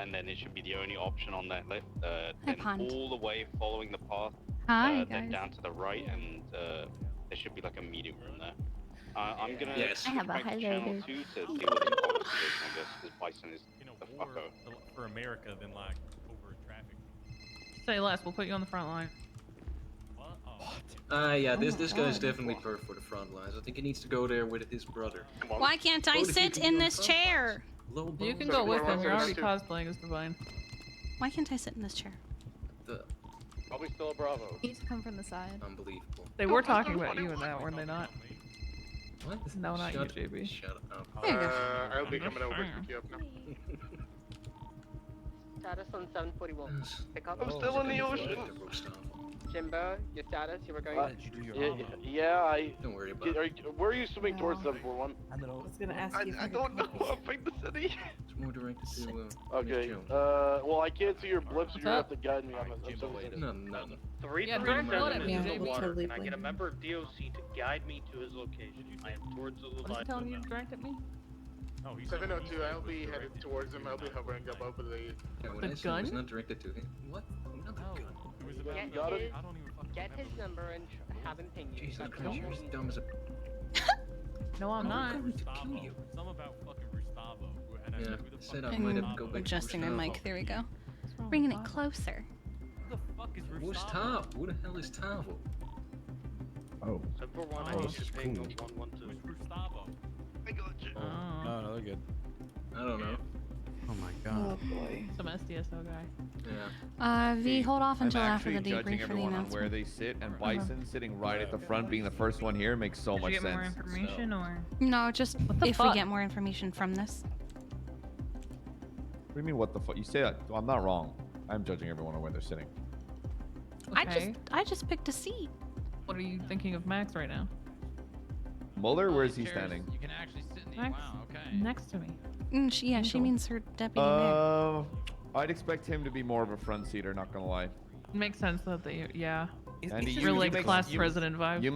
and then it should be the only option on that list. Then pond. all the way following the path, Hi, then guys. down to the right, and there should be like a medium room there. I'm gonna Yes. I have a back to channel highlighter. 2 to deal with the politics situation, I guess, because Bison is the fucker. For America than like over traffic. Say less. We'll put you on the front line. What? Oh. Yeah, Oh this my guy's God. definitely perfect for the front lines. I think he needs to go there with his brother. Why can't I Both of you sit can be in on this front chair? Low You bones. can go with him. You're already two. cosplaying as Divine. Why can't I sit in this chair? The Probably still a Bravo. You need to come from the side. unbelievable. They were talking about you and that, weren't they not? What? No, not Shut, you, JB. Shut up. There you go. I'll be coming over to pick you up now. Status on 741. Pick up. I'm still in the ocean. Jimbo, your status, you were going. Don't worry about it. Where are you swimming towards 741? I was gonna ask you. I don't know. I'm in the city. It's more directed to Okay. Jones. Well, I can't see your blips, so you're gonna have to guide me on it. I'm sorry. No. Yeah, direct blood at me, Yeah, JB. we'll totally Can I get a member of DOC to guide me to his location? I am towards the What line. are you telling you to direct at me? Oh, he's 702, I'll be headed towards him. I'll be hovering above the... Yeah, when The I said gun? It's not directed to him. What? Not the No, gun. it was about. Get got it? his, I don't even fucking get his remember. number and have him ping you. Jesus Like, Christ, you're as dumb as a... No, I'm not. going to kill Gustavo. you. Some about fucking Gustavo. And I Yeah, said, who the said fuck I is might have Gustavo? go back to Adjusting my Gustavo. mic. There we go. What's wrong Bringing with it that? closer. Who the fuck is Who's Gustavo? Tav? Who the hell is Tavo? Oh. 741, I Oh, need this to is ping cool. 112. Who's Gustavo? I got you. Oh, No, they're good. I don't know. Oh my Oh boy. some SDSO guy. Yeah. V, hold off until I'm after the actually judging debrief for the everyone on where announcement. they sit, and Bison sitting right at the front, being the first one here, makes so Did much you get more sense. information or? No, just the if we fuck? get more information from this. What do you mean, what the fuck? You say that? I'm not wrong. I'm judging everyone on where they're sitting. Okay. I just picked a seat. What are you thinking of Max right now? Muller, where is he standing? You can actually sit in the. Max? Wow, okay. Next to me. She Middle. means her deputy mayor. I'd expect him to be more of a front seater, not gonna lie. It makes sense that they, yeah. Andy, Real like make- class president vibe. You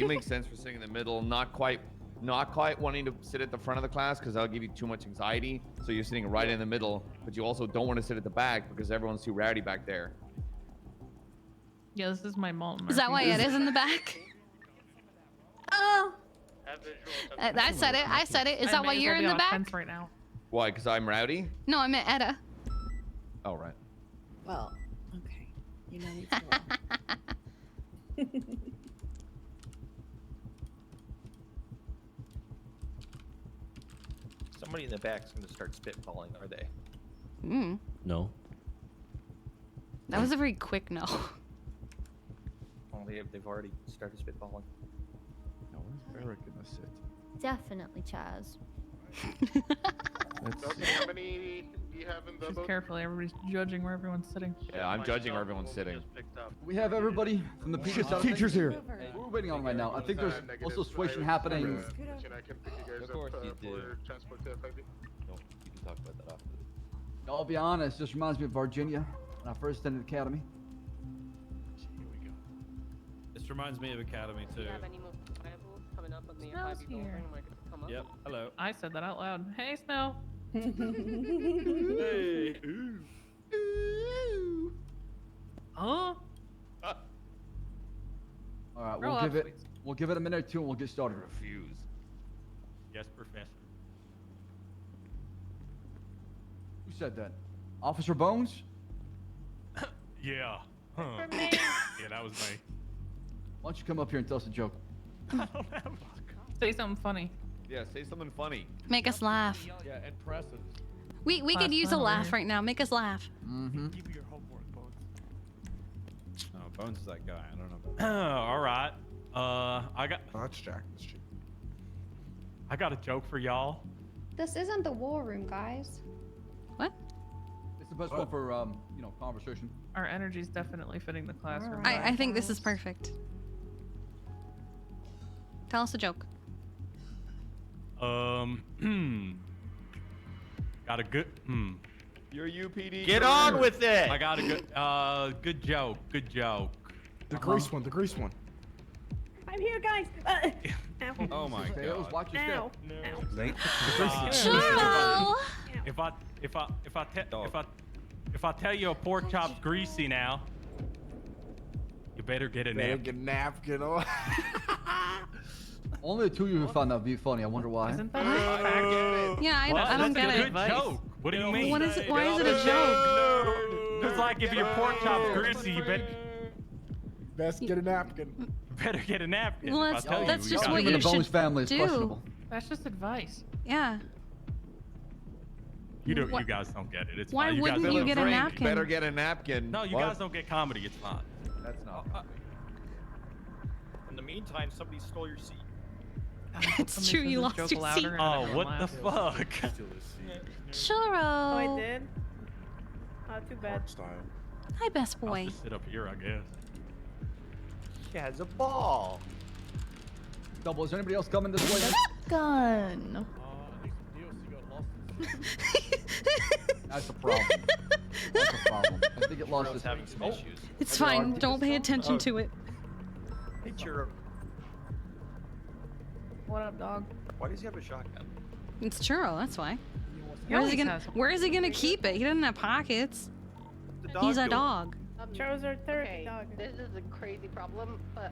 make sense for sitting in the middle, not quite wanting to sit at the front of the class because that'll give you too much anxiety. So you're sitting right in the middle, but you also don't want to sit at the back because everyone's too rowdy back there. Yeah, this is my malt. Is that why it is in the back? Oh. Have visual I said it. I said it. Is that why you're in the back? Right now. Why? Because I'm rowdy? No, I meant Etta. Oh, right. Well, okay. You know me too well. Somebody in the back's gonna start spitballing, are they? No. That was a very quick no. Oh, they've already started spitballing. Now, where's Barrick gonna sit? Definitely Chaz. Let's Dustin, see. how many do you have in the Just boat? carefully. Everybody's judging where everyone's sitting. Yeah, I'm judging where everyone's sitting. We have everybody from the Shit, PT2. the teacher's here. What we're waiting on right now. I think there's Negative. also I situation was- happening. I can pick you guys Of up course you do. for transport to FIB. No, you can talk about that after. I'll be honest, this reminds me of Virginia when I first attended academy. Here we go. This reminds me of Academy Do too. you have any more rivals coming up on the Smells FIB here. building? Am I gonna come up? Yep. Hello. I said that out loud. Hey, Snow. Hey. Huh? All right, Grow we'll up, give it. please. We'll give it a minute or two, and we'll get started. Refuse. Yes, Professor. Who said that? Officer Bones? Yeah. Huh. Yeah, that was me. Why don't you come up here and tell us a joke? I don't have Say something funny. Yeah, say something funny. Make us laugh. Yeah, impressive. We Class could use a clown over laugh here. right now. Make us laugh. Mm-hmm. Give me your homework, Bones. Oh, Bones is that guy. I don't know. All right. I got. Oh, that's Jack. That's cheap. I got a joke for y'all. This isn't the war room, guys. What? It's the best one for conversation. Our energy's definitely fitting the classroom. Alright. I think this is perfect. Tell us a joke. Got a good. You're UPD. Get on with it! I got a good joke. Good joke. The grease one. The grease one. I'm here, guys. Oh my Fails, god. watch your step. Late. Churro! If I tell you a pork chop's greasy now, you better get a napkin. Only the two of you found that be funny. I wonder why. Isn't that a fact? Yeah, I don't That's get a it. good joke. What do you mean? What is it? Why is it a joke? It's like if your pork chop's greasy, you Best get a napkin. better get a napkin. Well, if I tell that's you, just got what it. Even you the Bones should family is do. questionable. That's just advice. Yeah. You What- you guys don't get it. It's Why fine. wouldn't guys you don't- get a Frank, napkin? Better get a napkin. No, you What? guys don't get comedy. It's fine. That's not. In the meantime, somebody stole your seat. It's true, you lost your seat. Oh, what the fuck? Churro. Oh, I did? Oh, too bad. Style. Hi, best I'll boy. just sit up here, I guess. She has a ball. Double, is anybody else coming this way? Gun. That's a problem. That's a problem. I think it lost its having some issues. It's fine. Don't pay attention to it. Hey, Churro. What up, dog? Why does he have a shotgun? It's churro. That's why. He Where is he always gonna? has one. Where is he gonna keep it? He doesn't have pockets. The dog He's a do? dog. Churros are therapy Okay, dog. this is a crazy problem, but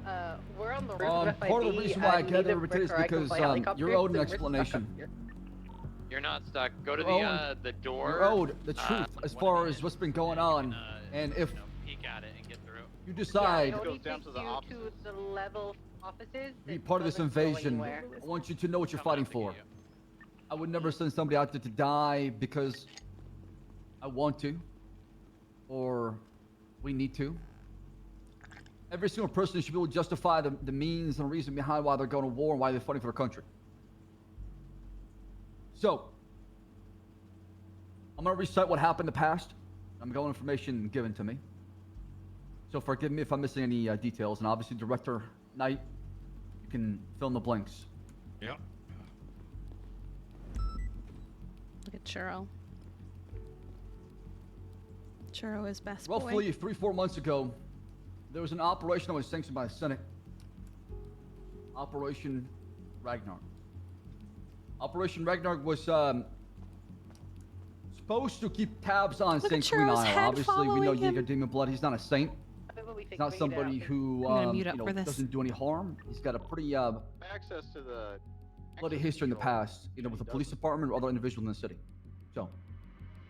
we're on the roof of Part of the FIB, reason why I and gathered neither everybody is Rick or I can because fly you're helicopters, owed an so we're stuck explanation. up here. You're not stuck. Go to You're the door. You're owed the truth as one far minute, as what's been going and you on, can, and if peek at it and get through. you decide Yeah, it Goes only down takes to the you offices. to the level offices. to be It part of this doesn't go invasion, anywhere. I want you to know what you're Coming fighting up to for. get you. I would never send somebody out there to die because I want to, or we need to. Every single person should be able to justify the means and reason behind why they're going to war and why they're fighting for their country. So, I'm going to recite what happened in the past. I'm going information given to me. So forgive me if I'm missing any details, and obviously Director Knight, you can fill in the blanks. Yep. Look at churro. Churro is best boy. Roughly 3-4 months ago, there was an operation that was sanctioned by the Senate. Operation Ragnarok. Operation Ragnarok was supposed to keep tabs on Look at St. Queen Churro's Isle. head Obviously, we know following him. Jaeger Demon Blood. He's not a saint. He's not somebody who I'm gonna mute up for this. doesn't do any harm. He's got a pretty Access to the. bloody access history in the control. past, either with the police department or other individuals in the city. So,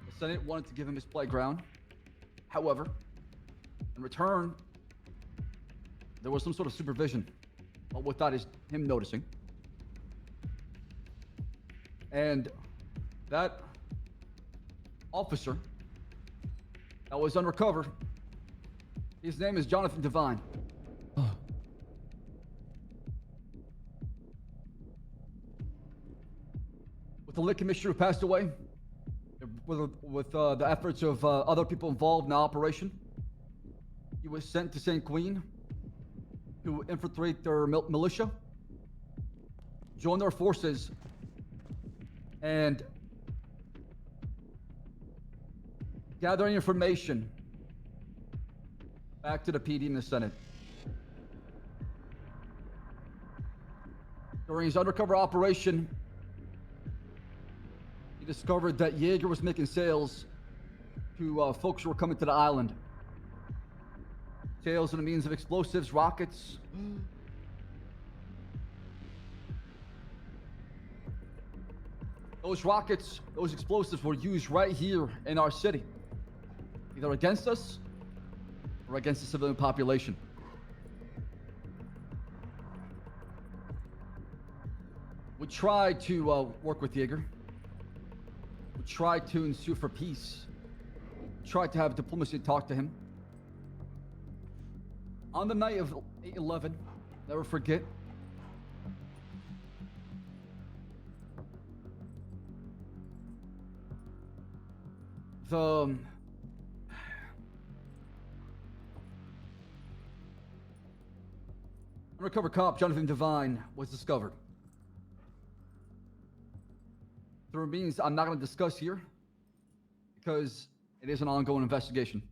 the Senate wanted to give him his playground. However, in return, there was some sort of supervision, but without him noticing. And that officer that was undercover, his name is Jonathan Devine. With the lit commissioner who passed away, with the efforts of other people involved in the operation, he was sent to St. Queen to infiltrate their militia, join their forces, and gather information back to the PD and the Senate. During his undercover operation, he discovered that Jaeger was making sales to folks who were coming to the island. Sales in the means of explosives, rockets. Those rockets, those explosives were used right here in our city, either against us or against the civilian population. We tried to work with Jaeger. We tried to ensue for peace. We tried to have diplomacy to talk to him. On the night of 8/11, never forget, the undercover cop Jonathan Devine was discovered. Through means I'm not going to discuss here because it is an ongoing investigation.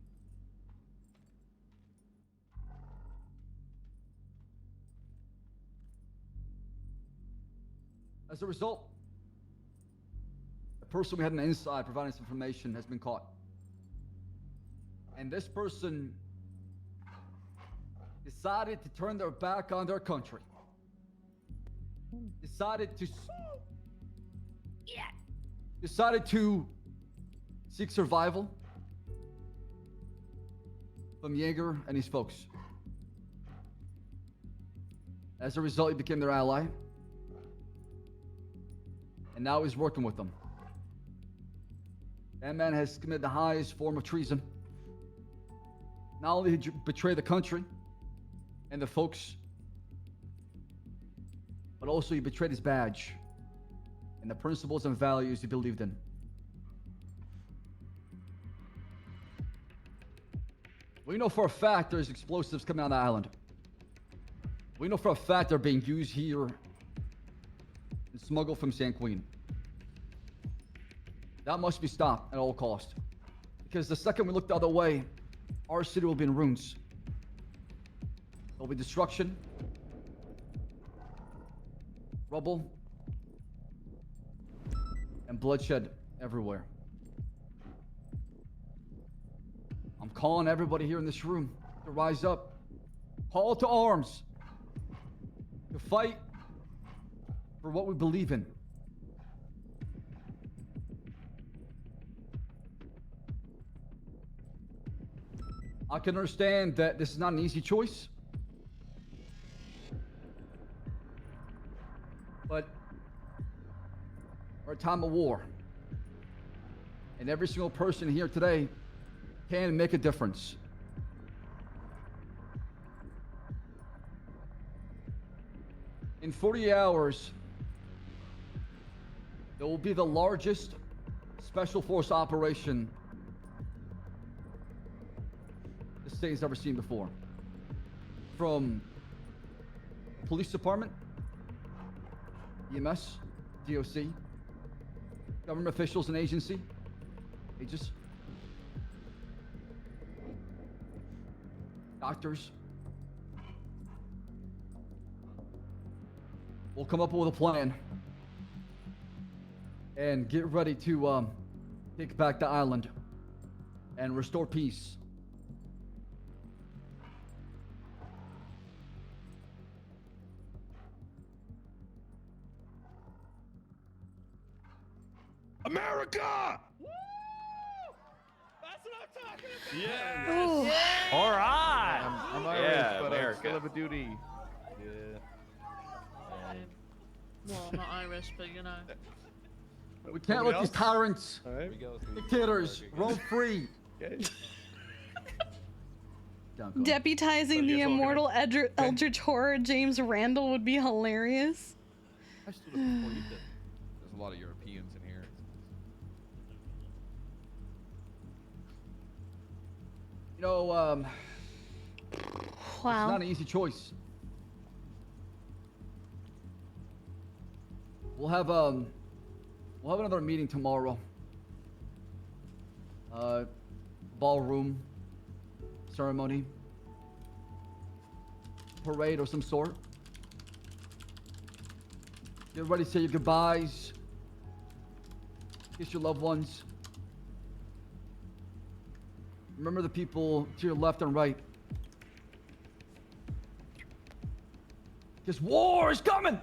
As a result, the person we had on the inside providing this information has been caught. And this person decided to turn their back on their country. Decided to seek survival from Jaeger and his folks. As a result, he became their ally. And now he's working with them. That man has committed the highest form of treason. Not only did you betray the country and the folks, but also he betrayed his badge and the principles and values he believed in. We know for a fact there's explosives coming on the island. We know for a fact they're being used here and smuggled from San Queen. That must be stopped at all costs. Because the second we look the other way, our city will be in ruins. There'll be destruction, rubble, and bloodshed everywhere. I'm calling everybody here in this room to rise up, call to arms, to fight for what we believe in. I can understand that this is not an easy choice, but we're at a time of war, and every single person here today can make a difference. In 40 hours, there will be the largest special force operation the state has ever seen before. From police department, EMS, DOC, government officials and agencies, doctors. We'll come up with a plan and get ready to take back the island and restore peace. America! Woo! That's what I'm talking about. Yes. All right. I'm Irish, Yeah, but America. I still have a duty. Yeah. Well, I'm not Irish, but you know. We can't let these tyrants, All right. We go. dictators, roam free. Okay. Deputizing the immortal Eldritch Horror James Randall would be hilarious. I stood up before you did. There's a lot of Europeans in here. You know, it's Wow. not an easy choice. We'll have another meeting tomorrow. Ballroom ceremony, parade of some sort. Get ready to say your goodbyes. Kiss your loved ones. Remember the people to your left and right. Because war is coming!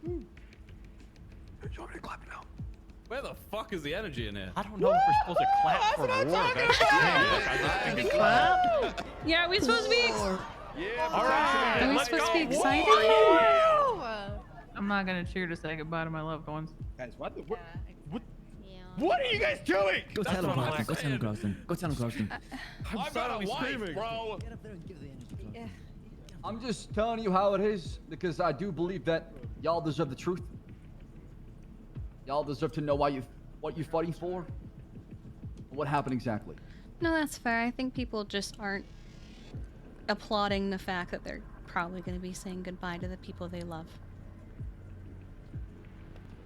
You want me to clap it out? Where the fuck is the energy in here? I don't know if we're supposed to clap for war. That's the thing. Look, I just think it's Clap? Yeah, are we supposed to be? Yeah, all right. Are we Let's supposed to go. be excited? I'm not gonna cheer to say goodbye to my loved ones. Guys, what the? What are you guys doing? Go That's tell him, what I'm Clarkson. Go tell him, Clarkson. Go tell him, Clarkson. I'm silently screaming, bro. I'm just telling you how it is because I do believe that y'all deserve the truth. Y'all deserve to know what you're fighting for, and what happened exactly. No, that's fair. I think people just aren't applauding the fact that they're probably going to be saying goodbye to the people they love.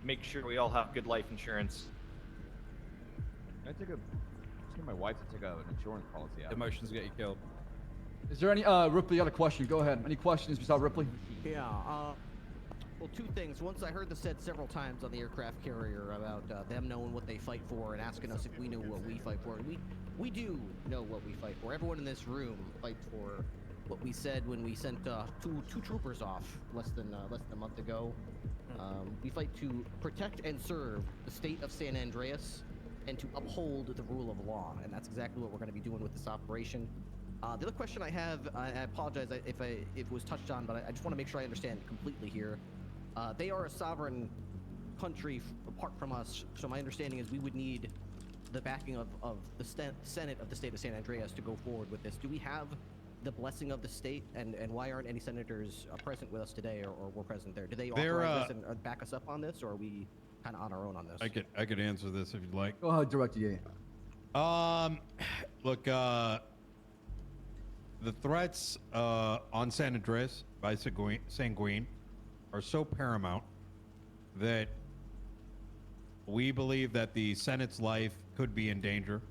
Make sure we all have good life insurance. I just need my wife to take an insurance policy out. Emotions get you killed. Is there any Ripley got a question? Go ahead. Any questions besides Ripley? Yeah. Well, two things. Once I heard this said several times on the aircraft carrier about them knowing what they fight for and asking us if we know what we fight for. And we do know what we fight for. Everyone in this room fights for what we said when we sent two troopers off less than a month ago. We fight to protect and serve the state of San Andreas and to uphold the rule of law, and that's exactly what we're going to be doing with this operation. The other question I have, I apologize if it was touched on, but I just want to make sure I understand completely here. They are a sovereign country apart from us, so my understanding is we would need the backing of the Senate of the state of San Andreas to go forward with this. Do we have the blessing of the state, and why aren't any senators present with us today or were present there? Do they authorize this and back us up on this, or are we kind of on our own on this? I could answer this if you'd like. Go ahead, Director. Yeah. Look, the threats on San Andreas by Sanguine are so paramount that we believe that the Senate's life could be in danger.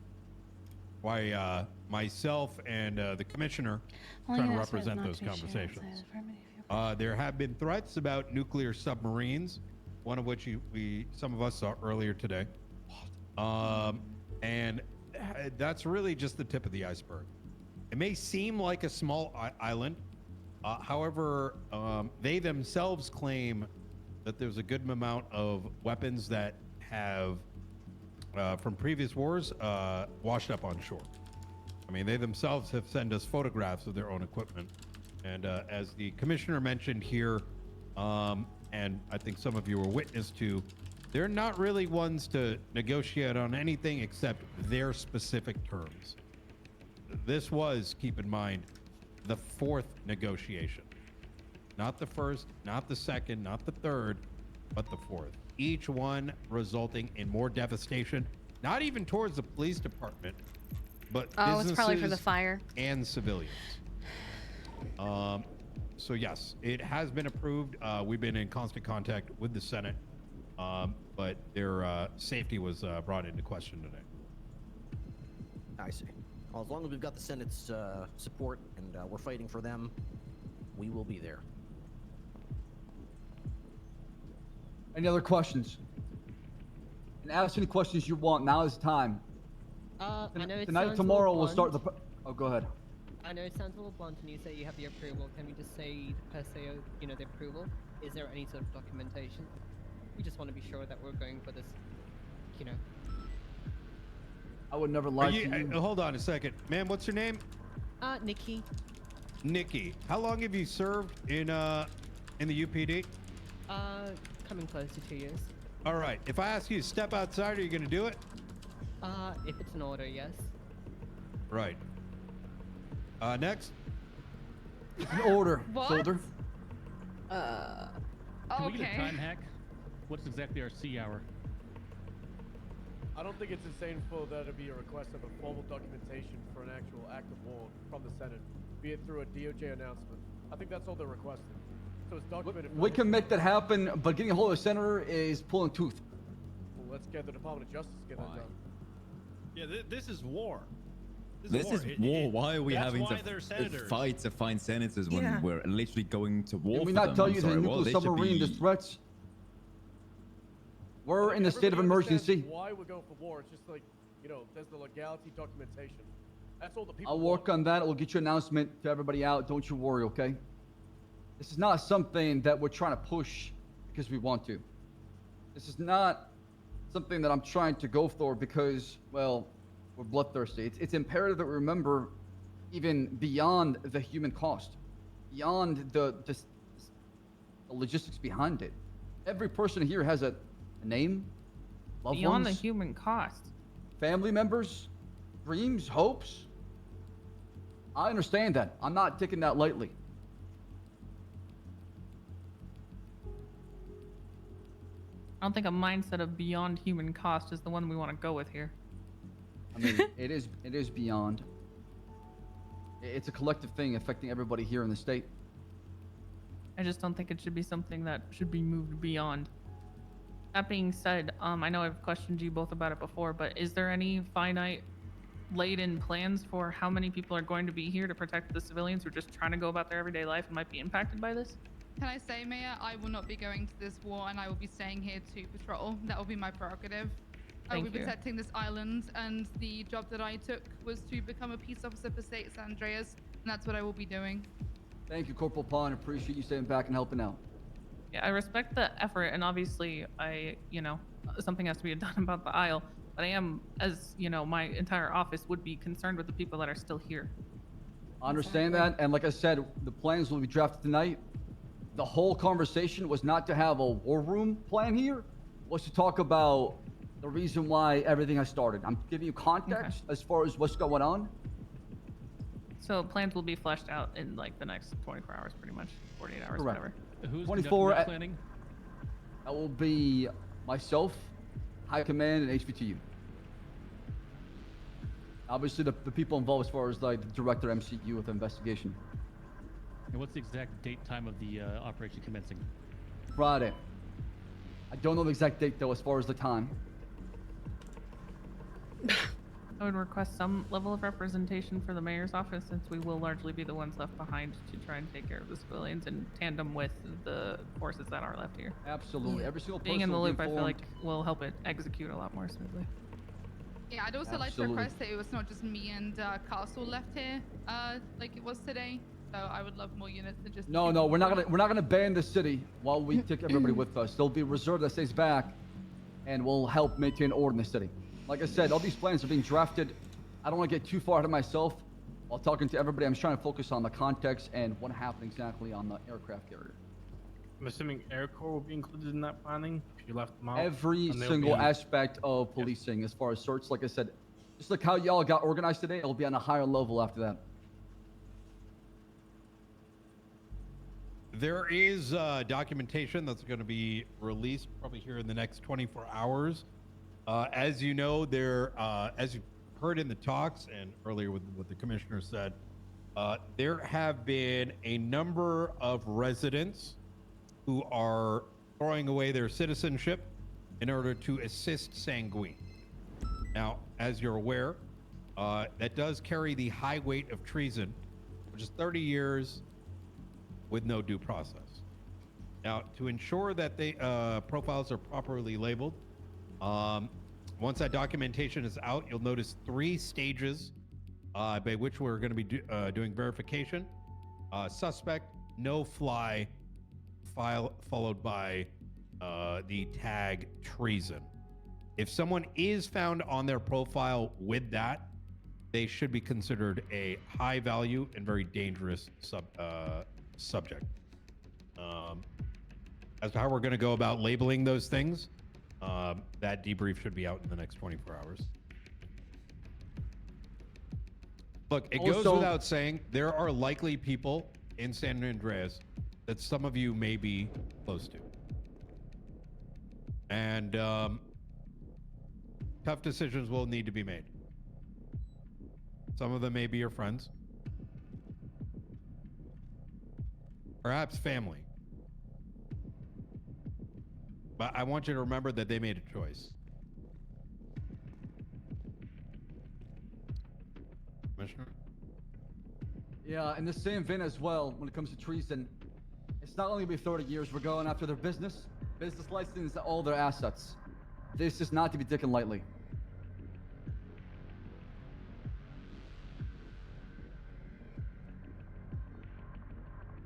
Why myself and the commissioner trying to represent those conversations. There have been threats about nuclear submarines, one of which some of us saw earlier today. And that's really just the tip of the iceberg. It may seem like a small island. However, they themselves claim that there's a good amount of weapons that have, from previous wars, washed up on shore. I mean, they themselves have sent us photographs of their own equipment. And as the commissioner mentioned here, and I think some of you were witness to, they're not really ones to negotiate on anything except their specific terms. This was, keep in mind, the fourth negotiation. Not the first, not the second, not the third, but the fourth. Each one resulting in more devastation, not even towards the police department, but it's probably for the fire and civilians. So yes, it has been approved. We've been in constant contact with the Senate, but their safety was brought into question today. I see. Well, as long as we've got the Senate's support and we're fighting for them, we will be there. Any other questions? And ask any questions you want. Now is the time. I know it Tonight, sounds tomorrow, a little we'll start blunt. Oh, go ahead. I know it sounds a little blunt, and you say you have the approval. Can we just say per se, the approval? Is there any sort of documentation? We just want to be sure that we're going for this, I would never lie to you. Hold on a second. Ma'am, what's your name? Nikki. Nikki. How long have you served in the UPD? Coming close to 2 years. All right. If I ask you to step outside, are you going to do it? If it's an order, yes. Right. Next. It's an order, What? soldier. Can we get a time hack? What's exactly our C hour? I don't think it's insane for there to be a request of a formal documentation for an actual act of war from the Senate, be it through a DOJ announcement. I think that's all they're requesting. So it's documented. We can make that happen, but getting a hold of the senator is pulling tooth. Well, let's get the Department of Justice to get that done. Yeah, this is war. This is war. Why are we that's having why to they're senators. fight to find senators when we're literally going to war? Did we for not them? tell I'm you sorry, the well, nuclear they should submarine, be- the threats? We're in a state of Everybody emergency. understands why we're going for war? It's just like, there's the legality documentation. That's all the people I'll work on that. We'll get you an announcement to everybody out. Don't you worry, okay? This is not something that we're trying to push because we want to. This is not something that I'm trying to go for because, well, we're bloodthirsty. It's imperative that we remember even beyond the human cost, beyond the logistics behind it. Every person here has a name, loved Beyond ones, the human cost. family members, dreams, hopes. I understand that. I'm not taking that lightly. I don't think a mindset of beyond human cost is the one we want to go with here. I mean, it is beyond. It's a collective thing affecting everybody here in the state. I just don't think it should be something that should be moved beyond. That being said, I know I've questioned you both about it before, but is there any finite laid-in plans for how many people are going to be here to protect the civilians who are just trying to go about their everyday life and might be impacted by this? Can I say, Mayor, I will not be going to this war, and I will be staying here to patrol. That will be my prerogative. I will Thank be you. protecting this island, and the job that I took was to become a peace officer for State San Andreas, and that's what I will be doing. Thank you, Corporal Pond. Appreciate you staying back and helping out. Yeah, I respect the effort, and obviously, something has to be done about the aisle. But I am, as you know, my entire office would be concerned with the people that are still here. I understand that, and like I said, the plans will be drafted tonight. The whole conversation was not to have a war room plan here, was to talk about the reason why everything has started. I'm giving you context as far as what's going on. So plans will be fleshed out in like the next 24 hours, pretty much, 48 hours, Correct. whatever. Who's 24 conducting the planning? That will be myself, High Command, and HVTU. Obviously, the people involved as far as like the director MCU with the investigation. And what's the exact date time of the operation commencing? Friday. I don't know the exact date though as far as the time. I would request some level of representation for the mayor's office, since we will largely be the ones left behind to try and take care of the civilians in tandem with the forces that are left here. Absolutely. Every single person Being in the will be loop, I feel like informed. will help it execute a lot more smoothly. Yeah, I'd also like to Absolutely. request that it was not just me and Castle left here, like it was today. So I would love more units than just. No, we're not gonna ban the city while we take everybody with us. There'll be a reserve that stays back, and will help maintain order in the city. Like I said, all these plans are being drafted. I don't want to get too far ahead of myself. While talking to everybody, I'm just trying to focus on the context and what happened exactly on the aircraft carrier. I'm assuming Air Corps will be included in that planning if you left them out. Every and they'll single be- aspect of policing, as far as search, like I said, just like how y'all got organized today, it'll be on a higher level after that. There is documentation that's going to be released probably here in the next 24 hours. As you know, as you heard in the talks and earlier with what the commissioner said, there have been a number of residents who are throwing away their citizenship in order to assist Sanguine. Now, as you're aware, that does carry the high weight of treason, which is 30 years with no due process. Now, to ensure that the profiles are properly labeled, once that documentation is out, you'll notice 3 stages by which we're going to be doing verification. Suspect, no fly, followed by the tag treason. If someone is found on their profile with that, they should be considered a high value and very dangerous subject. As to how we're going to go about labeling those things, that debrief should be out in the next 24 hours. Look, it goes Also- without saying, there are likely people in San Andreas that some of you may be close to. And tough decisions will need to be made. Some of them may be your friends. Perhaps family. But I want you to remember that they made a choice. Commissioner? Yeah, in the same vein as well, when it comes to treason, it's not only be 30 years, we're going after their business license, all their assets. This is not to be taken lightly.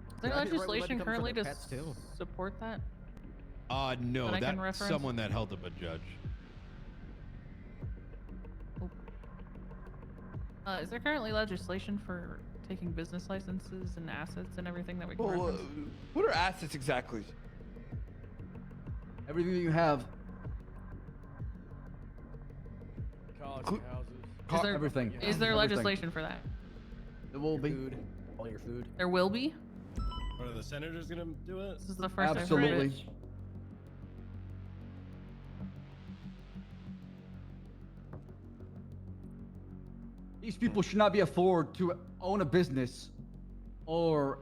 Is there Yeah, I think we're legislation letting them for currently their to pets, too. support that? No, That I can that's reference? someone that held up a judge. Is there currently legislation for taking business licenses and assets and everything that we can Well, reference? what are assets exactly? Everything that you have, Cars, Cl- houses. Is there, everything. Is there Everything. legislation for that? It will be. Food, all your food. There will be? Are the senators gonna do it? This is the first I've heard Absolutely. it. These people should not be afford to own a business or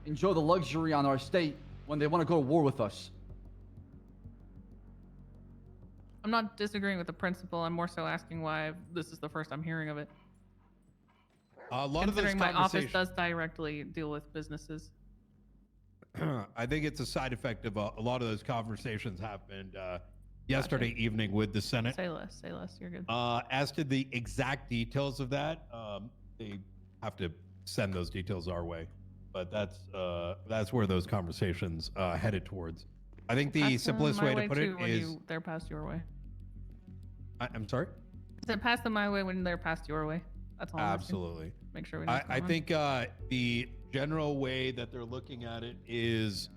enjoy the luxury on our state when they want to go to war with us. I'm not disagreeing with the principle. I'm more so asking why this is the first I'm hearing of it. A lot of those Considering my office conversations. does directly deal with businesses. I think it's a side effect of a lot of those conversations happened yesterday evening with the Senate. Say less. You're good. As to the exact details of that, they have to send those details our way. But that's where those conversations headed towards. I think the simplest way to put it is they're passed your way. I'm sorry? Is it pass them my way when they're passed your way? That's all. Absolutely. Make sure we know. I think the general way that they're looking at it is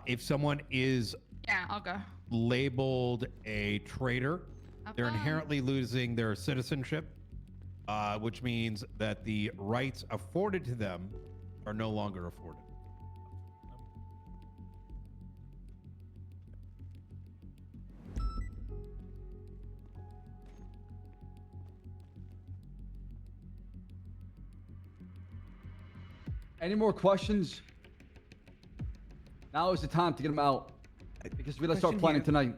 if someone is I'll go. labeled a traitor, they're inherently losing their citizenship, which means that the rights afforded to them are no longer afforded. Any more questions? Now is the time to get them out. Because we gotta start planning tonight.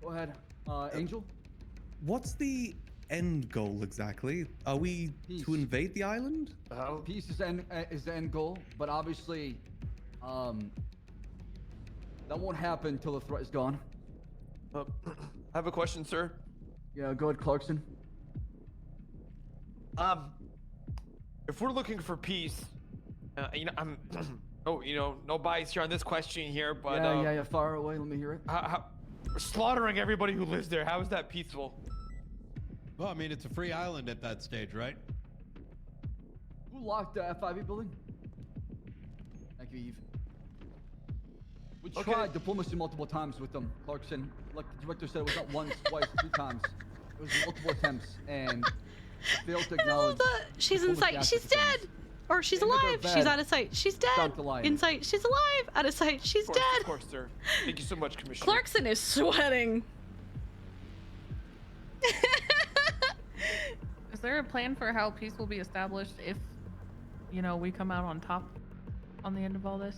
Go ahead. Angel? What's the end goal exactly? Are we to invade the island? Peace is the end goal, but obviously, that won't happen until the threat is gone. I have a question, sir. Yeah, go ahead, Clarkson. If we're looking for peace, I'm, no bias here on this question here, but yeah, far away. Let me hear it. Slaughtering everybody who lives there, how is that peaceful? Well, I mean, it's a free island at that stage, right? Who locked the F5E building? Thank you, Eve. We tried diplomacy multiple times with them, Clarkson. Like the director said, it was not once, twice, 3 times. It was multiple attempts, and failed to acknowledge. She's in sight. She's dead. Or she's alive. She's out of sight. She's dead. In sight. She's alive. Out of sight. She's dead. Of course, sir. Thank you so much, Commissioner. Clarkson is sweating. Is there a plan for how peace will be established if, we come out on top on the end of all this?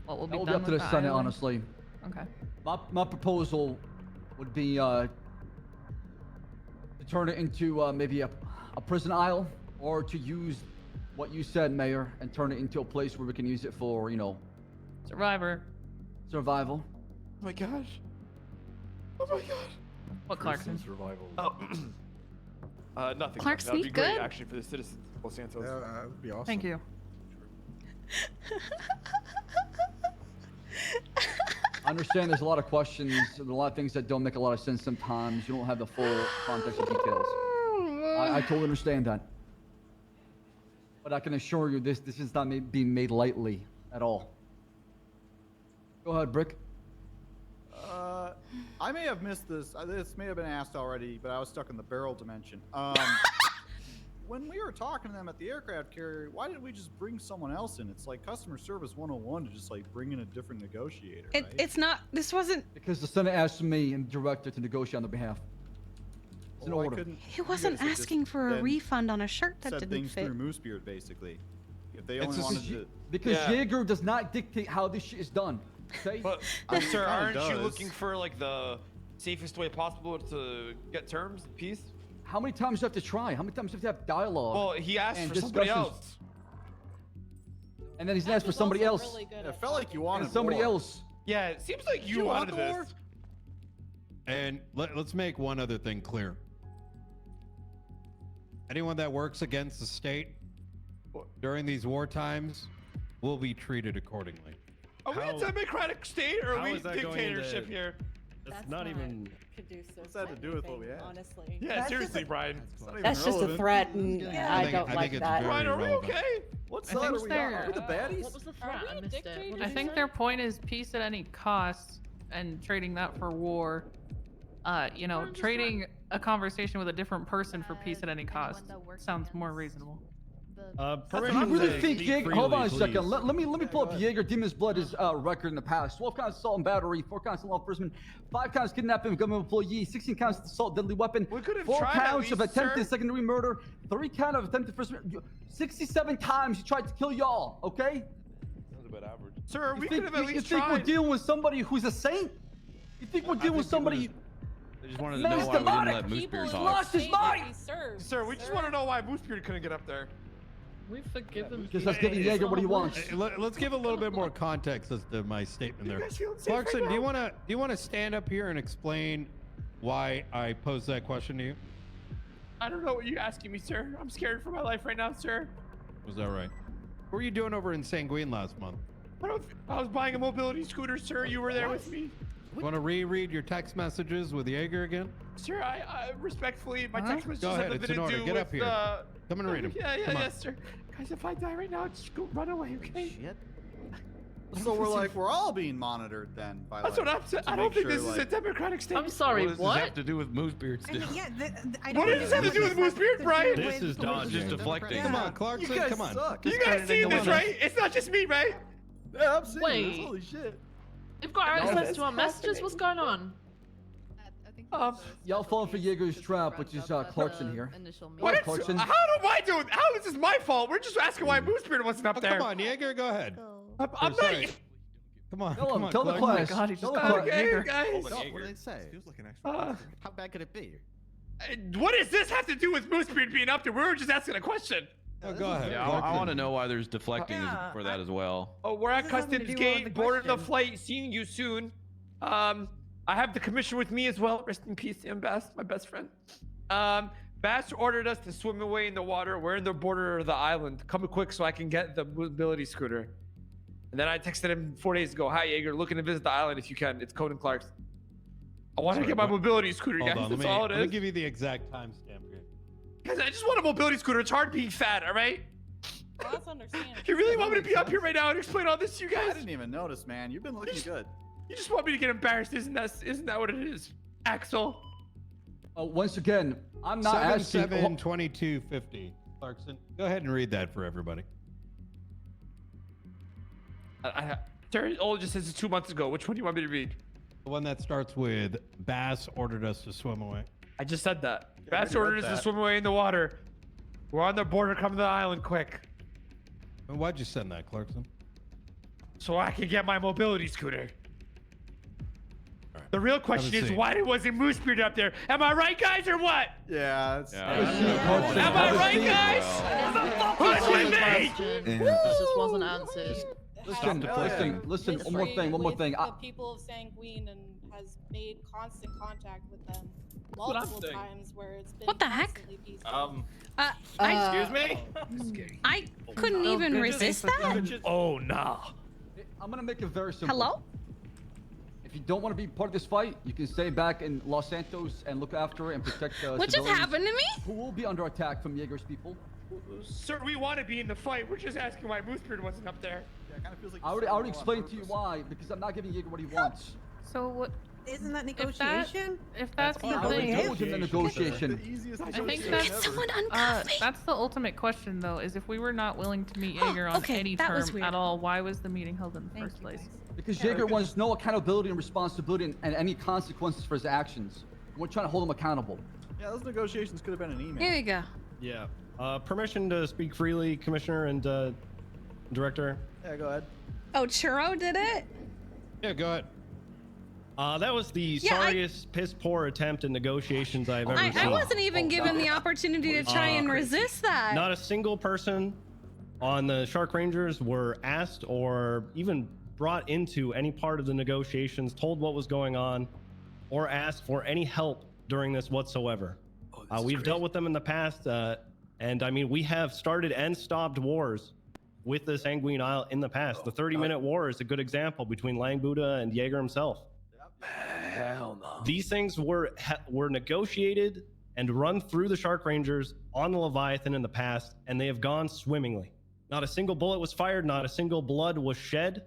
What will be That will done be up to with the Senate, island? honestly. Okay. My proposal would be to turn it into maybe a prison isle, or to use what you said, Mayor, and turn it into a place where we can use it for, survival. Oh my gosh. Oh my gosh. What, Clarkson? Survival. Nothing. Clarkson, That would be you great, good? actually, for the citizens of Los Santos. Yeah, that would be awesome. Thank you. I understand there's a lot of questions and a lot of things that don't make a lot of sense sometimes. You don't have the full context of details. I totally understand that. But I can assure you this is not being made lightly at all. Go ahead, Brick. I may have missed this. This may have been asked already, but I was stuck in the barrel dimension. When we were talking to them at the aircraft carrier, why didn't we just bring someone else in? It's like customer service 101 to just bring in a different negotiator. Right? It's not. This wasn't. Because the Senate asked me and the director to negotiate on their behalf. It's an order. He wasn't asking for a refund on a shirt that Set didn't things fit. through Moosebeard, basically. If they only wanted to. Because Jaeger does not dictate how this shit is done. Okay? But, sir, aren't you looking for the safest way possible to get terms and peace? How many times do you have to try? How many times do you have to have dialogue? Well, he asked for somebody else. And then he's asked for somebody else. Really it felt like you wanted somebody war. else. Yeah, it seems like you wanted this. And let's make one other thing clear. Anyone that works against the state during these war times will be treated accordingly. Are we a democratic state or are how we is that going dictatorship into- here? That's not even. What's that to do with what we had? Honestly. Yeah, seriously, Brian. That's just a threat, and I don't like that. Brian, are we okay? What's I think Are we the baddies? What was the threat? I missed it. I think their point is peace at any cost, and trading that for war. Trading a conversation with a different person for peace at any cost sounds more reasonable. You really think Jaeger? Hold on a second. Let me pull up Jaeger Demon's Blood's record in the past. 12 counts assault and battery, 4 counts of law enforcement, 5 counts kidnapping of government employee, 16 counts of assault deadly weapon, 4 counts of attempted secondary murder, 3 counts of attempted first. 67 times he tried to kill y'all. Okay. That's a bit average. Sir, we could have at least You think we're dealing with somebody who's a saint? You think we're dealing with somebody? They just wanted to know why we didn't let Moosebeard He's talk. lost his mind. Sir, we just want to know why Moosebeard couldn't get up there. We've forgiven. Because that's giving Jaeger what he wants. Let's give a little bit more context as to my statement there. Clarkson, do you want to stand up here and explain why I posed that question to you? I don't know what you're asking me, sir. I'm scared for my life right now, sir. Was that right? What were you doing over in Sanguine last month? I was buying a mobility scooter, sir. You were there with me. Want to reread your text messages with Jaeger again? Sir, I respectfully, my text messages Go ahead, have it's nothing in to order. do Get with, up here. Come and read them. Yes, sir. Guys, if I die right now, just go run away, okay? Shit. So we're all being monitored then. By, That's what I'm saying. I don't think this is a democratic state. I'm sorry, What does this have to do with Moosebeard still? What does this have to do with Moosebeard, Brian? This is just deflecting. Come on, Clarkson, You guys come on. suck. You guys seen this, right? It's not just me, right? Yeah, I'm seeing Wait. this. Holy shit. You've got access to our messages. What's going on? Y'all falling for Jaeger's trap, which is Clarkson here. What? Clarkson. How do I do it? How is this my fault? We're just asking why Moosebeard wasn't up there. Come on, Jaeger, go ahead. I'm not. Come on, Tell come him, on. tell the Clarkson. class. God, he just Tell the got class. Okay, guys. What did they say? Feels like an extra. How bad could it be? What does this have to do with Moosebeard being up there? We were just asking a question. Oh, go ahead. Yeah, I want to know why there's deflecting for that as well. Oh, we're at This has nothing to Customs do with Gate, the boarding the question. flight, seeing you soon. I have the commissioner with me as well. Rest in peace, Sam Bass, my best friend. Bass ordered us to swim away in the water. We're in the border of the island. Come quick so I can get the mobility scooter. And then I texted him 4 days ago. Hi, Jaeger. Looking to visit the island if you can. It's Coden Clark's. I want to get my mobility scooter, Hold guys. on, That's all it let me is. give you the exact timestamp here. Guys, I just want a mobility scooter. It's hard being fat, all right? Well, that's understandable. You really want me to be up here right now and explain all this to you I guys? didn't even notice, man. You've been looking good. You just want me to get embarrassed, isn't that what it is, Axel? Once again, I'm not asking. 7/7/22/50. Clarkson, go ahead and read that for everybody. Terry just says it's 2 months ago. Which one do you want me to read? The one that starts with Bass ordered us to swim away. I just said that. Yeah, I Bass already ordered read us to that. swim away in the water. We're on the border. Come to the island quick, And why'd you send that, Clarkson? so I can get my mobility scooter. All right. The real question Have a is, seat. why wasn't Moosebeard up there? Am I right, guys, or what? Yeah, it's Am I right, guys? Who's with me? This just wasn't answered. Listen, one more thing. The people of Sanguine and has made constant contact with them multiple times where it's been What the heck? constantly peaceful. Excuse me? I couldn't even resist that. Oh, no. I'm gonna make it very simple. Hello? If you don't want to be part of this fight, you can stay back in Los Santos and look after it and protect What just civilians happened to me? who will be under attack from Jaeger's people. Sir, we want to be in the fight. We're just asking why Moosebeard wasn't up there. Yeah, it kind of feels like I already explained to you why, because I'm not giving Jaeger what he wants. So what? Isn't that If negotiation? that's I the already thing, told him the negotiation. the easiest I think negotiation that's ever. Someone uncuff me. that's the ultimate question, though. Is if we were not willing to meet Jaeger on okay, any that was term weird. at all, why was the meeting held in the first place? Because Jaeger wants no accountability and responsibility and any consequences for his actions. We're trying to hold him accountable. Yeah, those negotiations could have been an email. Here we go. Yeah. Permission to speak freely, Commissioner and Director. Yeah, go ahead. Oh, Churro did it? Yeah, go ahead. That was the Yeah, sorriest, piss poor attempt at negotiations I've ever seen. I wasn't even given the opportunity to try and resist that. Not a single person on the Shark Rangers were asked or even brought into any part of the negotiations, told what was going on, or asked for any help during this whatsoever. We've dealt with them in the past, and I mean, we have started and stopped wars with the Sanguine Isle in the past. The 30-minute war is a good example between Lang Buddha and Jaeger himself. Hell no. These things were negotiated and run through the Shark Rangers on the Leviathan in the past, and they have gone swimmingly. Not a single bullet was fired, not a single blood was shed.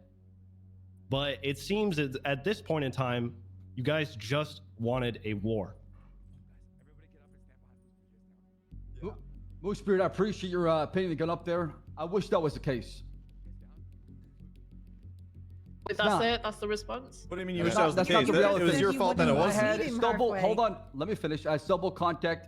But it seems at this point in time, you guys just wanted a war. Moosebeard, I appreciate your putting the gun up there. I wish that was the case. Wait, that's it? That's the response? What do you mean you That's wish that was the that's not case? the It reality. was your fault that it I wasn't. had Meet him double. halfway. Hold on, let me finish. I double contact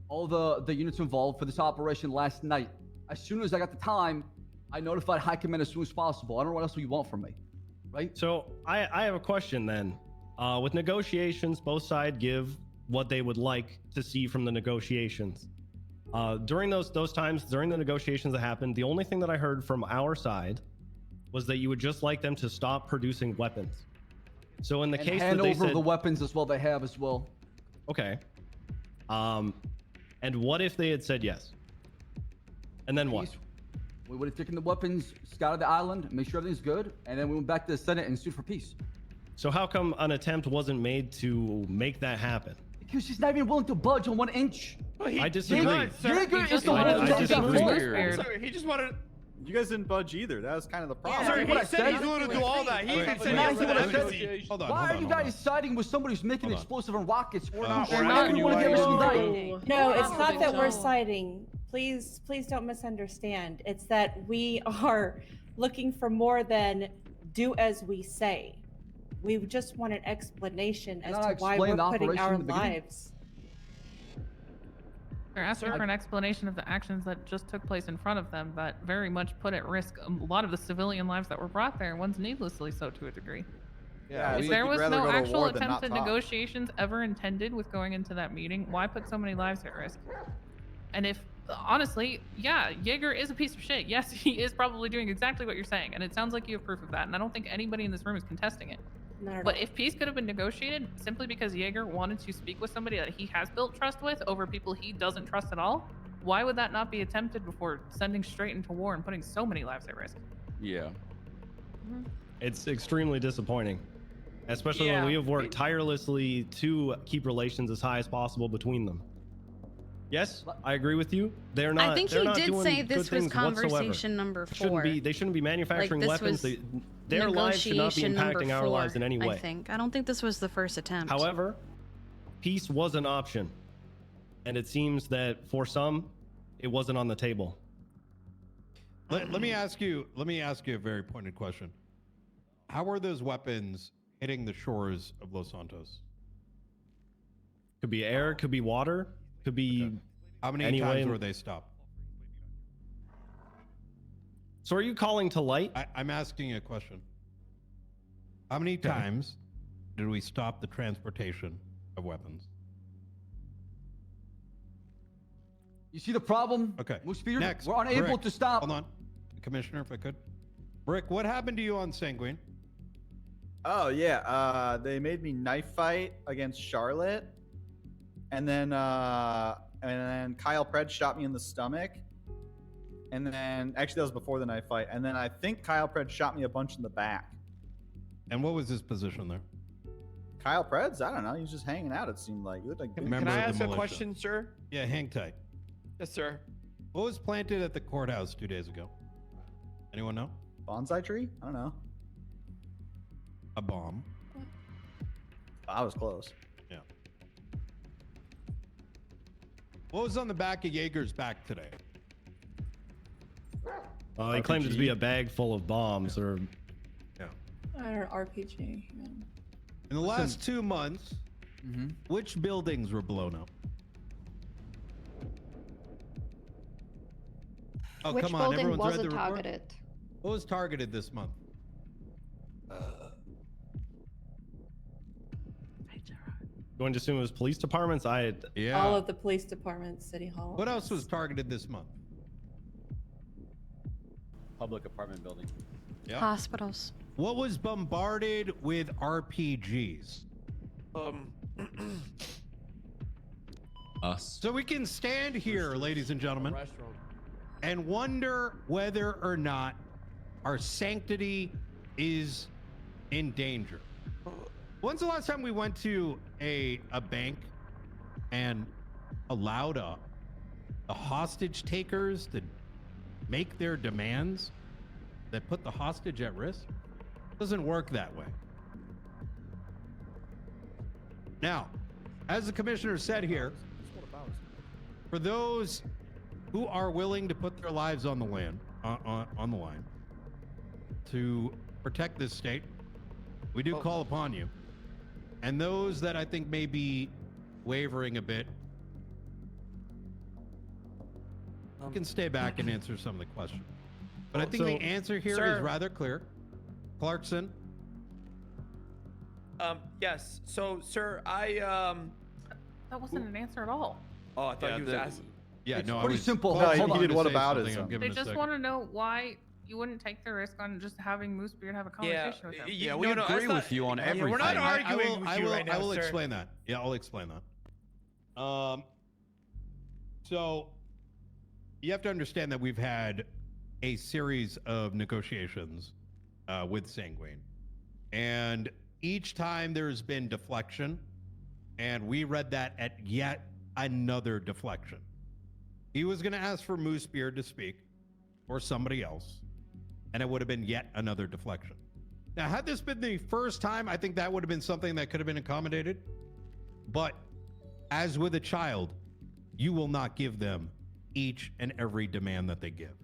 all the units involved for this operation last night. As soon as I got the time, I notified High Command as soon as possible. I don't know what else you want from me, right? So I have a question then. With negotiations, both sides give what they would like to see from the negotiations. During those times, during the negotiations that happened, the only thing that I heard from our side was that you would just like them to stop producing weapons. So in the case hand that they over said, the weapons as well, they have as well. okay. And what if they had said yes? And then what? We would have taken the weapons, scouted the island, made sure everything's good, and then we went back to the Senate and sued for peace. So how come an attempt wasn't made to make that happen? Because she's not even willing to budge on 1 inch. I disagree. Jaeger is the one I who disagree. Sir, he just wanted. You guys didn't budge either. That was kind of the problem. Sir, he said he's willing to do all that. He even said he was Hold on. Why are you guys siding with somebody who's making explosive and rockets? We're not. We're We're not. No, it's not that we're siding. Please don't misunderstand. It's that we are looking for more than do as we say. We just want an explanation as to why we're putting our lives. They're asking for an explanation of the actions that just took place in front of them that very much put at risk a lot of the civilian lives that were brought there, one's needlessly so to a degree. Yeah, if there was no actual attempt at negotiations ever intended with going into that meeting, why put so many lives at risk? And if, honestly, yeah, Jaeger is a piece of shit. Yes, he is probably doing exactly what you're saying, and it sounds like you have proof of that, and I don't think anybody in this room is contesting it. But if peace could have been negotiated simply because Jaeger wanted to speak with somebody that he has built trust with over people he doesn't trust at all, why would that not be attempted before sending straight into war and putting so many lives at risk? Yeah. It's extremely disappointing, especially when we have worked tirelessly to keep relations as high as possible between them. Yes, I agree with you. They're not. I think he did say this was conversation number 4. They shouldn't be manufacturing Like, weapons. Their lives should not be impacting our lives in any way. I don't think this was the first attempt. However, peace was an option, and it seems that for some, it wasn't on the table. Let me ask you a very pointed question. How are those weapons hitting the shores of Los Santos? Could be air, could be water, could be. How many times were they stopped? So are you calling to light? I'm asking you a question. How many times did we stop the transportation of weapons? You see the problem? Okay. Next, we're unable Brick, to stop. Hold on. Commissioner, if I could. Brick, what happened to you on Sanguine? Oh, yeah. They made me knife fight against Charlotte. And then Kyle Pred shot me in the stomach. And then, actually, that was before the knife fight. And then I think Kyle Pred shot me a bunch in the back. And what was his position there? Kyle Pred's? I don't know. He was just hanging out, it seemed like. He looked like Can I ask a question, sir? Yeah, hang tight. Yes, sir. What was planted at the courthouse 2 days ago? Anyone know? Bonsai tree? I don't know. A bomb. I was close. Yeah. What was on the back of Jaeger's back today? He claimed it to be a bag full of bombs, or Or RPG. Yeah. In the last 2 months, which buildings were blown up? Oh, Which come on! building Everyone's read wasn't the report? targeted? What was targeted this month? going to assume it was police departments. All of the police departments, City Hall. What else was targeted this month? Public apartment building. Yeah. Hospitals. What was bombarded with RPGs? Us. So we can stand here, ladies and gentlemen, and wonder whether or not our sanctity is in danger. When's the last time we went to a bank and allowed the hostage takers to make their demands that put the hostage at risk? It doesn't work that way. Now, as the commissioner said here, for those who are willing to put their lives on the line to protect this state, we do call upon you. And those that I think may be wavering a bit, you can stay back and answer some of the questions. But I think the answer here is rather clear. Clarkson. Yes. So, sir, That wasn't an answer at all. Oh, I thought he was asking. Yeah, It's no, pretty I was simple. close Hold to on. you to What say about something, it, I'm son? giving They a just second. want to know why you wouldn't take the risk on just having Moosebeard have a conversation with them. Yeah, we agree with you on everything. We're not arguing with I you will, right now, I will sir. explain that. Yeah, I'll explain that. So you have to understand that we've had a series of negotiations with Sanguine, and each time there's been deflection, and we read that at yet another deflection. He was going to ask for Moosebeard to speak, or somebody else, and it would have been yet another deflection. Now, had this been the first time, I think that would have been something that could have been accommodated. But as with a child, you will not give them each and every demand that they give.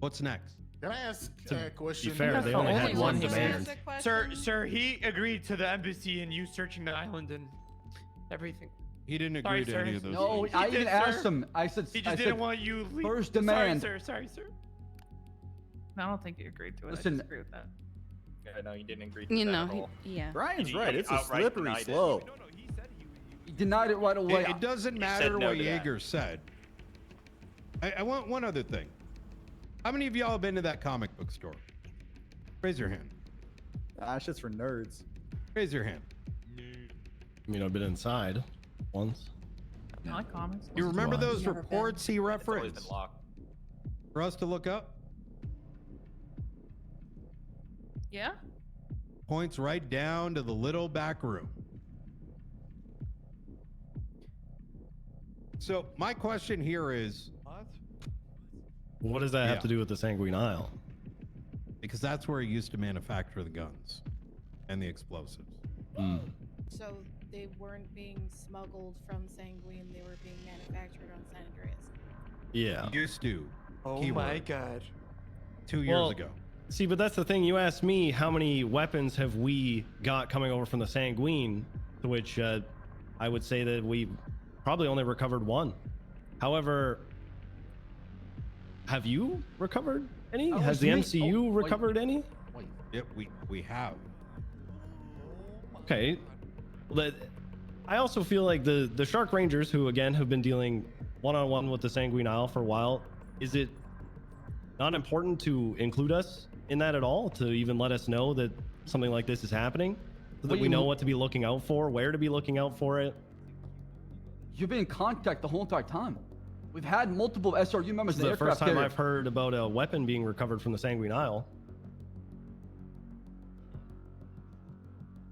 What's next? Can I ask a question? Be fair, they only had one demand. Sir, he agreed to the embassy and you searching the island and everything. He didn't agree to any of those No, things. I He even did, asked sir. him. I said, He I just said, didn't want you leave. first demand. Sorry, sir. I don't think he agreed to it. Listen- I disagree with that. Yeah, no, you didn't agree to You that know, at all. yeah. Brian's You right. It's a outright slippery denied it. slope. he denied it right away. It doesn't said matter no what to that. Jaeger said. I want one other thing. How many of y'all have been to that comic book store? Raise your hand. That shit's for nerds. Raise your hand. I mean, I've been inside once. I like comics. You remember those Never been. reports he It's always referenced been locked. for us to look up? Yeah? Points right down to the little back room. So my question here is, What does that have Yeah. to do with the Sanguine Isle? because that's where he used to manufacture the guns and the explosives. So they weren't being smuggled from Sanguine, they were being manufactured on San Andreas. Yeah. Used to. Oh Keyword. my god. 2 years Well, ago. See, but that's the thing. You asked me how many weapons have we got coming over from the Sanguine, to which I would say that we probably only recovered one. However, have you recovered any? Oh, Has the it's me. MCU Oh, wait. recovered any? Wait. Yep, we have. Okay. Well, I also feel like the Shark Rangers, who again have been dealing one-on-one with the Sanguine Isle for a while, is it not important to include us in that at all, to even let us know that something like this is happening, so that we know what to be looking out for, where to be looking out for it? You've been in contact the whole entire time. We've had multiple SRU members This in is the the first aircraft time carrier. I've heard about a weapon being recovered from the Sanguine Isle.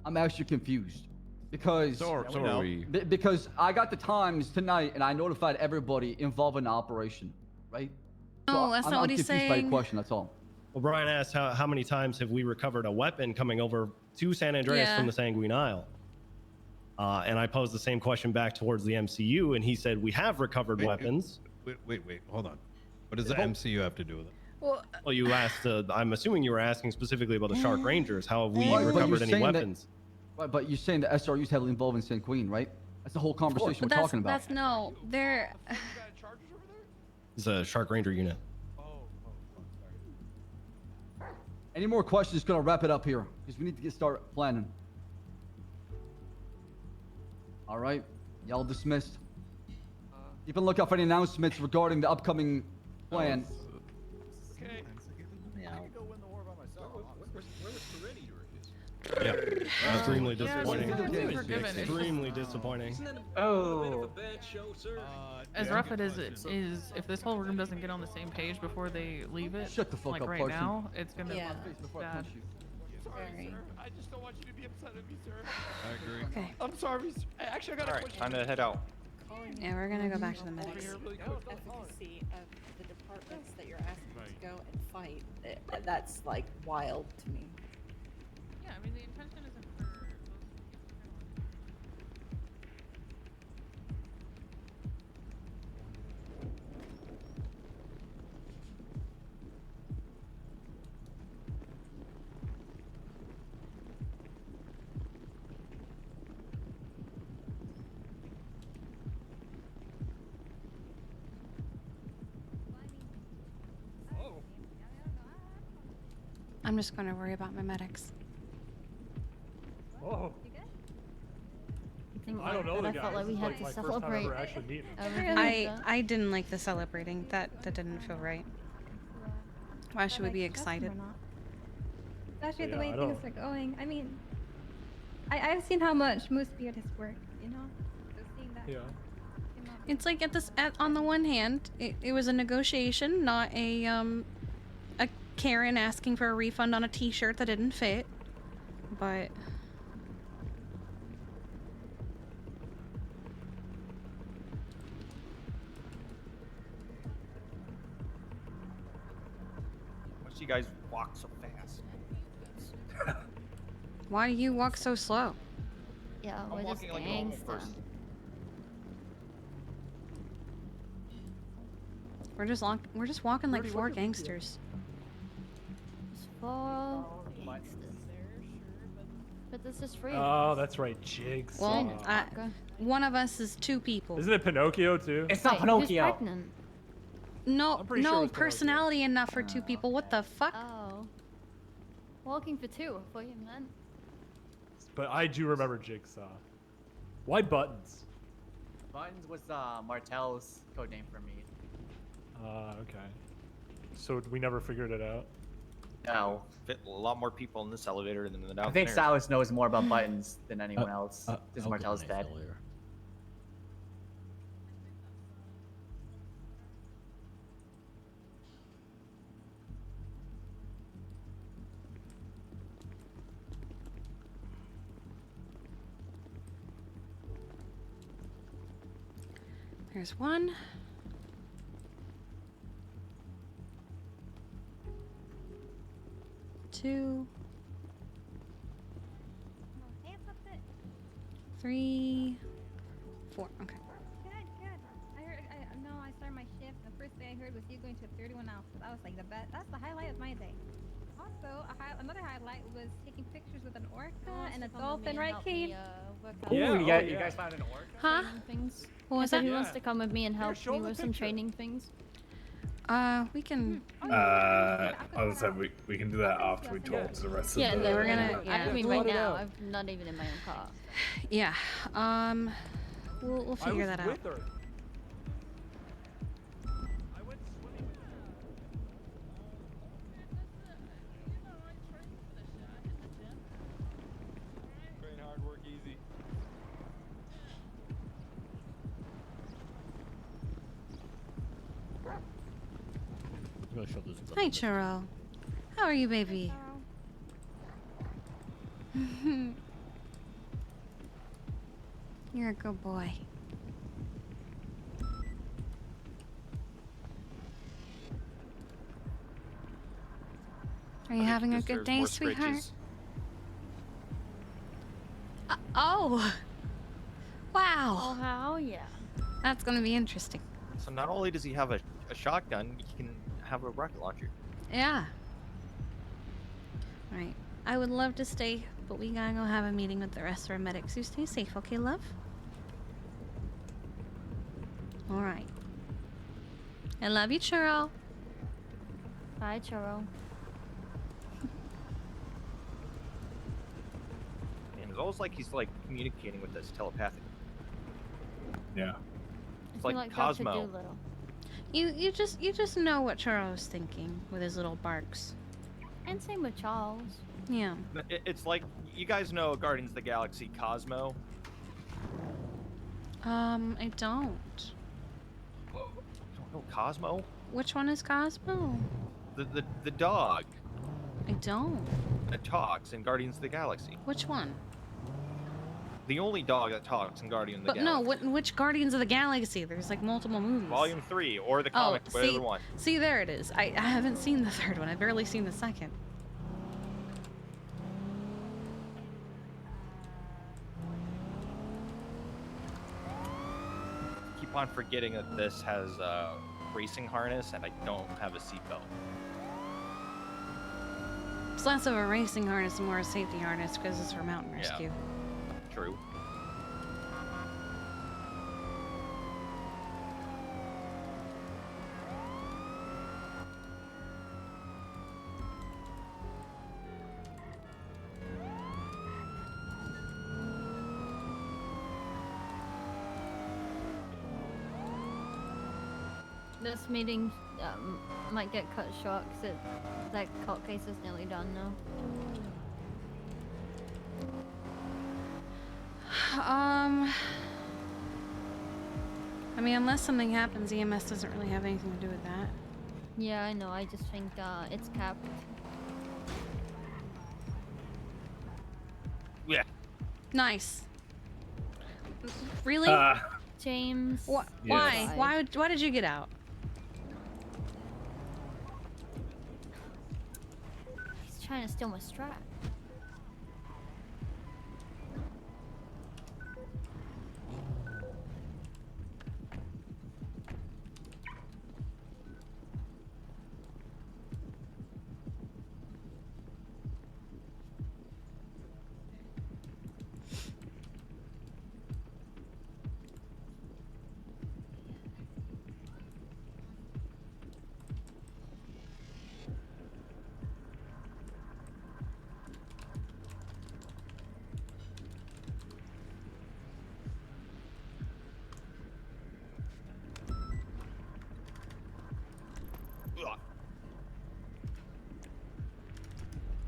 I'm actually confused because So are we. because I got the times tonight and I notified everybody involved in the operation, right? No, that's I'm, not I'm what he's confused by your saying. question. That's all. Well, Brian asked how many times have we recovered a weapon coming over to San Andreas Yeah. from the Sanguine Isle? And I posed the same question back towards the MCU, and he said we have recovered weapons. Wait, hold on. What does the MCU have to do with it? Well, Well, you asked. I'm assuming you were asking specifically about the Shark Rangers. How have we Well, but recovered you're any saying that- weapons? But you're saying the SRU is heavily involved in San Queen, right? That's the whole conversation but we're talking about. that's no, they're. It's a Shark Ranger unit. Any more questions? Gonna wrap it up here because we need to start planning. All right, y'all dismissed. Keep a lookout for any announcements regarding the upcoming plan. Okay. Yeah. Extremely Yeah, disappointing. sometimes we're given. Extremely disappointing. Oh. As rough it is, if this whole room doesn't get on the same page before they leave it, Shut the fuck like up, right Carson. now, it's gonna Yeah. look bad. Very. Sir, I just don't want you to be upset at me, sir. I agree. Okay. I'm sorry, sir. Actually, I got a Alright, question. time to head out. Yeah, we're gonna go back to the medics. Efficacy of the departments that you're asking to go and fight. That's like wild to me. Yeah, I mean the intention isn't for those. I'm just gonna worry about my medics. Oh. I don't know and the I felt guys. like we It's had like to my first time celebrate. ever actually meeting them. everything like that. I didn't like the celebrating. That didn't feel right. Why should we be excited? Especially the Yeah, way I things don't- are going. I mean, I've seen how much Moosebeard has worked, you know? So seeing that. Yeah. It's like on the one hand, it was a negotiation, not a Karen asking for a refund on a T-shirt that didn't fit. But Why do you guys walk so fast? why do you walk so slow? Yeah, I'm we're just walking like a normal gangsta. person. We're just walking like four gangsters. Just four gangsters. But this is free. Oh, that's right, Jigs. Well, one of us is two people. Isn't it Pinocchio too? It's not Pinocchio. Who's pregnant? No, I'm pretty sure it no was Pinocchio. personality enough for two people. What the fuck? Oh. Walking for two. I thought you meant. But I do remember Jigsaw. Why buttons? Buttons was Martel's codename for me. Okay. So we never figured it out. No, fit a lot more people in this elevator than in the downstairs. I think Silas knows more about buttons than anyone else. This I'll Martel's go dead. later. There's one. Two. Three. Four. Okay. Good, good. I started my shift. The first thing I heard was you going to 31 hours. That was like the best. That's the highlight of my day. Also, another highlight was taking pictures with an orca and a dolphin, right, Kane? Yeah, you guys found an orca? Huh? Things. What was I said that? he wants to come with me and help show me the with some picture. training things. We can. I was saying we can do that after we talk to the rest Yeah, of the. no, we're gonna- I don't mean Sort right it now. out. I'm not even in my own car. Yeah. We'll figure that out. With her. Train hard, work easy. I'm gonna show this. Hi, Churro. How are you, baby? You're a good boy. Are you having a good day, sweetheart? Oh! Wow! Oh, hell yeah. That's gonna be interesting. So not only does he have a shotgun, he can have a rocket launcher. Yeah. Alright. I would love to stay, but we gotta go have a meeting with the rest of our medics. You stay safe, okay, love? Alright. I love you, Churro. Bye, Churro. And it's almost like he's like communicating with us telepathically. Yeah. It's I feel like Dr. Cosmo. Dolittle. You just know what Churro's thinking with his little barks. And same with Charles. Yeah. It's like, you guys know Guardians of the Galaxy Cosmo? I don't. You don't know Cosmo? Which one is Cosmo? The dog I don't. that talks in Guardians of the Galaxy. Which one? The only dog that talks in Guardians of the But no, Galaxy. which Guardians of the Galaxy? There's like multiple movies. Volume 3, or the Oh, comic, whatever one. see, there it is. I haven't seen the third one. I've barely seen the second. Keep on forgetting that this has a racing harness, and I don't have a seatbelt. It's less of a racing harness and more a safety harness because it's for mountain rescue. True. This meeting might get cut short because that court case is nearly done now. I mean, unless something happens, EMS doesn't really have anything to do with that. Yeah, I know. I just think it's capped. Yeah. Nice. Really? James. Why? Yes. Why did you get out? He's trying to steal my strap.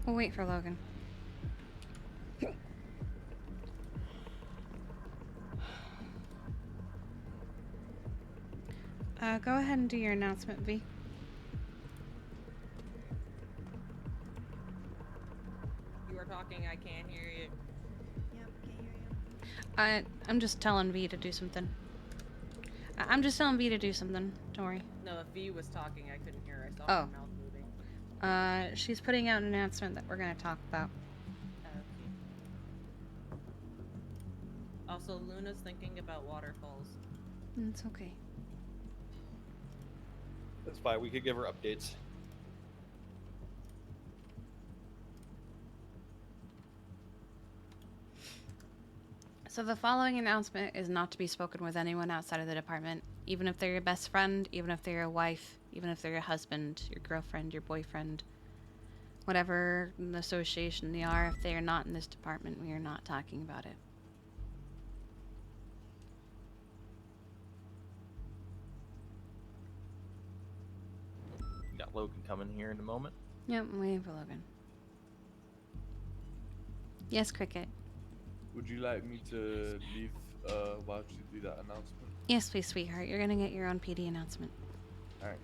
We'll wait for Logan. Go ahead and do your announcement, V. You are talking, I can't hear you. Yep, can't hear you. I'm just telling V to do something. I'm just telling V to do something. Don't worry. No, if V was talking, I couldn't hear her. I saw Oh. her mouth moving. She's putting out an announcement that we're gonna talk about. Okay. Also, Luna's thinking about waterfalls. It's okay. That's fine. We could give her updates. So the following announcement is not to be spoken with anyone outside of the department, even if they're your best friend, even if they're your wife, even if they're your husband, your girlfriend, your boyfriend, whatever the association they are. If they are not in this department, we are not talking about it. Got Logan coming here in a moment. Yep, I'm waiting for Logan. Yes, Cricket. Would you like me to leave while you do that announcement? Yes, please, sweetheart. You're gonna get your own PD announcement. Alright.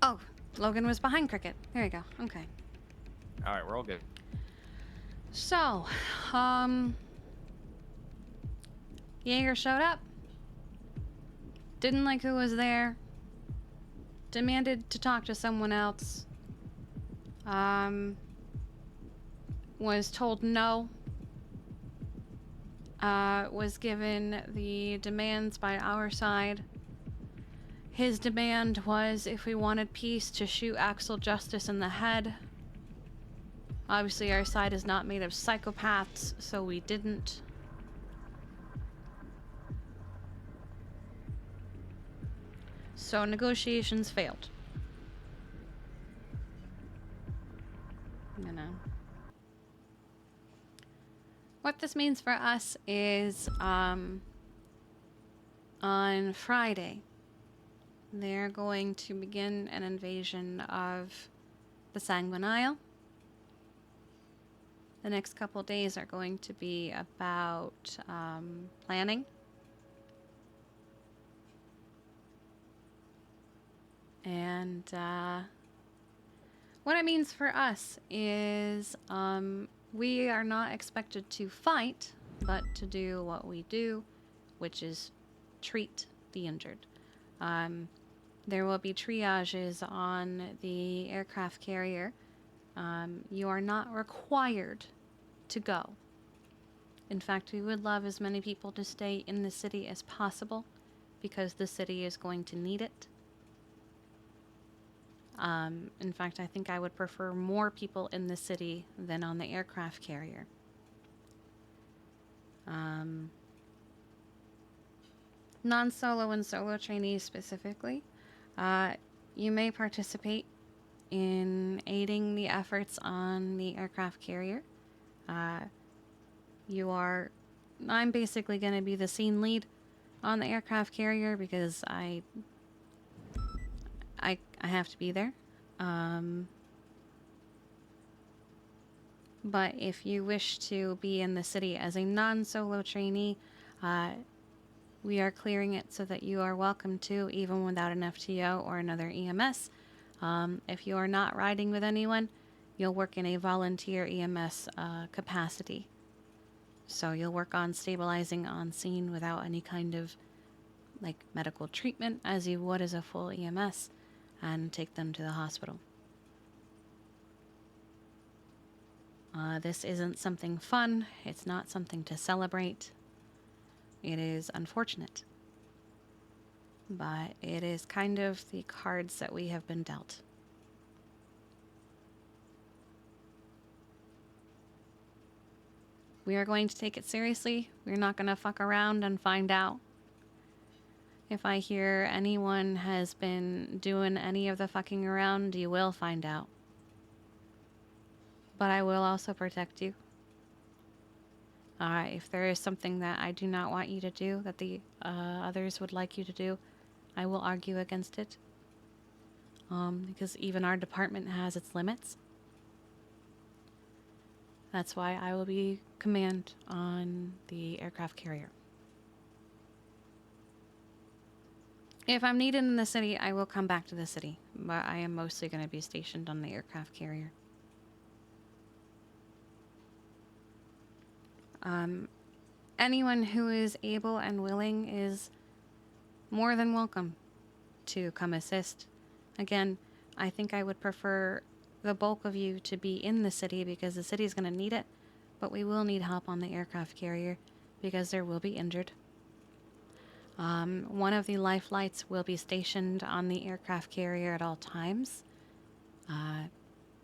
Oh, Logan was behind Cricket. There you go. Okay. All right, we're all good. So, Jaeger showed up. Didn't like who was there. Demanded to talk to someone else. Was told no. Was given the demands by our side. His demand was, if we wanted peace, to shoot Axel Justice in the head. Obviously, our side is not made of psychopaths, so we didn't. So negotiations failed. You know. What this means for us is, on Friday, they're going to begin an invasion of the Sanguine Isle. The next couple days are going to be about planning. And what it means for us is we are not expected to fight, but to do what we do, which is treat the injured. There will be triages on the aircraft carrier. You are not required to go. In fact, we would love as many people to stay in the city as possible because the city is going to need it. In fact, I think I would prefer more people in the city than on the aircraft carrier. Non-solo and solo trainees specifically, you may participate in aiding the efforts on the aircraft carrier. I'm basically going to be the scene lead on the aircraft carrier because I have to be there. But if you wish to be in the city as a non-solo trainee, we are clearing it so that you are welcome to, even without an FTO or another EMS. If you are not riding with anyone, you'll work in a volunteer EMS capacity. So you'll work on stabilizing on scene without any kind of like medical treatment as you would as a full EMS, and take them to the hospital. This isn't something fun. It's not something to celebrate. It is unfortunate. But it is kind of the cards that we have been dealt. We are going to take it seriously. We're not going to fuck around and find out. If I hear anyone has been doing any of the fucking around, you will find out. But I will also protect you. If there is something that I do not want you to do, that the others would like you to do, I will argue against it. Because even our department has its limits. That's why I will be command on the aircraft carrier. If I'm needed in the city, I will come back to the city, but I am mostly going to be stationed on the aircraft carrier. Anyone who is able and willing is more than welcome to come assist. Again, I think I would prefer the bulk of you to be in the city because the city is going to need it, but we will need help on the aircraft carrier because there will be injured. One of the life lights will be stationed on the aircraft carrier at all times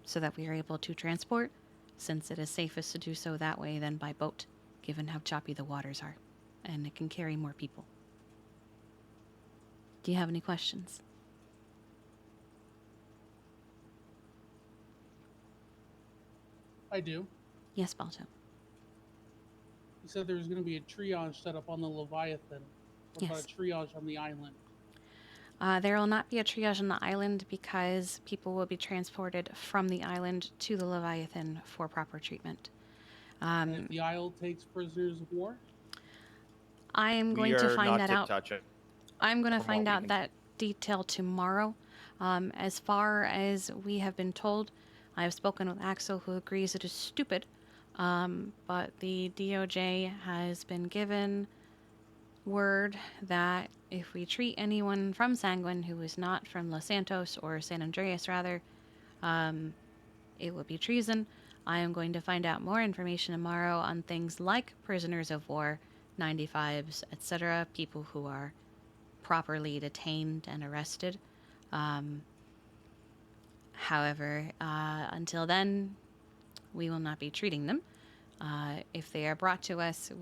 so that we are able to transport, since it is safest to do so that way than by boat, given how choppy the waters are, and it can carry more people. Do you have any questions? I do. Yes, Balto. You said there was going to be a triage set up on the Leviathan. What about a triage on the island? There will not be a triage on the island because people will be transported from the island to the Leviathan for proper treatment. And if the Isle takes prisoners of war? I am going to find that out. Touch it. I'm going to From find what we out can that detail tomorrow. As far as we have been told, I have spoken with Axel, who agrees it is stupid, but the DOJ has been given word that if we treat anyone from Sanguine who is not from Los Santos, or San Andreas rather, it would be treason. I am going to find out more information tomorrow on things like prisoners of war, 95s, etc., people who are properly detained and arrested. However, until then, we will not be treating them. If they are brought to us,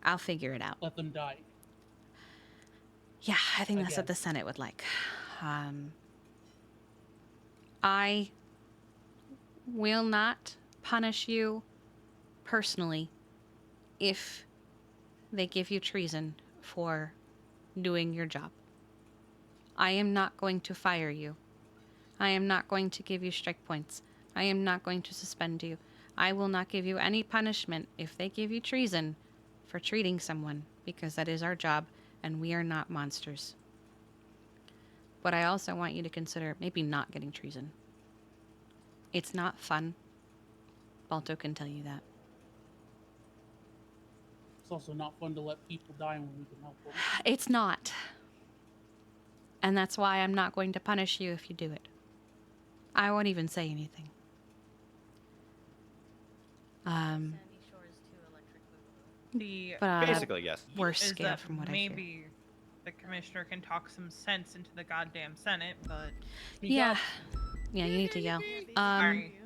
I'll figure it out. Let them die. Yeah, I think that's what the Senate would like. I will not punish you personally if they give you treason for doing your job. I am not going to fire you. I am not going to give you strike points. I am not going to suspend you. I will not give you any punishment if they give you treason for treating someone, because that is our job and we are not monsters. But I also want you to consider maybe not getting treason. It's not fun. Balto can tell you that. It's also not fun to let people die when we can help them. It's not. And that's why I'm not going to punish you if you do it. I won't even say anything. The But, basically, yes. We're is scared that from what I hear. maybe the commissioner can talk some sense into the goddamn Senate, but Yeah. Yeah, you need to yell. Sorry.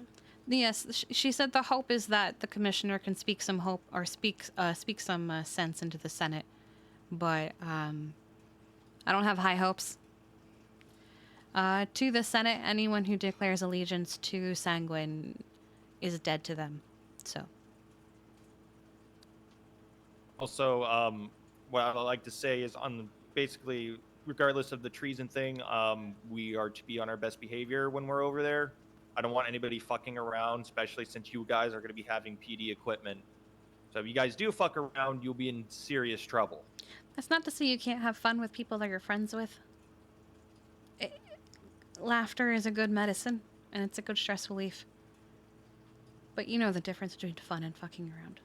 Yes, she said the hope is that the commissioner can speak some hope or speak some sense into the Senate, but I don't have high hopes. To the Senate, anyone who declares allegiance to Sanguine is dead to them. So. Also, what I'd like to say is basically, regardless of the treason thing, we are to be on our best behavior when we're over there. I don't want anybody fucking around, especially since you guys are going to be having PD equipment. So if you guys do fuck around, you'll be in serious trouble. That's not to say you can't have fun with people that you're friends with. Laughter is a good medicine, and it's a good stress relief. But you know the difference between fun and fucking around.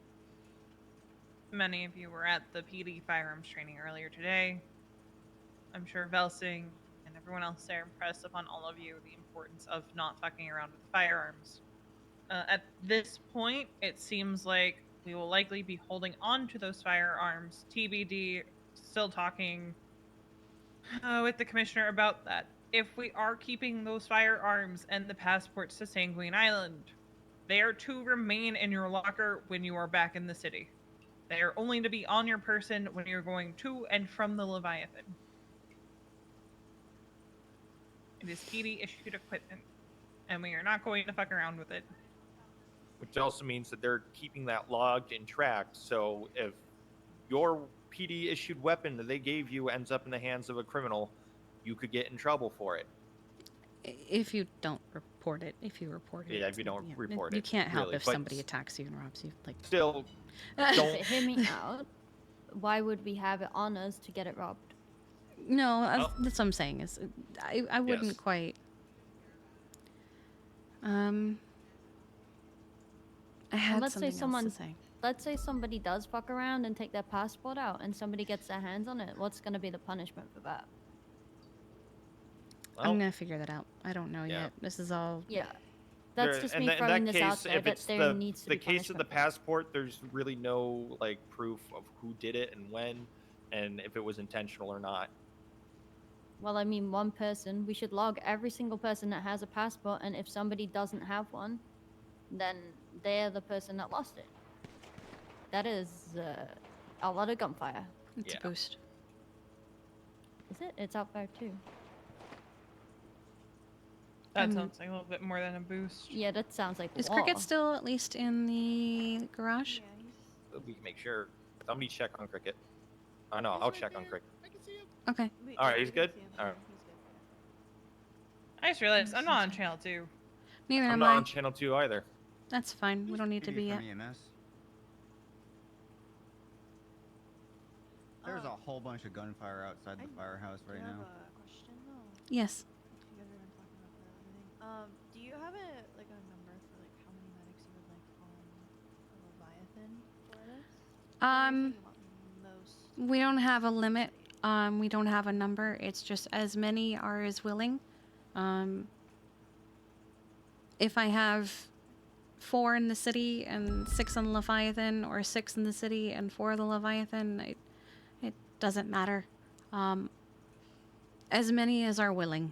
Many of you were at the PD firearms training earlier today. I'm sure Velsing and everyone else there impressed upon all of you the importance of not fucking around with firearms. At this point, it seems like we will likely be holding on to those firearms. TBD, still talking with the commissioner about that. If we are keeping those firearms and the passports to Sanguine Island, they are to remain in your locker when you are back in the city. They are only to be on your person when you're going to and from the Leviathan. It is PD issued equipment, and we are not going to fuck around with it. Which also means that they're keeping that logged and tracked. So if your PD issued weapon that they gave you ends up in the hands of a criminal, you could get in trouble for it. If you don't report it, if you report it. Yeah, if you don't report it. You can't help really, if but somebody attacks you and robs you. Like still, But don't. hear me out. Why would we have it on us to get it robbed? No, that's what I'm saying. Is I wouldn't quite. I had let's say something else to say. Let's say somebody does fuck around and take their passport out, and somebody gets their hands on it. What's gonna be the punishment for that? I'm gonna figure that out. I don't know yet. This is all. Yeah. That's just me throwing this out there, if that it's there needs to the be case of the punishment. passport, there's really no like proof of who did it and when, and if it was intentional or not. Well, I mean, one person. We should log every single person that has a passport, and if somebody doesn't have one, then they're the person that lost it. That is a lot of gunfire. It's a boost. Is it? It's out there too. That sounds like a little bit more than a boost. Yeah, that sounds like Is law. Cricket still at least in the garage? We can make sure. Somebody check on Cricket. I know. I'll check on Cricket. Okay. All right, he's good. All right. I just realized I'm not on channel 2. Neither I'm am not I. on channel 2 either. That's fine. We don't need to be yet. There's a whole bunch of gunfire outside the firehouse right now. Yes. Do you have a number for how many medics you would like on a Leviathan for this? We don't have a limit. We don't have a number. It's just as many are as willing. If I have 4 in the city and 6 on the Leviathan, or 6 in the city and 4 of the Leviathan, it doesn't matter. As many as are willing.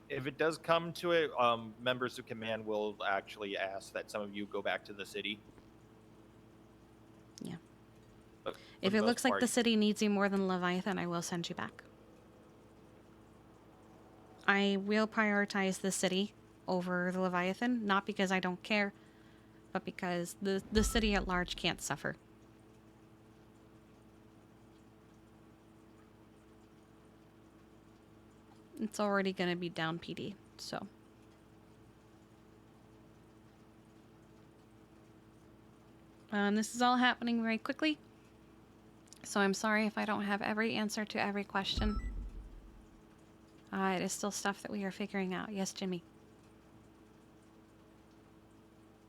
If it does come to it, members of command will actually ask that some of you go back to the city. Yeah. But for If the it most looks like part, the city needs you more than Leviathan, I will send you back. I will prioritize the city over the Leviathan, not because I don't care, but because the city at large can't suffer. It's already going to be down PD, so. This is all happening very quickly, so I'm sorry if I don't have every answer to every question. It is still stuff that we are figuring out. Yes, Jimmy?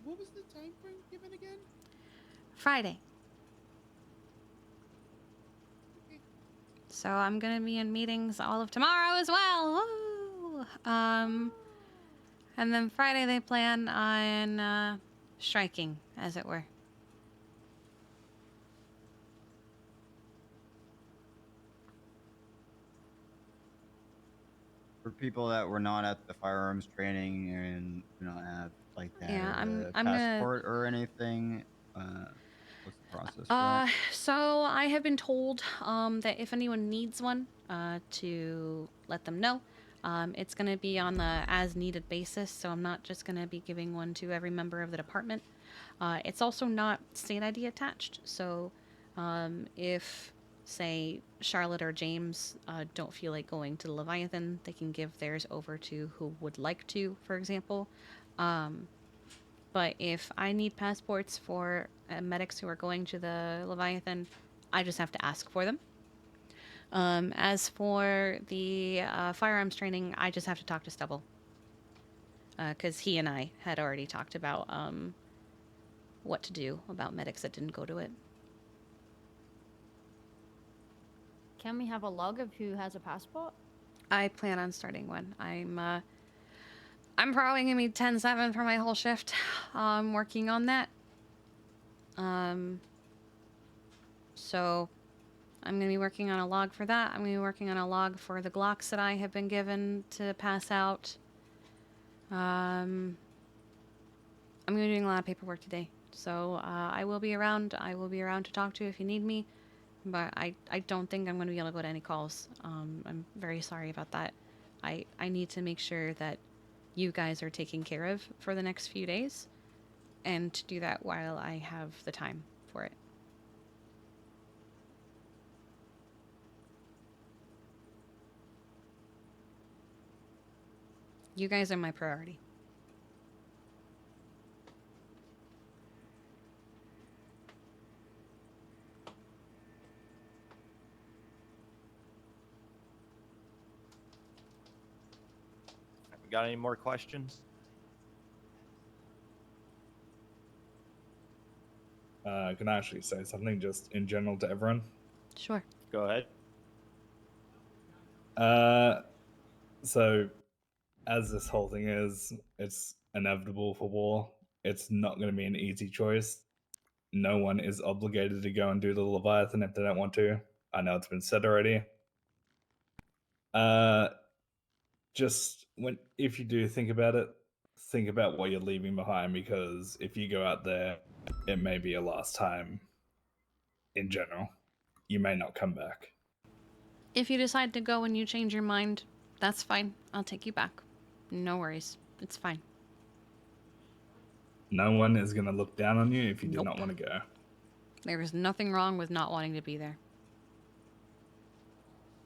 What was the time frame given again? Friday. So I'm gonna be in meetings all of tomorrow as well. Woo! And then Friday they plan on striking, as it were. For people that were not at the firearms training and do not have like that Yeah, or the I'm gonna. passport or anything, what's the process for that? So I have been told that if anyone needs one, to let them know. It's going to be on the as-needed basis, so I'm not just going to be giving one to every member of the department. It's also not state ID attached, so if, say, Charlotte or James don't feel like going to the Leviathan, they can give theirs over to who would like to, for example. But if I need passports for medics who are going to the Leviathan, I just have to ask for them. As for the firearms training, I just have to talk to Stubble. Because he and I had already talked about what to do about medics that didn't go to it. Can we have a log of who has a passport? I plan on starting one. I'm probably gonna be 10/7 for my whole shift. Working on that. So I'm gonna be working on a log for that. I'm gonna be working on a log for the Glocks that I have been given to pass out. I'm gonna be doing a lot of paperwork today. So I will be around. I will be around to talk to if you need me. But I don't think I'm gonna be able to go to any calls. I'm very sorry about that. I need to make sure that you guys are taken care of for the next few days, and to do that while I have the time for it. You guys are my priority. We got any more questions? Can I actually say something just in general to everyone? Sure. Go ahead. So, as this whole thing is, it's inevitable for war. It's not going to be an easy choice. No one is obligated to go and do the Leviathan if they don't want to. I know it's been said already. Just if you do think about it, think about what you're leaving behind, because if you go out there, it may be your last time. In general, you may not come back. If you decide to go and you change your mind, that's fine. I'll take you back. No worries. It's fine. No one is going to look down on you if you do Nope. not want to go. There is nothing wrong with not wanting to be there.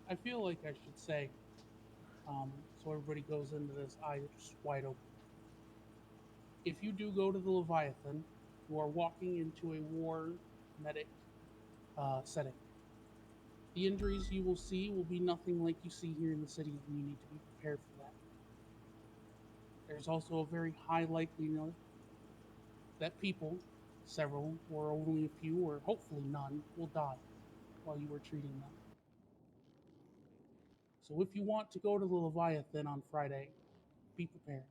I feel like I should say, so everybody goes into this eyes wide open. If you do go to the Leviathan, you are walking into a war medic setting. The injuries you will see will be nothing like you see here in the city, and you need to be prepared for that. There's also a very high likelihood that people, several or only a few or hopefully none, will die while you are treating them. So if you want to go to the Leviathan on Friday, be prepared.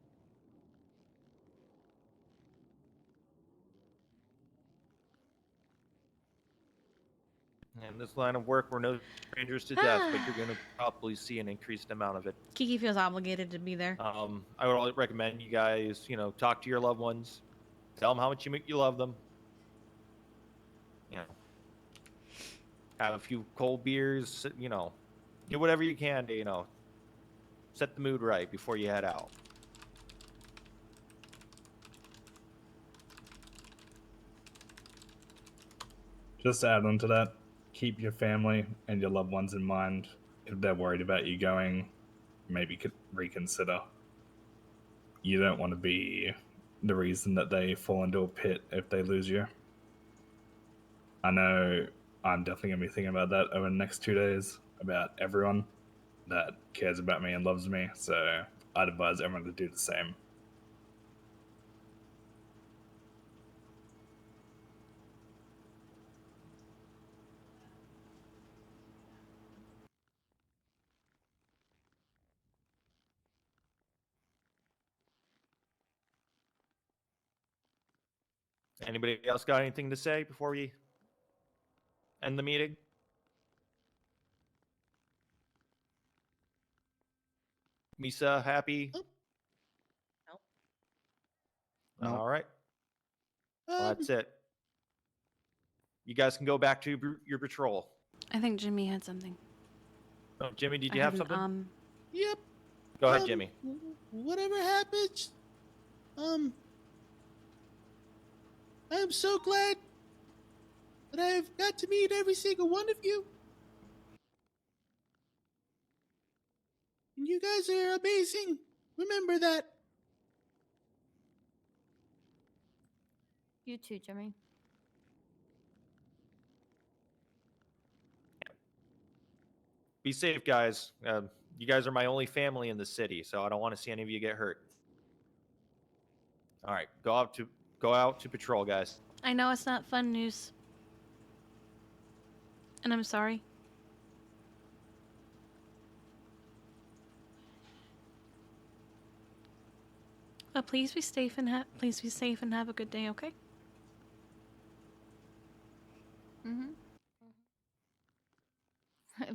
In this line of work, we're no strangers to death, but you're going to probably see an increased amount of it. Kiki feels obligated to be there. I would recommend you guys, talk to your loved ones, tell them how much you love them. Have a few cold beers, do whatever you can to, set the mood right before you head out. Just to add on to that, keep your family and your loved ones in mind. If they're worried about you going, maybe reconsider. You don't want to be the reason that they fall into a pit if they lose you. I know I'm definitely going to be thinking about that over the next 2 days, about everyone that cares about me and loves me, so I'd advise everyone to do the same. Anybody else got anything to say before we end the meeting? Misa, happy? No. All right. Well, that's it. You guys can go back to your patrol. I think Jimmy had something. Oh, Jimmy, did I you have hadn't, something? Yep. Go ahead, Jimmy. Whatever happens, I am so glad that I've got to meet every single one of you. And you guys are amazing. Remember that. You too, Jimmy. Be safe, guys. You guys are my only family in the city, so I don't want to see any of you get hurt. All right, go out to patrol, guys. I know it's not fun news. And I'm sorry. But please be safe and have a good day, okay? Mm-hmm.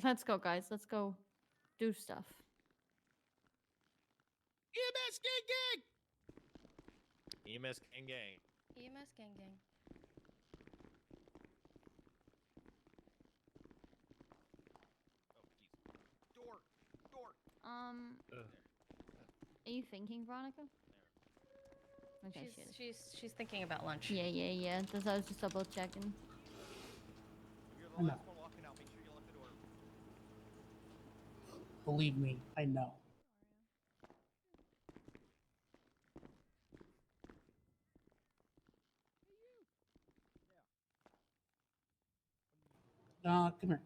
Let's go, guys. Let's go do stuff. EMS gang gang! EMS gang gang. EMS gang gang. Door. Are you thinking, Veronica? Okay, She's thinking about lunch. Yeah. That's I was just double checking. I know. Believe me, I know. Come here.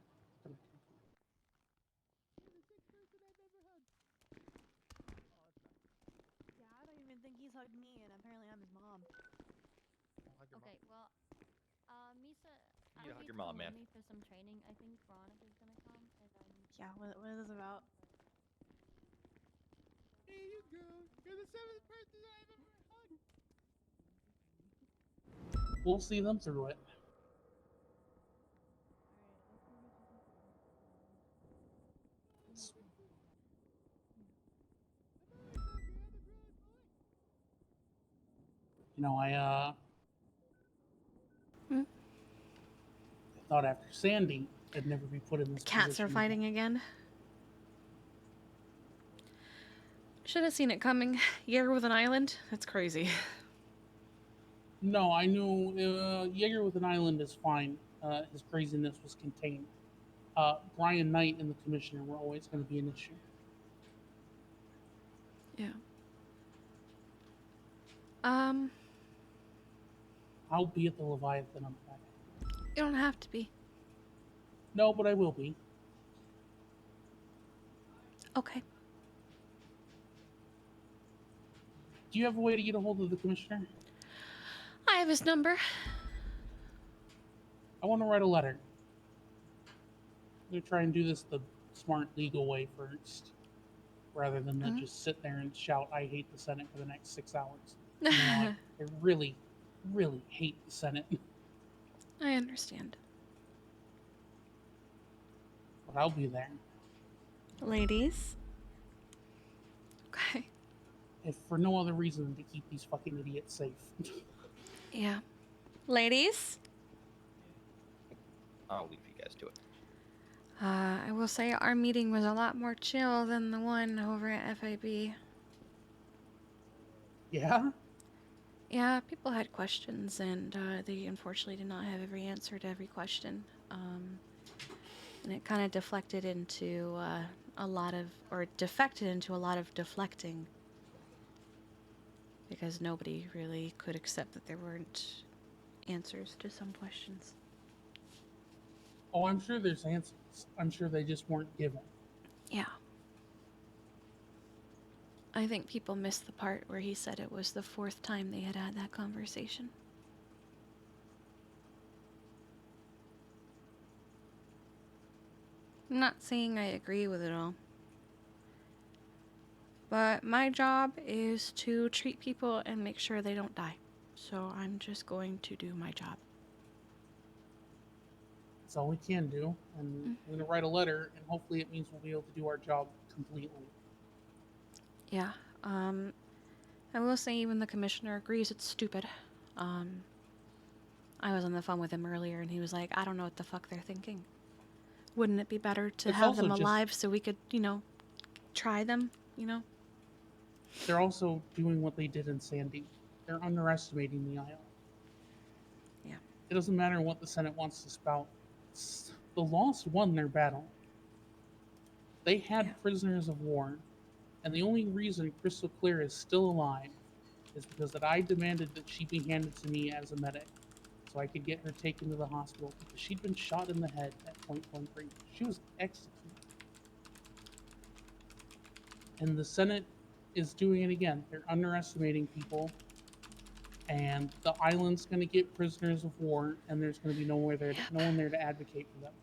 Yeah, I don't even think he's hugged me, and apparently I'm his mom. Okay, well, Misa, You I'll hug be your mom, to man. me for some training. I think Veronica's gonna come, and then. Yeah, what is this about? Here you go. You're the 7th person I've ever hugged. We'll see them through it. You know, I thought after Sandy, I'd never be put in this Cats position are fighting again. Should have seen it coming. Jaeger with an island? That's crazy. No, I knew Jaeger with an island is fine. His craziness was contained. Brian Knight and the commissioner were always going to be an issue. Yeah. I'll be at the Leviathan on Friday. You don't have to be. No, but I will be. Okay. Do you have a way to get a hold of the commissioner? I have his number. I want to write a letter. I'm going to try and do this the smart, legal way first, rather than just sit there and shout, I hate the Senate for the next 6 hours. You know, I really, really hate the Senate. I understand. But I'll be there. Ladies. Okay. If for no other reason than to keep these fucking idiots safe. Yeah. Ladies. I'll leave you guys to it. I will say our meeting was a lot more chill than the one over at FIB. Yeah? Yeah, people had questions, and they unfortunately did not have every answer to every question. And it kind of deflected into defected into a lot of deflecting. Because nobody really could accept that there weren't answers to some questions. Oh, I'm sure there's answers. I'm sure they just weren't given. Yeah. I think people missed the part where he said it was the 4th time they had had that conversation. I'm not saying I agree with it all. But my job is to treat people and make sure they don't die. So I'm just going to do my job. That's all we can do. And I'm going to write a letter, and hopefully it means we'll be able to do our job completely. Yeah. I will say even the commissioner agrees it's stupid. I was on the phone with him earlier, and he was like, I don't know what the fuck they're thinking. Wouldn't it be better to have them alive so we could, you know, try them, you know? They're also doing what they did in Sandy. They're underestimating the island. Yeah. It doesn't matter what the Senate wants to spout. The Lost won their battle. They had prisoners of war, and the only reason Crystal Clear is still alive is because that I demanded that she be handed to me as a medic, so I could get her taken to the hospital because she'd been shot in the head at point blank range. She was executed. And the Senate is doing it again. They're underestimating people, and the island's going to get prisoners of war, and there's going to be no one there to advocate for them.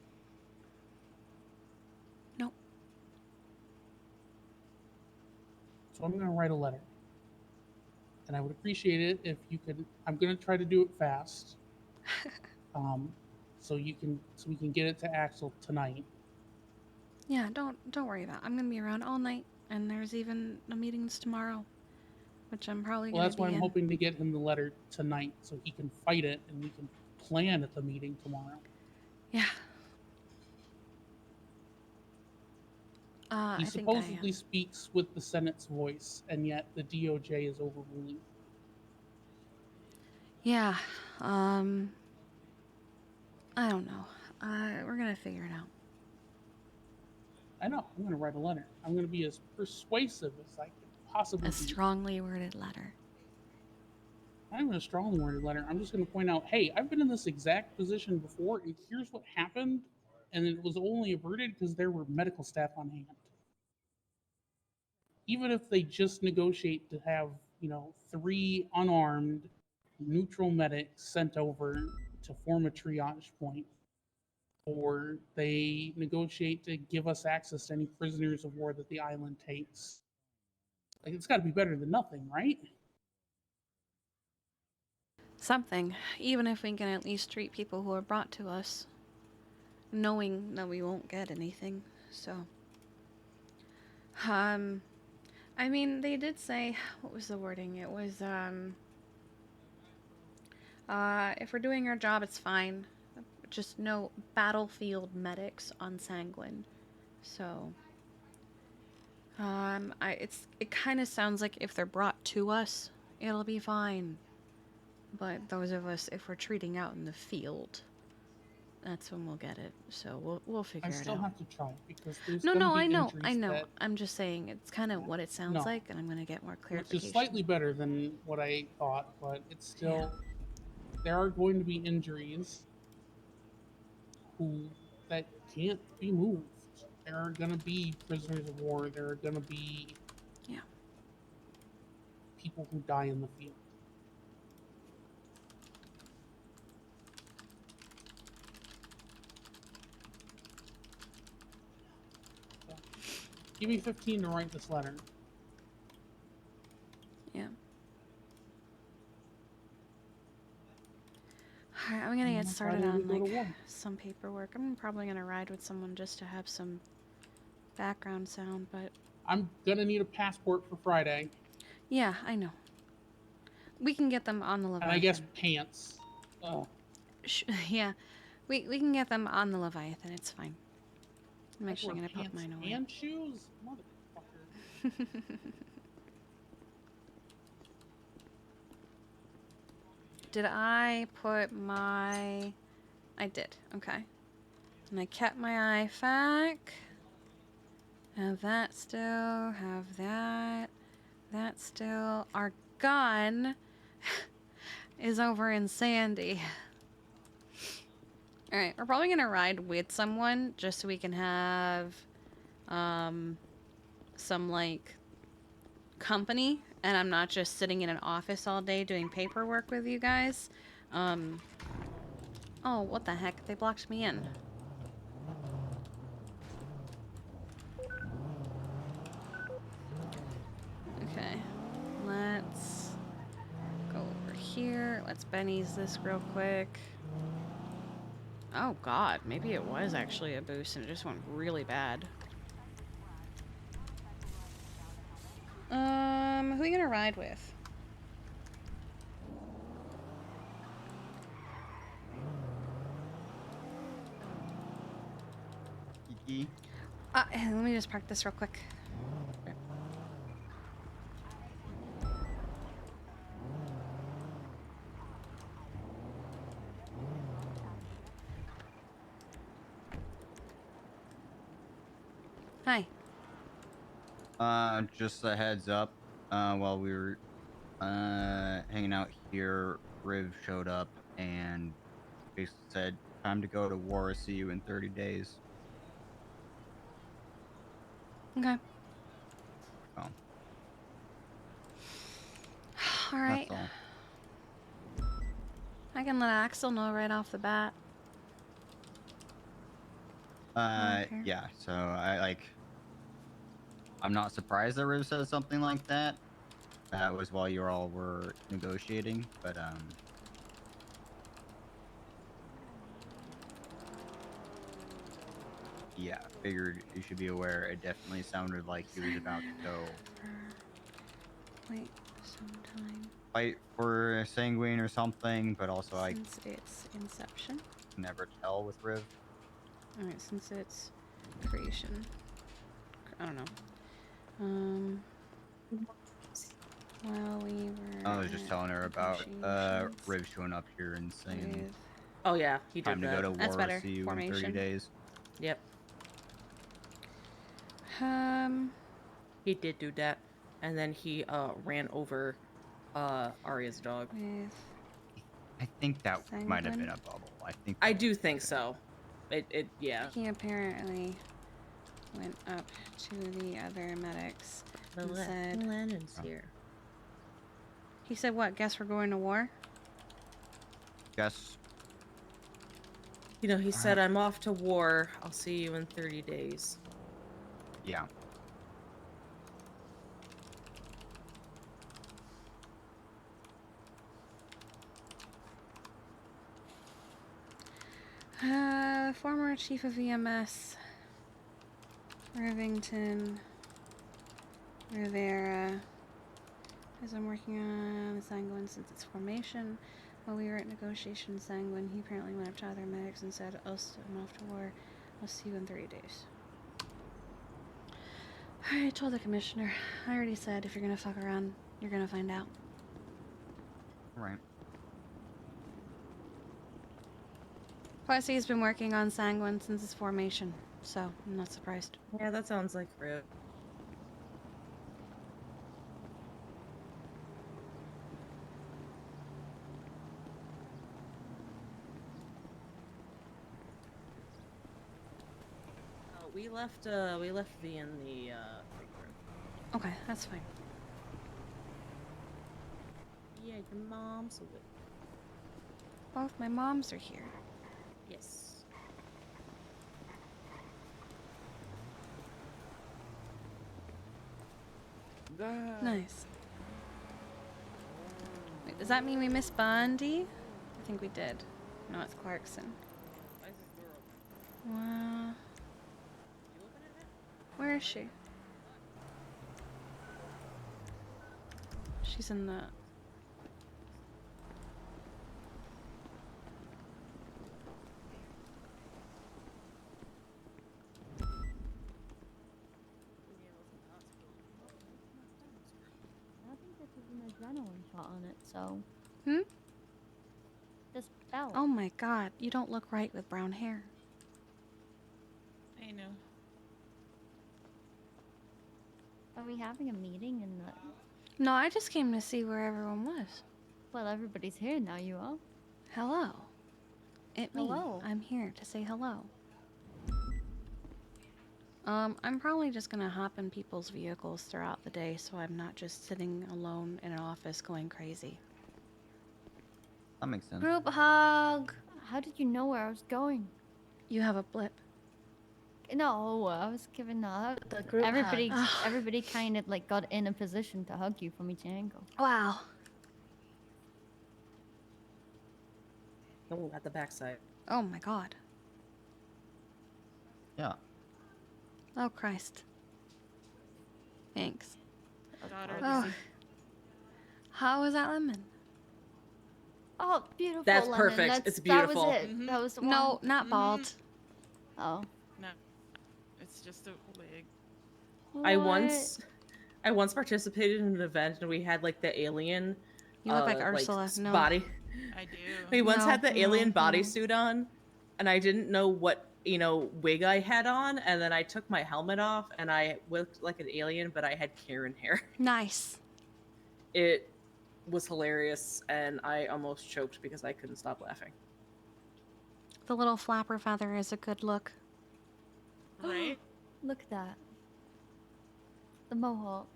Nope. So I'm going to write a letter, and I would appreciate it if you could. I'm going to try to do it fast, so we can get it to Axel tonight. Yeah, don't worry about it. I'm gonna be around all night, and there's even meetings tomorrow, which I'm probably Well, gonna that's be why I'm in. hoping to get him the letter tonight, so he can fight it, and we can plan at the meeting tomorrow. Yeah. He I think supposedly speaks with the Senate's voice, and yet the DOJ is overruling. Yeah. I don't know. We're gonna figure it out. I know. I'm going to write a letter. I'm going to be as persuasive as I can possibly A be. strongly worded letter. Not even a strongly worded letter. I'm just going to point out, hey, I've been in this exact position before, and here's what happened, and it was only averted because there were medical staff on hand. Even if they just negotiate to have, 3 unarmed, neutral medics sent over to form a triage point, or they negotiate to give us access to any prisoners of war that the island takes. Like, it's got to be better than nothing, right? Something, even if we can at least treat people who are brought to us, knowing that we won't get anything. So, I mean, they did say, what was the wording? It was, if we're doing our job, it's fine. Just no battlefield medics on Sanguine. So, it kind of sounds like if they're brought to us, it'll be fine. But those of us, if we're treating out in the field, that's when we'll get it. So we'll figure it out. I still have to try because there's No, gonna be I know. injuries that- I'm just saying it's kind of what it sounds like, and I'm gonna get more which clarification. is slightly better than what I thought, but it's still there are going to be injuries that can't be moved. There are going to be prisoners of war. There are going to be people who die in the field. So, give me 15 to write this letter. Yeah. Alright, I'm gonna get started on like some paperwork. I'm probably gonna ride with someone just to have some background sound, but I'm gonna need a passport for Friday. yeah, I know. We can get them on the Leviathan. And I guess pants. Oh. Yeah, we can get them on the Leviathan. It's fine. I'm actually gonna put mine away. And shoes, motherfucker. Did I put my... I did, okay. And I kept my IFAC. Have that still, have that. That still. Our gun is over in Sandy. Alright, we're probably gonna ride with someone just so we can have some like company, and I'm not just sitting in an office all day doing paperwork with you guys. Oh, what the heck? They blocked me in. Okay, let's go over here let's Benny's this real quick. Oh god, maybe it was actually a boost and it just went really bad. Who are you gonna ride with? Kiki? Let me just park this real quick. Hi. Just a heads up. While we were hanging out here, Riv showed up and basically said, "Time to go to war. See you in 30 days." Okay. Oh. All right. That's all. I can let Axel know right off the bat. Okay. Yeah. So I'm not surprised that Riv said something like that. That was while you all were negotiating, but yeah, figured you should be aware. It definitely sounded like he was about to go Wait sometime. fight for Sanguine or something, but also I Since it's Inception. never tell with Riv. Alright, since it's creation. I don't know. While we were I was just telling her about Riv showing up here and saying, "Oh yeah, he did time to that. go to war. That's better. See you in 30 Formation. days." Yep. He did do that, and then he ran over Arya's dog. I think that might have been a bubble. I do think so. Yeah. He apparently went up to the other medics and said, Lennon's here. He said what? Guess we're going to war? Guess. You know, he said, "I'm off to war. I'll see you in 30 days." Yeah. Former chief of EMS, Rivington Rivera, has been working on Sanguine since its formation. While we were at negotiation Sanguine, he apparently went up to other medics and said, I'm off to war. I'll see you in 30 days. I told the commissioner. I already said if you're gonna fuck around, you're gonna find out. Right. Plus, he's been working on Sanguine since its formation, so I'm not surprised. Yeah, that sounds like Riv. We left V in the break room. Okay, that's fine. Yeah, your mom's awake. Both my moms are here. Yes. Nice. Wait, does that mean we missed Bundy? I think we did. No, it's Clarkson. Wow. Where is she? She's in the... Adrenaline shot on it, so. This bell. Oh my god, you don't look right with brown hair. I know. Are we having a meeting in the... No, I just came to see where everyone was. Well, everybody's here now, you all. Hello. Hello. I'm here to say hello. I'm probably just gonna hop in people's vehicles throughout the day so I'm not just sitting alone in an office going crazy. That makes sense. Group hug! How did you know where I was going? You have a blip. No, I was giving a hug. The group everybody, hug. everybody kind of like got in a position to hug you from each angle. Wow. No, at the backside. Oh my god. Yeah. Oh Christ. Thanks. Daughter, Oh. How was that lemon? Oh, beautiful. That's lemon. perfect. It's beautiful. That was it. That was the one. No, not bald. Oh. No, it's just a wig. I once participated in an event and we had like the alien. You look like Ursula. No. Body. I do. We once had the alien no. bodysuit on, and I didn't know what wig I had on, and then I took my helmet off, and I looked like an alien, but I had Karen hair. Nice. It was hilarious, and I almost choked because I couldn't stop laughing. The little flapper feather is a good look. Right? Look at that. The mohawk.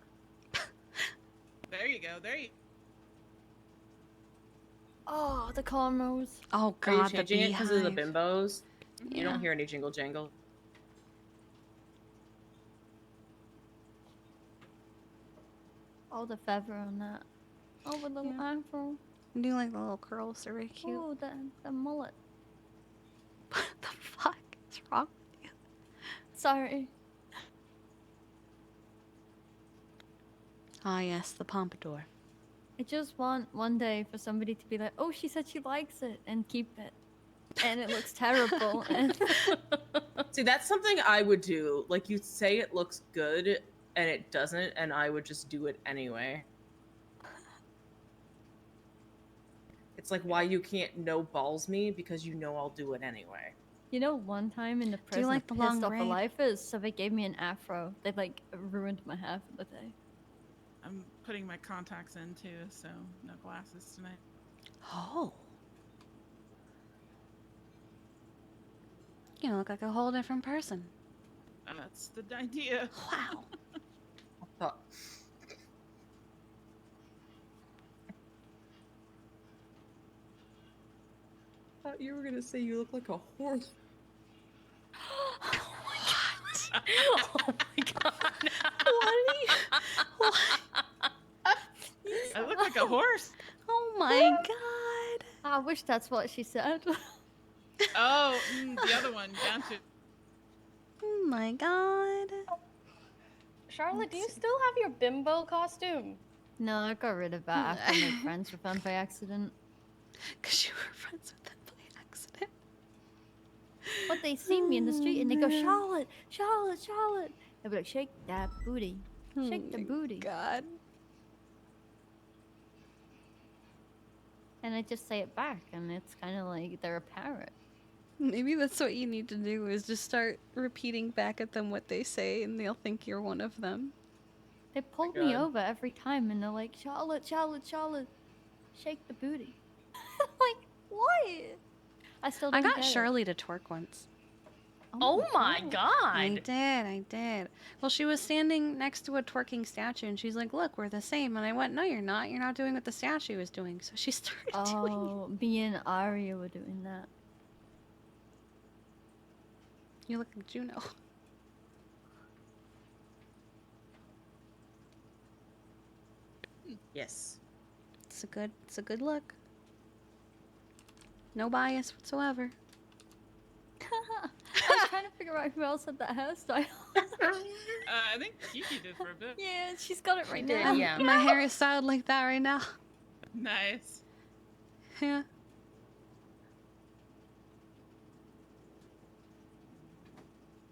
There you go. There you. Oh, the cornrows. Oh Are you god, the changing it because of the beehive. bimbos? You Yeah. don't hear any jingle jangle. Oh, the feather on that. Oh, with the little afro. I do like the little curls, they're very cute. Oh, the mullet. What the fuck is wrong with you? Sorry. Ah yes, the pompadour. I just want one day for somebody to be like, oh, she said she likes it, and keep it. And it looks terrible. And See, that's something I would do. Like, you say it looks good, and it doesn't, and I would just do it anyway. It's like why you can't no balls me, because you know I'll do it anyway. you know, one time in the prison, like I the long pissed off a braid? lifers, so they gave me an afro. They like ruined my hair for the day. I'm putting my contacts in too, so no glasses tonight. Oh. You look like a whole different person. That's the idea. Wow. I thought you were gonna say you look like a horse. What? Oh my god. What? I look like a horse. Oh my god. I wish that's what she said. Oh, the other one. Gotcha. Oh my god. Charlotte, do you still have your bimbo costume? No, I got rid of that after I made friends with them by accident. Because you were friends with them by accident. But they see me in the street and they go, Charlotte, Charlotte, Charlotte. They'll be like, shake that booty. Shake the booty. God. And I just say it back, and it's kind of like they're a parrot. Maybe that's what you need to do is just start repeating back at them what they say and they'll think you're one of them. They pull me over every time, and they're like, Charlotte, Charlotte, Charlotte, shake the booty. Like, what? I still don't I got get it. Shirley to twerk once. Oh my I god. I did. Well, she was standing next to a twerking statue and she's like, look, we're the same. And I went, no, you're not. You're not doing what the statue is doing. So she started doing it. Oh, me and Arya were doing that. You look like Juno. Yes. It's a good look. No bias whatsoever. I was trying to figure out who else had that hairstyle. I think Kiki did for a bit. Yeah, she's got it right did, now. yeah. My hair is styled like that right now. Nice. Yeah.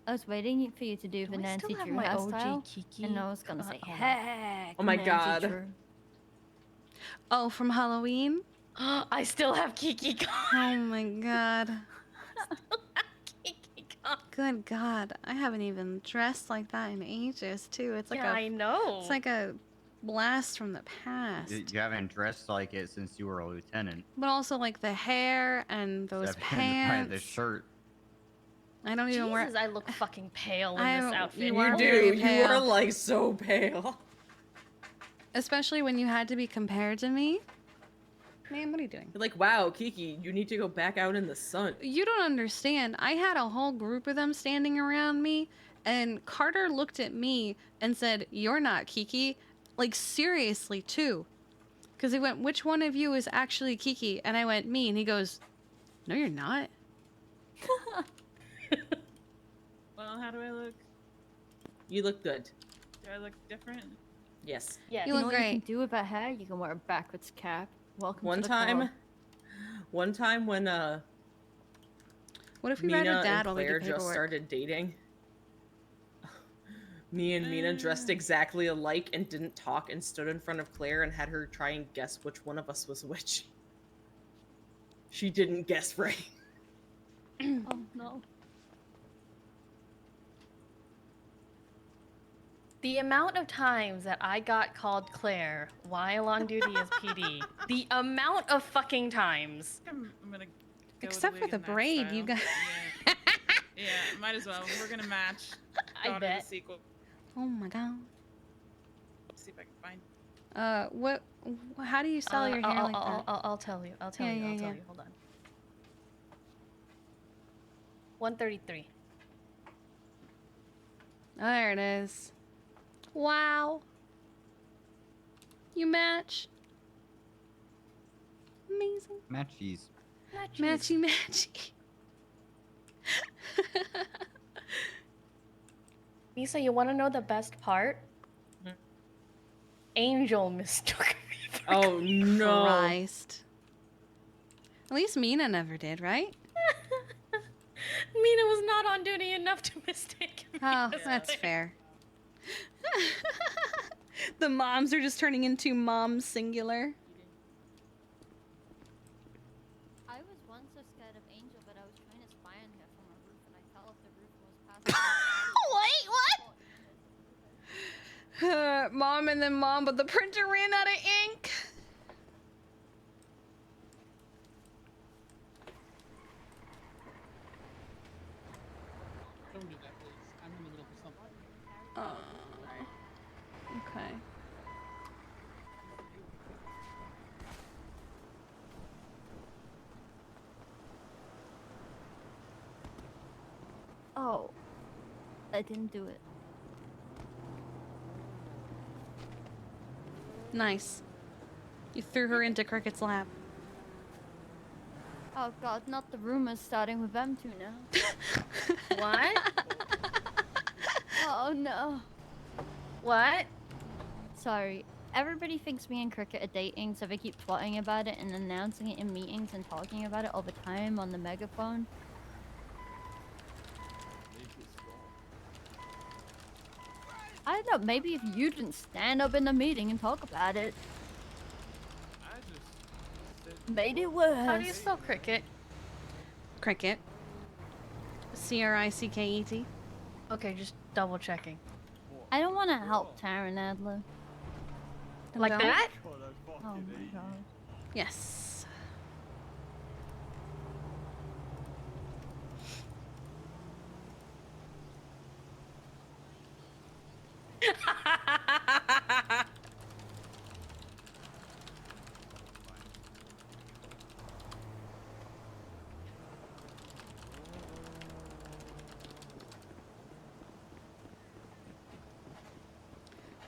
I was waiting for you to do the I Nancy still have Drew my OG hairstyle, Kiki? and I was gonna say, Hold on. heck, Oh my Nancy God. Drew. Oh, from Halloween? I still have Kiki Oh my god. Kiki gone. Good god. I haven't even dressed like that in ages, too. It's like Yeah, a I know. It's like a blast from the past. You haven't dressed like it since you were a lieutenant. But also like the hair and those Except for pants. the shirt. I don't even wear. Jesus, I look fucking pale in I this don't- outfit. you You are do. very You pale. are like so pale. Especially when you had to be compared to me. Man, what are you doing? You're like, wow, Kiki, you need to go back out in the sun. You don't understand. I had a whole group of them standing around me, and Carter looked at me and said, "You're not Kiki." Like, seriously, too. Because he went, "Which one of you is actually Kiki?" And I went, "Me." And he goes, No, you're not. Well, how do I look? You look good. Do I look different? Yes. Yeah. You know look what you great. can do with that hair? You can wear a backwards cap. Welcome One to the time, club. one time when What if we Mina ride with Dad and while we do Claire just paperwork? started dating. Me and Mina dressed exactly alike and didn't talk and stood in front of Claire and had her try and guess which one of us was which. She didn't guess right. Oh no. The amount of times that I got called Claire while on duty as PD, the amount of fucking times. I'm gonna go Except with for wig the and match braid, style. you got. Yeah, might as well. We're gonna match. I Daughter bet. the sequel. Oh my god. Let's see if I can find. What? How do you sell your hair like that? I'll tell you. I'll tell Yeah, you. yeah, I'll tell yeah. you. Hold on. 133. Oh, there it is. Wow. You match. Amazing. Matchies. Matchy matchy. Misa, you want to know the best part? Angel mistook me for Oh no. Christ. At least Mina never did, right? Mina was not on duty enough to mistake me. Oh, as that's Claire. fair. The moms are just turning into moms singular. I was once so scared of Angel, but I was trying to spy on her from a roof, and I fell off the roof and was passing. Wait, what? Mom and then mom, but the printer ran out of ink. Don't do that, please. I'm in the middle of something. Okay. Oh, I didn't do it. Nice. You threw her into Cricket's lap. Oh god, not the rumors starting with them two now. What? Oh no. What? Sorry. Everybody thinks me and Cricket are dating, so they keep plotting about it and announcing it in meetings and talking about it all the time on the megaphone. I don't know, maybe if you didn't stand up in the meeting and talk about it, made it worse. How do you spell cricket? Cricket. Cricket. Okay, just double checking. I don't want to help Taryn Adler. Like Don't? that? Oh my god. Yes.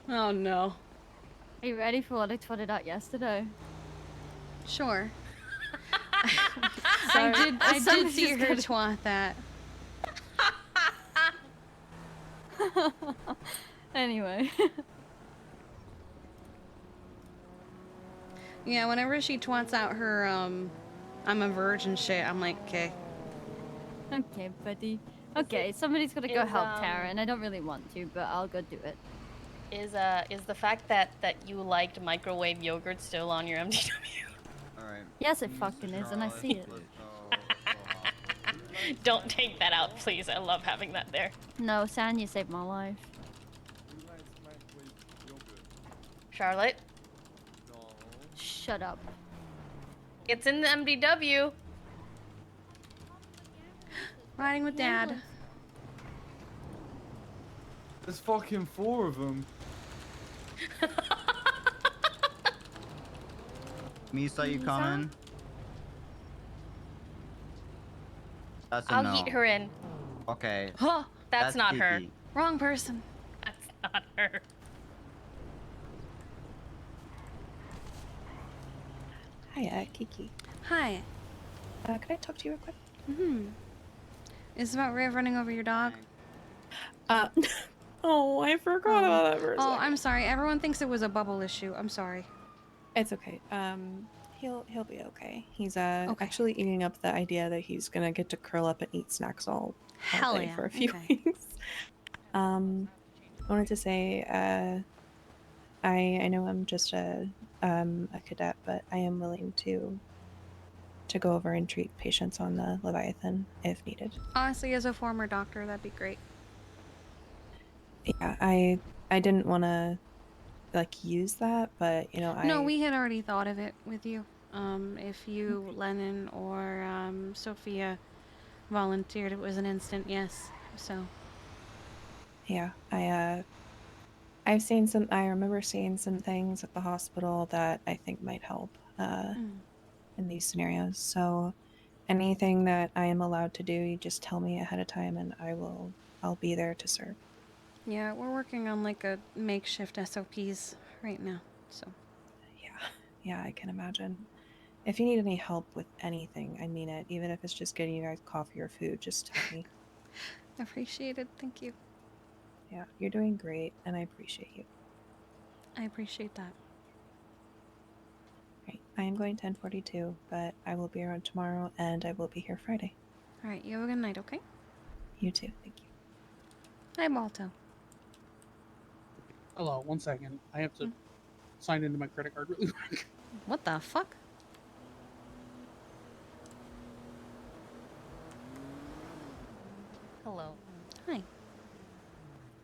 Oh no. Are you ready for what I tweeted out yesterday? Sure. Sorry. I did Somebody's see just her gonna- twat that. Anyway. Yeah, whenever she twats out her, I'm a virgin shit, I'm like, okay. Okay, buddy. Okay, somebody's gotta go is, help Taryn. I don't really want to, but I'll go do it. Is the fact that you liked microwave yogurt still on your MDW? Alright. Yes, it fucking is, and I see it. Don't take that out, please. I love having that there. No, San, you saved my life. Charlotte, Shut up. it's in the MDW. Riding with Dad. There's fucking 4 of them. Misa, you coming? That's a I'll no. eat her in. Okay. Huh, That's not her. Kiki. wrong person. That's not her. Hiya, Kiki. Hi. Could I talk to you real quick? Mm-hmm. Is it about Riv running over your dog? Oh, I forgot about that for a second. I'm sorry. Everyone thinks it was a bubble issue. I'm sorry. It's okay. He'll be okay. He's actually eating up the idea that he's gonna get to curl up and eat snacks all Hell day yeah. for a few Okay. weeks. I wanted to say, I know I'm just a cadet, but I am willing to go over and treat patients on the Leviathan if needed. Honestly, as a former doctor, that'd be great. Yeah, I didn't want to like use that, but you know, No, we had already thought of it with you. If you, Lennon, or Sophia volunteered, it was an instant yes. So. Yeah, I remember seeing some things at the hospital that I think might help in these scenarios. So anything that I am allowed to do, you just tell me ahead of time and I'll be there to serve. Yeah, we're working on like a makeshift SOPs right now. So. Yeah, I can imagine. If you need any help with anything, I mean it, even if it's just getting you guys coffee or food, just tell me. Appreciated. Thank you. Yeah, you're doing great, and I appreciate you. I appreciate that. Right, I am going 10:42, but I will be around tomorrow, and I will be here Friday. All right, you have a good night, okay? You too, thank you. Hi, Balto. Hello, 1 second. I have to sign into my credit card really quick. What the fuck? Hello. Hi.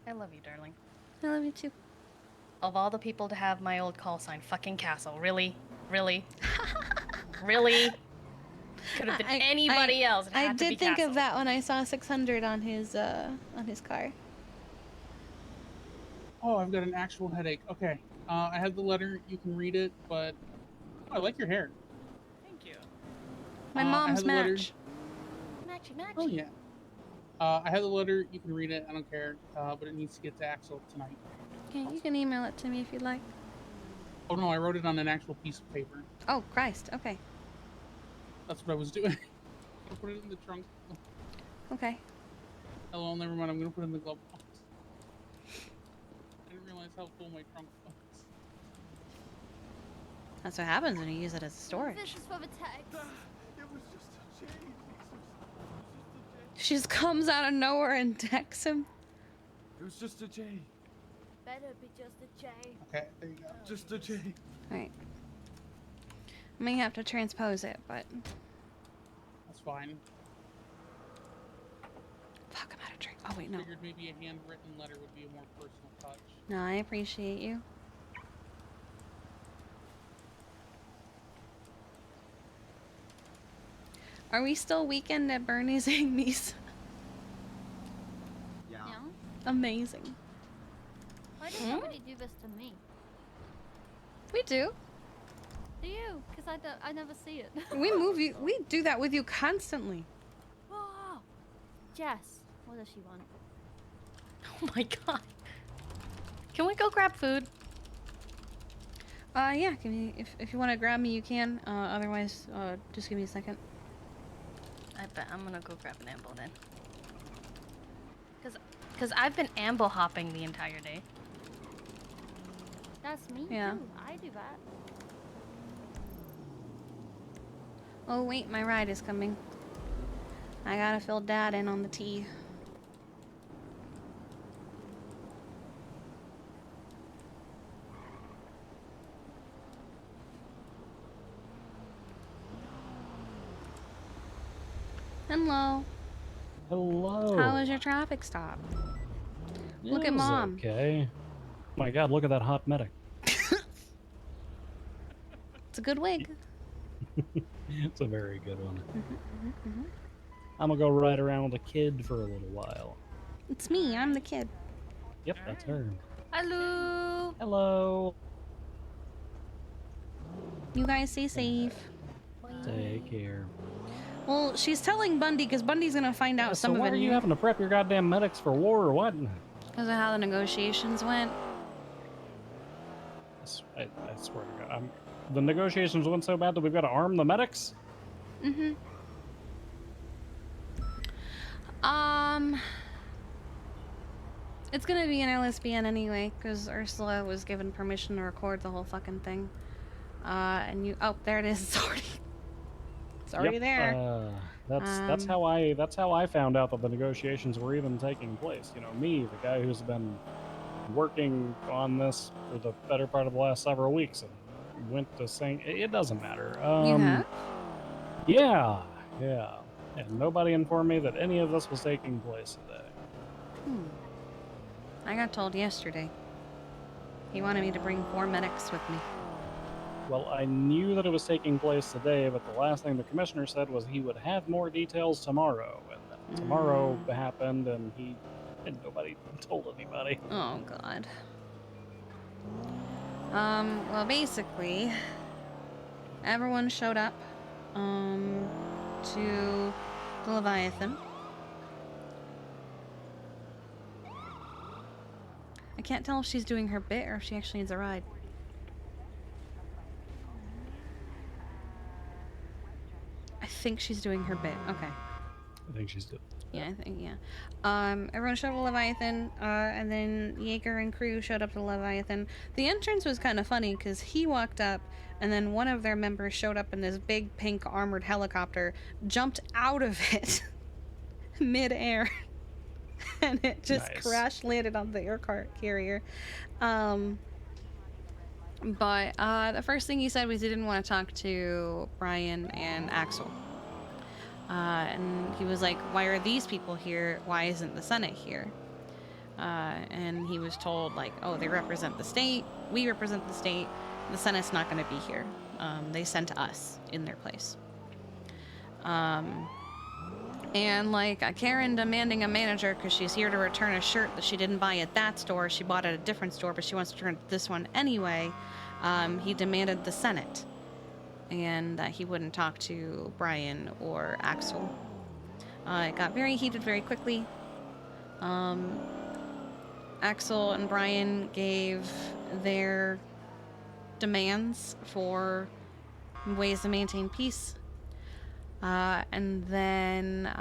I love you, darling. I love you too. Of all the people to have my old call sign, fucking Castle. Really? Really? Really? Could have been anybody else. It I had to be did think Castle. of that when I saw 600 on his car. Oh, I've got an actual headache. Okay. I have the letter. You can read it, but I like your hair. Thank you. My I mom's have the letter. match. Matchy, matchy. Oh, yeah. I have the letter. You can read it. I don't care. But it needs to get to Axel tonight. Okay, you can email it to me if you'd like. Oh, no, I wrote it on an actual piece of paper. Oh, Christ. Okay. That's what I was doing. I'll put it in the trunk. Okay. Hello, never mind. I'm going to put it in the glove box. I didn't realize how full my trunk was. That's what happens when you use it as storage. This is for the text. It was just a J. She just comes out of nowhere and texts him. It was just a J. Better be just a J. Okay, there you go. Just a J. Alright. I may have to transpose it, but... That's fine. Fuck, I'm out of drink. Oh, wait, no. Figured maybe a handwritten letter would be a more personal touch. No, I appreciate you. Are we still weekend at Bernie's Amy's? Yeah. Amazing. Why does nobody do this to me? We do. Do you? Because I never see it. We do that with you constantly. Whoa. Jess, what does she want? Oh my god. Can we go grab food? Yeah, if you want to grab me, you can. Otherwise, just give me a second. I bet I'm gonna go grab an ambo then. Cause I've been ambo hopping the entire day. That's me Yeah. too. I do that. Oh wait, my ride is coming. I gotta fill Dad in on the tea. Hello. Hello. How was your traffic stop? Look It at was Mom. Okay. My God, look at that hot medic. It's a good wig. It's a very good one. I'm gonna go ride around with a kid for a little while. It's me. I'm the kid. Yep, that's her. Hello. Hello. You guys stay safe. Take care. Well, she's telling Bundy because Bundy's gonna find out So some of why it. are you having to prep your goddamn medics for war or what? Because of how the negotiations went. I swear to God, the negotiations went so bad that we've got to arm the medics. Mm-hmm. It's gonna be an LSBN anyway, because Ursula was given permission to record the whole fucking thing. And you, oh, there it is. It's already Yep, there. that's how I found out that the negotiations were even taking place. You know, me, the guy who's been working on this for the better part of the last several weeks, and went to saying it doesn't matter. You have? Yeah, and nobody informed me that any of this was taking place today. I got told yesterday. He wanted me to bring 4 medics with me. Well, I knew that it was taking place today, but the last thing the commissioner said was he would have more details tomorrow, and then tomorrow happened, and nobody told anybody. Oh God. Well, basically, everyone showed up, to the Leviathan. I can't tell if she's doing her bit or if she actually needs a ride. I think she's doing her bit. Okay. I think she's good. Yeah, I think, yeah. Everyone showed up to Leviathan, and then Jaeger and crew showed up to Leviathan. The entrance was kind of funny, because he walked up, and then one of their members showed up in this big pink armored helicopter, jumped out of it mid-air, and it just crash landed on the air carrier. But the first thing he said was he didn't want to talk to Brian and Axel. And he was like, why are these people here? Why isn't the Senate here? And he was told, like, oh, they represent the state. We represent the state. The Senate's not going to be here. They sent us in their place. And, like, Karen demanding a manager because she's here to return a shirt that she didn't buy at that store. She bought at a different store, but she wants to return this one anyway. He demanded the Senate. And that he wouldn't talk to Brian or Axel. It got very heated very quickly. Axel and Brian gave their demands for ways to maintain peace. And then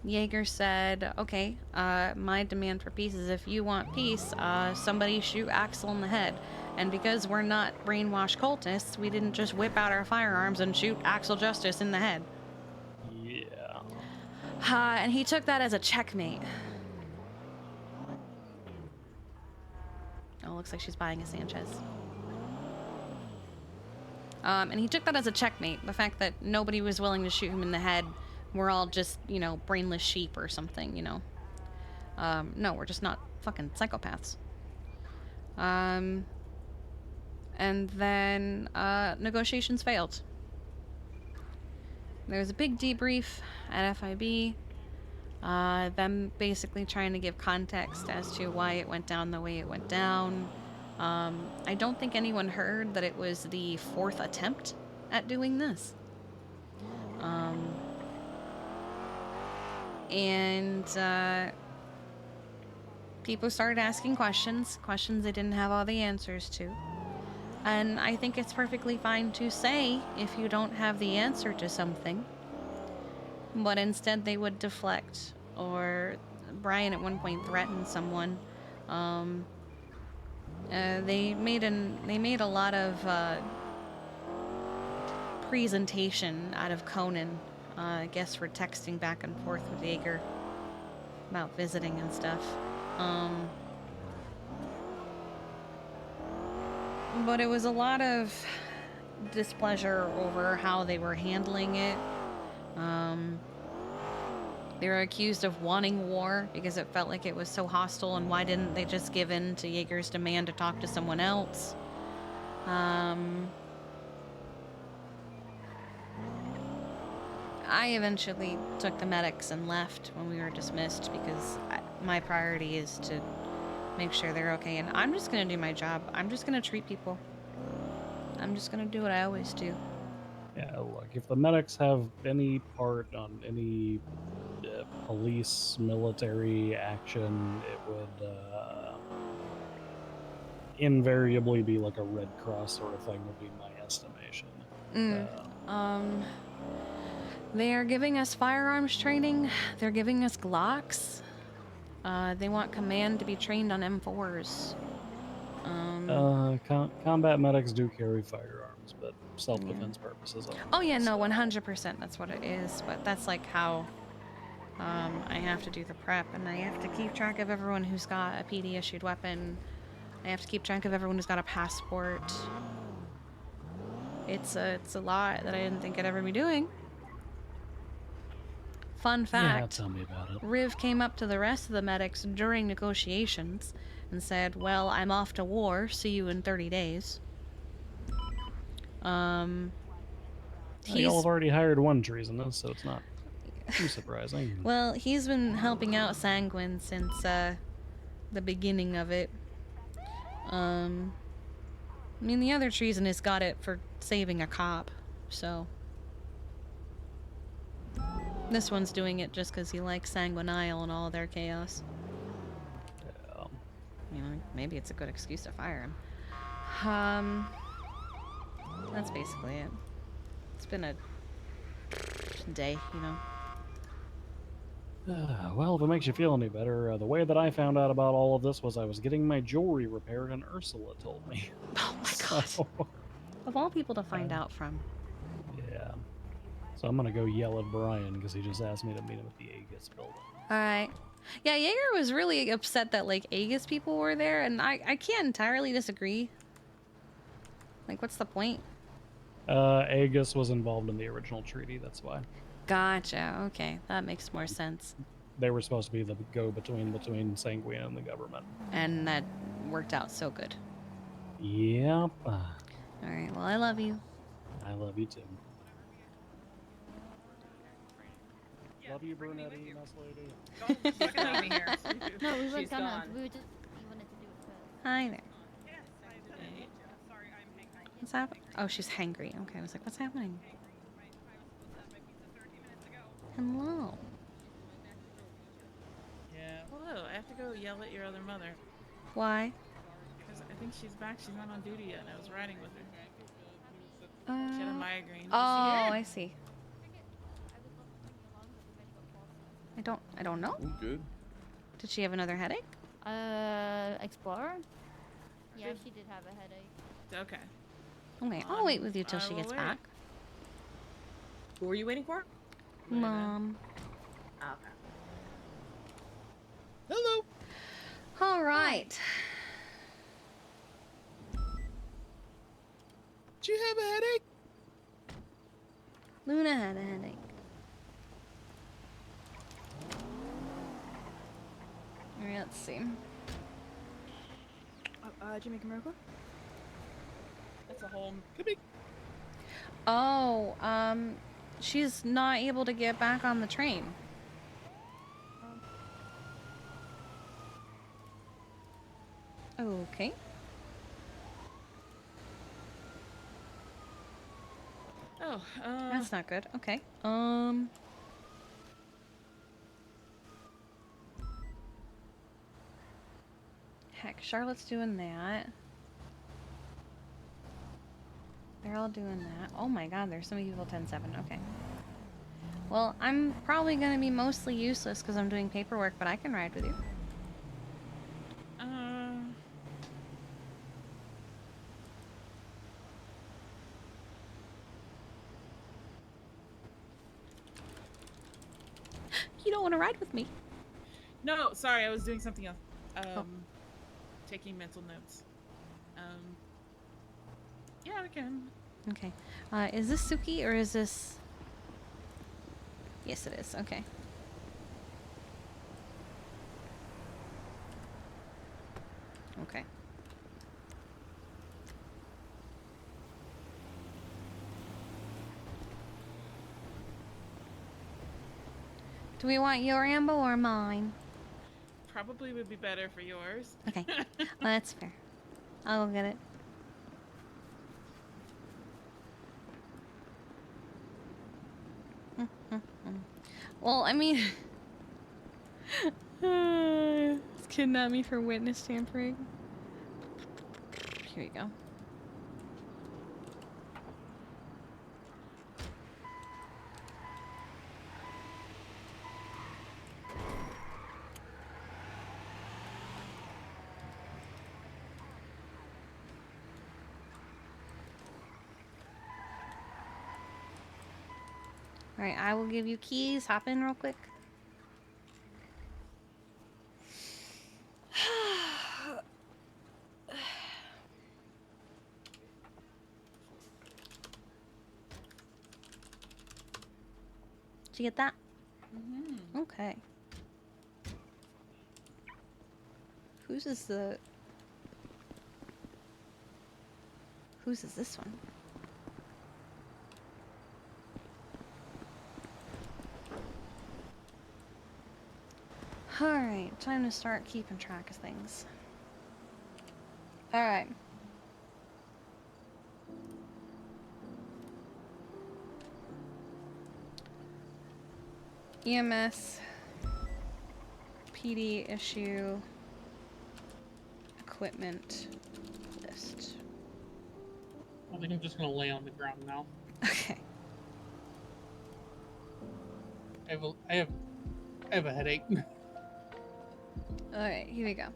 Jaeger said, okay, my demand for peace is if you want peace, somebody shoot Axel in the head. And because we're not brainwashed cultists, we didn't just whip out our firearms and shoot Axel Justice in the head. Yeah. And he took that as a checkmate. Oh, looks like she's buying a Sanchez. And he took that as a checkmate. The fact that nobody was willing to shoot him in the head. We're all just, you know, brainless sheep or something, you know. No, we're just not fucking psychopaths. And then negotiations failed. There was a big debrief at FIB. Them basically trying to give context as to why it went down the way it went down. I don't think anyone heard that it was the 4th attempt at doing this. And people started asking questions they didn't have all the answers to. And I think it's perfectly fine to say if you don't have the answer to something. But instead they would deflect. Or Brian at one point threatened someone. They made a lot of presentation out of Conan. I guess for texting back and forth with Jaeger about visiting and stuff. But it was a lot of displeasure over how they were handling it. They were accused of wanting war because it felt like it was so hostile, and why didn't they just give in to Jaeger's demand to talk to someone else? I eventually took the medics and left when we were dismissed because my priority is to make sure they're okay, and I'm just gonna do my job. I'm just gonna treat people. I'm just gonna do what I always do. Yeah, look, if the medics have any part on any police, military action, it would invariably be like a Red Cross sort of thing would be my estimation. They are giving us firearms training. They're giving us Glocks. They want command to be trained on M4s. Combat medics do carry firearms, but self-defense purposes only. Oh yeah, no, 100%. That's what it is. But that's like how I have to do the prep, and I have to keep track of everyone who's got a PD issued weapon. I have to keep track of everyone who's got a passport. It's a lot that I didn't think I'd ever be doing. Fun fact. Yeah, tell me about it. Riv came up to the rest of the medics during negotiations and said, "Well, I'm off to war. See you in 30 days." Y'all have already hired one treasonous, so it's not too surprising. Well, he's been helping out Sanguine since the beginning of it. I mean, the other treasonous got it for saving a cop, so this one's doing it just because he likes Sanguinile and all their chaos. Yeah. You know, maybe it's a good excuse to fire him. That's basically it. It's been a day, you know. Well, if it makes you feel any better, the way that I found out about all of this was I was getting my jewelry repaired, and Ursula told me. Oh my god. Of all people to find out from. Yeah. So I'm gonna go yell at Brian because he just asked me to meet him at the Aegis building. Alright. Yeah, Jaeger was really upset that, like, Aegis people were there, and I can't entirely disagree. Like, what's the point? Aegis was involved in the original treaty, that's why. Gotcha, okay. That makes more sense. They were supposed to be the go-between between Sanguine and the government. And that worked out so good. Yep. Alright, well, I love you. I love you too. Love you, Brunetti, nice lady. No, we were She's gonna. gone. We were just. We wanted to do it first. Hi there. What's happening? Oh, she's hangry. Okay, I was like, what's happening? Hello. Yeah. Hello. I have to go yell at your other mother. Why? Because I think she's back. She's not on duty yet, and I was riding with her. She had a migraine. Oh, I see. I don't know. Oh, good. Did she have another headache? Explorer? Yeah, she did have a headache. Okay. Okay, I'll wait with you till I she will gets wait. back. Who are you waiting for? Mom. Okay. Hello. All right. Do you have a headache? Luna had a headache. Alright, let's see. Did you make a miracle? That's a whole. Oh, she's not able to get back on the train. Okay. Oh, That's not good. Okay. Heck, Charlotte's doing that. They're all doing that. Oh my god, there's so many people 10-7. Okay. Well, I'm probably going to be mostly useless because I'm doing paperwork, but I can ride with you. You don't want to ride with me? No, sorry, I was doing something else. Taking mental notes. Yeah, we can. Okay. Is this Suki or is this... Yes, it is. Okay. Okay. Do we want your ambo or mine? Probably would be better for yours. Okay. Well, that's fair. I'll go get it. Well, I mean... It's kidnapped me for witness tampering. Here you go. Alright, I will give you keys. Hop in real quick. Did you get that? Mm-hmm. Okay. Whose is the... Whose is this one? Alright, time to start keeping track of things. Alright. EMS, PD issue, equipment list. I think I'm just gonna lay on the ground now. Okay. I have a headache. Alright, here we go.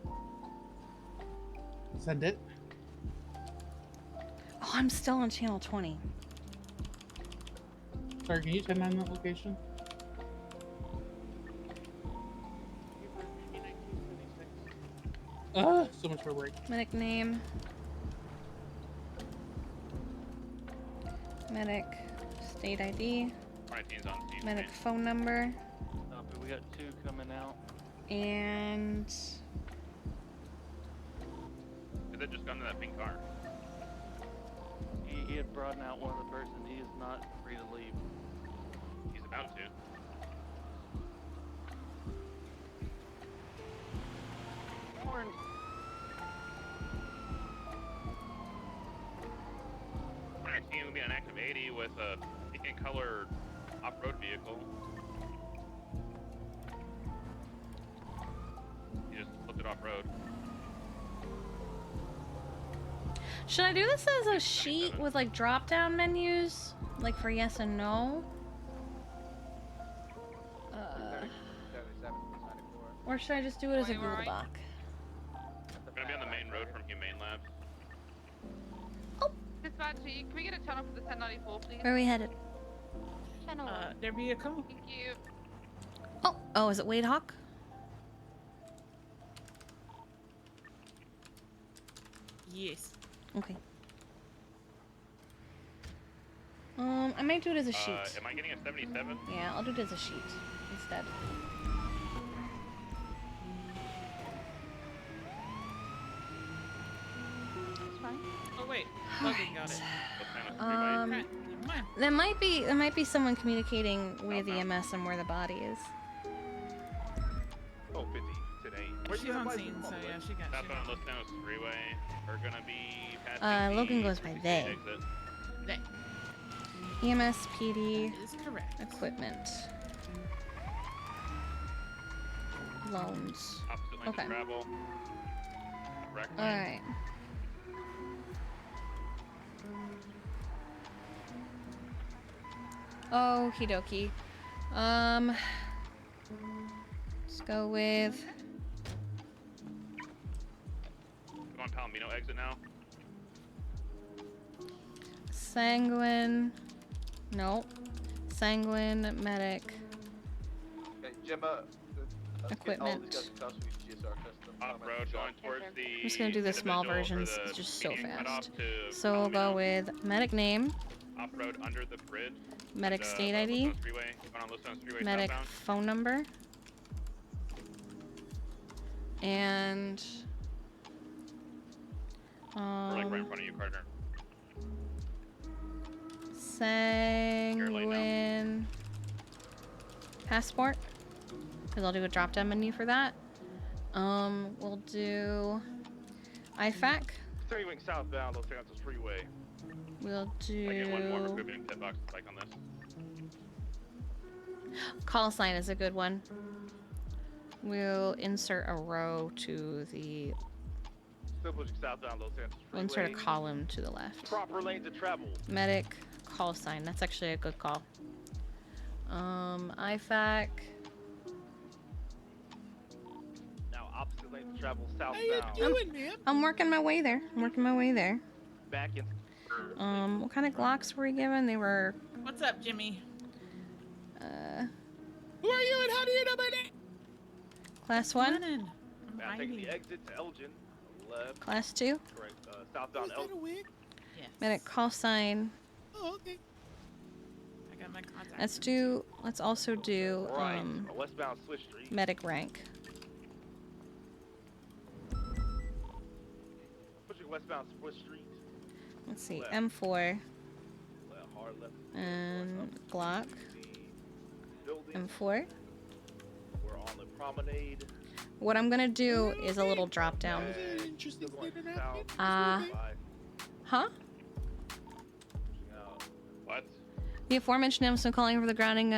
Send it. Oh, I'm still on channel 20. Sorry, can you send on that location? So much for break. Medic name. Medic state ID. Medic phone number. We got 2 coming out. And Is it just gone to that pink car? He had brought out one of the person. He is not free to leave. He's about to. Orange. Our team will be on active 80 with a pink and color off-road vehicle. He just flipped it off-road. should I do this as a sheet with like drop-down menus, like for yes and no? Or should I just do it as a Google Doc? We're gonna be on the main road from Humane Labs. Dispatch, can we get a channel for the 1094, please? Where are we headed? Channel. Their vehicle. Thank you. Oh, is it Wade Hawk? Yes. Okay. I might do it as a sheet. Am I getting a 77? Yeah, I'll do it as a sheet instead. That's fine. Oh wait, Logan got it. There might be someone communicating with EMS and where the body is. Oh, 50 today. She's on scene, so yeah, she got That's on Los Angeles Freeway. We're gonna be passing Logan the goes by 60 they. exit. They. EMS, PD, Is correct. equipment, loans. Opposite lanes Okay. of travel. Wreck All lane. right. Okie dokie. Let's go with We're on Palomino exit now. Sanguine. Nope. Sanguine, medic, Okay, Gemma, equipment. Off-road going towards the... I'm just gonna do the small individual for versions. the It's just so median cutoff fast. to So we'll go with medic name, off-road under the bridge. medic and, state Los ID, Angeles Freeway. Going on Los Angeles Freeway medic southbound. phone number, and We're like right in front of you, Carter. Sanguine passport, because I'll do a drop-down menu for that. We'll do IFAC. 3 wing southbound, Los Angeles Freeway. We'll I get one more do recruitment pit box spike on this. call sign is a good one. We'll insert a row to the. Still pushing southbound, Los Angeles Freeway. We'll insert a column to the left. Proper lanes of travel. Medic call sign. That's actually a good call. IFAC. Now opposite lanes of travel southbound. How you doing, ma'am? I'm working my way there. Back in. What kind of Glocks were we given? They were What's up, Jimmy? Class 1? I'm Now taking the exit to Elgin. Left. Class 2? Correct. Southbound Elgin. Yes. Medic call sign. Oh, okay. I got my contact. Let's also do Right. Westbound Swiss Street. medic rank. Pushing westbound Swiss Street. Let's see, Left. M4 Left, hard left. and Glock. Building. M4. We're on the promenade. What I'm gonna do is a little drop down. Interesting Going thing that south. happened. Huh? What? The aforementioned announcement calling for the grounding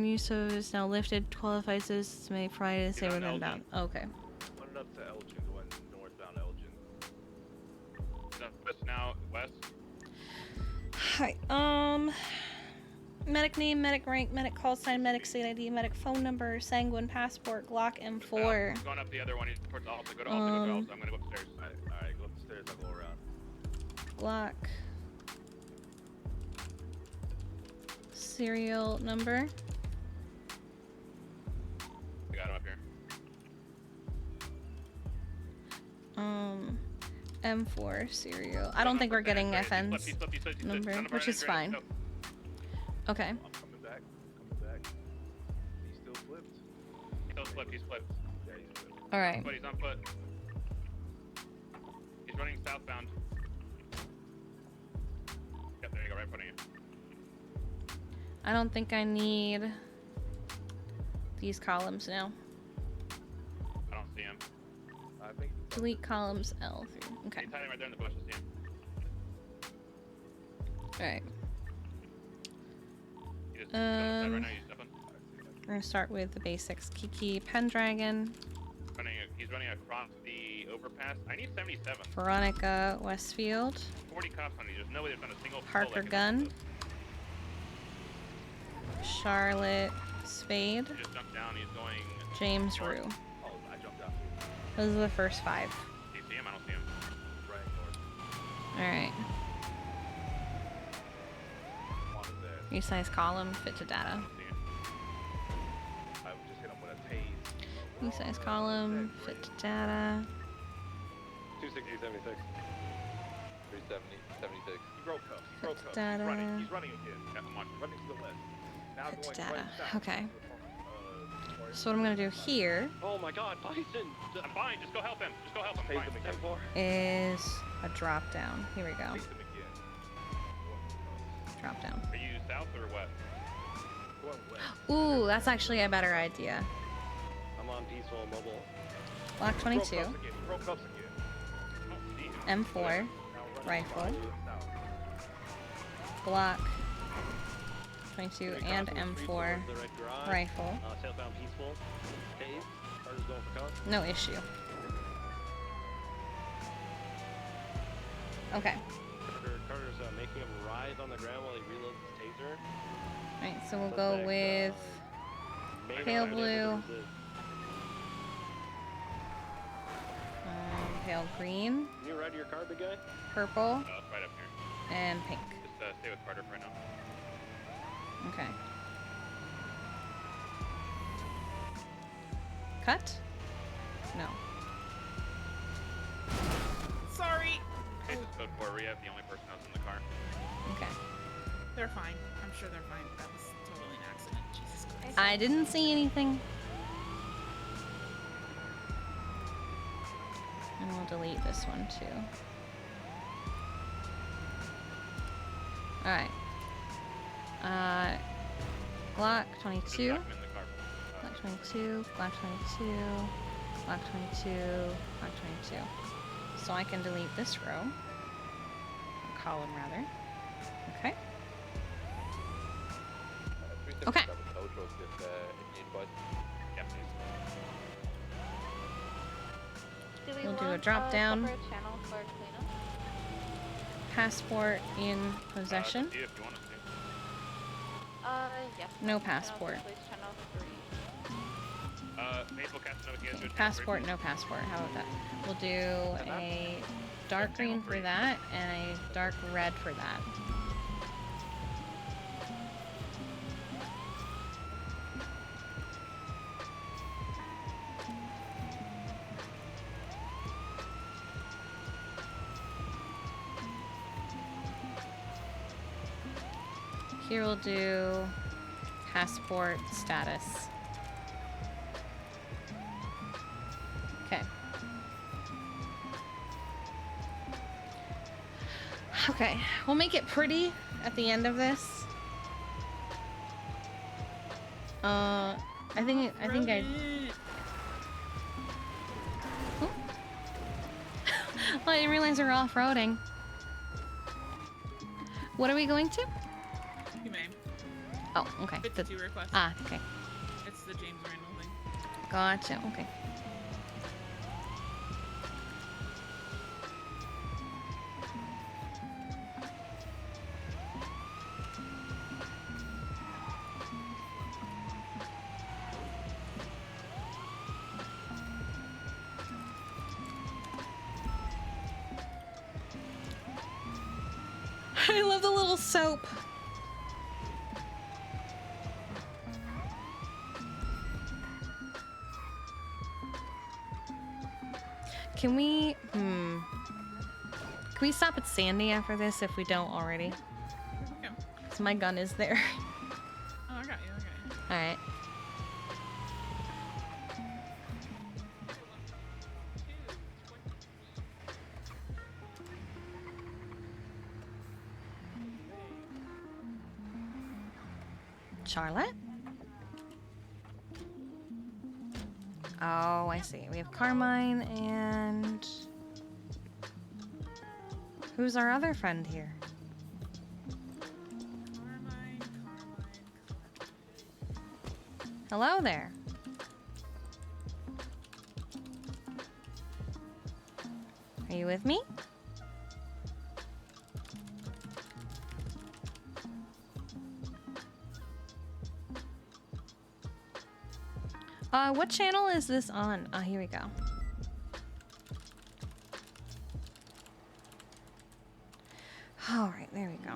use of is now lifted. Qualifies as May Friday to say we're going down. Okay. Running up to Elgin, going northbound Elgin. West now, west. Hi. Medic name, medic rank, medic call sign, medic state ID, medic phone number, Sanguine passport, Glock M4. Going up the other one, towards Alta. Go to Alta, go to Alta. I'm gonna go upstairs. Alright, go upstairs, I'll go around. Glock. Serial number. We got him up here. M4 serial. I don't think we're getting FN's number, which is fine. Okay. I'm coming back. He's still flipped. He's flipped. Yeah, he's flipped. Alright. But he's on foot. He's running southbound. Yep, there you go, right in front of you. I don't think I need these columns now. I don't see him. I think Delete columns L3. Okay. he's hiding right there in the bush. I see him. Alright. He just right now, he's stepping. We're gonna start with the basics. Kiki, Pendragon, He's running across the overpass. I need 77. Veronica, Westfield, 40 cops on you. There's no way there's not a single Parker Gun, Charlotte, Spade, He just jumped down. He's going. James north. Rue. Oh, I jumped out. Those are the first 5. Do you see him? I don't see him. Right north. Alright. Wanted that. Resize column, fit to data. I would just hit him with a tase. Resize column, fit to data. 260, 76. 370, 76. He broke cuffs. He broke cuffs. Data. He's running again. Yeah, come on. Running to the left. Now Fit to going data. right south. Okay. So what I'm gonna do here Oh my god, Bison! I'm fine, just go help him. Just go help him. Fine. is a drop down. Here we go. Tase him again. Drop down. Are you south or west? Going west. Ooh, that's actually a better idea. I'm on peaceful mobile. Block 22, Broke cuffs again. M4, rifle, Glock 22 and M4 rifle. Southbound peaceful. Tase. Carter's going for cuffs. No issue. Okay. Carter's making him rise on the ground while he reloads his taser. Alright, so we'll go with pale blue, pale green, Can you ride to your car, big guy? purple, It's right up here. and pink. Just stay with Carter for now. Okay. Cut? No. Sorry. Okay, just code 4 rehab, the only person else in the car. Okay. They're fine. I'm sure they're fine. That was totally an accident. Jesus Christ. I didn't see anything. And we'll delete this one too. Alright. Glock 22. Glock 22, Glock 22, Glock 22, Glock 22. So I can delete this row. Or column rather. Okay. Okay. We'll do a drop down. Passport in possession. Yes. No passport. Okay, passport, no passport. How about that? We'll do a dark green for that and a dark red for that. Here we'll do passport status. Okay. Okay, we'll make it pretty at the end of this. I think I. Oh. I didn't realize we were off-roading. What are we going to? You may. Oh, okay. PT2 request. Ah, okay. It's the James Randall thing. Gotcha. Okay. I love the little soap. Can we, Can we stop at Sandy after this if we don't already? Okay. Because my gun is there. Oh, I got you. Alright. Charlotte? Oh, I see. We have Carmine and... Who's our other friend here? Hello there. Are you with me? What channel is this on? Oh, here we go. All right, there we go.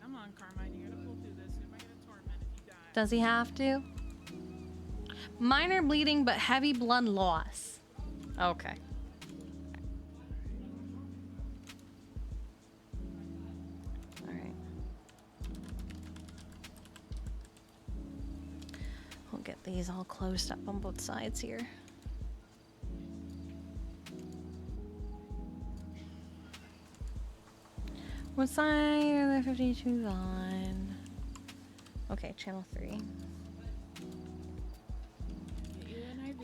Come on, Carmine, you gotta pull through this. You might get a torment if you die. Does he have to? Minor bleeding, but heavy blood loss. Okay. Get these all closed up on both sides here. What side are the 52s on? Okay, channel 3.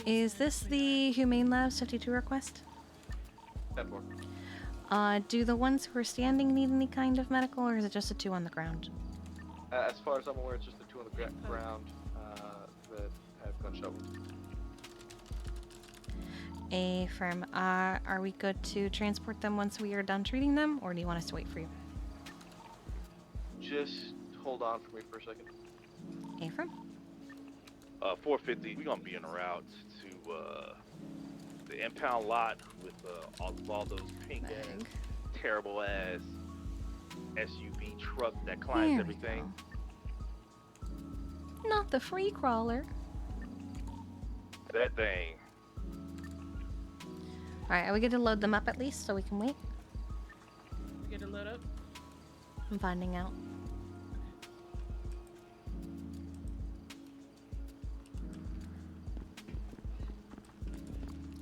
Is this the Humane Labs 52 request? Do the ones who are standing need any kind of medical, or is it just the 2 on the ground? As far as I'm aware, it's just the 2 on the ground. That have gunshot wounds. Affirm. Are we good to transport them once we are done treating them, or do you want us to wait for you? Just hold on for me for a second. Affirm. 450. We're gonna be en route to the impound lot with all those pink ass, terrible ass SUV truck that climbs everything. Not the free crawler. That thing. Alright, are we good to load them up at least so we can wait? Get to load up? I'm finding out.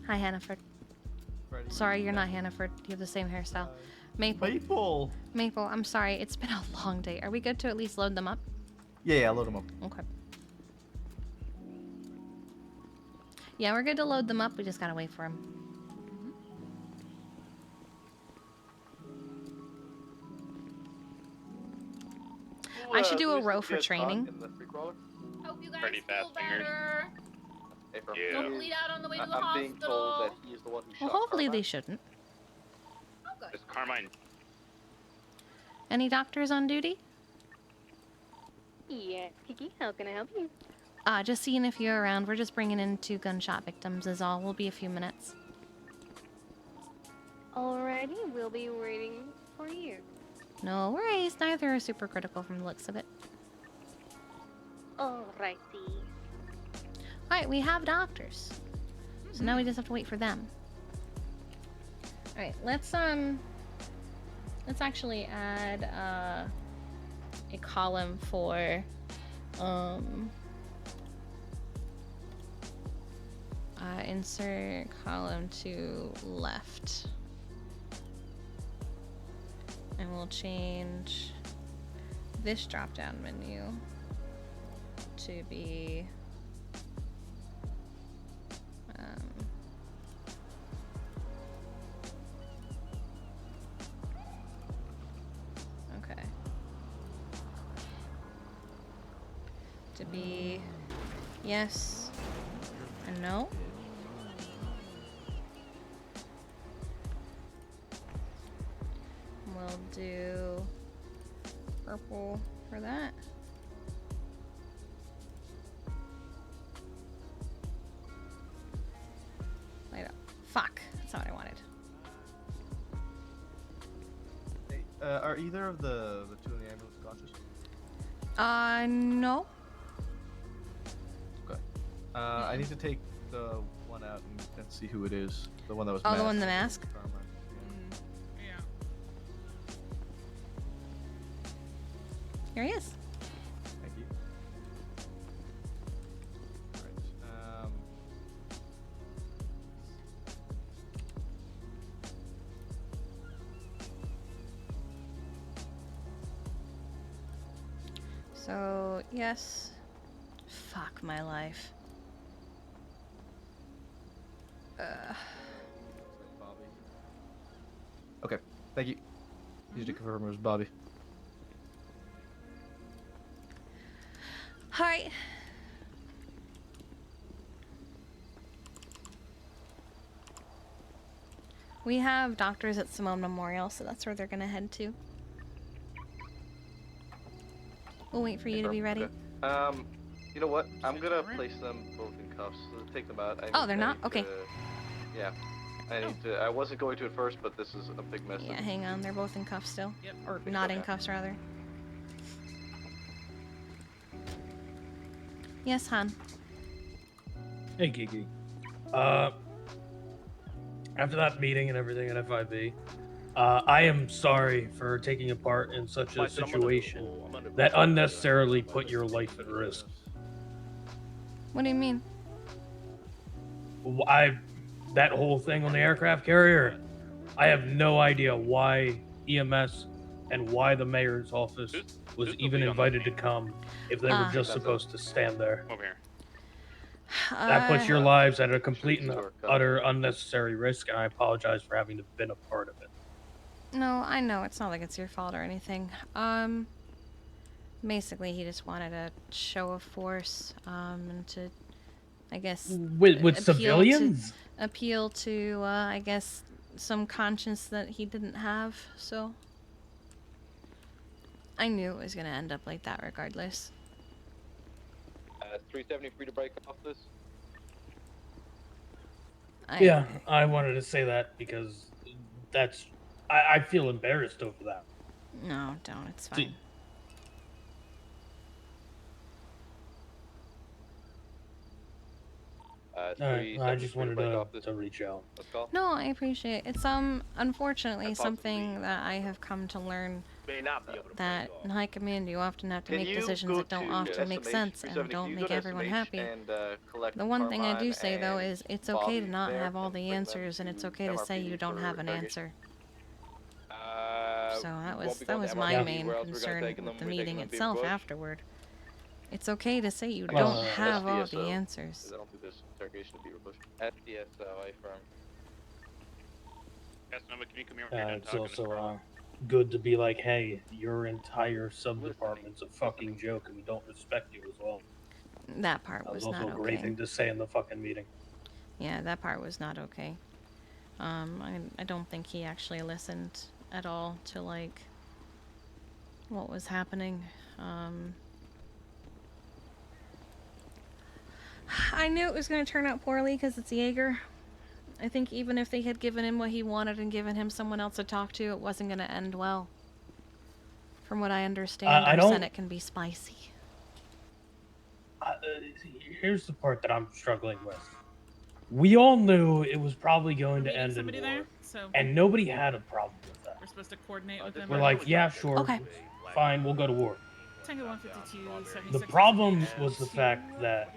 Hi, Hannaford. Ready? Sorry, you're not Hannaford. You have the same hairstyle. Maple. Maple. Maple, I'm sorry. It's been a long day. Are we good to at least load them up? Yeah, load them up. Okay. Yeah, we're good to load them up. We just gotta wait for them. I should do a row for training. Hope you guys Pretty feel fast fingers. better. Yeah. Don't bleed out on the way to the I'm hospital. being told that he is the one who Well, shot hopefully Carmine. they shouldn't. Oh, good. It's Carmine. Any doctors on duty? Yeah, Kiki, how can I help you? Just seeing if you're around. We're just bringing in 2 gunshot victims is all. We'll be a few minutes. Alrighty, we'll be waiting for you. No worries. Neither are super critical from the looks of it. Alrighty. Alright, we have doctors. So now we just have to wait for them. All right, let's actually add a column for insert column to left, and we'll change this drop down menu to be okay, to be yes and no. We'll do purple for that. Light up. Fuck. That's not what I wanted. Hey, are either of the two in the ambulance conscious? No. Okay. I need to take the one out and see who it is. The one that was Oh, the masked. one in the mask? Yeah. Here he is. Thank you. Alright. So, yes. Fuck my life. Bobby. Okay, thank you. Need to confirm it was Bobby. Alright. We have doctors at Simone Memorial, so that's where they're gonna head to. We'll wait for you to be ready. Okay. You know what? I'm gonna place them both in cuffs. So take them out. Oh, they're not? Okay. Yeah. I need to. I wasn't going to at first, but this is a big mess. Yeah, hang on. They're both in cuffs still. Yep. Or not in cuffs, rather. Yes, Han. Hey, Kiki. After that meeting and everything at FIB, I am sorry for taking a part in such a situation that unnecessarily put your life at risk. What do you mean? That whole thing on the aircraft carrier, I have no idea why EMS and why the mayor's office was even invited to come if they were just supposed to stand there. Over here. That puts your lives at a complete and utter unnecessary risk, and I apologize for having to have been a part of it. No, I know. It's not like it's your fault or anything. Basically, he just wanted a show of force, and to, I guess... With civilians? Appeal to, I guess, some conscience that he didn't have, so... I knew it was gonna end up like that regardless. 370 free to break off this. Yeah, I wanted to say that because that's... I feel embarrassed over that. No, don't. It's fine. Alright, I just wanted to reach out. No, I appreciate it. It's unfortunately something that I have come to learn that in high command you often have to make decisions that don't often make sense and don't make everyone happy. The one thing I do say though is it's okay to not have all the answers, and it's okay to say you don't have an answer. So that was my main concern with the meeting itself afterward. It's okay to say you don't have all the answers. I don't think this interrogation to be pushed. SDSO, affirm. Yes, no, but can you come here when you're done It's talking, also Mr. Brown? good to be like, hey, your entire sub-department's a fucking joke and we don't respect you as well. That part was also not a great okay. thing to say in the fucking meeting. Yeah, that part was not okay. I don't think he actually listened at all to, like, what was happening. I knew it was going to turn out poorly because it's Jaeger. I think even if they had given him what he wanted and given him someone else to talk to, it wasn't going to end well. From what I understand, our Senate can be spicy. Here's the part that I'm struggling with. we all knew it was probably going to Meeting end in somebody war, there, so and nobody had a problem with that. we're supposed to coordinate with them. We're like, yeah, sure, Okay. fine, we'll go to war. Tango 152, 76. The problem was the fact that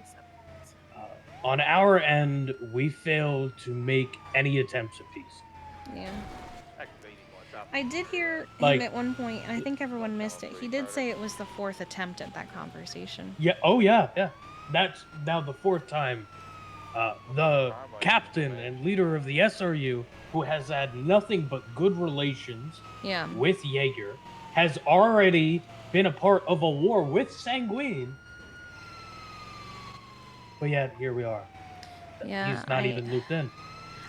on our end, we failed to make any attempts at peace. Yeah. Activating on top. I did hear Like- him at one point, and I think everyone missed it. He did say it was the 4th attempt at that conversation. Yeah. Oh yeah. Yeah. That's now the 4th time. The captain and leader of the SRU, who has had nothing but good relations Yeah. with Jaeger, has already been a part of a war with Sanguine. But yet here we are. Yeah. He's not even looped in.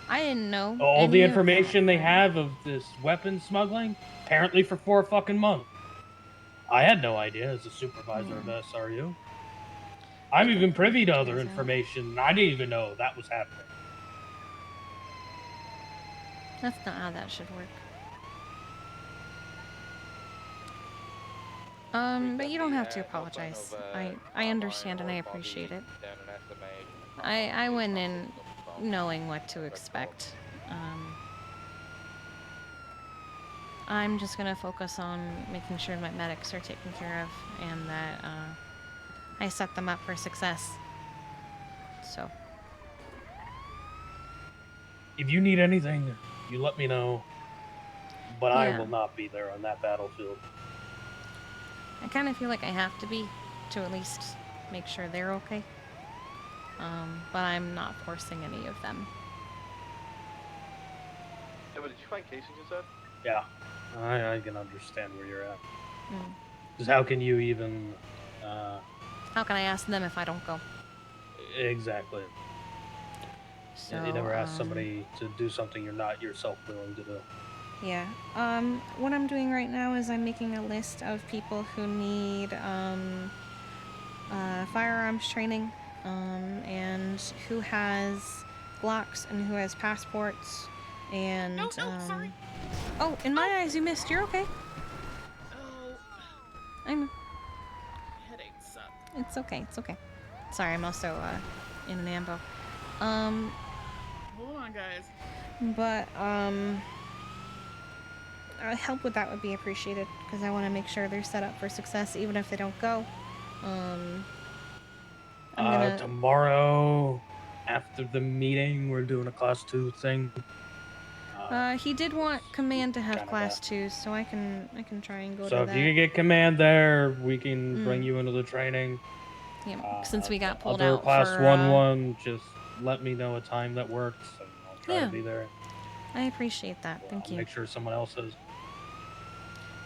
I didn't know. All the any of information that. they have of this weapon smuggling, apparently for 4 fucking months. I had no idea as a supervisor of SRU. I'm even privy to other information, and I didn't even know that was happening. That's not how that should work. But you don't have to apologize. I understand and I appreciate it. I went in knowing what to expect. I'm just gonna focus on making sure my medics are taken care of and that I set them up for success. So. If you need anything, you let me know. But I Yeah. will not be there on that battlefield. I kind of feel like I have to be to at least make sure they're okay. But I'm not forcing any of them. Yeah, but did you find Casey, you said? Yeah, I can understand where you're at. Mm. Because how can you even... How can I ask them if I don't go? Exactly. So, you never ask somebody to do something you're not yourself willing to do. Yeah. What I'm doing right now is I'm making a list of people who need firearms training, and who has Glocks and who has passports, and sorry. Oh, in my eyes, you missed. You're okay. Oh, I know. headaches suck. It's okay. It's okay. Sorry, I'm also in an ambo. Hold on, guys. But help with that would be appreciated because I want to make sure they're set up for success even if they don't go. I'm gonna... Tomorrow, after the meeting, we're doing a class 2 thing. He did want command to have class 2, so I can try and go So to if that. you can get command there, we can bring you into the training. Yeah, since we got pulled other out class for 1-1, just let me know a time that works, and I'll try Yeah. to be there. I appreciate that. Thank you. Make sure someone else is.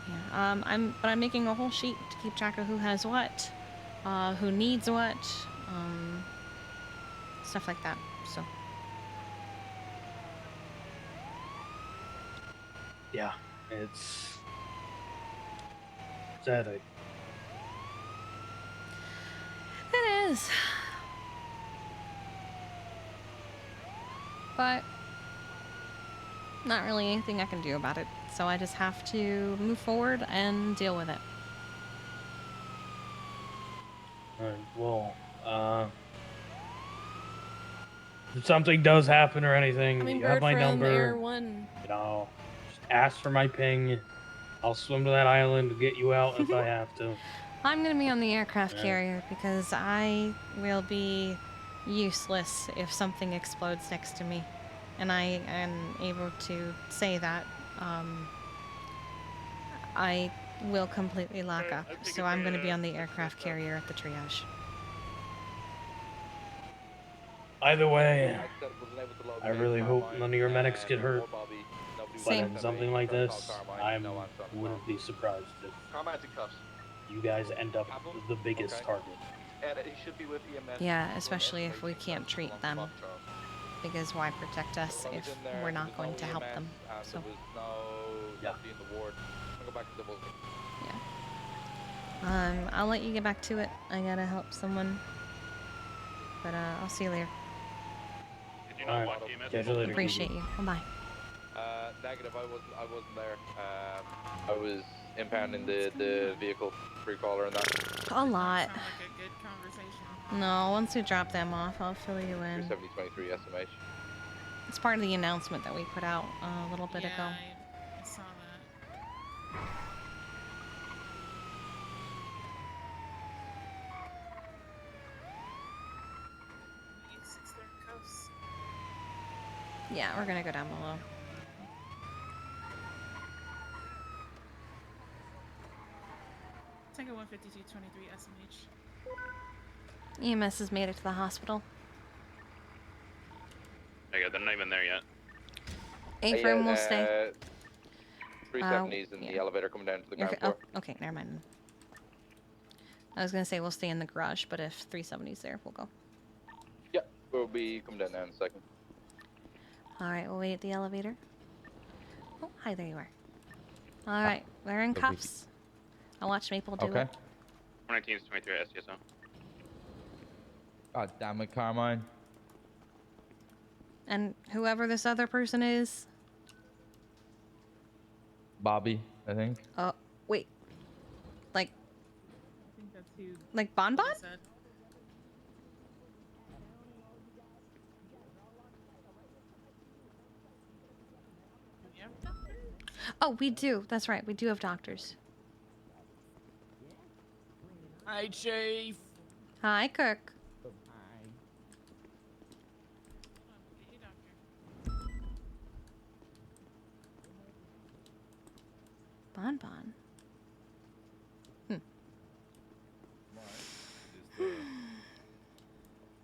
Yeah. I'm making a whole sheet to keep track of who has what, who needs what, stuff like that. So. Yeah, it's headache. It is. But not really anything I can do about it. So I just have to move forward and deal with it. Alright, well, if something does happen or anything, you have my number. You know, just ask for my ping. I'll swim to that island to get you out if I have to. I'm gonna be on the aircraft Yeah. carrier because I will be useless if something explodes next to me. And I am able to say that. I will completely lock up. So I'm gonna be on the aircraft carrier at the triage. Either way, I really hope none of your medics get hurt. But in something like this, I wouldn't be surprised if Carmine's in cuffs. you guys end up the biggest target. And he should be with EMS. Yeah, especially if we can't treat them. Because why protect us if we're not going to help them? So. There was nobody in the ward. I'm gonna go back to the building. I'll let you get back to it. I gotta help someone. But I'll see you later. Alright, catch you later. Appreciate Kiki. you. Bye-bye. Negative. I wasn't there. I was impounding the vehicle pre-caller and that? A lot. Sound like a good conversation. No, once we drop them off, I'll fill you in. 37023 SMH. It's part of the announcement that we put out a little bit ago. I saw that. Yeah, we're gonna go down below. Tango 15223 SMH. EMS has made it to the hospital. Okay, they're not even there yet. A-firm will stay. 370's in the elevator coming down to the ground floor. Oh, okay, never mind. I was gonna say we'll stay in the garage, but if 370's there, we'll go. Yeah, we'll be coming down now in a second. Alright, we'll wait at the elevator. Oh, hi, there you are. Alright, we're in cuffs. I'll watch Maple do it. 119 is 23 STSO. God damn it, Carmine. And whoever this other person is. Bobby, I think. Oh, wait. Like. I think that's who. Like Bon Bon? Oh, we do. That's right. We do have doctors. Hi, Chief. Hi, Kirk. Bon Bon.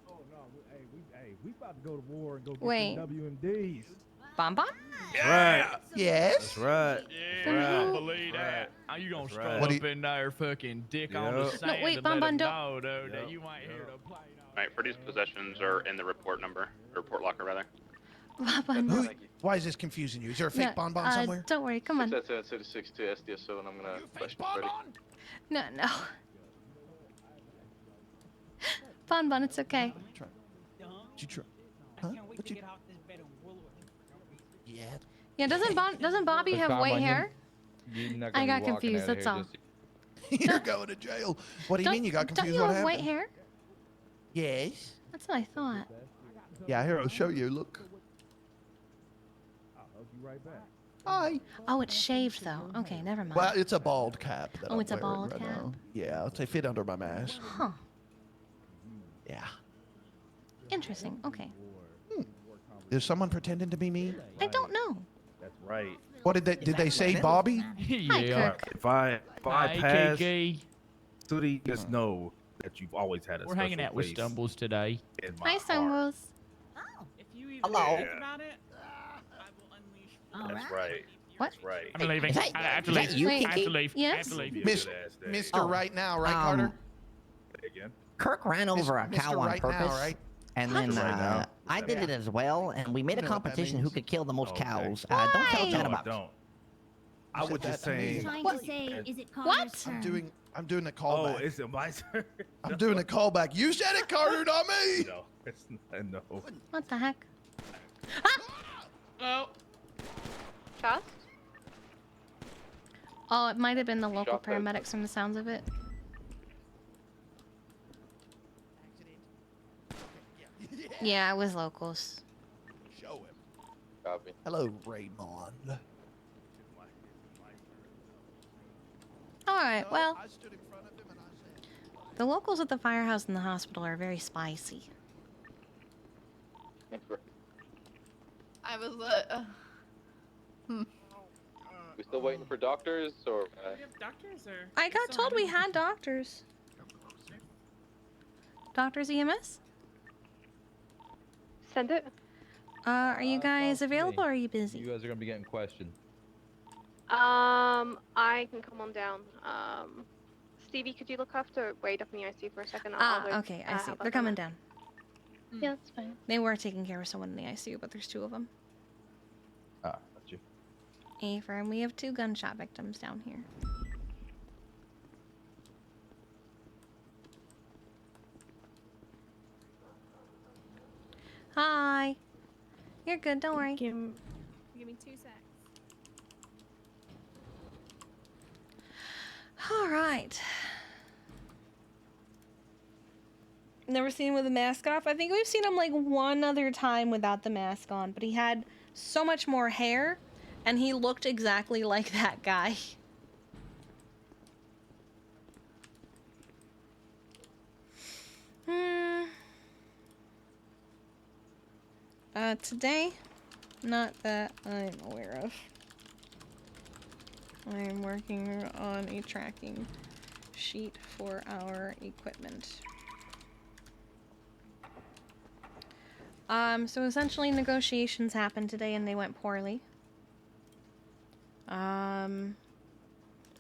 Oh no, we about to go to war and go get Wait. some WMDs. Bon Bon? Right. Yes. That's right. Yeah, Right. I believe that. How you gonna stroll What up in there, fucking dick on the Yep. sand wait, and Bon let Bon, him don't- know, though, that you ain't here to play? Alright, Freddy's possessions are in the report number, or report locker rather. Bon Who, why is this confusing you? Is there a fake bonbon somewhere? Don't worry, come on. That's 6 to SDSO, and I'm gonna question Freddy. No, no. Bon Bon, it's okay. You try. Huh? What you? Yeah. Yeah, doesn't Bobby Look, have Bon white Bon, hair? You're not I gonna got be walking confused, out of that's here all. just- You're going to jail. What do you mean you got Don't confused? you What have happened? white hair? Yes. That's what I thought. Yeah, here, I'll show you. Look. I'll help you right back. Hi. Oh, it's shaved though. Okay, never mind. Well, it's a bald cap. That Oh, I'm it's a wearing bald right cap? now. Yeah, they fit under my mask. Huh. Yeah. Interesting. Okay. Is someone pretending to be me? I don't know. That's right. What did they say, Bobby? Yeah. Kirk. If I Hi, pass, Kiki. Sooty, just know that you've always had a We're hanging special out with place Stumbles today. in my Hi, Stumbles. If you even Hello. think about it, I will unleash. That's right. What? That's right. I'm leaving. Is that- I have to is leave. that you, I have to Kiki? leave. I Yes? have to leave. Be a Miss- good ass day. Mr. Right Now, right, Carter? Say again. Kirk ran over a Mr. cow on Right purpose. Now, right? And then Mr. Right Now. I did it as well, and we made a You know what that competition who means. could kill the most Okay. cows. Don't tell Why? Chad No, I about don't. I said was just that to me. saying. Trying What? to say, is it What? Carter's turn? I'm doing a Oh, callback. is it my turn? I'm doing a callback. You said it, Carter, not me. No, it's not. No. What the heck? Oh. Trust? Oh, it might have been the local Shot that. paramedics from the sounds of it. Yeah, it was locals. Show him. Copy. Hello, Raymond. Alright, well, I stood in front of him and I said, the locals at the firehouse and the hospital are very spicy. I was We still waiting for doctors, or Do we have doctors or? I got told we had doctors. Doctors EMS? Send it. Are you guys available or are you You busy? guys are gonna be getting questioned. I can come on down. Stevie, could you look after wait up in the ICU for a second? Okay, I see. They're coming down. Yeah, that's fine. They were taking care of someone in the ICU, but there's two of them. Ah, that's you. A-firm, we have 2 gunshot victims down here. Hi. You're good, don't worry. Give me 2 secs. right. Never seen him with a mask off. I think we've seen him like one other time without the mask on, but he had so much more hair and he looked exactly like that guy. Today, not that I'm aware of. I'm working on a tracking sheet for our equipment. So essentially negotiations happened today and they went poorly.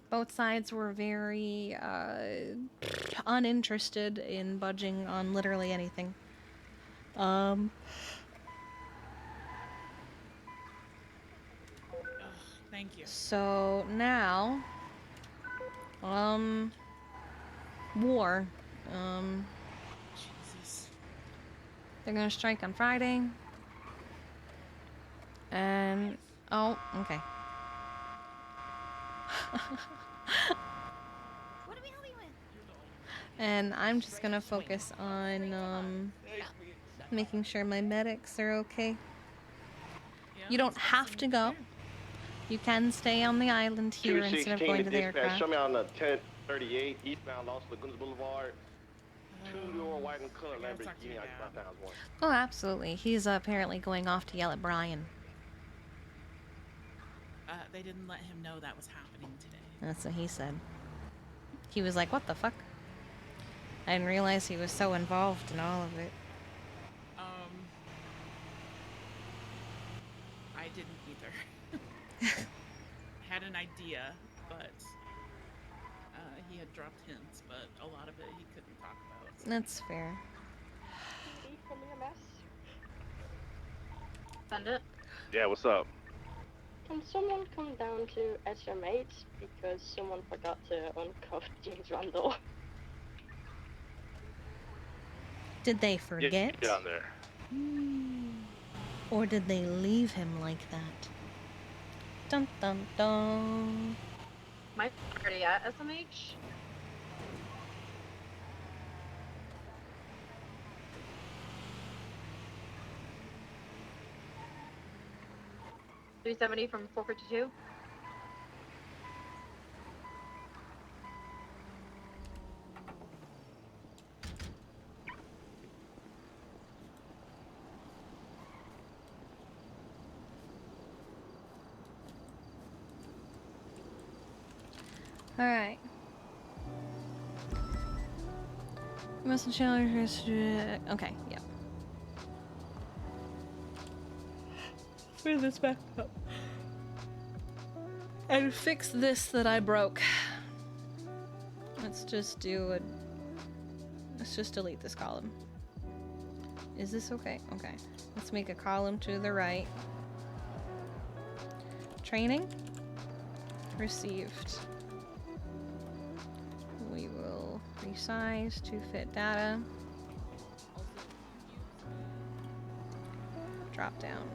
Both sides were very, uninterested in budging on literally anything. Thank you. So now, war. Jesus. They're gonna strike on Friday. And, oh, okay. What do we help you with? And I'm just gonna focus on, making sure my medics are okay. You don't have to go. You can stay on the island here instead of going to the aircraft. Show me on the 1038 eastbound Los Lagunas Boulevard. 2-door white and color Lamborghini occupied pounds 1. Oh, absolutely. He's apparently going off to yell at Brian. They didn't let him know that was happening today. That's what he said. He was like, what the fuck? I didn't realize he was so involved in all of it. I didn't either. Had an idea, but he had dropped hints, but a lot of it he couldn't talk about. That's fair. Send it. Yeah, what's up? Can someone come down to SMH because someone forgot to uncuff James Randall? Did they forget? Get down there. Or did they leave him like that? Dun dun dun. My already at SMH? $370 from 452. Alright. Must challenge. Okay, yeah. Bring this back up. And fix this that I broke. Let's just delete this column. Is this okay? Okay. Let's make a column to the right. Training. Received. We will resize to fit data. Drop down.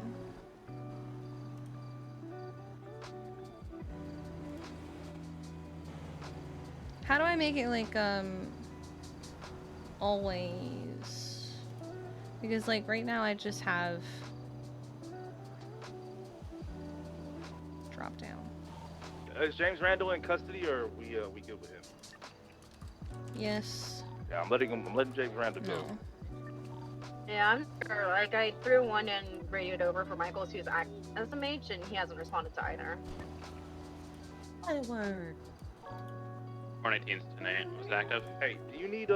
How do I make it like, always? Because like right now I just have drop down. Is James Randall in custody, or we good with him? Yes. Yeah, I'm letting James Randall go. No. Yeah, I'm sure. Like, I threw one and radioed over for Michaels, who's at SMH, and he hasn't responded to either. My word. 419's tonight was active. Hey, do you need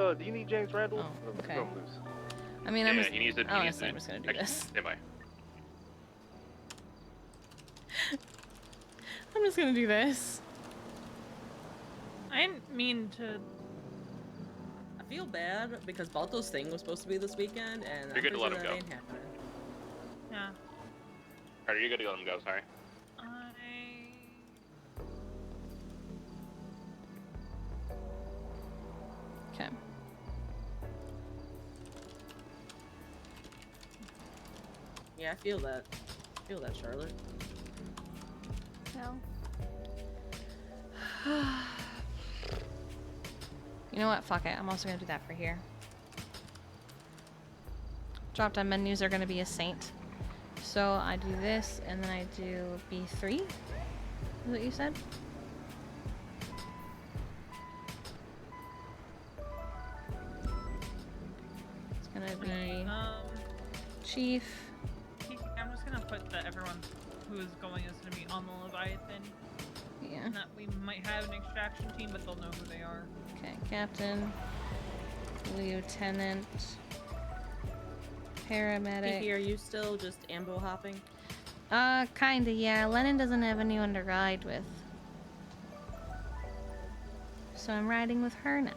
James Randall? Oh, okay. Come loose. I mean, Yeah, I'm just. he needs to. I'm just gonna do this. Stand by. I'm just gonna do this. I didn't mean to. I feel bad because Balto's thing was supposed to be this weekend, and You're good to let him that go. ain't happening. Yeah. Alright, you're good to let him go. Sorry. Okay. Yeah, I feel that. I feel that, Charlotte. No. You know what? Fuck it. I'm also gonna do that for here. Drop-down menus are gonna be a saint. So I do this, and then I do B3. Is what you said? It's gonna be Chief. I'm just gonna put that everyone who is going is gonna be on the Leviathan. Yeah. And that we might have an extraction team, but they'll know who they are. Okay, Captain, Lieutenant, Paramedic. Kiki, are you still just ambo hopping? Kinda, yeah. Lennon doesn't have anyone to ride with. So I'm riding with her now.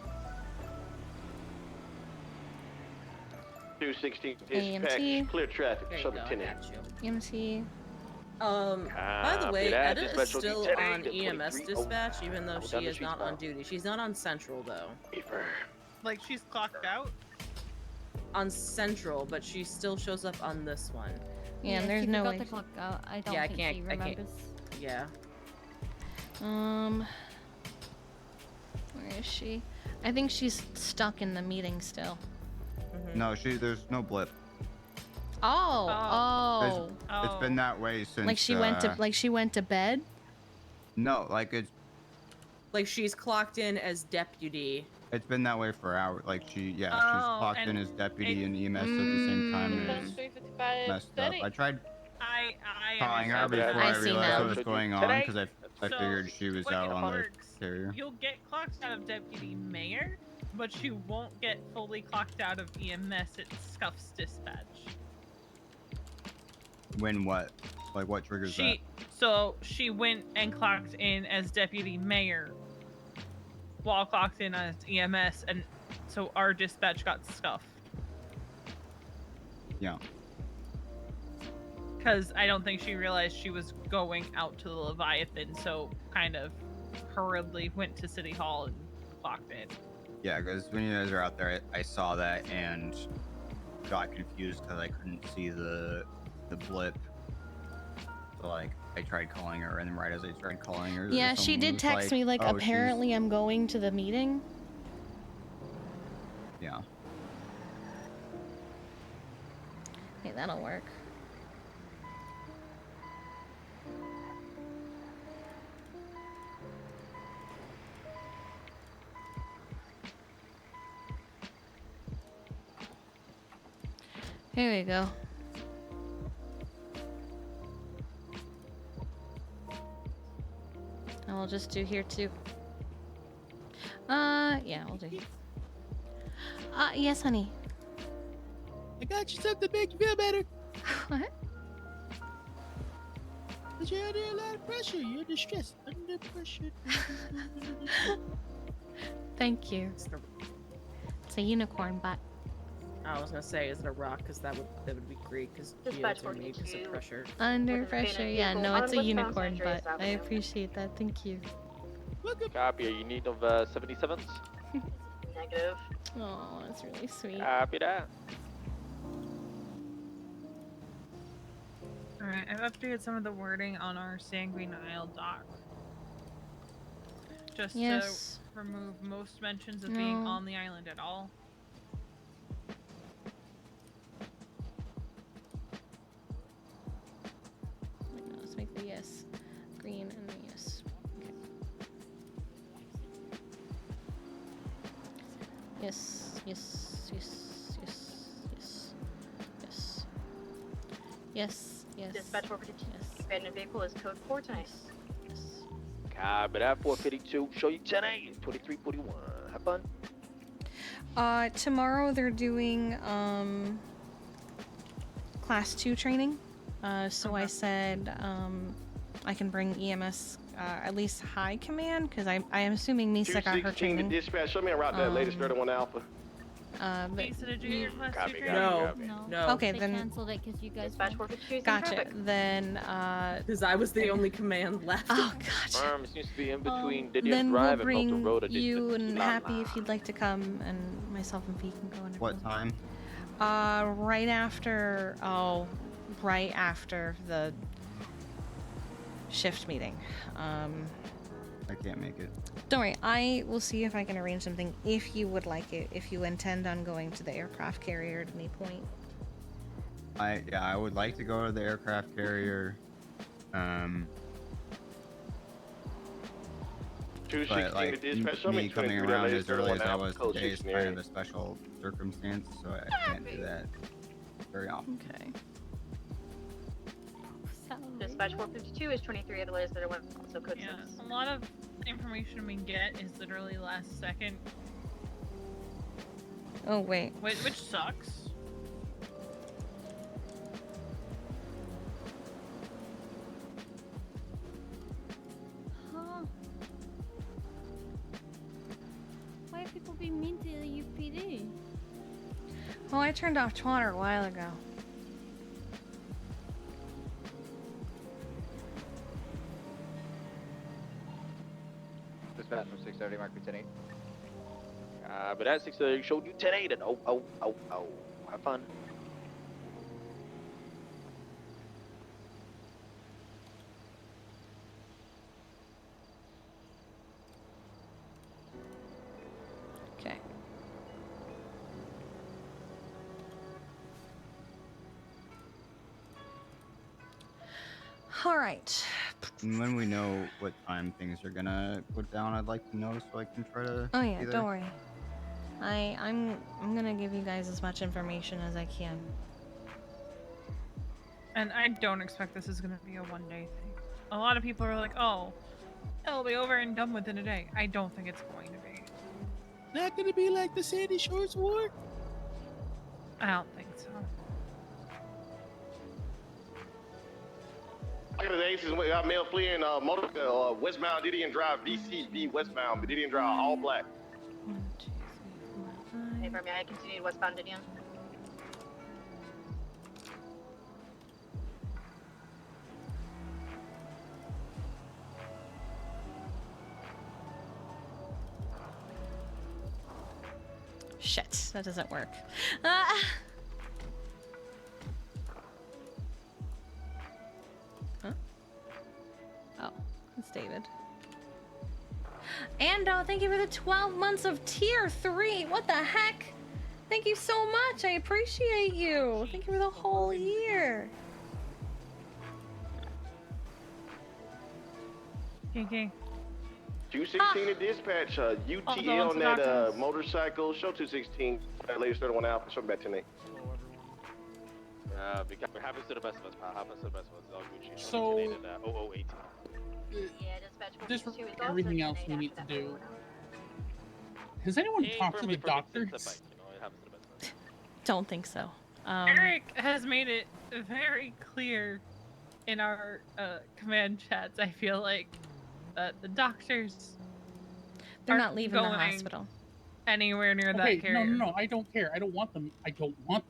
216 AMT. dispatch, clear traffic, There you Southern go, I Tenant. got you. EMT. By the way, that, Edda is dispatch still lieutenant, on EMS 23. dispatch, even though down she the is streets not on now. duty. She's not on Central, though. Like she's clocked out. On Central, but she still shows up on this one. Yeah, and there's she no forgot way. to clock out. I don't Yeah, I think can't- she I can't- remembers. Yeah. Where is she? I think she's stuck in the meeting still. No, there's no blip. Oh. It's been that way since. Like she went to bed? No, like it's she's clocked in as deputy. it's been that way for hours. Like she's Oh, clocked in and as deputy and EMS at the same time as messed up. I tried calling her understand before I see realized now. what was going on because I So, figured she was like out it on the works, carrier. You'll get clocked out of deputy mayor, but you won't get fully clocked out of EMS at Scuff's dispatch. When what? Like what triggers that? So she went and clocked in as deputy mayor while clocked in as EMS, and so our dispatch got scuffed. Yeah. Because I don't think she realized she was going out to the Leviathan, so kind of hurriedly went to City Hall and clocked in. Yeah, because when you guys were out there, I saw that and got confused because I couldn't see the blip. So like I tried calling her, and then right as I tried calling her, Yeah, she someone did was text me like, "Oh, she's-" apparently I'm going to the meeting. Yeah. Okay, that'll work. Here we go. And we'll just do here too. Yeah, we'll do here. Yes, honey. I got you something to make you feel better. What? Because you're under a lot of pressure. You're under stress. Under pressure. Thank you. It's a unicorn butt. I was gonna say, is it a rock? Because that would be great. Because Dispatch geodes are made because of pressure. Under pressure, yeah. No, it's a Westbound unicorn Century butt. I Avenue. appreciate that. Thank you. Copy. Are you need of 77s? Negative. Oh, that's really sweet. Copy that. Alright, I've updated some of the wording on our Sanguine Isle dock. Just Yes. to remove most mentions of being No. on the island at all. Let's make the yes green and the yes. Okay. Yes, yes, yes, yes, yes, yes. Yes, yes. Dispatch 452. Abandoned vehicle is code 4 tonight. Copy that. 452. Show you 10-8. 2341. Have fun. Tomorrow they're doing class 2 training. So I said I can bring EMS at least high command because I am assuming Misa got her 216 to training. dispatch. Show me around that latest 31 Alpha. But Lisa, did you get your class Copy, 2 copy, training? copy. No. Okay, they then canceled it because you guys Dispatch went. 452 gotcha. traffic. Then Because I was the only command left. oh gotcha. Farm seems to be in between Didion Then we'll Drive and Milton bring Road. you and Happy if you'd like to come, and myself and Fee can go. And What time? right after the shift meeting. I can't make it. Don't worry, I will see if I can arrange something if you would like it, if you intend on going to the aircraft carrier at any point. I would like to go to the aircraft carrier. But like me coming around as early as I was today is kind of a special circumstance, so I can't do that very often. Okay. Dispatch 452 is 23 of the latest that I went, so code 6. A lot of information we get is literally last second. Oh, wait. Which sucks. Huh? Why are people being mean to the UPD? Oh, I turned off Twitter a while ago. Dispatch from 630, mark 10-8. But that 630 showed you 10-8 and oh. Have fun. Okay. All right. And when we know what time things are gonna put down, I'd like to know so I can try to. Oh yeah, be there. don't worry. I'm gonna give you guys as much information as I can. And I don't expect this is gonna be a one-day thing. A lot of people are like, oh, it'll be over and done within a day. I don't think it's going to be. Not gonna be like the Sandy Shores War? I don't think so. Look at the aces. We got male fleeing motor westbound Didion Drive, DCB westbound Didion Drive, all black. 1, 2, 3, 4, 5. Hey, for me, I continued westbound Didion. Shit, that doesn't work. Huh? Oh, it's David. And thank you for the 12 months of tier 3. What the heck? Thank you so much. I appreciate you. Thank you for the whole year. Kiki. 216 to dispatch, UTL on that motorcycle. Show 216, latest 31 Alpha, show back to me. Be careful. Happens to the best of us, pal. Happens to the best of us. It's all Gucci. So, 0018. Just for everything else we need to do. Has anyone talked to the doctors? Don't think so. Eric has made it very clear in our command chats, I feel like, that the doctors they're not leaving the hospital anywhere near that carrier. No, I don't care. I don't want them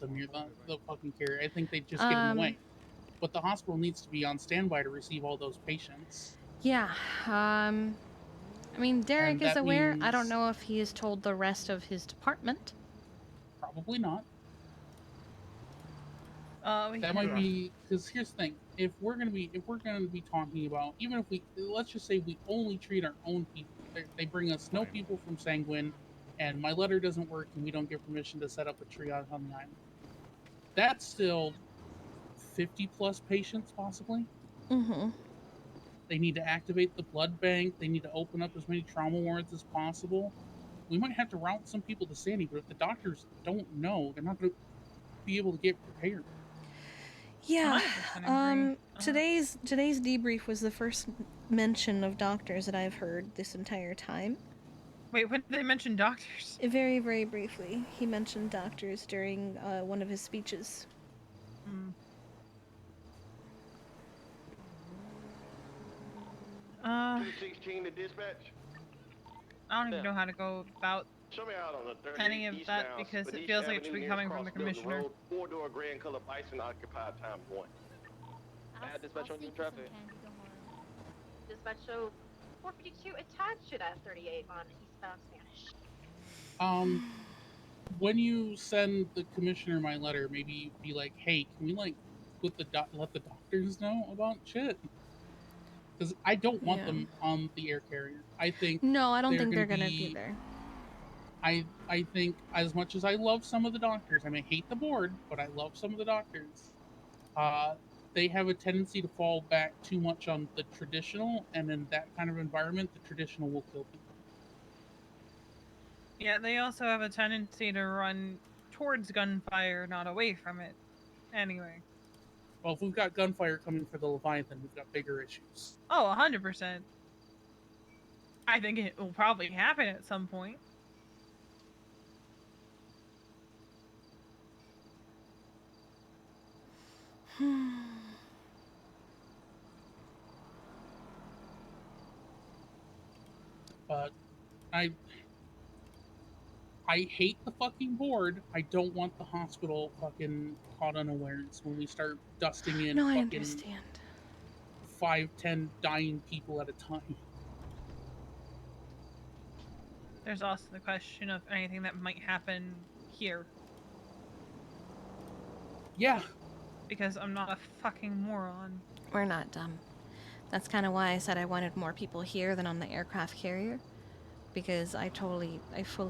near the fucking carrier. I think they just get in the way. But the hospital needs to be on standby to receive all those patients. Yeah. I mean, Derek is that aware. I don't means- know if he has told the rest of his department. Probably not. That might be because here's the thing: if we're gonna be talking about, even if let's just say we only treat our own people, they bring us no people from Sanguine, and my letter doesn't work, and we don't get permission to set up a triage on the island. That's still 50+ patients, possibly. Mm-hmm. They need to activate the blood bank. They need to open up as many trauma wards as possible. We might have to route some people to Sandy, but if the doctors don't know, they're not going to be able to get prepared. Yeah. Today's debrief was the first mention of doctors that I've heard this entire time. Wait, when did they mention doctors? Very, very briefly, he mentioned doctors during one of his speeches. Hmm. 216 to dispatch. I don't even know how to go about Show me out on the 30 any of that because it feels like it should be coming from the commissioner. 4-door gray and color bison occupied time 1. Dispatch on new traffic. Dispatch show 452 attached to that 38 on eastbound Spanish. When you send the commissioner my letter, maybe be like, hey, can we let the doctors know about shit? Because I don't want them on the air carrier. I think No, I don't think they're gonna be there. I think as much as I love some of the doctors, I may hate the board, but I love some of the doctors. They have a tendency to fall back too much on the traditional, and in that kind of environment, the traditional will kill people. Yeah, they also have a tendency to run towards gunfire, not away from it. Anyway. Well, if we've got gunfire coming for the Leviathan, we've got bigger issues. Oh, 100%. I think it will probably happen at some point. But I hate the fucking board. I don't want the hospital fucking caught unawares when we start dusting in No, I fucking understand. 5-10 dying people at a time. There's also the question of anything that might happen here. Yeah. Because I'm not a fucking moron. We're not dumb. That's kind of why I said I wanted more people here than on the aircraft carrier. Because I fully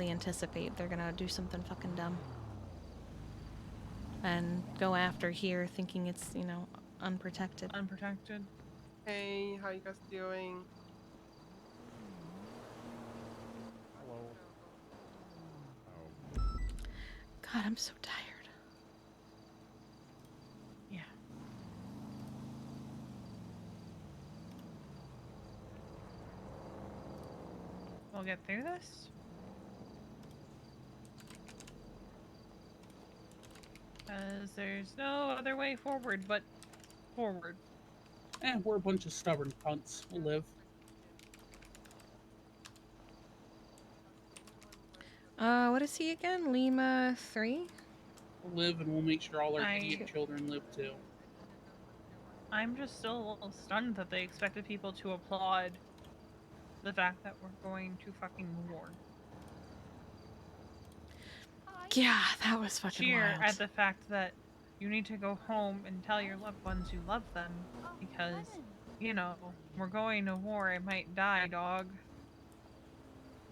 anticipate they're gonna do something fucking dumb. And go after here thinking it's, you know, unprotected. Unprotected. Hey, how you guys doing? God, I'm so tired. Yeah. We'll get through this. As there's no other way forward but forward. We're a bunch of stubborn cunts. We'll live. What is he again? Lima 3? We'll live and we'll make sure all our idiot children live too. I'm just still a little stunned that they expected people to applaud the fact that we're going to fucking war. Yeah, that was fucking Cheer wild. at the fact that you need to go home and tell your loved ones you love them because, you know, we're going to war, I might die, dog.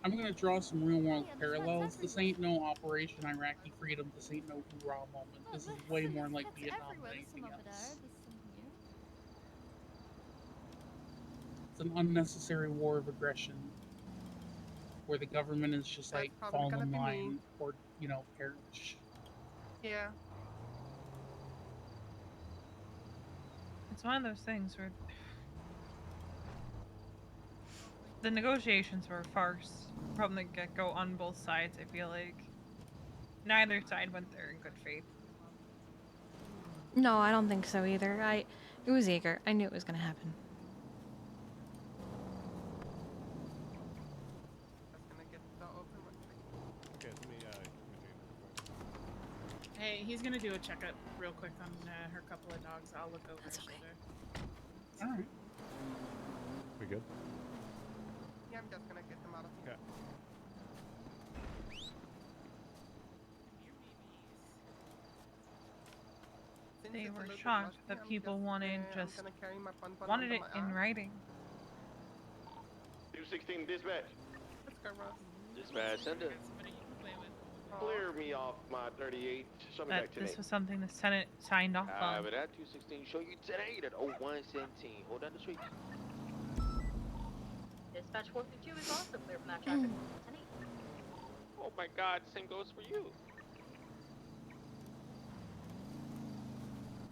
I'm gonna draw some real world parallels. This ain't no Operation Iraqi Freedom. This ain't no hoorah moment. This is way more like Vietnam than anything else. It's an unnecessary war of aggression where the government is just like fall in line or, you know, perish. Yeah. It's one of those things where the negotiations were a farce from the get-go on both sides, I feel like. Neither side went there in good faith. No, I don't think so either. It was eager. I knew it was gonna happen. Hey, he's gonna do a checkup real quick on her couple of dogs. I'll look over her shoulder. Alright. We good? Yeah, I'm just gonna get them out of here. They were shocked that people wanted it in writing. 216 dispatch. Let's go, Ross. Dispatch, send it. Clear me off my 38. Show me back That to this was something the Senate signed off on. But that 216 show you today at 0117. Hold down the street. Dispatch 452 is also clear from that traffic. Oh my god, same goes for you.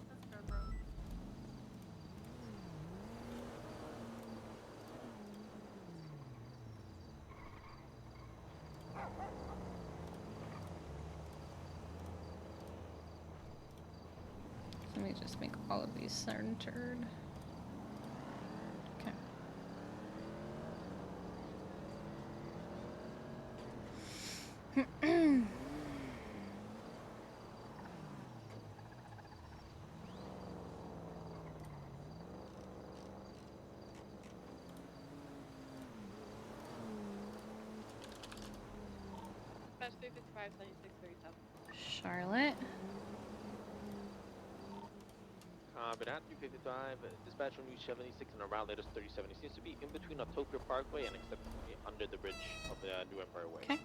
Let's go, bro. Let me just make all of these centered. Okay. Dispatch 355, 7637. Charlotte. But at 255, dispatch on Route 76 and around latest 3070 seems to be in between Utopia Parkway and Acceptance Way under the bridge of the New Empire Way. Okay.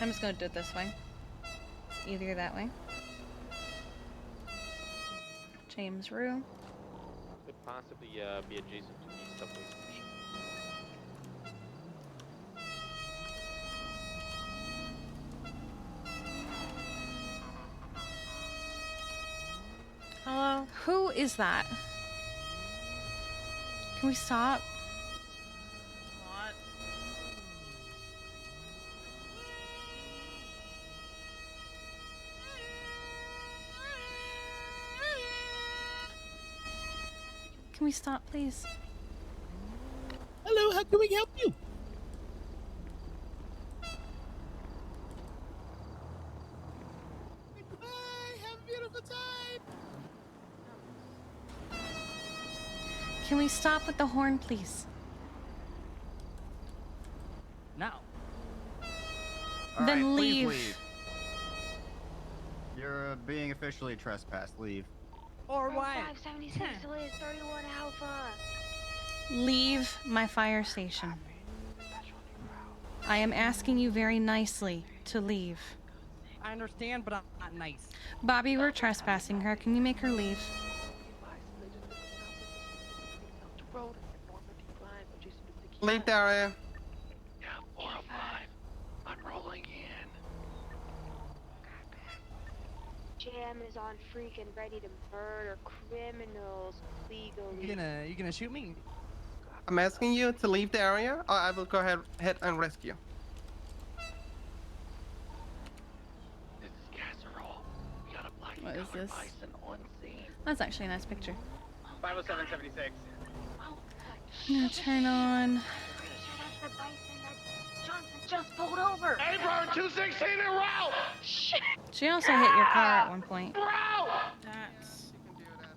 I'm just gonna do it this way. It's easier that way. James Rue. Could possibly be adjacent to the subway station. Hello? Who is that? Can we stop? What? Can we stop, please? Hello, how can we help you? Bye, have a beautiful time. Can we stop with the horn, please? No. Then Alright, please leave. leave. You're being officially trespassed. Leave. Or what? 576 delays 31 Alpha. Leave my fire station. I am asking you very nicely to leave. I understand, but I'm not nice. Bobby, we're trespassing her. Can you make her leave? Leave the area. Yeah, 405. I'm rolling in. Jam is on freaking ready to murder criminals legally. You gonna shoot me? I'm asking you to leave the area, or I will go ahead and rescue. This is casserole. We got a black What is this? bison on scene. That's actually a nice picture. 50776. I'm gonna turn on. The bison that Johnson just pulled over. Hey, bro, 216 en route! Shit! She also hit your car at one point. Bro! That's...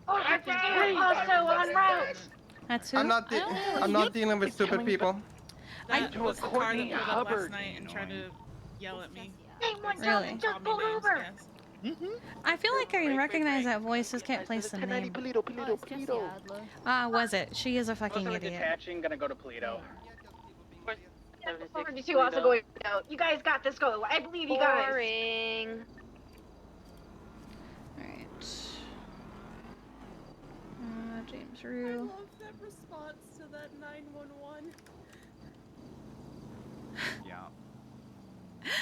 Oh, also on route. That's who? I'm not dealing with stupid people. That was the car that Courtney pulled up Hubbard. last night and tried to yell at me. Name one Really? Johnson just pulled over. I feel like I recognize that voice, just can't place the name. Ah, was it? She is a fucking idiot. Detaching, gonna go to Polito. 42 also going out. You guys got this go. I believe you guys. Boring. Alright. James Rue. I love that response to that 911. Yeah.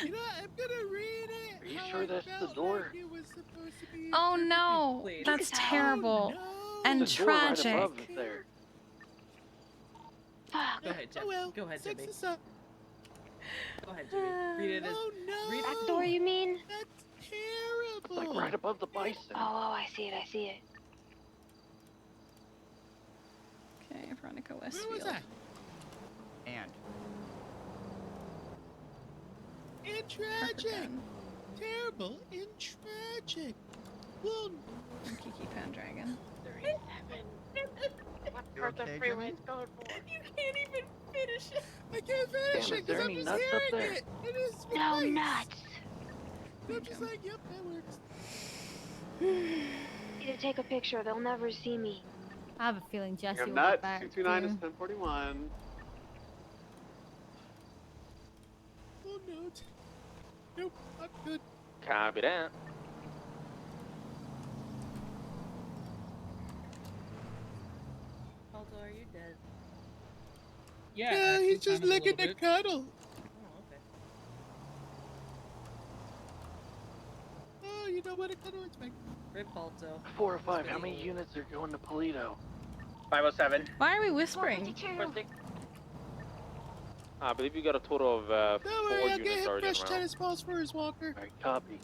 You know, I'm gonna read it. Are you how sure I that's the felt door? like it was supposed to be Oh no! Please. That's terrible. And There's a door right tragic. above it there. Fuck. Go ahead, Jimmy. Oh well, Go ahead, sex Jimmy. is up. Go ahead, Jimmy. Read it as. Oh no! Read Back door, you mean? That's terrible. It's like right above the bison. Oh, I see it. I see it. Okay, Veronica Where was Westfield. that? And And tragic. Terrible and tragic. Well, And Kiki Pendragon. 37. What You part of okay, the freeway Jimmy? is going for? You can't even finish it. I can't finish Damn, it is there because I'm any just nuts up hearing there? it. It is No nice. nuts. I'm just like, yep, that works. Need to take a picture. They'll never see me. I have a feeling Jesse You will have get nuts. back 229 is too. 1041. Oh no. Nope, I'm good. Copy that. Aldo, are you dead? Yeah, he's just kind of a looking little to cuddle. Oh, okay. Oh, you know what? A cuddle is fine. Rip Aldo. 405. How many units are going to Polito? 507. Why are we whispering? 42. I believe you got a total of Don't 4 worry, I'll units get him already fresh around. tennis balls for his walker. Alright, copy.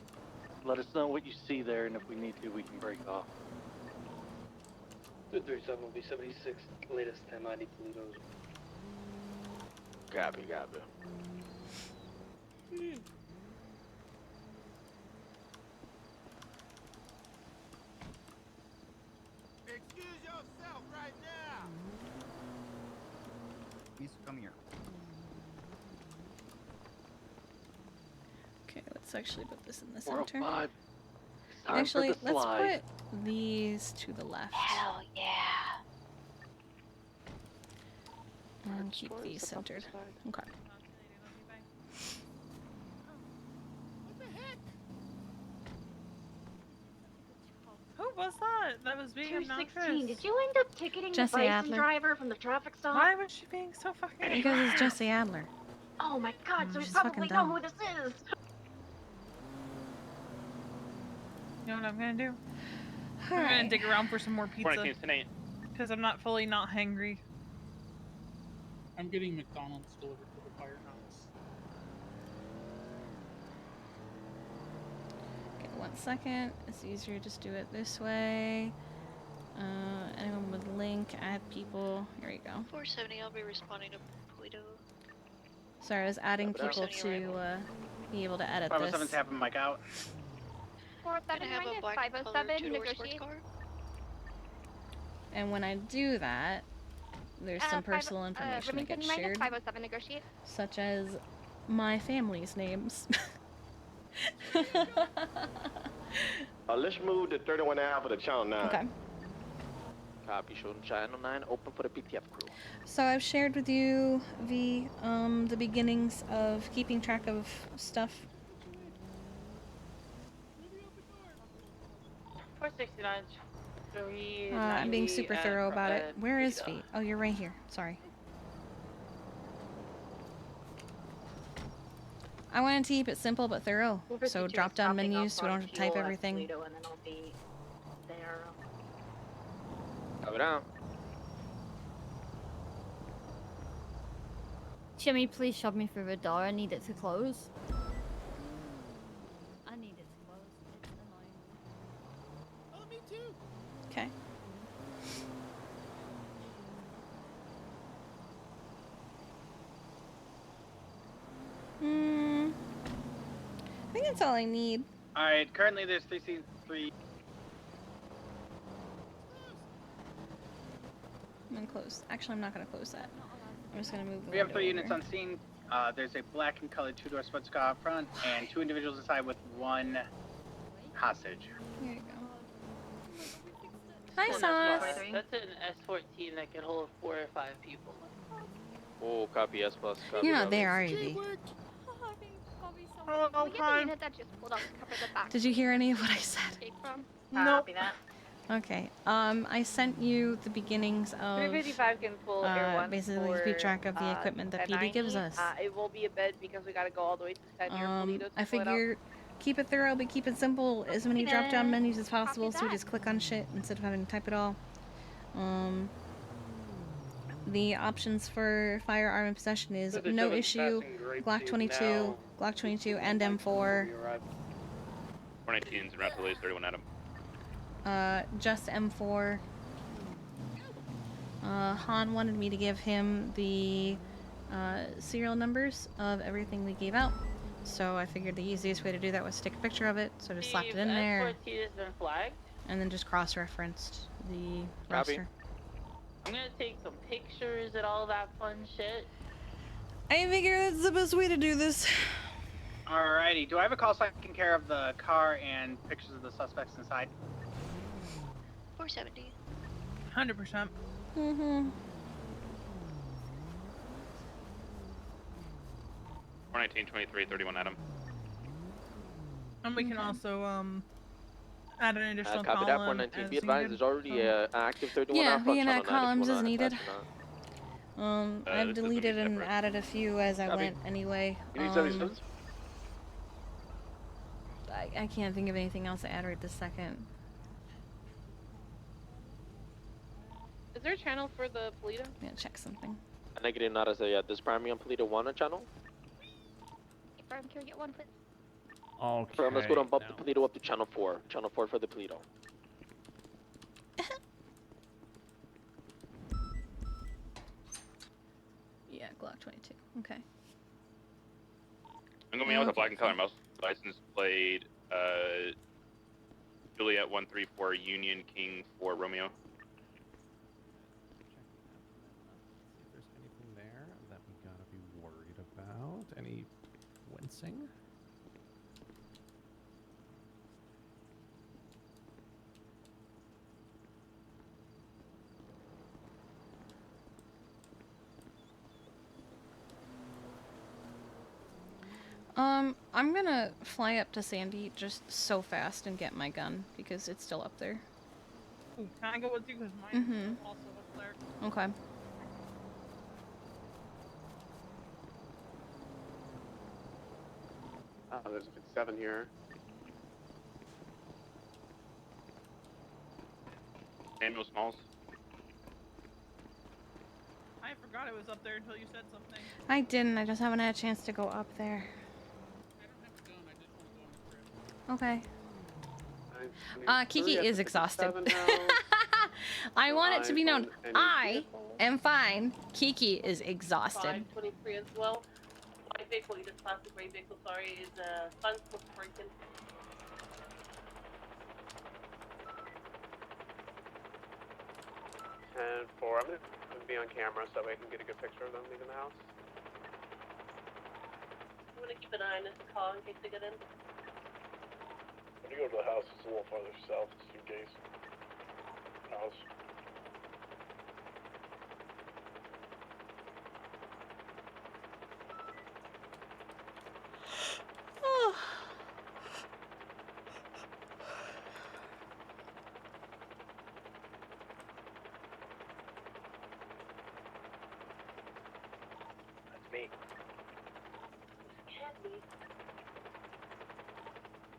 Let us know what you see there, and if we need to, we can break off. 237 will be 76. Latest 1090 Politos. Copy, copy. excuse yourself right now. Please come here. Okay, let's actually put this in the center. 405. Actually, let's put these to the left. Hell yeah. And keep these centered. Okay. Who was that? That was being 216. obnoxious. Did you end up ticketing Jesse the bison Adler. driver from the traffic stop? Why was she being so fucking Because it's Jesse Adler. Oh my god, so we She's probably fucking know dumb. who this is. You know what I'm gonna do? I'm gonna dig around for some more pizza. 19, Because I'm not fully not hangry. I'm getting McDonald's delivered to the firehouse. Okay, 1 second. It's easier to just do it this way. Anyone with link, add people. Here you go. 470, I'll be responding to Polito. Sorry, I was adding people 470 to be able to edit 507's this. having Mike out. 407 have a black 507 two-door sports negotiate. car. And when I do that, there's some personal information that gets shared, 507 negotiate. such as my family's names. Let's move to 31 Alpha to Channel 9. Okay. Copy, showing Channel 9 open for the PTF crew. So I've shared with you the beginnings of keeping track of stuff. 469. I'm being super thorough about it. Where is V? Oh, you're right here. Sorry. I wanted to keep it simple but thorough. So drop down menus so we don't have to type everything. And then I'll be there. Cover down. Jimmy, please shove me through the door. I need it to close. I need it to close. It's annoying. Oh, me too. Okay. I think that's all I need. Alright, currently there's 3C3. I'm gonna close. Actually, I'm not gonna close that. I'm just gonna move the We have window 3 units over. on scene. There's a black and colored 2-door sports car up front, and 2 individuals inside with 1 hostage. Here you go. Hi, Sauce. That's an S14 that can hold 4 or 5 people. Oh, copy S plus. Copy. You're not there, are you, V? Oh, we have a unit that just pulled up to cover the back. Did you hear any of what I said? Escape from? Nope. That. Okay. I sent you the beginnings of 355 can pull Air 1 basically for, keep track of the equipment that PD gives us. It will be a bed because we gotta go all the way to San Polito to I pull it out. figure keep it thorough but keep it simple. As many drop down menus as possible so we just click on shit instead of having to type it all. The options for firearm and possession is no issue, Glock 22, Glock 22, and M4. 419's and route delays 31 Adam. Just M4. Han wanted me to give him the serial numbers of everything we gave out. So I figured the easiest way to do that was to take a picture of it, so just slapped it in there. S14 has been flagged. And then just cross-referenced the Copy. roster. I'm gonna take some pictures and all that fun shit. I figure that's the best way to do this. Alrighty, do I have a call sign taking care of the car and pictures of the suspects inside? 470. 100%. Mm-hmm. 419, 23, 31 Adam. And we can also add an additional Copy that. column 419. as Be advised, needed. there's already active 31 Yeah, Alpha we can Channel add 9 if you columns wanna as needed. attach or not. I've deleted and added a few as I Copy. went anyway. You need 76? I can't think of anything else to add right this second. Is there a channel for the Polito? I'm gonna check something. Negative, not as a this primary on Polito 1 on channel. Can we get one, please? Okay. Let's go and bump the Polito up to channel 4. Channel 4 for the Polito. Yeah, Glock 22. Okay. I'm going to be with a black and color mouse license plate, Juliet 134 Union King 4 Romeo. If there's anything there that we gotta be worried about. Any wincing? I'm gonna fly up to Sandy just so fast and get my gun because it's still up there. Ooh, can I go with you? Because mine Mm-hmm. is also up there. Okay. There's a 57 here. Samuel Smalls. I forgot it was up there until you said something. I didn't. I just haven't had a chance to go up there. Okay. Kiki is exhausted. I want it to be known. I am fine. Kiki is exhausted. 523 as well. My vehicle, you just passed the gray vehicle, sorry, is funds was broken. And 4, I'm going to be on camera so that way I can get a good picture of them leaving the house. I'm gonna keep an eye on this car in case they get in. When you go to the house, it's a little farther south, just in case. House. That's me.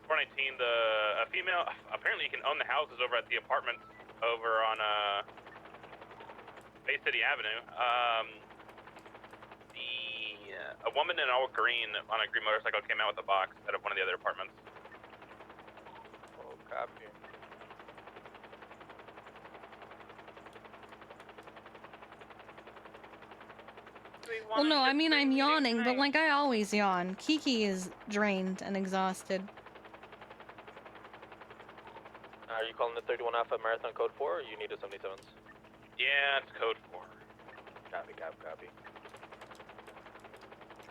419, a female, apparently you can own the houses over at the apartments over on Bay City Avenue. A woman in all green on a green motorcycle came out with a box out of one of the other apartments. Oh, copy. Well, no, I mean, I'm yawning, but like I always yawn. Kiki is drained and exhausted. Are you calling the 31 Alpha Marathon Code 4 or you need a 77s? Yeah, it's code 4. Copy, copy, copy.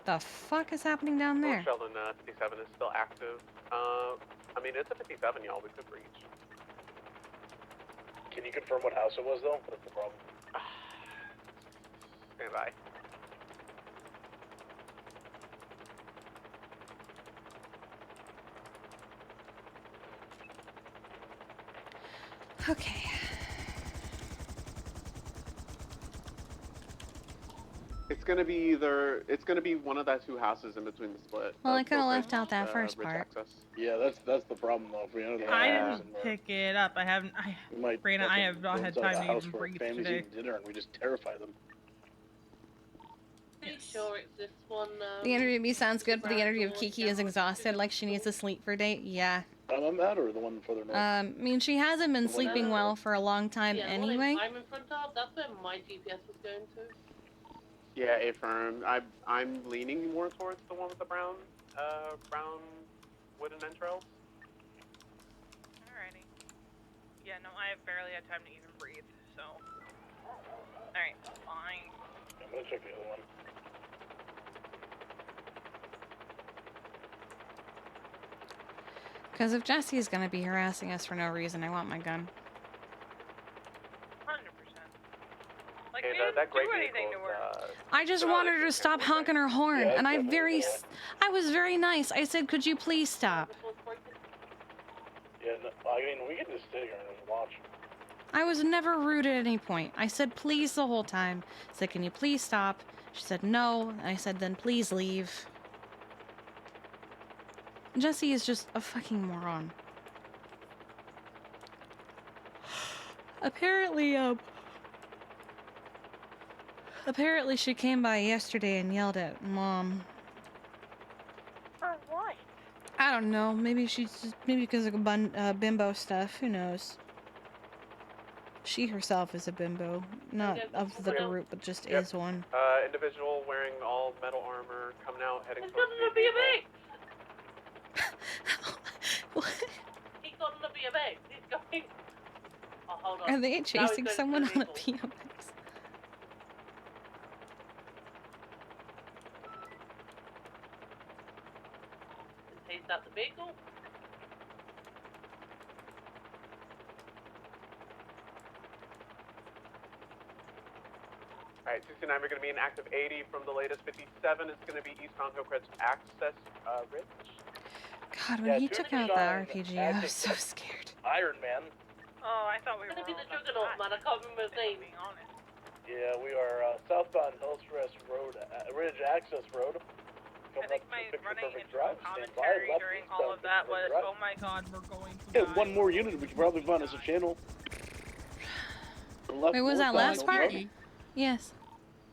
The fuck is happening down there? Sheldon, 57 is still active. I mean, it's a 57, y'all. We could reach. Can you confirm what house it was, though? That's the problem. Stand by. Okay. It's gonna be one of that 2 houses in between the split. Well, I could have left out that first Ridge part. access. Yeah, that's the problem, though. If we enter the I house didn't and, pick it up. I haven't. Brandon, I have not had time to even breathe today. Dinner and we just terrify them. Pretty sure it's this one. The interview of me sounds good, but the interview of Kiki is exhausted, like she needs to sleep for a day. Yeah. On that or the one further north? I mean, she hasn't been sleeping well for a long time Yeah, anyway. I'm in front of. That's where my GPS was going to. Yeah, affirm. I'm leaning more towards the one with the brown wooden entrails. Alrighty. Yeah, no, I have barely had time to even breathe, so. Alright, fine. I'm gonna check the other one. Because if Jesse is going to be harassing us for no reason, I want my gun. 100%. Like, And, we didn't that do great anything to her. I just wanted her to stop honking her horn, and I was very nice. I said, could you please stop? Yeah, no, I mean, we can just sit here and just watch. I was never rude at any point. I said please the whole time. I said, can you please stop? She said no. I said, then please leave. Jesse is just a fucking moron. Apparently she came by yesterday and yelled at Mom. For what? I don't know. Maybe because of bimbo stuff. Who knows? She herself is a bimbo, not of the group, but just is one. Individual wearing all metal armor coming out, heading He's towards got an the BMX! What? He's got an BMX! He's going... Oh, hold on. Are they Now he's chasing going someone to the on a vehicle. BMX? Chased out the vehicle. Alright, 69, we're going to be in active 80 from the latest. 57 is going to be eastbound Hillcrest Access Ridge. God, when he took out the RPG, I was so scared. Iron Man. Oh, I thought we were It's gonna be the juggernaut, man. I can't remember his name. being honest. Yeah, we are southbound Hillcrest Road, Ridge Access Road. I think my running intro commentary during all of that was, oh my god, we're going to die. One more unit we can probably find as a channel. Wait, was that last part? Yes.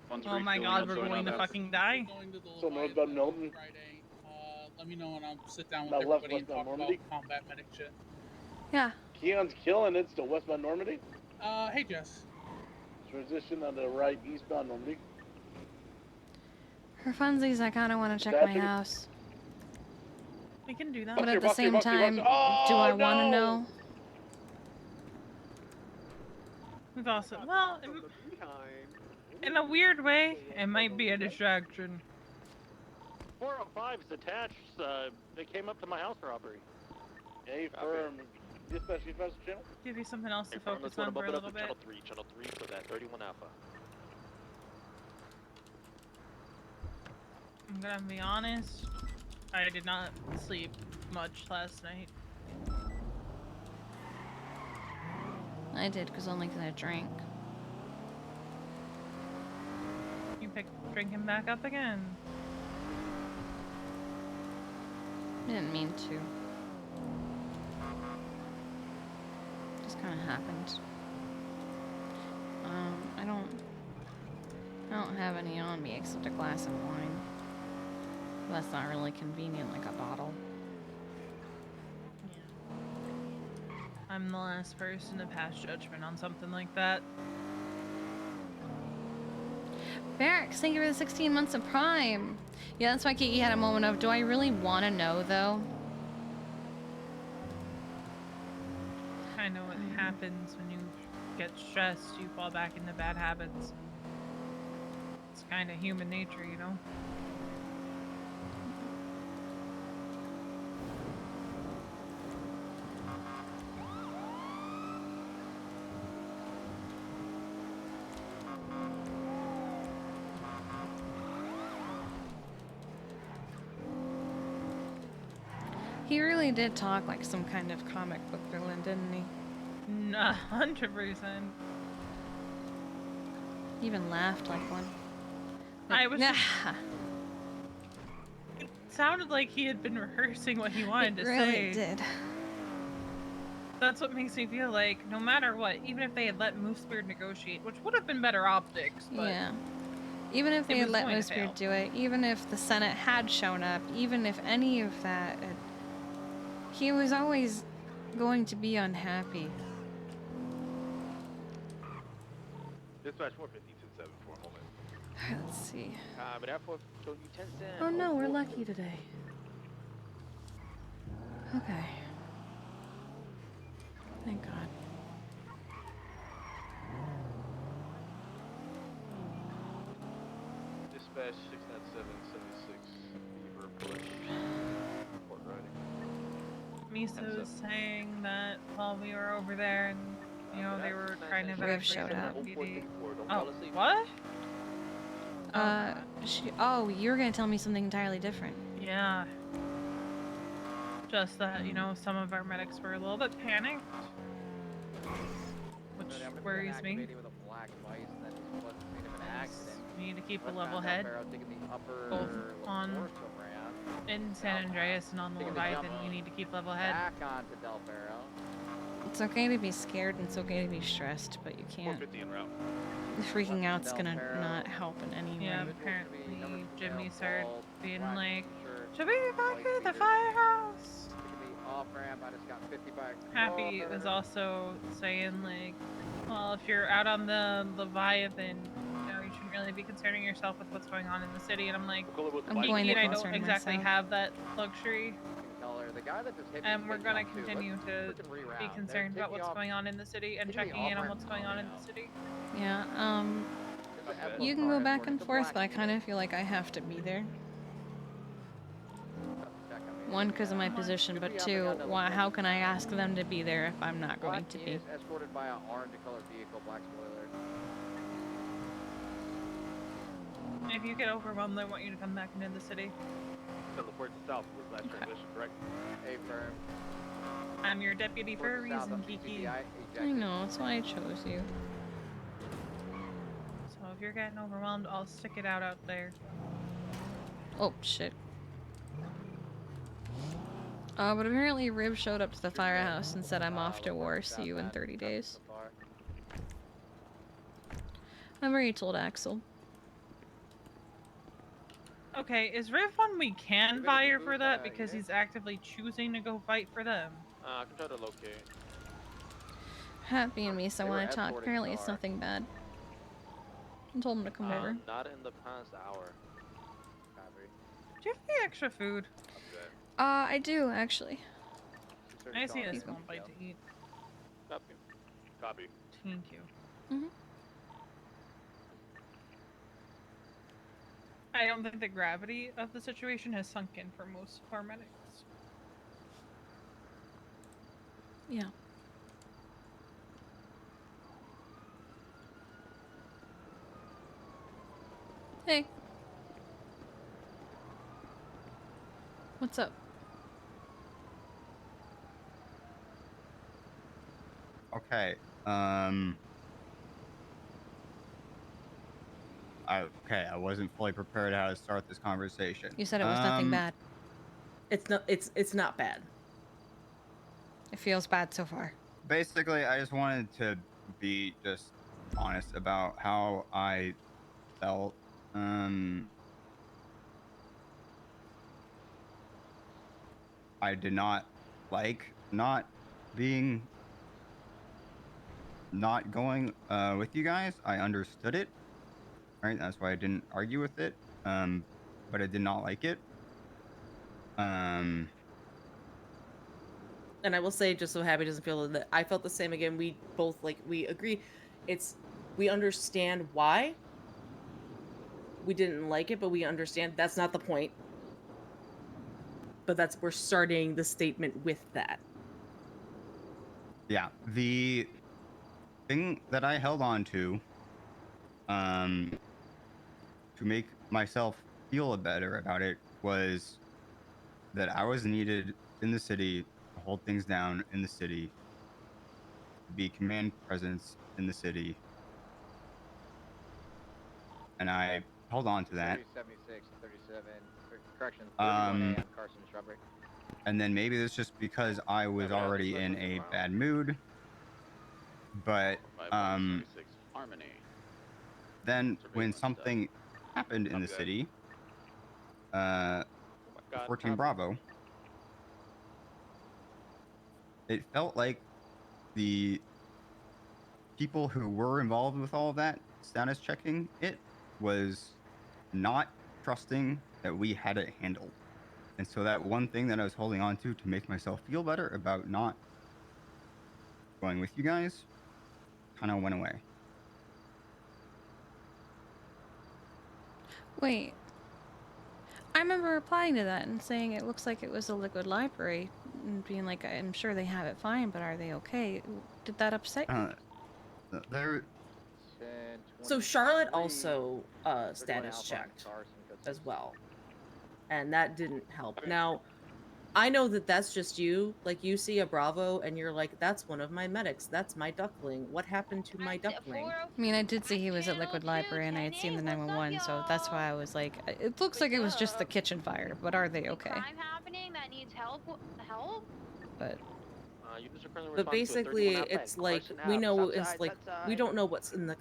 Oh my god, we're going to fucking die. So northbound Milton. Friday. Let me know and I'll sit down with everybody and talk about combat medic shit. Yeah. Keon's killing it. Still westbound Normandy. Hey Jess. Transition on the right, eastbound Normandy. For funsies, I kind of want to check my house. We can do that. But at the same time, do I want to know? We've also, well, in a weird way, it might be a distraction. 405 is attached. They came up to my house robbery. A firm. Dispatch channel. Give you something else to focus on for a little bit. Channel 3 for that 31 Alpha. I'm gonna be honest, I did not sleep much last night. I did, only because I drank. You picked drinking back up again. I didn't mean to. Just kind of happened. I don't have any on me except a glass of wine. That's not really convenient, like a bottle. Yeah. I'm the last person to pass judgment on something like that. Barracks, thank you for the 16 months of Prime. Yeah, that's why Kiki had a moment of, do I really want to know, though? I know what happens when you get stressed, you fall back into bad habits. It's kind of human nature, you know? He really did talk like some kind of comic book villain, didn't he? 100%. He even laughed like one. I was. It sounded like he had been rehearsing what he wanted to say. It really did. That's what makes me feel like, no matter what, even if they had let Moosebeard negotiate, which would have been better optics, but yeah. Even if they had let Moosebeard do it, even if the Senate had shown up, even if any of that, he was always going to be unhappy. Dispatch 452-7 for a moment. Alright, let's see. But Airport showed you 10 cents. Oh no, we're lucky today. Okay. Thank God. Dispatch 697-76 Beaver Bush. Port Riding. Misa was saying that while we were over there and, you know, they were trying to evacuate the PD. Oh, what? Oh, you were gonna tell me something entirely different. Yeah. Just that, you know, some of our medics were a little bit panicked. Which worries me. We need to keep a level head. Both on in San Andreas and on the Leviathan, we need to keep level head. It's okay to be scared and it's okay to be stressed, but you can't. 450 en route. Freaking out's gonna not help in any way. Yeah, apparently Jimmy started being like, should we evacuate the firehouse? Happy was also saying like, well, if you're out on the Leviathan, you know, you shouldn't really be concerning yourself with what's going on in the city. And I'm like, Kiki and I don't exactly have that luxury. And we're gonna continue to be concerned about what's going on in the city and checking in on what's going on in the city. Yeah, you can go back and forth, but I kind of feel like I have to be there. One, because of my position, but two, how can I ask them to be there if I'm not going to be? Escorted by an orange colored vehicle, black spoiler. If you get overwhelmed, I want you to come back into the city. Teleport to south was last transition, correct? Affirm. I'm your deputy for a reason, Kiki. I know, that's why I chose you. So if you're getting overwhelmed, I'll stick it out there. Oh, shit. But apparently Rib showed up to the firehouse and said I'm off to war, see you in 30 days. I've already told Axel. Okay, is Riv one we can fire for that because he's actively choosing to go fight for them? I can try to locate. Happy and me, so I want to talk. Apparently it's nothing bad. I told him to come over. Not in the past hour. Do you have any extra food? I do, actually. I see this one bite to eat. Copy. Copy. Thank you. Mm-hmm. I don't think the gravity of the situation has sunk in for most of our medics. Yeah. Hey. What's up? Okay. I wasn't fully prepared how to start this conversation. You said it was nothing bad. It's not bad. It feels bad so far. Basically, I just wanted to be just honest about how I felt. I did not like not going with you guys. I understood it. Right, that's why I didn't argue with it. But I did not like it. And I will say, just so Happy doesn't feel that I felt the same again. We both we agree. We understand why we didn't like it, but we understand that's not the point. But we're starting the statement with that. Yeah, the thing that I held on to make myself feel better about it was that I was needed in the city to hold things down in the city, to be command presence in the city, and I held on to that. 76, 37, correction, 31A on Carson Shrubbery. And then maybe it's just because I was already in a bad mood, but then when something happened in the city, 14 Bravo, it felt like the people who were involved with all of that status checking it was not trusting that we had it handled. And so that one thing that I was holding on to make myself feel better about not going with you guys kind of went away. Wait. I remember replying to that and saying it looks like it was a liquid library and being like, I'm sure they have it fine, but are they okay? Did that upset you? So Charlotte also status checked as well. And that didn't help. Now, I know that that's just you. Like, you see a Bravo and you're like, that's one of my medics. That's my duckling. What happened to my duckling? I mean, I did see he was at Liquid Library and I had seen the 911, so that's why I was like, it looks like it was just the kitchen fire, but are they okay? Crime happening that needs help? But basically, it's like, we know, it's like, we don't know what's in the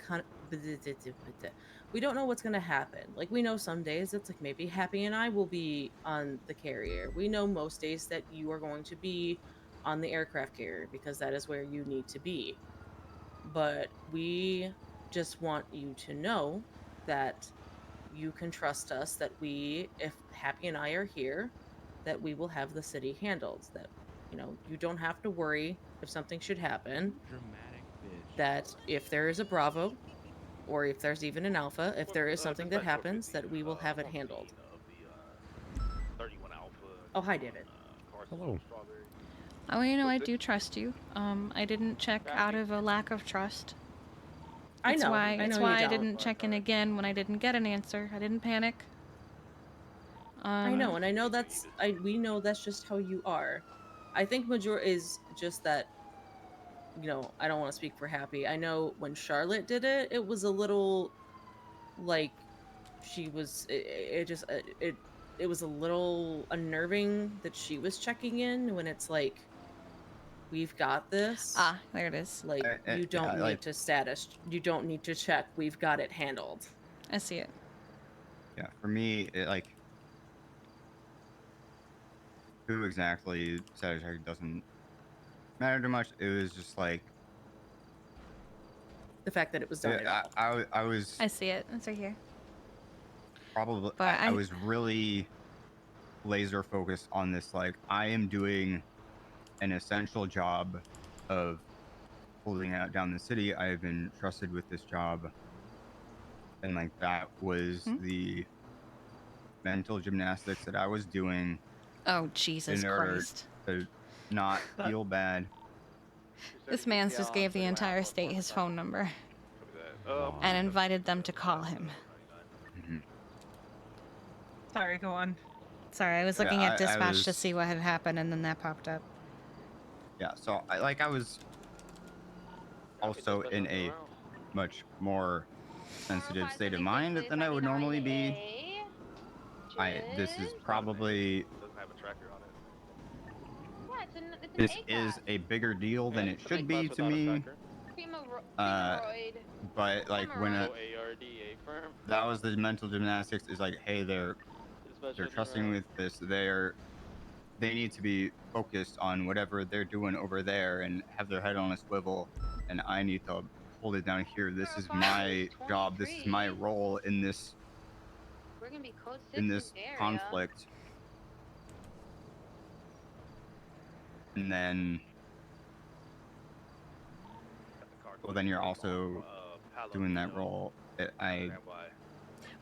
we don't know what's going to happen. Like, we know some days it's like maybe Happy and I will be on the carrier. We know most days that you are going to be on the aircraft carrier because that is where you need to be. But we just want you to know that you can trust us, that if Happy and I are here, that we will have the city handled. That, you don't have to worry if something should happen. That if there is a Bravo, or if there's even an Alpha, if there is something that happens, that we will have it handled. Oh, hi, David. Hello. Oh, I do trust you. I didn't check out of a lack of trust. It's why I didn't check in again when I didn't get an answer. I didn't panic. I know, and I know we know that's just how you are. I think Major is just that, you know, I don't want to speak for Happy. I know when Charlotte did it, it was a little like she was it was a little unnerving that she was checking in when it's like, we've got this. Ah, there it is. Like, you don't need to you don't need to check, we've got it handled. I see it. Yeah, for me, who exactly satisfied doesn't matter too much. It was just like the fact that it was done. I was. I see it. It's right here. Probably, I was really laser focused on this. Like, I am doing an essential job of holding out down the city. I have been trusted with this job, and like that was the mental gymnastics that I was doing. Oh, Jesus Christ! To not feel bad. This man just gave the entire state his phone number and invited them to call him. Sorry, go on. Sorry, I was looking at dispatch to see what had happened, and then that popped up. Yeah, so I was also in a much more sensitive state of mind than I would normally be. This is probably. This is a bigger deal than it should be to me. But like when that was the mental gymnastics, is like, hey, they're trusting with this. They need to be focused on whatever they're doing over there and have their head on a swivel, and I need to hold it down here. This is my job. This is my role in this conflict. And then, well, then you're also doing that role.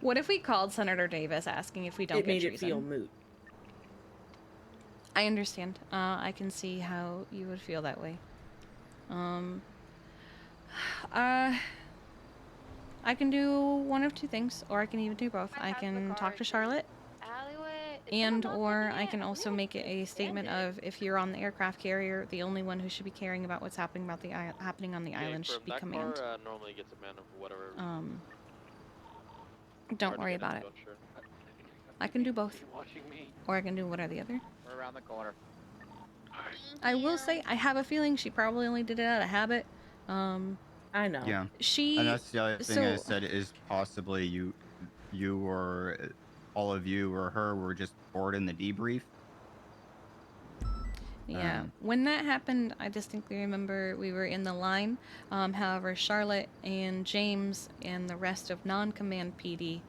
What if we called Senator Davis asking if we don't get treason? It made it feel moot. I understand. I can see how you would feel that way. I can do one of two things, or I can even do both. I can talk to Charlotte, or I can also make it a statement of, if you're on the aircraft carrier, the only one who should be caring about what's happening on the island should be command. Normally gets a man of whatever. Don't worry about it. I can do both, or I can do one or the other. We're around the corner. I will say, I have a feeling she probably only did it out of habit. I know. Yeah. And that's the other thing I said, is possibly you or all of you or her were just bored in the debrief. Yeah. When that happened, I distinctly remember we were in the line. However, Charlotte and James and the rest of non-command PD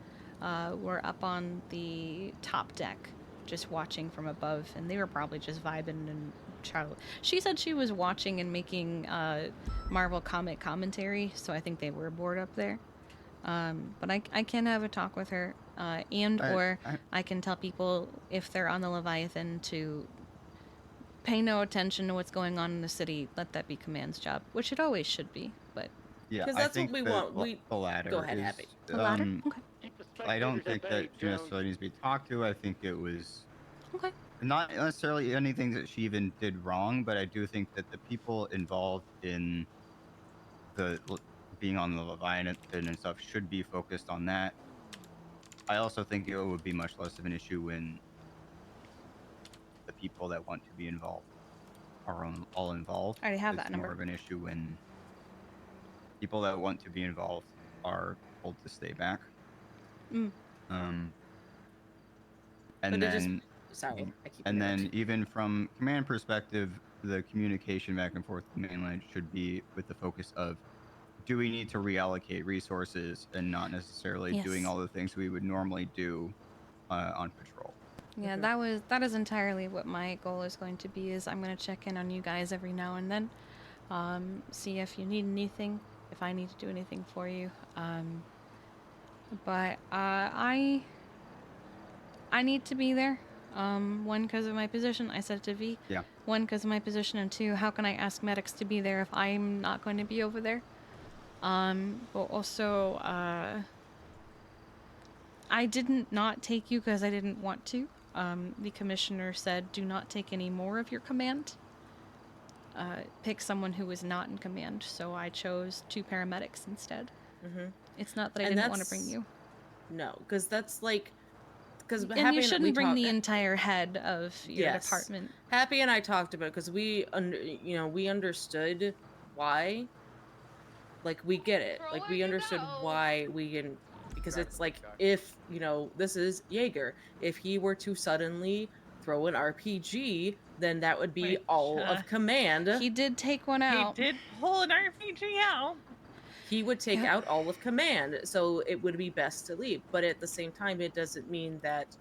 were up on the top deck, just watching from above, and they were probably just vibing. And Charlotte, she said she was watching and making Marvel comic commentary, so I think they were bored up there. But I can have a talk with her, or I can tell people, if they're on the Leviathan, to pay no attention to what's going on in the city. Let that be command's job, which it always should be. But yeah, because that's what we want. The latter. Go ahead, Abby. The latter. Okay. I don't think that she necessarily needs to be talked to. I think it was okay. Not necessarily anything that she even did wrong, but I do think that the people involved in the being on the Leviathan and stuff should be focused on that. I also think it would be much less of an issue when the people that want to be involved are all involved. I already have it's that number. More of an issue when people that want to be involved are told to stay back. And but then, sorry, and then even from command perspective, the communication back and forth with the mainland should be with the focus of, do we need to reallocate resources, and not necessarily doing all the things we would normally do on patrol. Yeah, that is entirely what my goal is going to be. Is I'm going to check in on you guys every now and then, see if you need anything, if I need to do anything for you. But I need to be there. One, because of my position. I said to V. Yeah. One, because of my position, and two, how can I ask medics to be there if I'm not going to be over there? But also, I didn't not take you because I didn't want to. The commissioner said, do not take any more of your command. Pick someone who was not in command, so I chose 2 paramedics instead. It's not that I didn't want to bring you. No, because that's like, because And you shouldn't bring the entire head of your department. Happy and I talked about it because we understood why. Like, we get it. Like, we understood why we didn't, because it's like, if, this is Jaeger. If he were to suddenly throw an RPG, then that would be all of command. He did take one out. He did pull an RPG out. He would take out all of command, so it would be best to leave. But at the same time, it doesn't mean that,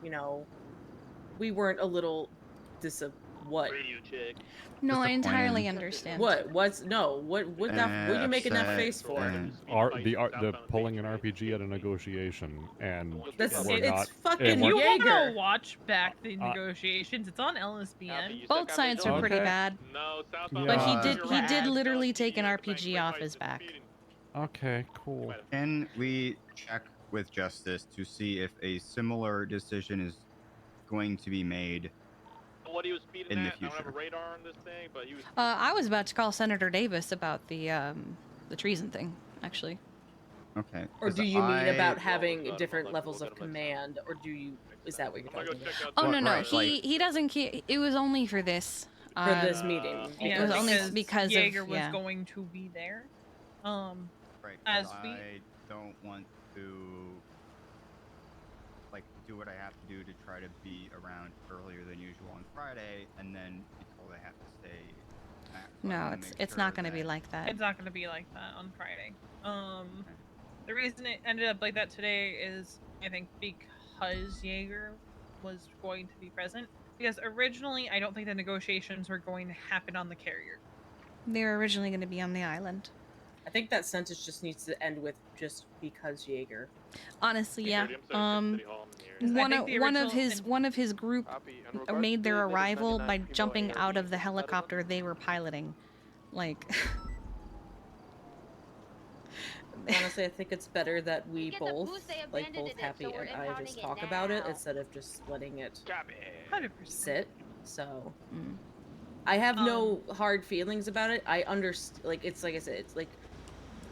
we weren't a little what? Radio check. No, I entirely understand. What are you making that face for? The pulling an RPG at a negotiation, and it's not, fucking You Jaeger. want to watch back the negotiations? It's on LSBN. Both sides were pretty bad. No, But he did literally take an RPG off his back. Okay, cool. Can we check with Justice to see if a similar decision is going to be made what he was speeding in the at, I don't future? have a radar on this thing, but he was. I was about to call Senator Davis about the treason thing, actually. Okay. Or do you mean about having different levels of command, or is that what you're talking about? Oh, no. He doesn't care. It was only for this. For this meeting. Yeah, it was only because Jaeger was yeah. going to be there. Right, as I don't want to do what I have to do to try to be around earlier than usual on Friday, and then be told I have to stay. No, it's not going to be like that. It's not going to be like that on Friday. The reason it ended up like that today is, I think, because Jaeger was going to be present. Because originally, I don't think the negotiations were going to happen on the carrier. They were originally going to be on the island. I think that sentence just needs to end with just because Jaeger. Honestly, yeah. One of his group made their arrival by jumping out of the helicopter they were piloting. Honestly, I think it's better that we both Happy and I just talk about it instead of just letting it 100%. sit. So I have no hard feelings about it. I understand. It's like I said. It's like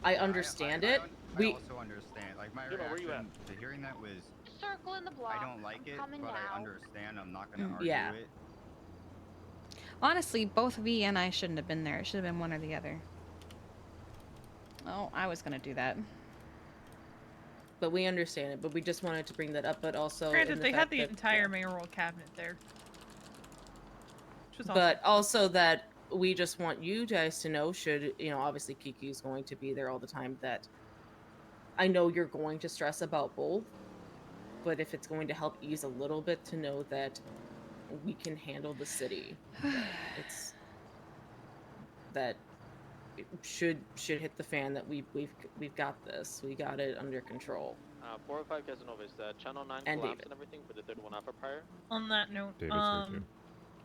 I understand it. I also understand. My reaction to hearing that was, circle in the block. I don't like it, but I understand. I'm not going to argue it. Honestly, both V and I shouldn't have been there. It should have been one or the other. Oh, I was going to do that. But we understand it. But we just wanted to bring that up. But also, granted, they had the entire mayoral cabinet there. But also that we just want you guys to know, should, obviously Kiki is going to be there all the time, that I know you're going to stress about both, but if it's going to help ease a little bit to know that we can handle the city, that it should hit the fan, that we've got this, we got it under control. 405 Casanova, is Channel 9 and collapsed David. and everything for the 31 Alpha prior? On that note, David's here too.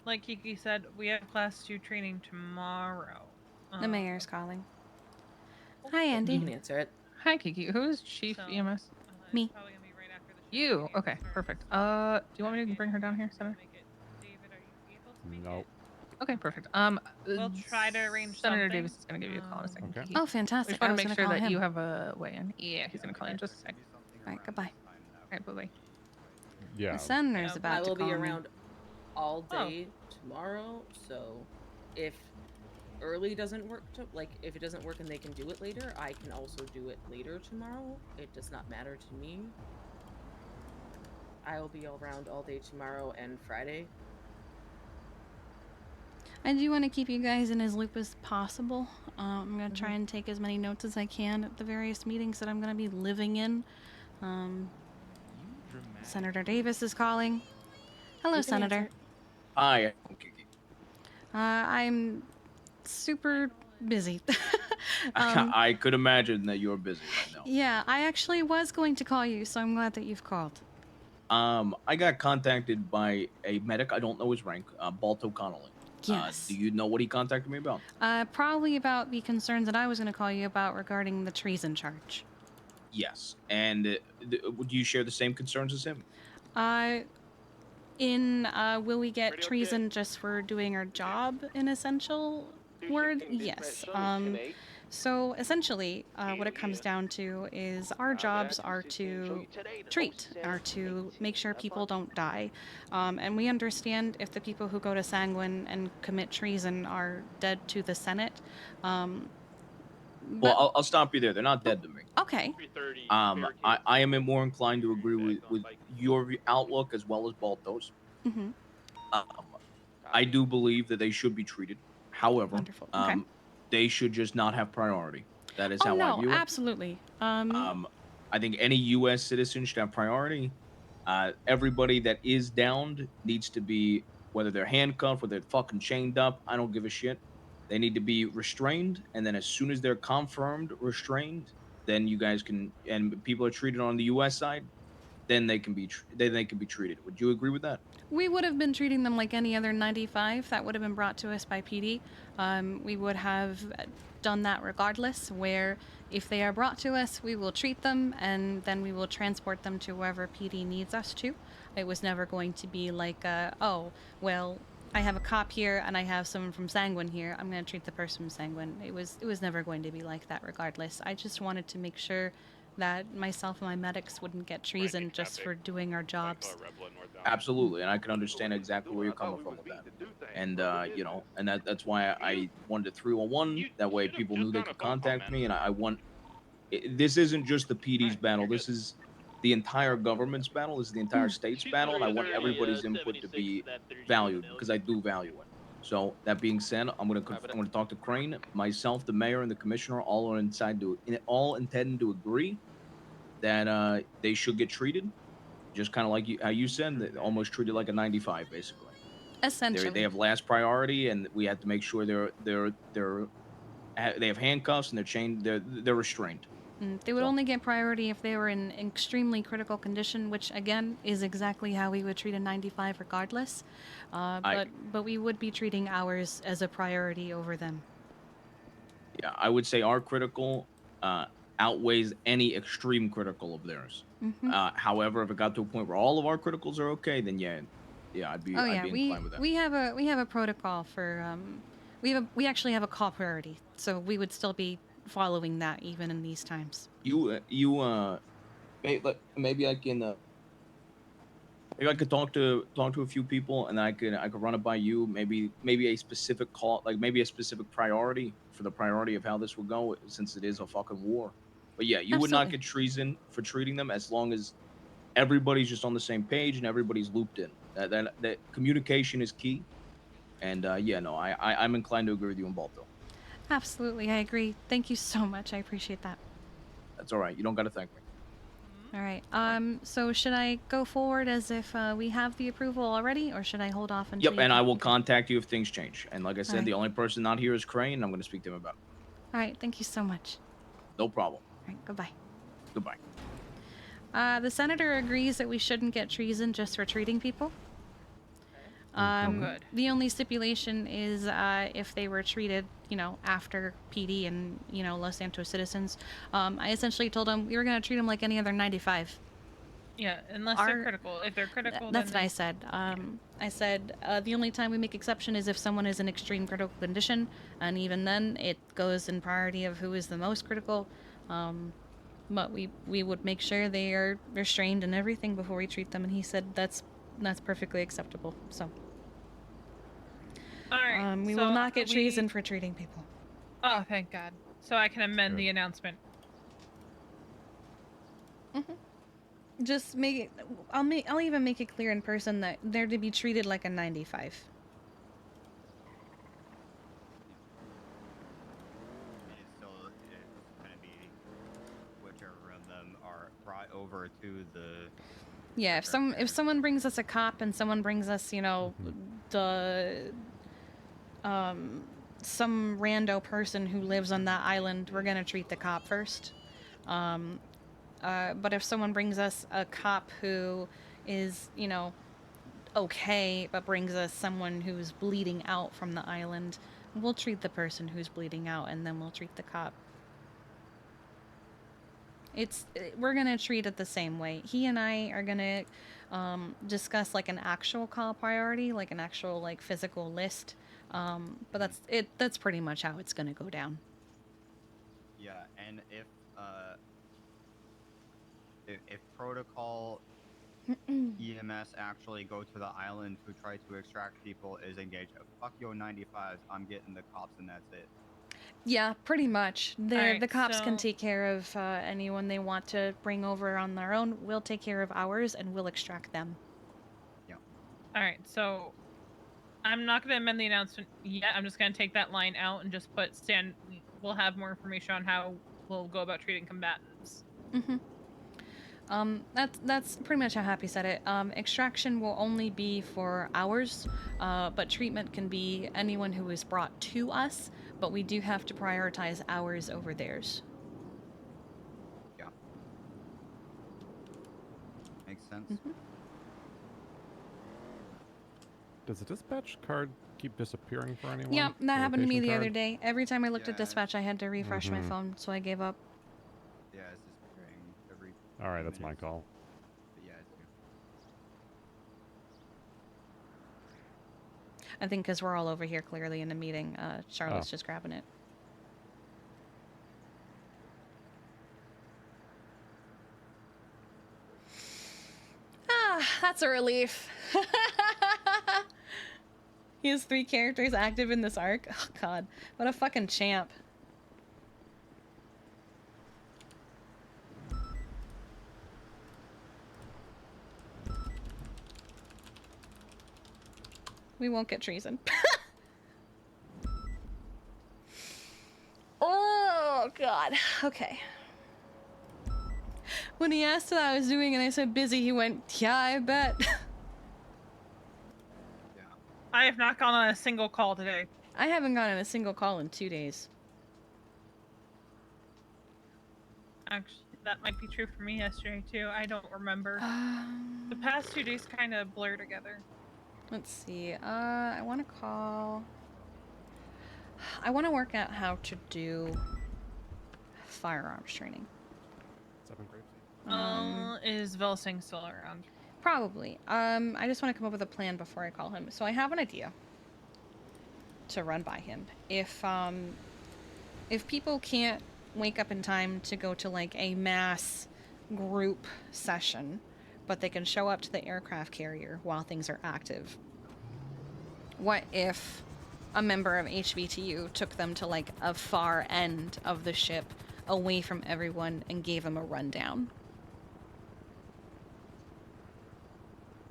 like Kiki said, we have Class 2 training tomorrow. The mayor's calling. Hi, Andy. You can answer it. Hi, Kiki. Who is Chief EMS? Me. You. Okay, perfect. Do you want me to bring her down here, Senator? No. Okay, perfect. We'll try to arrange Senator something. Davis is going to give you a call in a second. Okay. Kiki. Oh, fantastic. We just want I to was make gonna sure call that him. you have a way in. Yeah, he's going to call you in just a second. All right, goodbye. All right, bye-bye. Yeah. The senator's about I to will call be me. around all day tomorrow, so if early doesn't work, if it doesn't work and they can do it later, I can also do it later tomorrow. It does not matter to me. I will be around all day tomorrow and Friday. I do want to keep you guys in as loop as possible. I'm going to try and take as many notes as I can at the various meetings that I'm going to be living in. Senator Davis is calling. Hello, Senator. Hi. I'm super busy. I could imagine that you're busy right now. Yeah, I actually was going to call you, so I'm glad that you've called. I got contacted by a medic. I don't know his rank. Balto Connolly. Yes. Do you know what he contacted me about? Probably about the concerns that I was going to call you about regarding the treason charge. Yes. And would you share the same concerns as him? Will we get treason just for doing our job in essential word? Yes. So essentially, what it comes down to is our jobs are to make sure people don't die. And we understand if the people who go to Sanguine and commit treason are dead to the Senate. Well, I'll stop you there. They're not dead to me. Okay. I am more inclined to agree with your outlook as well as Balto's. Mm-hmm. I do believe that they should be treated. However, wonderful. Okay. They should just not have priority. That is how I view it. Absolutely. I think any U.S. citizen should have priority. Everybody that is downed needs to be, whether they're handcuffed, whether they're fucking chained up, I don't give a shit. They need to be restrained, and then as soon as they're confirmed restrained, then you guys can, and people are treated on the U.S. side, then they can be treated. Would you agree with that? We would have been treating them like any other 95 that would have been brought to us by PD. We would have done that regardless, where if they are brought to us, we will treat them, and then we will transport them to wherever PD needs us to. It was never going to be like, oh, well, I have a cop here and I have someone from Sanguine here. I'm going to treat the person from Sanguine. It was never going to be like that regardless. I just wanted to make sure that myself and my medics wouldn't get treason just for doing our jobs. Absolutely, and I can understand exactly where you're coming from with that. And you know, and that's why I wanted a 311. That way, people knew they could contact me. And I want. This isn't just the PD's battle. This is the entire government's battle. This is the entire state's battle, and I want everybody's input to be valued because I do value it. So that being said, I'm gonna talk to Crane, myself, the mayor, and the commissioner. All intend to agree that they should get treated, just kind of like how you said, almost treated like a 95, basically. Essentially, they have last priority, and we have to make sure they have handcuffs and they're chained. They're restrained. They would only get priority if they were in extremely critical condition, which again is exactly how we would treat a 95 regardless. But we would be treating ours as a priority over them. Yeah, I would say our critical outweighs any extreme critical of theirs. Mm-hmm. However, if it got to a point where all of our criticals are okay, then yeah, I'd be inclined with that. We have a protocol for we actually have a call priority, so we would still be following that even in these times. Maybe I can. Maybe I could talk to a few people, and I could run it by you. Maybe a specific call, like maybe a specific priority for the priority of how this will go, since it is a fucking war. But yeah, you would not get treason for treating them as long as everybody's just on the same page and everybody's looped in. That communication is key. And I'm inclined to agree with you on Balto. Absolutely, I agree. Thank you so much. I appreciate that. That's all right. You don't got to thank me. All right. So should I go forward as if we have the approval already, or should I hold off until? Yep, and I will contact you if things change. And like I said, right. The only person not here is Crane, and I'm going to speak to him about it. All right. Thank you so much. No problem. All right. Goodbye. Goodbye. The senator agrees that we shouldn't get treason just for treating people. Good. The only stipulation is if they were treated, after PD and, Los Santos citizens. I essentially told them we were going to treat them like any other 95. Yeah, unless they're critical. If they're critical, that's what I said. I said the only time we make exception is if someone is in extreme critical condition, and even then it goes in priority of who is the most critical. But we would make sure they are restrained and everything before we treat them, and he said that's perfectly acceptable. So. All right. We will not get treason for treating people. Oh, thank God. So I can amend the announcement. Mm-hmm. Just make it. I'll even make it clear in person that they're to be treated like a 95. So it's going to be whichever of them are brought over to the. Yeah, if someone brings us a cop and someone brings us, some rando person who lives on that island, we're gonna treat the cop first. But if someone brings us a cop who is, okay, but brings us someone who's bleeding out from the island, we'll treat the person who's bleeding out, and then we'll treat the cop. We're gonna treat it the same way. He and I are gonna discuss like an actual call priority, like an actual like physical list. But that's it. That's pretty much how it's gonna go down. Yeah, and if protocol EMS actually go to the island to try to extract people is engaged, fuck yo 95s, I'm getting the cops and that's it. Yeah, pretty much. The cops can so- take care of anyone they want to bring over on their own. We'll take care of ours, and we'll extract them. Yeah. All right, so I'm not going to amend the announcement yet. I'm just going to take that line out and just put we'll have more information on how we'll go about treating combatants. Mm-hmm. That's pretty much how Happy said it. Extraction will only be for ours, but treatment can be anyone who is brought to us, but we do have to prioritize ours over theirs. Yeah. Makes sense. Mm-hmm. Does the dispatch card keep disappearing for anyone? Yeah, that happened to me the Location other card? day. Every time I looked at dispatch, I had to refresh my phone, so I gave up. Yeah, it's disappearing every. All right, that's my call. But yeah, it's I think because we're all over here clearly in the meeting, Charlotte's just grabbing it. Ah, that's a relief. He has 3 characters active in this arc. Oh god, what a fucking champ. We won't get treason. Oh god. Okay. When he asked what I was doing and I said busy, he went, yeah, I bet. I have not gone on a single call today. I haven't gone on a single call in 2 days. Actually, that might be true for me yesterday too. I don't remember. The past 2 days kind of blur together. Let's see. I want to call... I want to work out how to do firearms training. 7 Grapes. Is Velsing still around? Probably. I just want to come up with a plan before I call him. So I have an idea to run by him. If people can't wake up in time to go to like a mass group session, but they can show up to the aircraft carrier while things are active, what if a member of HVTU took them to like a far end of the ship away from everyone and gave them a rundown?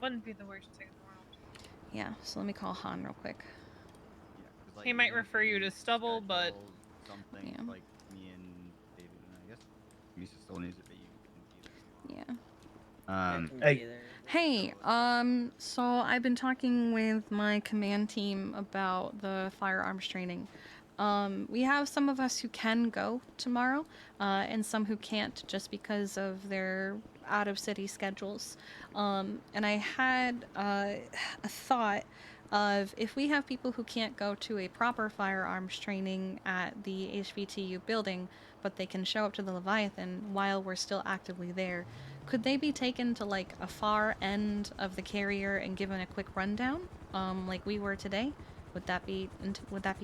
Wouldn't be the worst thing in the world. Yeah, so let me call Han real quick. He might refer you to Stubble, but something Yeah. like me and David and I guess Misa still needs it, but you can be there. Yeah. Hey, so I've been talking with my command team about the firearms training. We have some of us who can go tomorrow, and some who can't just because of their out-of-city schedules. And I had a thought of if we have people who can't go to a proper firearms training at the HVTU building, but they can show up to the Leviathan while we're still actively there, could they be taken to like a far end of the carrier and given a quick rundown, like we were today? Would that be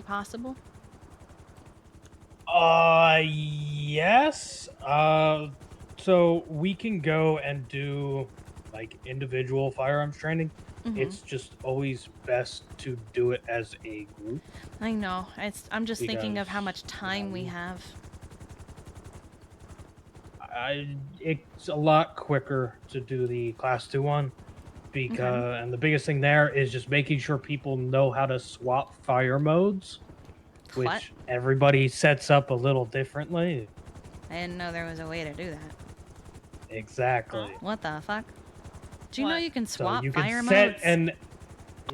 possible? Yes. So we can go and do like individual firearms training. Mhm. It's just always best to do it as a group. I know. I'm just thinking of Because, how much time we have. It's a lot quicker to do the class 2 one because and the biggest thing there is just making sure people know how to swap fire modes, which What? everybody sets up a little differently. I didn't know there was a way to do that. Exactly. What the fuck? Do you know you can swap so you can fire set modes? and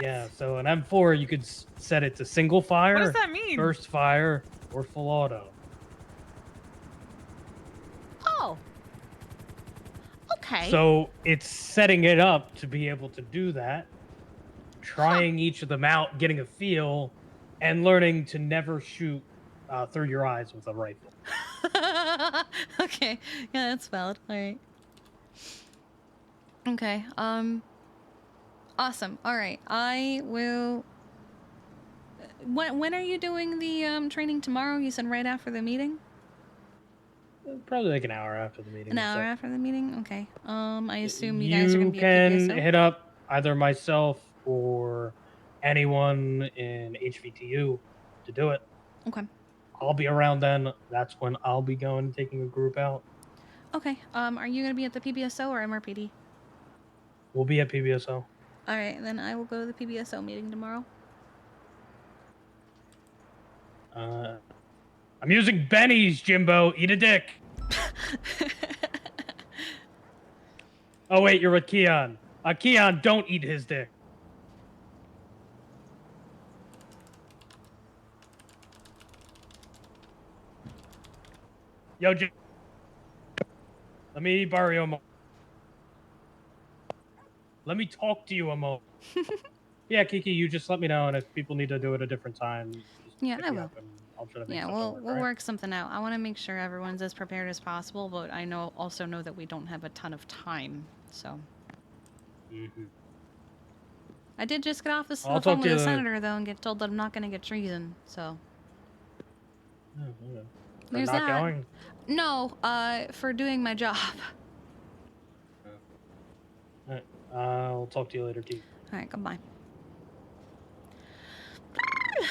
yeah, so in M4 you could set it to single fire, What does that mean? burst fire, or full auto. Oh. Okay. So it's setting it up to be able to do that. trying each of them out, getting a feel, and learning to never shoot through your eyes with a rifle. Okay, yeah, that's valid. All right. Okay. Awesome. All right. I will. When are you doing the training tomorrow? You said right after the meeting. Probably like an hour after the meeting. An hour after the meeting. Okay. I assume you You guys are gonna be can at PBSO. hit up either myself or anyone in HVTU to do it. Okay. I'll be around then. That's when I'll be going and taking a group out. Okay. Are you gonna be at the PBSO or MRPD? We'll be at PBSO. All right, then I will go to the PBSO meeting tomorrow. I'm using Benny's, Jimbo. Eat a dick. Oh, wait, you're with Keon. Keon, don't eat his dick. Yo, let me borrow you a moment. Let me talk to you a moment. Yeah, Kiki, you just let me know, and if people need to do it a different time, just Yeah, hit I me will. up and I'll try to make Yeah, something we'll work, right? work something out. I want to make sure everyone's as prepared as possible, but I also know that we don't have a ton of time, so. Mm-hmm. I did just get off the I'll phone talk with to the you later. senator though, and get told that I'm not going to get treason. So. Oh, okay. For There's not that. going? No, for doing my job. Alright, I'll talk to you later, Kiki. All right, goodbye.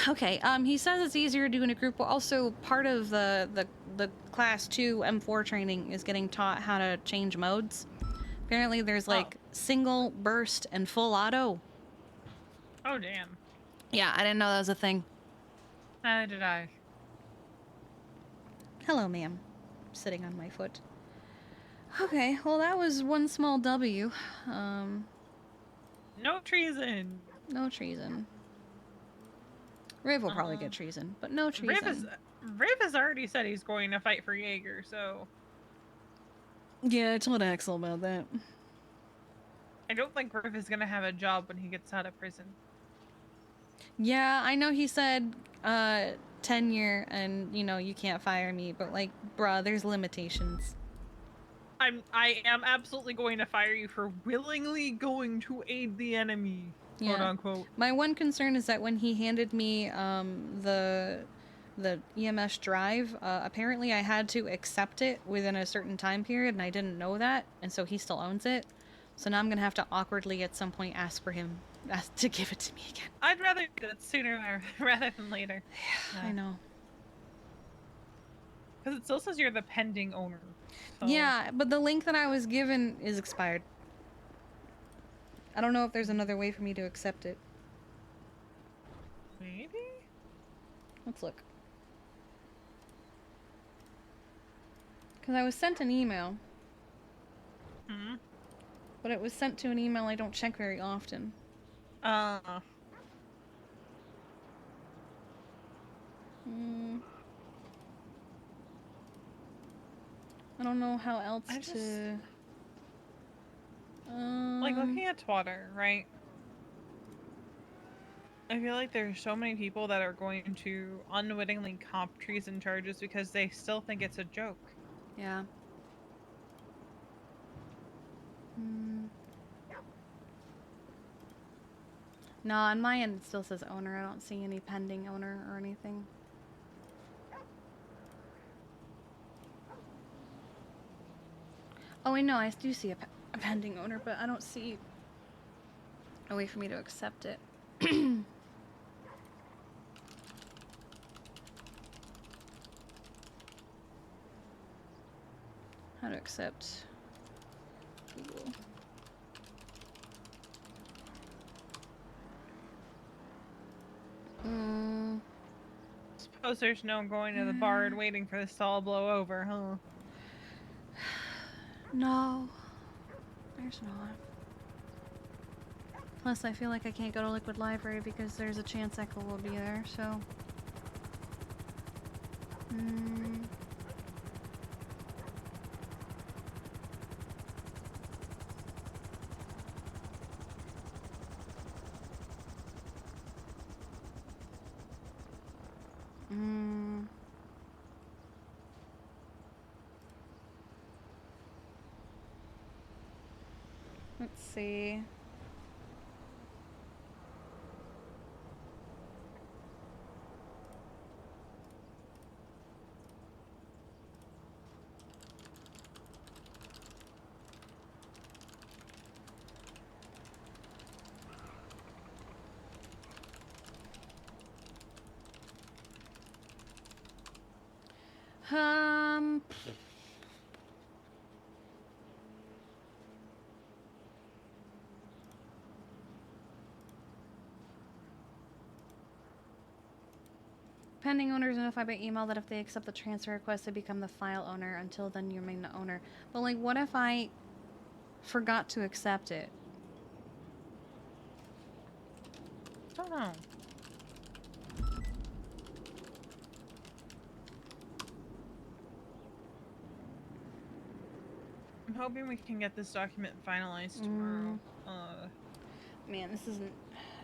Okay, he says it's easier doing a group, but also part of the class 2 M4 training is getting taught how to change modes. Apparently there's like single, burst, and full auto. Oh, damn. Yeah, I didn't know that was a thing. Neither did I. Hello, ma'am. Sitting on my foot. Okay, well that was one small W. No treason. No treason. Riv will probably get treason, but no treason. Riv has already said he's going to fight for Jaeger, so... Yeah, I told Axel about that. I don't think Riv is going to have a job when he gets out of prison. Yeah, I know he said tenure and, you know, you can't fire me, but like, bruh, there's limitations. I am absolutely going to fire you for willingly going to aid the enemy, quote unquote. My one concern is that when he handed me the EMS drive, apparently I had to accept it within a certain time period, and I didn't know that, and so he still owns it. So now I'm gonna have to awkwardly at some point ask to give it to me again. I'd rather do that sooner rather than later. Yeah, I know. Because it still says you're the pending owner. So. Yeah, but the link that I was given is expired. I don't know if there's another way for me to accept it. Maybe? Let's look. Because I was sent an email. Hmm? But it was sent to an email I don't check very often. I don't know how else to... Like, looking at Twitter, right? I feel like there's so many people that are going to unwittingly comp treason charges because they still think it's a joke. Yeah. No, on my end it still says owner. I don't see any pending owner or anything. Oh wait, no, I do see a pending owner, but I don't see a way for me to accept it. How to accept Google. Suppose there's no going to the bar and waiting for this to all blow over, huh? No, there's not. Plus, I feel like I can't go to Liquid Library because there's a chance Echo will be there, so... see. Pending owners notified by email that if they accept the transfer request, they become the file owner. Until then, you remain the owner. But, like, what if I forgot to accept it? Don't know. I'm hoping we can get this document finalized tomorrow. Man, this doesn't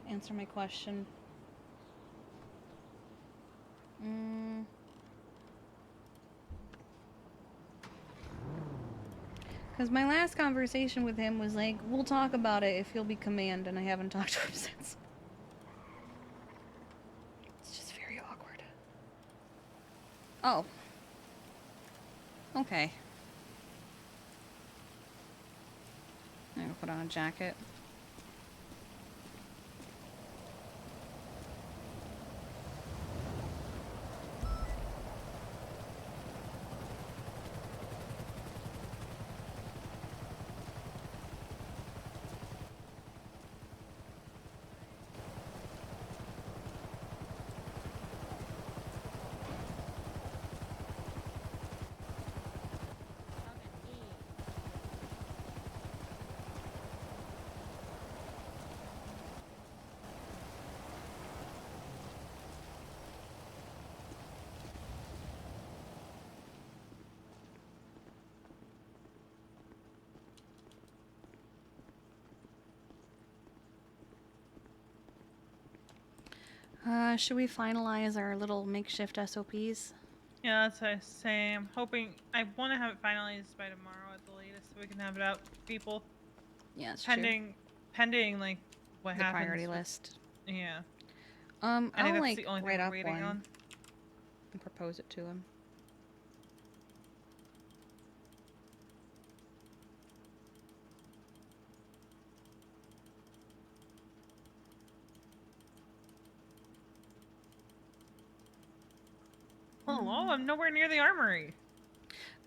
answer my question. Because my last conversation with him was like, we'll talk about it if he'll be command, and I haven't talked to him since. It's just very awkward. Oh. Okay. I'm gonna put on a jacket. Should we finalize our little makeshift SOPs? Yeah, that's what I say. I'm hoping I want to have it finalized by tomorrow at the latest, so we can have it out to people. Yeah, it's pending like what the happens. priority list. Yeah. I think I'll that's like the only thing write we're up waiting one on. and propose it to him. Hello, I'm nowhere near the armory.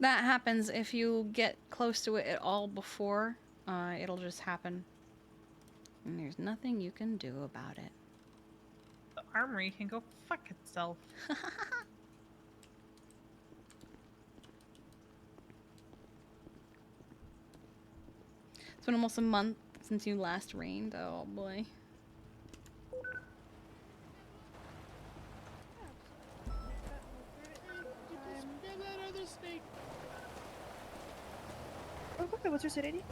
That happens if you get close to it at all before. It'll just happen. And there's nothing you can do about it. The armory can go fuck itself. It's been almost a month since you last rained. Oh boy. Oh, okay, what's your city ID?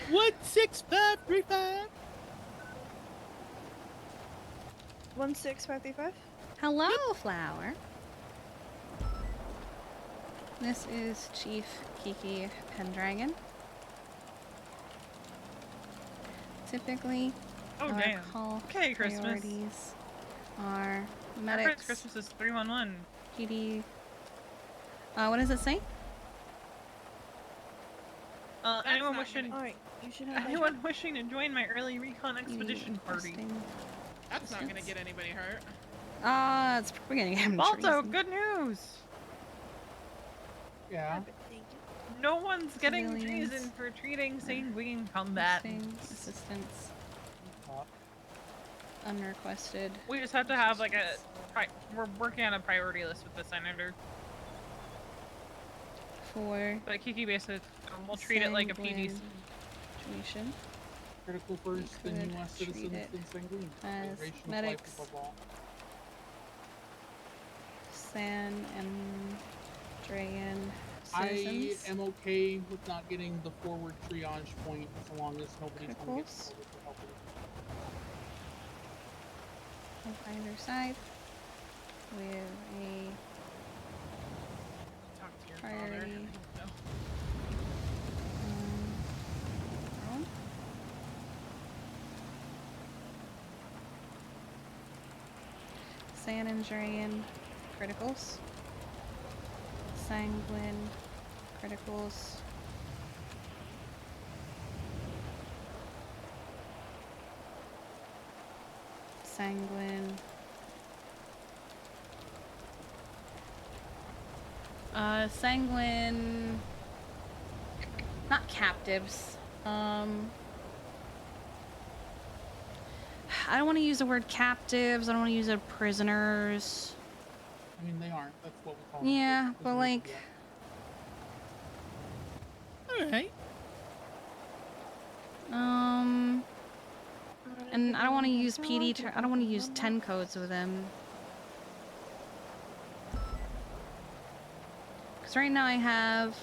16535. 16535. Hello, Flower. This is Chief Kiki Pendragon. Typically, our damn. call Okay, Christmas. priorities are Our medics. first Christmas is 311. PD. What does it say? Anyone wishing? Alright, you should have Anyone wishing to join my early recon expedition party? That's not gonna get anybody hurt. It's probably gonna get him Also, good news. Yeah. No one's getting Civilians. treason for treating sanguine combat. Assistance. Unrequested. We just have to have like we're working on a priority list with the senator. For But Kiki basically, we'll treat it like a PD. Situation. Critical first, then U.S. citizens, then sanguine. As Federation of medics. Life above all. San Andrean I citizens. am okay with not getting the forward triage point so long as nobody's going to get Criticals. forward to help it. On either side. With a Talk to your priority. father. San Andrean criticals. Sanguine criticals. Sanguine. Sanguine. Not captives. I don't want to use the word captives. I don't want to use the prisoners. I mean, they aren't. That's what we call them. Yeah, but like. Alright. And I don't want to use PD. I don't want to use 10 codes with them. Because right now I have.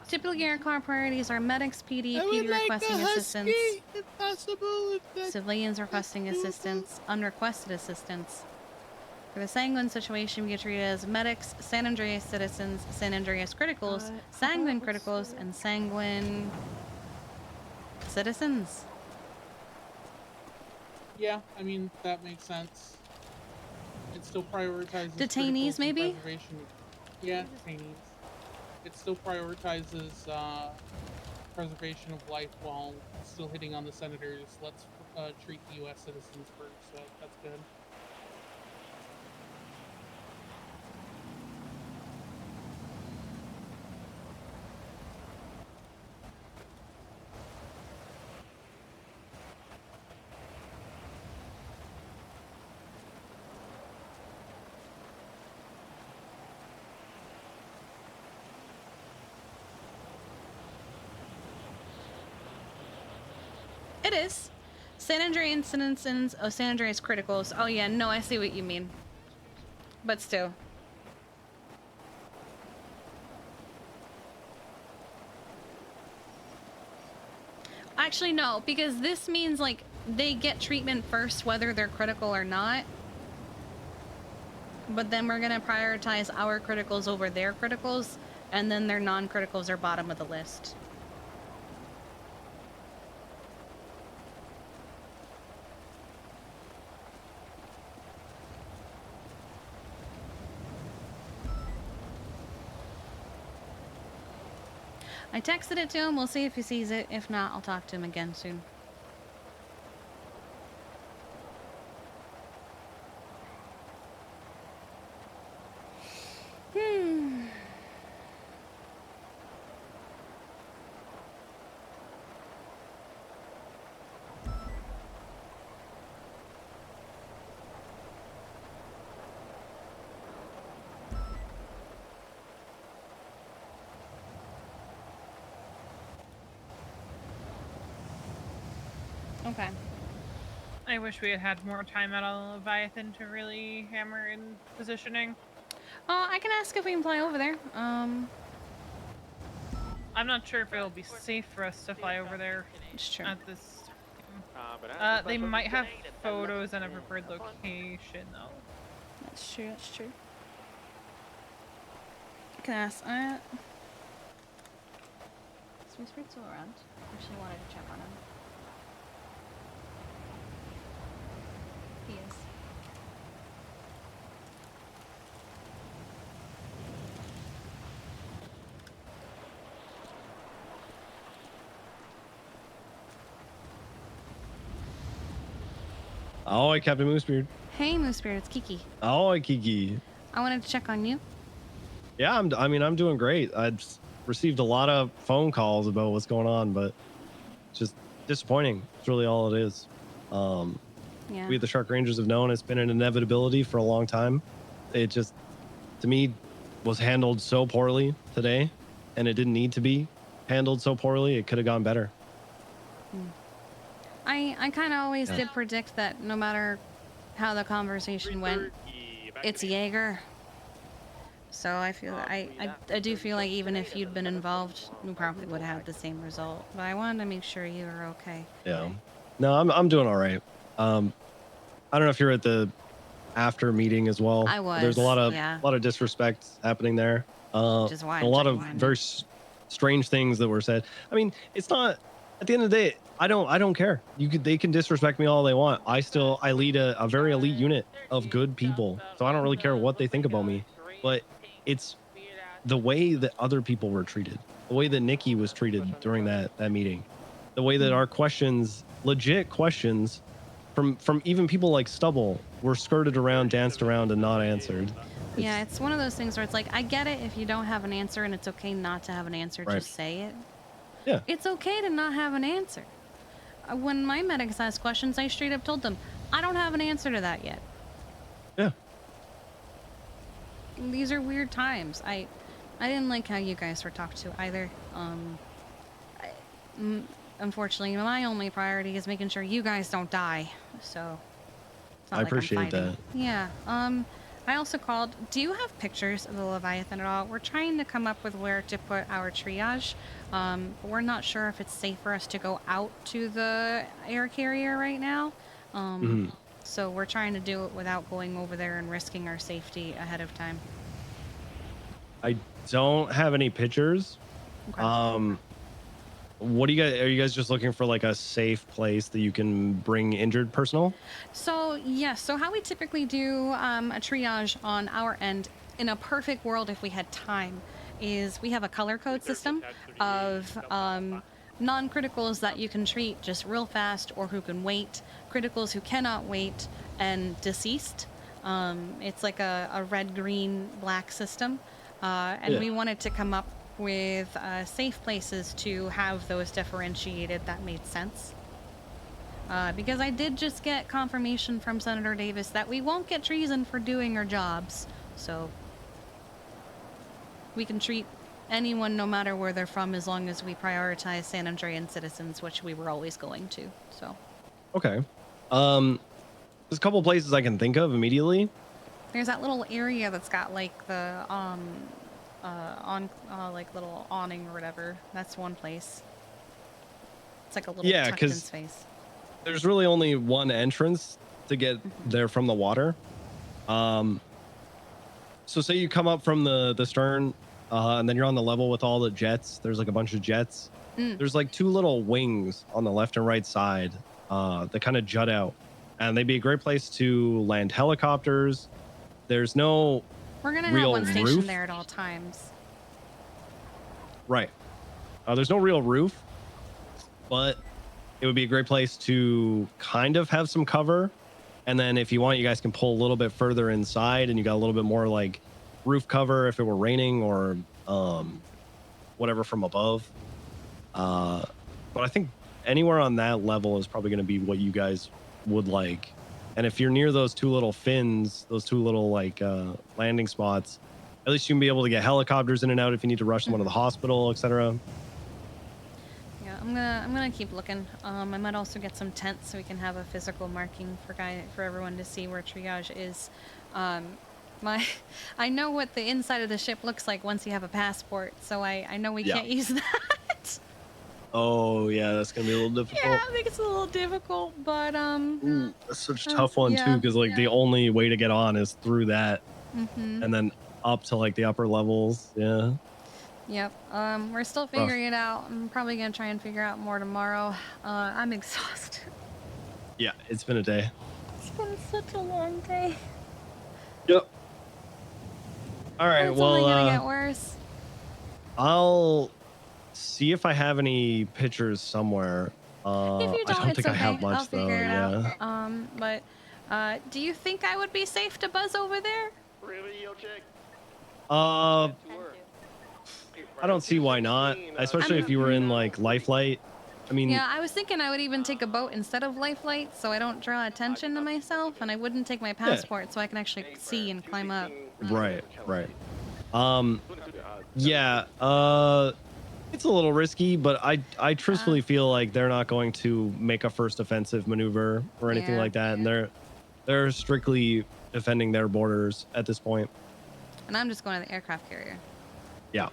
Typical car priorities are medics, PD, PD requesting assistance. If possible, if Civilians requesting assistance, unrequested assistance. For the Sanguine situation, we get treated as medics, San Andreas citizens, San Andreas criticals, Sanguine criticals, and Sanguine citizens. Yeah, I mean, that makes sense. It still prioritizes Detainees, maybe? preservation. Yeah, detainees. It still prioritizes preservation of life while still hitting on the senators. Let's treat the U.S. citizens first, so that's good. It is. San Andreas citizens, oh, San Andreas criticals. Oh yeah, no, I see what you mean. But still. Actually, no, because this means, like, they get treatment first whether they're critical or not. But then we're gonna prioritize our criticals over their criticals, and then their non-criticals are bottom of the list. I texted it to him. We'll see if he sees it. If not, I'll talk to him again soon. Okay. I wish we had had more time out on Leviathan to really hammer in positioning. I can ask if we can fly over there. I'm not sure if it'll be safe for us to fly over there at this time. They might have photos and a preferred location, though. That's true, that's true. I can ask that. Is Whispered still around? Actually wanted to check on him. He is. Ahoy, Captain Moosebeard. Hey, Moosebeard, it's Kiki. Ahoy, Kiki. I wanted to check on you. Yeah, I'm doing great. I've received a lot of phone calls about what's going on, but it's just disappointing. It's really all it is. Yeah. We at the Shark Rangers have known it's been an inevitability for a long time. It just, to me, was handled so poorly today, and it didn't need to be handled so poorly. It could have gone better. I kind of always did predict that no matter how the conversation went, it's Jaeger. So I feel I do feel like even if you'd been involved, we probably would have had the same result. But I wanted to make sure you were okay. Yeah. No, I'm doing all right. I don't know if you're at the after meeting as well. I was. There's a lot yeah. of disrespect happening there. Which is why a lot of very strange things that were said. I mean, it's not at the end of the day, I don't care. They can disrespect me all they want. I lead a very elite unit of good people, so I don't really care what they think about me. But it's the way that other people were treated, the way that Nikki was treated during that meeting, the way that our questions, legit questions, from even people like Stubble, were skirted around, danced around, and not answered. Yeah, it's one of those things where it's like, I get it if you don't have an answer, and it's okay not to have an answer. Right. Just say it. Yeah. It's okay to not have an answer. When my medics asked questions, I straight up told them, I don't have an answer to that yet. Yeah. These are weird times. I didn't like how you guys were talked to either. Unfortunately, my only priority is making sure you guys don't die. So it's not I like I'm appreciate fighting. that. Yeah. I also called. Do you have pictures of the Leviathan at all? We're trying to come up with where to put our triage. But we're not sure if it's safe for us to go out to the air carrier right now. So we're trying to do it without going over there and risking our safety ahead of time. I don't have any pictures. Okay. What do you guys, are you guys just looking for like a safe place that you can bring injured personnel? So yes, so how we typically do a triage on our end, in a perfect world if we had time, is we have a color code system of non-criticals that you can treat just real fast or who can wait, criticals who cannot wait, and deceased. It's like a red, green, black system. And we wanted to come up with safe places to have those differentiated that made sense. Because I did just get confirmation from Senator Davis that we won't get treason for doing our jobs. So we can treat anyone no matter where they're from as long as we prioritize San Andrean citizens, which we were always going to. So Okay. There's a couple places I can think of immediately. there's that little area that's got like the like little awning or whatever. That's one place. It's like a little tucked in space. There's really only one entrance to get there from the water. So say you come up from the stern, and then you're on the level with all the jets. There's like a bunch of jets. There's like two little wings on the left and right side that kind of jut out, and they'd be a great place to land helicopters. There's no We're gonna real have one station roof. there at all times. Right. There's no real roof, but it would be a great place to kind of have some cover. And then if you want, you guys can pull a little bit further inside and you got a little bit more like roof cover if it were raining or whatever from above. But I think anywhere on that level is probably going to be what you guys would like. And if you're near those two little fins, those two little like landing spots, at least you can be able to get helicopters in and out if you need to rush someone to the hospital, etc. Yeah, I'm gonna keep looking. I might also get some tents so we can have a physical marking for everyone to see where triage is. I know what the inside of the ship looks like once you have a passport, so I know we can't use that. Oh yeah, that's gonna be a little difficult. Yeah, I think it's a little difficult, but Ooh, that's such a tough one too, because like the only way to get on is through that, and then up to like the upper levels. Yeah. Yep. We're still figuring it out. I'm probably gonna try and figure out more tomorrow. I'm exhausted. Yeah, it's been a day. It's been such a long day. Yep. All right. It's well, only gonna get worse. I'll see if I have any pictures somewhere. If you don't, I don't it's think okay. I have much I'll though. figure it Yeah. out. But do you think I would be safe to buzz over there? I don't see why not, especially if you were in like Lifelight. I mean, Yeah, I was thinking I would even take a boat instead of Lifelight, so I don't draw attention to myself, and I wouldn't take my passport, so I can actually see and climb up. right. Yeah. It's a little risky, but I truthfully feel like they're not going to make a first offensive maneuver or anything like that, and they're strictly defending their borders at this point. And I'm just going to the aircraft carrier. Yeah.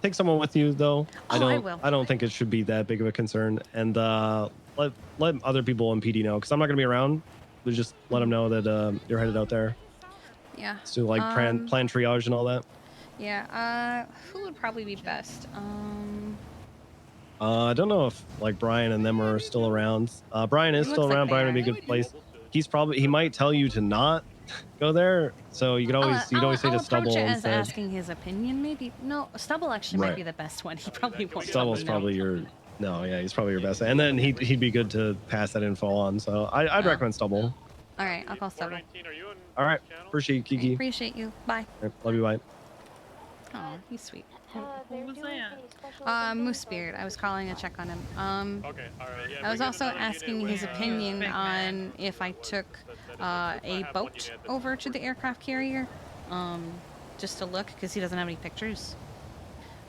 Take someone with you though. I will. I don't think it should be that big of a concern, and let other people in PD know, because I'm not gonna be around. But just let them know that you're headed out there. Yeah. To like plan triage and all that. Yeah. Who would probably be best? I don't know if like Brian and them are still around. Brian is still around. Brian would be a good place. He might tell you to not go there. So you could always you'd always say to I'll approach Stubble it as instead. asking his opinion. Maybe no, Stubble actually might Right. be the best one. He probably won't. Stubble's probably your he's probably your best. And then he'd be good to pass that info on. So I'd recommend Stubble. All right, I'll call Stubble. All right, appreciate you, Kiki. Appreciate you. Bye. Love you, bye. Oh, he's sweet. Who was that? Moose Spirit. I was calling to check on him. Okay, alright, yeah. I was also asking his opinion on if I took a boat over to the aircraft carrier, just to look, because he doesn't have any pictures.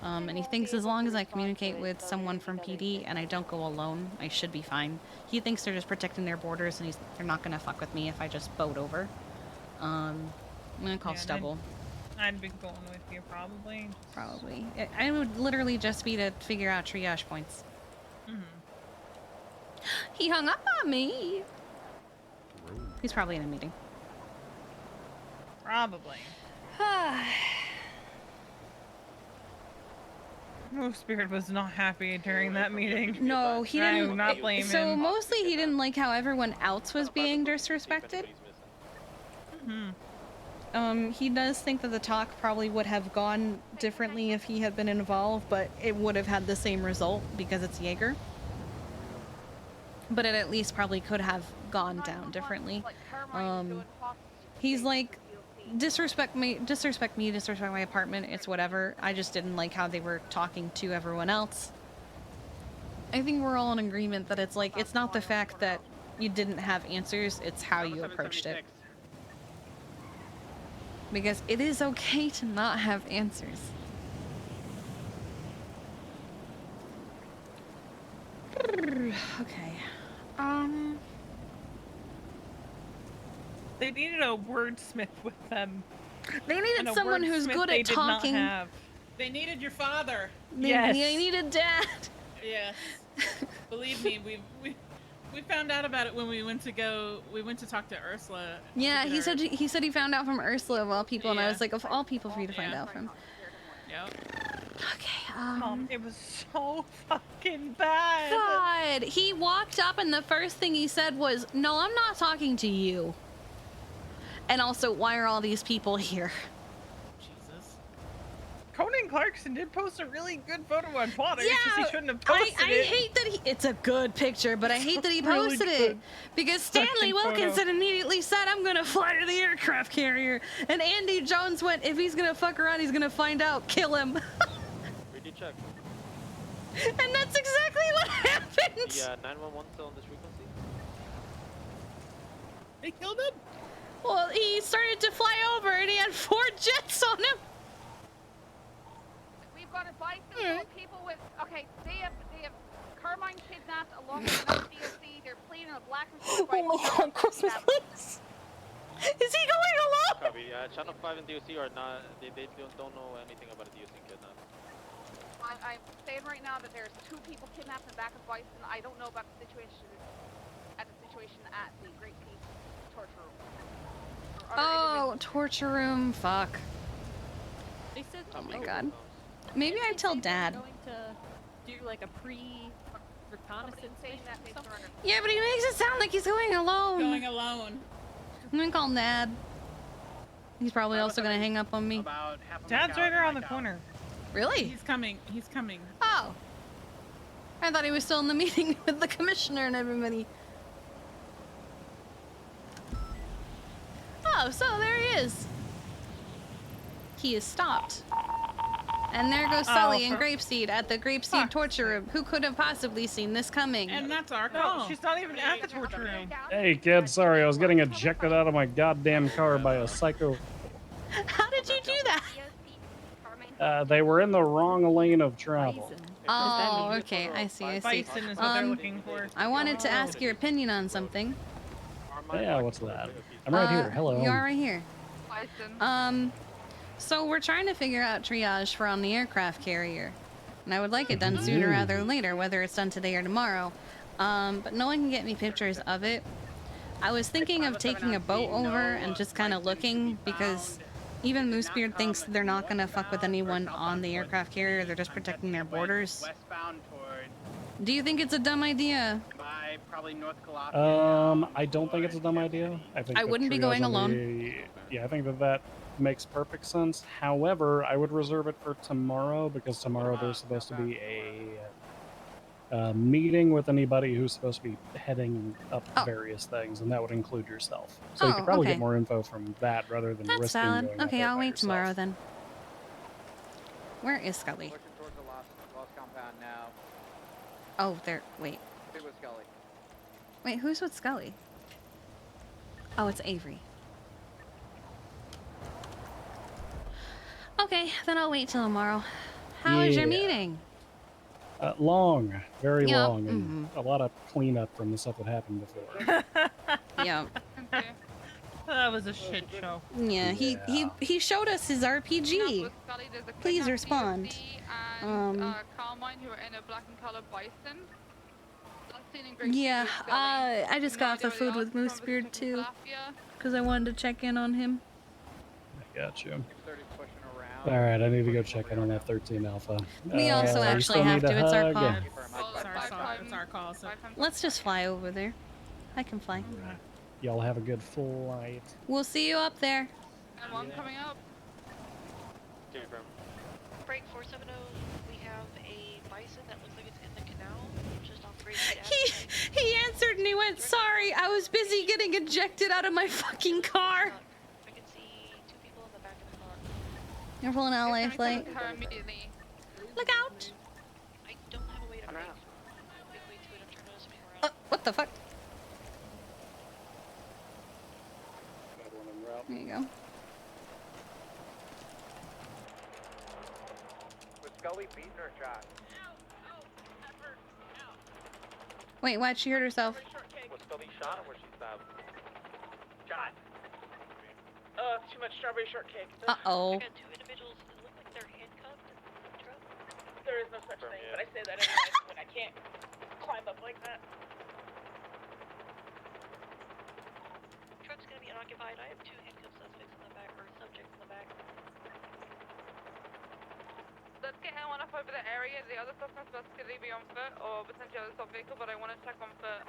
And he thinks as long as I communicate with someone from PD and I don't go alone, I should be fine. He thinks they're just protecting their borders and they're not gonna fuck with me if I just boat over. I'm gonna call Stubble. I'd be going with you probably. Probably. I would literally just be to figure out triage points. He hung up on me. He's probably in a meeting. Probably. Moose Spirit was not happy during that meeting. No, he didn't. I do not blame him. So mostly he didn't like how everyone else was being disrespected. He does think that the talk probably would have gone differently if he had been involved, but it would have had the same result because it's Jaeger. But it at least probably could have gone down differently. He's like, disrespect me, disrespect my apartment, it's whatever. I just didn't like how they were talking to everyone else. I think we're all in agreement that it's like, it's not the fact that you didn't have answers, it's how you approached it. Because it is okay to not have answers. Okay. They needed a wordsmith with them. They needed someone who's good at talking. They needed your father. They needed Dad. Yes. Believe me, we found out about it when we went to talk to Ursula. Yeah, he said he found out from Ursula of all people, and I was like, of all people for you to find out from. Yep. Okay, it was so fucking bad. God, he walked up and the first thing he said was, "No, I'm not talking to you." And also, why are all these people here? Jesus. Conan Clarkson did post a really good photo on Twitter. Yeah, He shouldn't have posted I it. hate that it's a good picture, but I hate that he Really posted good it because Stanley fucking photo. Wilkinson immediately said, "I'm gonna fly to the aircraft carrier," and Andy Jones went, "If he's gonna fuck around, he's gonna find out. Kill him." Ready check. And that's exactly what happened. Yeah, 911 still on this frequency. They killed him? Well, he started to fly over and he had 4 jets on him. We've got a bison full of people with. Okay, they have Carmine kidnapped along with another DOC. They're fleeing in a black and gold bike. Oh my God, Christmas, please. Is he going alone? Copy. Channel 5 and DOC are not. They don't know anything about a DOC kidnap. I'm saying right now that there's 2 people kidnapped in the back of bison. I don't know about the situation at the Great Peace torture room. Oh, torture room. Fuck. They said. Oh my God. Maybe I tell Dad. Going to do like a pre-reconnaissance mission or something. Yeah, but he makes it sound like he's going alone. Going alone. I'm gonna call Dad. He's probably also gonna hang up on me. Dad's right around the corner. Really? He's coming. He's coming. Oh. I thought he was still in the meeting with the commissioner and everybody. Oh, so there he is. He is stopped. And there goes Sully and Grapeseed at the Grapeseed torture room. Who could have possibly seen this coming? And that's our No, call. she's not even at the torture room. Hey, kid, sorry, I was getting ejected out of my goddamn car by a psycho. How did you do that? They were in the wrong lane of travel. Oh, okay. I see. I see. Bison is what they're looking for. I wanted to ask your opinion on something. Yeah, what's that? I'm right here. Hello. You are right here. So we're trying to figure out triage for on the aircraft carrier. And I would like it done sooner rather than later, whether it's done today or tomorrow. But no one can get me pictures of it. I was thinking of taking a boat over and just kind of looking, because even Moosebeard thinks they're not going to fuck with anyone on the aircraft carrier. They're just protecting their borders. Westbound toward Do you think it's a dumb idea? By probably North Calafia. I don't think it's a dumb idea. I think I the wouldn't be trio's going on alone. Yeah, I think that makes perfect sense. However, I would reserve it for tomorrow because tomorrow there's supposed to be a meeting with anybody who's supposed to be heading up various things, and that would include yourself. So you could probably get more info from that rather than That's risking valid. going up Okay, there I'll by wait yourself. tomorrow then. Where is Scully? Pushing towards the lost compound now. Oh, there. Wait. Stay with Scully. Wait, who's with Scully? Oh, it's Avery. Okay, then I'll wait till tomorrow. How was your Yeah. meeting? Long, very Yep, long, and a lot of cleanup from the stuff that happened before. Yeah. That was a shit show. Yeah, he showed us his RPG. Please respond. Carmine, who are in a black and colored bison. Yeah, I just got off the food with Moosebeard too, because I wanted to check in on him. I got you. All right, I need to go check in on that 13 Alpha. We also we actually still have need to. a It's our hug. call. It's our call. So. Let's just fly over there. I can fly. Y'all have a good flight. We'll see you up there. And one coming up. Break 470, we have a bison that looks like it's in the canal, just off Great He answered and he went, "Sorry, I was busy getting ejected out of my fucking car." I can see 2 people in the back of the car. You're pulling out LA flight. Look out! I don't have a way to break. Big way to it, I'm trying to spin around. What the fuck? There you go. Was Scully beaten or shot? Wait, why'd she hurt herself? Was Scully shot or was she stabbed? Shot. Too much strawberry shortcake. Uh-oh. I got 2 individuals that look like they're handcuffed in the truck. There is no such thing, but I say that anyway when I can't climb up like that. Truck's gonna be unoccupied. I have 2 handcuffed suspects in the back, or subjects in the back. Let's get him on up over the area. The other suspects must clearly be on foot or potentially other stop vehicle, but I want to check on foot.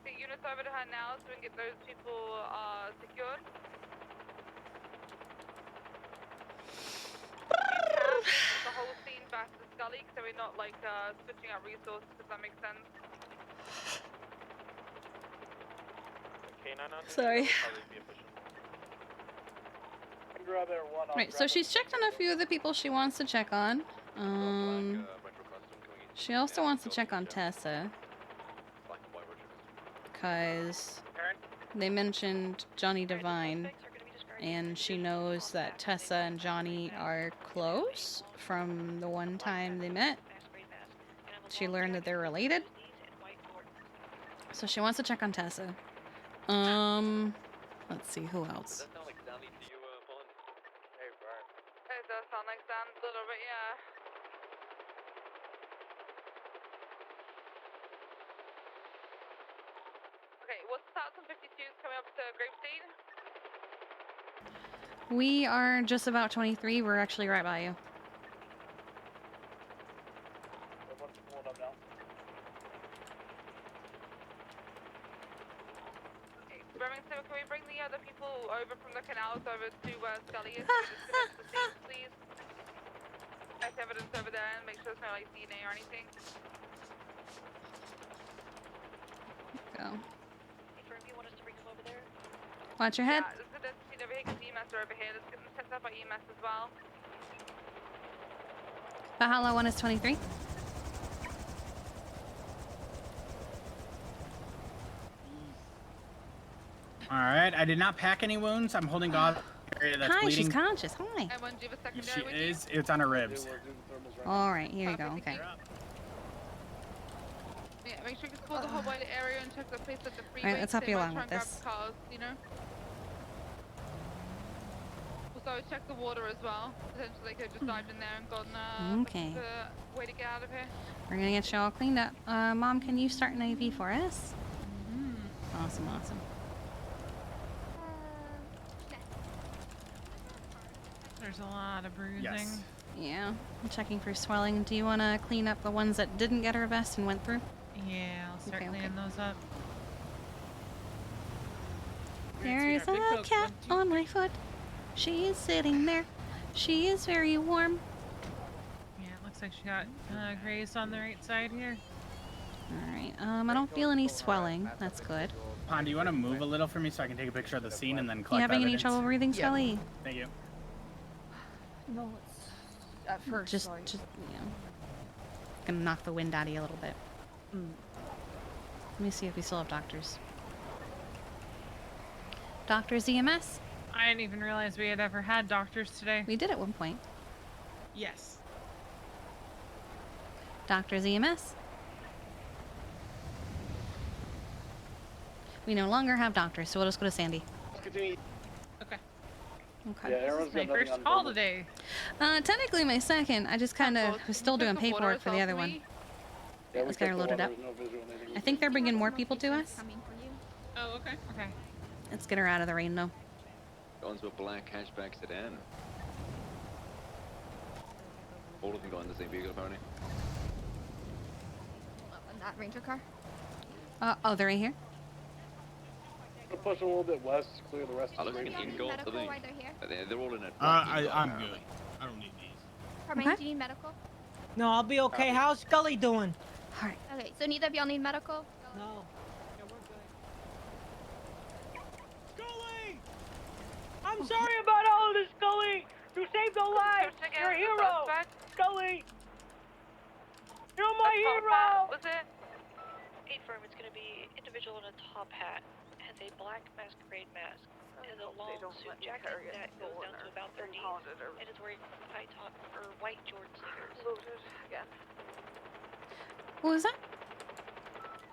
Get units over to her now so we can get those people secured. The whole scene back to Scully, so we're not like switching out resources, if that makes sense. Sorry. Right, so she's checked on a few of the people she wants to check on. She also wants to check on Tessa. Because they mentioned Johnny Devine. And she knows that Tessa and Johnny are close from the one time they met. She learned that they're related. So she wants to check on Tessa. Let's see, who else? It does sound like Sam a little bit, yeah. Okay, what's the stats on 52s coming up to Gravestein? We are just about 23. We're actually right by you. Okay, Remington, can we bring the other people over from the canals over to where Scully is? Please. Nice evidence over there and make sure there's no like DNA or anything. Go. Confirm you want us to bring them over there? Watch your head. Yeah, there's a density over here because EMS are over here. Let's get them set up by EMS as well. Valhalla 1 is 23. Alright, I did not pack any wounds. I'm holding God area that's Hi, bleeding. she's conscious. Hi. Everyone do a She secondary with is. It's on her ribs. Alright, here you go. Okay. Yeah, make sure you explore the whole wide area and check the place at the freeway. Alright, let's help They you might along try with and grab this. Cars, you know? Also, check the water as well. Potentially they could have just dived in there and gotten Okay. the way to get out of here. We're gonna get you all cleaned up. Mom, can you start an IV for us? Awesome, awesome. There's a lot of bruising. Yes. Yeah, I'm checking for swelling. Do you want to clean up the ones that didn't get her vest and went through? Yeah, I'll start cleaning those up. There's a cat on my foot. She is sitting there. She is very warm. Yeah, it looks like she got grazed on the right side here. Alright, I don't feel any swelling. That's good. Pond, do you want to move a little for me so I can take a picture of the scene and then collect You having any evidence? trouble breathing, Scully? Thank you. No, it's at first. Just, sorry. you know, gonna knock the wind out of you a little bit. Let me see if we still have doctors. Doctors EMS? I didn't even realize we had ever had doctors today. We did at one point. Yes. Doctors EMS? We no longer have doctors, so we'll just go to Sandy. Okay. Okay. This is my first call today. Technically my second. I just kind of was still doing paperwork for the other one. Yeah, let's get her loaded up. I think they're bringing more people to us. Oh, okay. Okay. Let's get her out of the rain, though. Going to a black hatchback sedan. All of them got in the same vehicle, apparently. That Ranger car? Oh, they're right here? Push a little bit west, clear the rest I of look the like an range. ingot, I think. Why they're here? They're all in a I'm good. I don't need these. Carmine, do you need medical? No, I'll be okay. How's Scully doing? Alright. Okay, so neither of y'all need medical? No. Scully! I'm sorry about all of this, Scully! You saved a life! You're a hero! Scully! You're my hero! Was it? Firm, it's going to be individual in a top hat, has a black masquerade mask, has a long suit jacket that goes down to about 30, and is wearing high top or white Jordan sneakers. Again. What was that?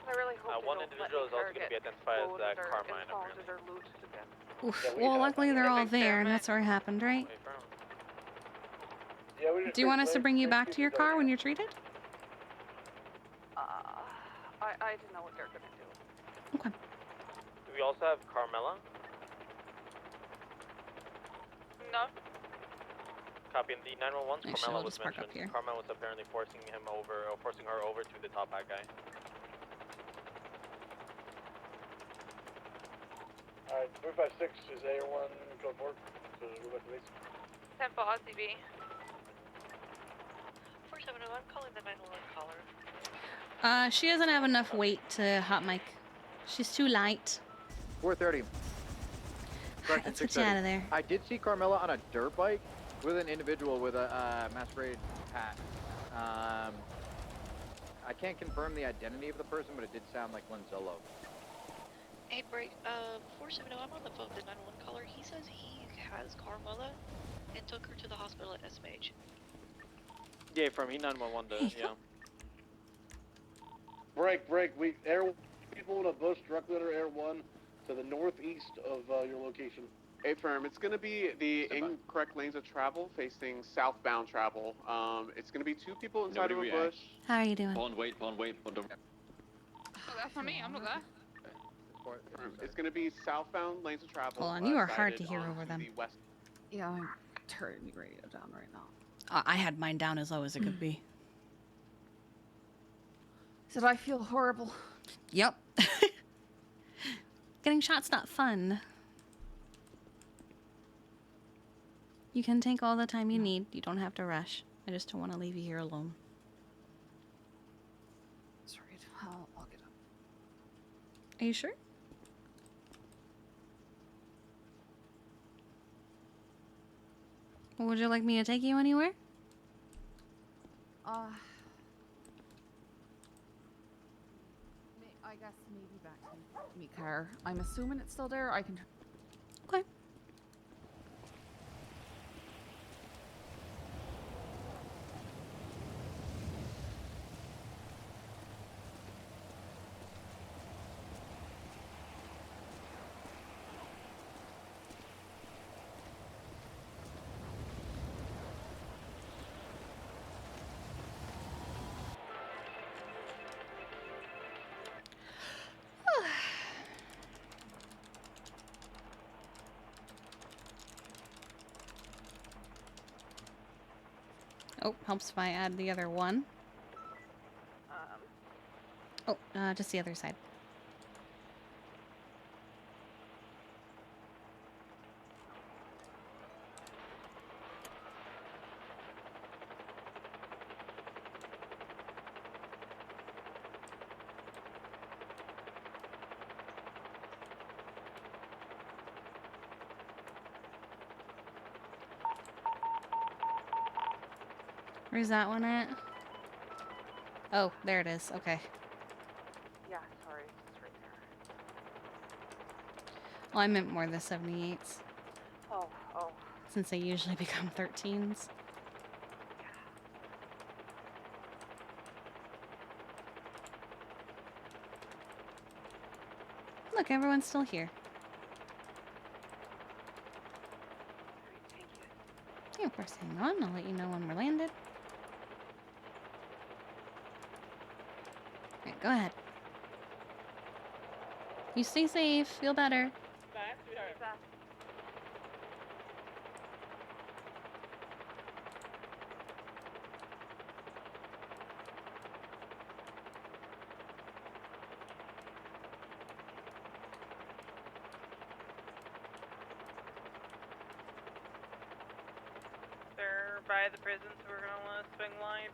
I really hope one individual is also going to be identified as Carmine. Oof. Well, luckily they're all there, and that's where it happened, right? Do you want us to bring you back to your car when you're treated? I didn't know what they're gonna do. Okay. Do we also have Carmela? No. Copy in the 911. Actually, Carmela I'll was just park up mentioned. here. Carmela was apparently forcing her over to the top hat guy. Alright, 356 is A1 code 4. So we're back to base. 10 for RCB. 470, I'm calling the 911 caller. She doesn't have enough weight to hot mic. She's too light. 430. Alright, let's get you out of there. I did see Carmela on a dirt bike with an individual with a masquerade hat. I can't confirm the identity of the person, but it did sound like one Zolo. Hey, break. 470, I'm on the phone with the 911 caller. He says he has Carmela and took her to the hospital at SMH. Yeah, from E911 yeah. Break. We people in a bush directly under Air 1 to the northeast of your location. Hey, firm. It's going to be the incorrect lanes of travel facing southbound travel. It's going to be 2 people inside of a bush. How are you doing? Wait. Oh, that's not me. I'm not there. It's going to be southbound lanes of travel. Hold on, you are hard to sighted hear onto over them. the west. Yeah, I'm turning the radio down right now. I had mine down as low as it could be. Said I feel horrible. Yep. Getting shot's not fun. You can take all the time you need. You don't have to rush. I just don't want to leave you here alone. Sorry, I'll get up. Are you sure? Would you like me to take you anywhere? I guess maybe back to me car. I'm assuming it's still there. I can. Okay. Oh, helps if I add the other one. Oh, just the other side. Where's that one at? Oh, there it is. Okay. Yeah, sorry, it's right there. Well, I meant more the 78s. Oh. Since they usually become 13s. Look, everyone's still here. Yeah, of course, hang on. I'll let you know when we're landed. Alright, go ahead. You stay safe. Feel better. Bye, sweetheart. They're by the prison, so we're gonna want to swing wide.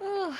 Oh.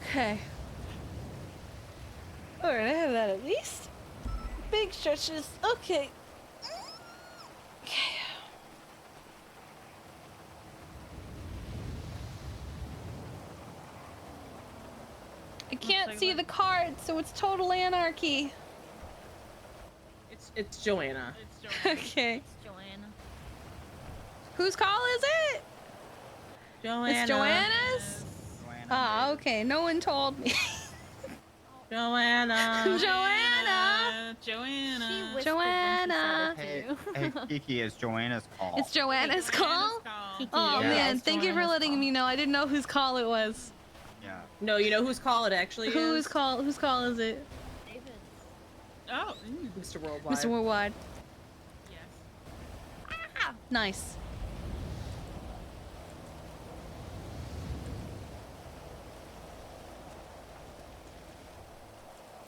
Okay. Alright, I have that at least. Big stretches. Okay. Okay. I can't see the card, so it's total anarchy. It's Joanna. Okay. It's Joanna. Whose call is it? Joanna. It's Joanna's? Ah, okay. No one told me. Joanna. Joanna. Joanna. Joanna. Hey, Kiki, it's Joanna's call. It's Joanna's call? Kiki, Oh yeah. man, It's thank you for Joanna's letting me know. I didn't know whose call it was. Yeah. No, you know whose call it actually is? Whose call is it? David. Oh. Mr. Worldwide. Mr. Worldwide. Yes. Ah, nice.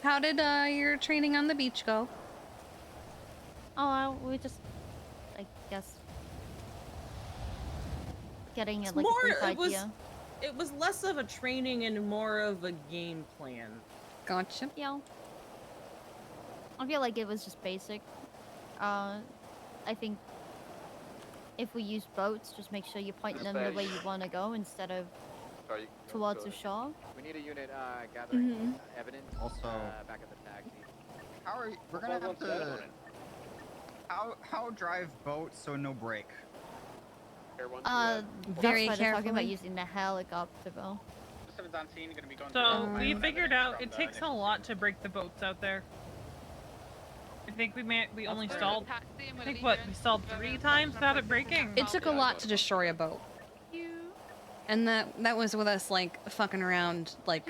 How did your training on the beach go? Oh, we just, I guess, getting It's like more, a brief idea. It was less of a training and more of a game plan. Gotcha. Yeah. I feel like it was just basic. I think if we use boats, just make sure you point them the way you want to go instead of towards the shore. We need a unit gathering evidence Also, back at the taxi. we're gonna have to. How drive boats so no break? Very that's why they're talking about carefully. using the helicopter though. So we figured out it takes a lot to break the boats out there. I think we only stalled. I think what we stalled 3 times without it breaking. It took a lot to destroy a boat. And that was with us like fucking around like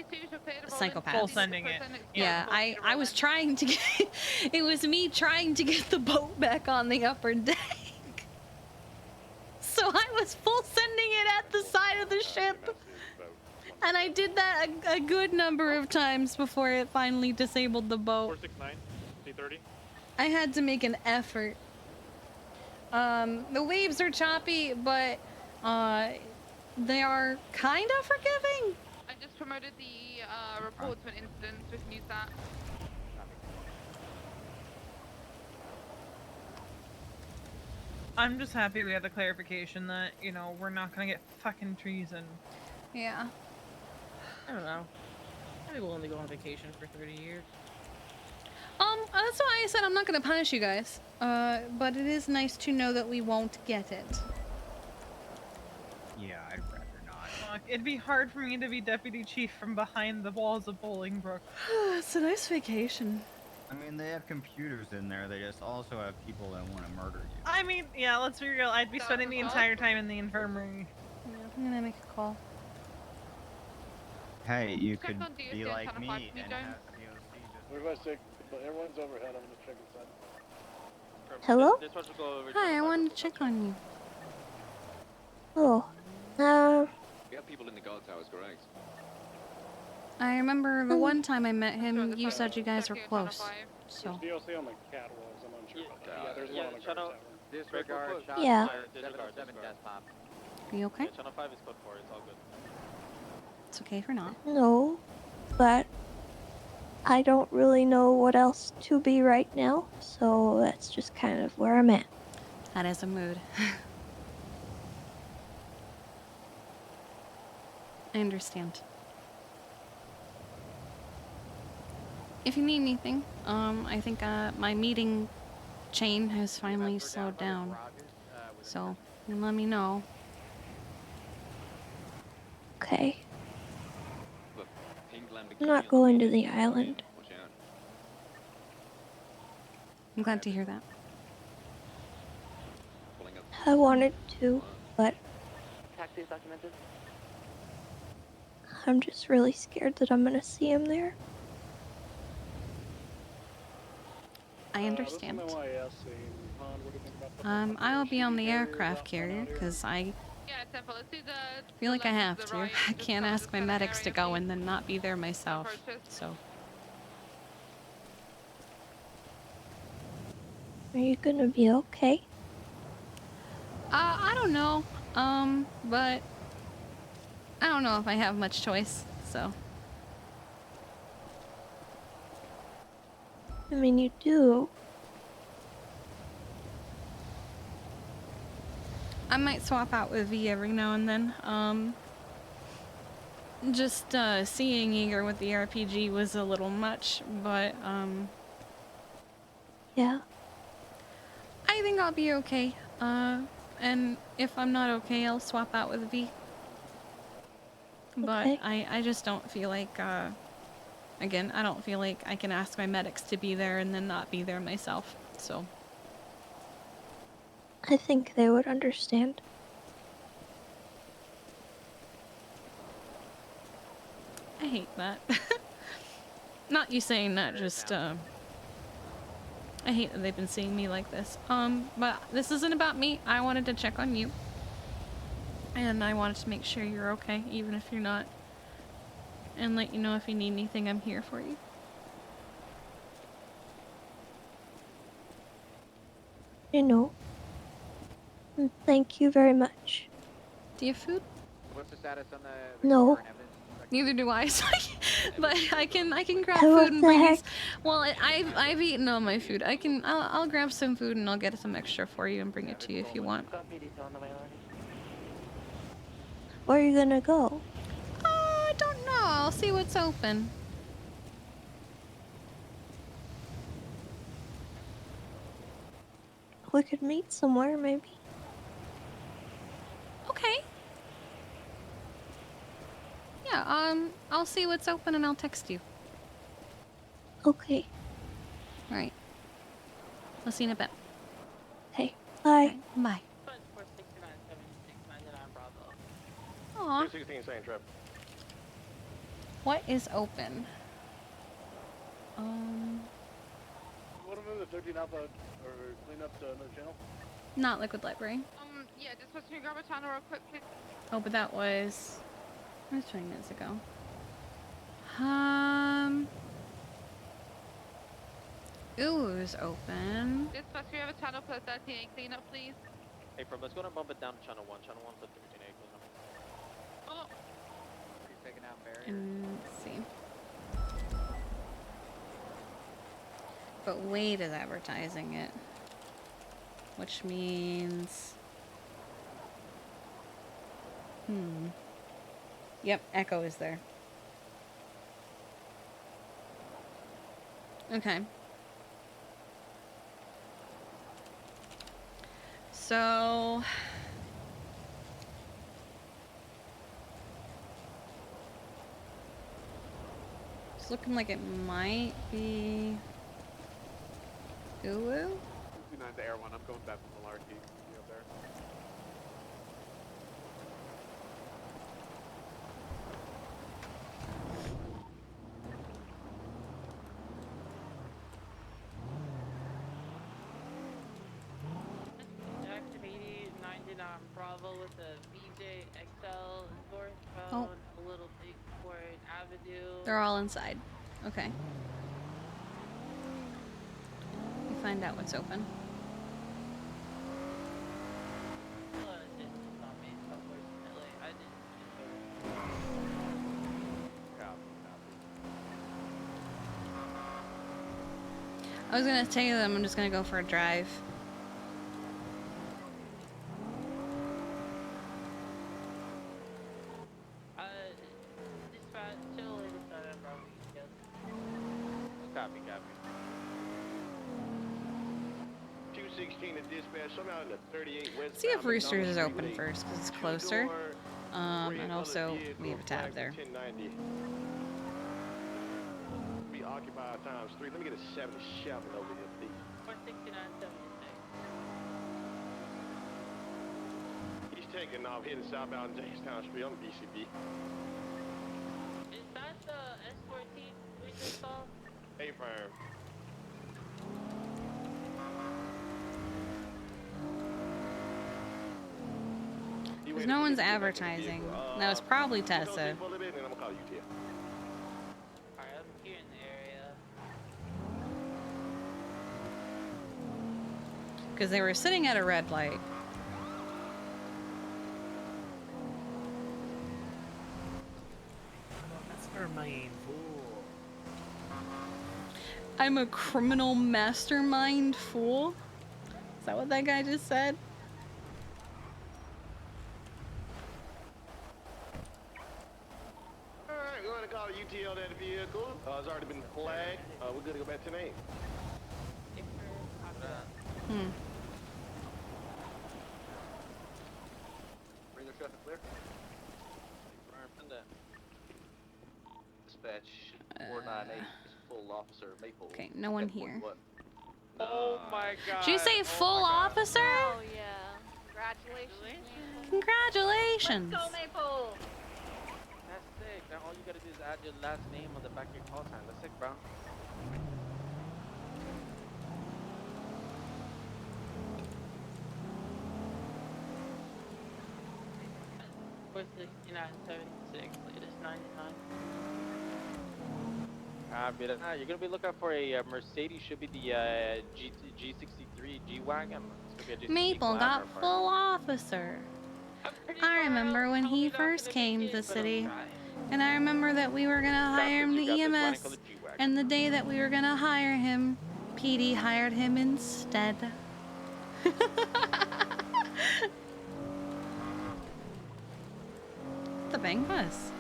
psychopaths. Full sending it. Yeah, I was trying to get it was me trying to get the boat back on the upper deck. So I was full sending it at the side of the ship. And I did that a good number of times before it finally disabled the boat. 469, C30. I had to make an effort. The waves are choppy, but they are kind of forgiving. I just promoted the report to an incident, so we can use that. I'm just happy we had the clarification that, you know, we're not gonna get fucking treason. Yeah. I don't know. I'd be willing to go on vacation for 30 years. That's why I said I'm not gonna punish you guys. But it is nice to know that we won't get it. Yeah, I'd rather not. Fuck, it'd be hard for me to be deputy chief from behind the walls of Bolingbrook. It's a nice vacation. I mean, they have computers in there. They just also have people that want to murder you. I mean, yeah, let's be real. I'd be spending the entire time in the infirmary. Yeah, I'm gonna make a call. Hey, you Check could on DSC be on like Channel me 5, and can you, have Jones? DOC just... Where do I stick? Everyone's overhead. I'm gonna check inside. Perfect. Hello? This one should go over Hi, I wanted to check on you. Oh, We have people in the guard towers, correct? I remember the one time I met him, you said you guys were close. So. There's DLC on the catwalks. I'm unsure about that. Yeah, there's one on the guard tower. Disregard shot Yeah. fired, 707 desktop. Are you okay? Yeah, channel 5 is code 4, it's all good. It's okay for not. no, but I don't really know what else to be right now, so that's just kind of where I'm at. That is a mood. I understand. If you need anything, I think my meeting chain has finally slowed down. So, you let me know. Okay. Look, pink Lamborghini I'm not going to the island. Watch out. I'm glad to hear that. Pulling up. I wanted to, but Taxi is documented. I'm just really scared that I'm gonna see him there. I understand. This is an NYS scene. Ron, what do you think about the I'll be on the aircraft carrier because I feel like I have to. I can't ask my medics to go and then not be there myself. So. Are you gonna be okay? I don't know. But I don't know if I have much choice. So. I mean, you do. I might swap out with V every now and then. Just seeing Eager with the RPG was a little much, but Yeah. I think I'll be okay. And if I'm not okay, I'll swap out with V. But Okay. I just don't feel like again, I don't feel like I can ask my medics to be there and then not be there myself. So I think they would understand. I hate that. Not you saying that, just I hate that they've been seeing me like this. But this isn't about me. I wanted to check on you. And I wanted to make sure you're okay, even if you're not. And let you know if you need anything, I'm here for you. I know. And thank you very much. Do you have food? What's the status on the No. current evidence? Neither do I, so but I can grab What food and the bring heck? you. Well, I've eaten all my food. I'll grab some food and I'll get some extra for you and bring it to you if you want. Got PT2 on the way already. Where are you gonna go? I don't know. I'll see what's open. we could meet somewhere, maybe. Okay. Yeah, I'll see what's open and I'll text you. Okay. Alright. I'll see you in a bit. Okay, bye. Right, bye. 469-76-99 Bravo. Aw. 216 same trip. What is open? What about the 13 Alpha or clean up the another channel? Not Liquid Library. Yeah, just can you grab a channel real quick, please? Oh, but that was 20 minutes ago. Ooh's open. Dispatch, we have a channel for 13A cleanup, please. Hey, from let's go and bump it down to channel 1. Channel 1 for 13A cleanup. Oh. You're taking out barriers. Let's see. But Wade is advertising it. Which means... Yep, Echo is there. Okay. So... It's looking like it might be... Uwu? 229 to Air 1. I'm going back from Malarkey. Be up there. Active 8099 Bravo with a VJ XL northbound, a little big for an avenue. They're all inside. Okay. Let me find out what's open. I was gonna tell you that I'm just gonna go for a drive. Copy, copy. 216 to dispatch. I'm out in the 38 west. See if Roosters is open first, because it's closer. And also, we have a tab there. 1090. Be occupied times 3. Let me get a 77 over here, please. 469-76. He's taking off, heading southbound Jamestown Street on BCB. Is that the S14 we just saw? A-firm. Because no one's advertising. That was probably Tessa. Alright, I'm here in the area. Because they were sitting at a red light. Mastermind fool. I'm a criminal mastermind fool? Is that what that guy just said? Alright, we're going to call a UTL that vehicle. It's already been flagged. We're good to go back to 10-8. Bring the traffic clear. Dispatch 498 full officer Maple. Okay, no one here. Oh my god. Did you say full officer? Oh yeah. Congratulations. Congratulations. Let's go, Maple. That's sick. Now all you gotta do is add your last name on the back of your call sign. That's sick, bro. With 69-76, latest 99. You're gonna be looking for a Mercedes. Should be the G63 G-Wagon. Maple got full officer. I remember when he first came to the city. And I remember that we were gonna hire him the EMS. And the day that we were gonna hire him, PD hired him instead. The bang bus.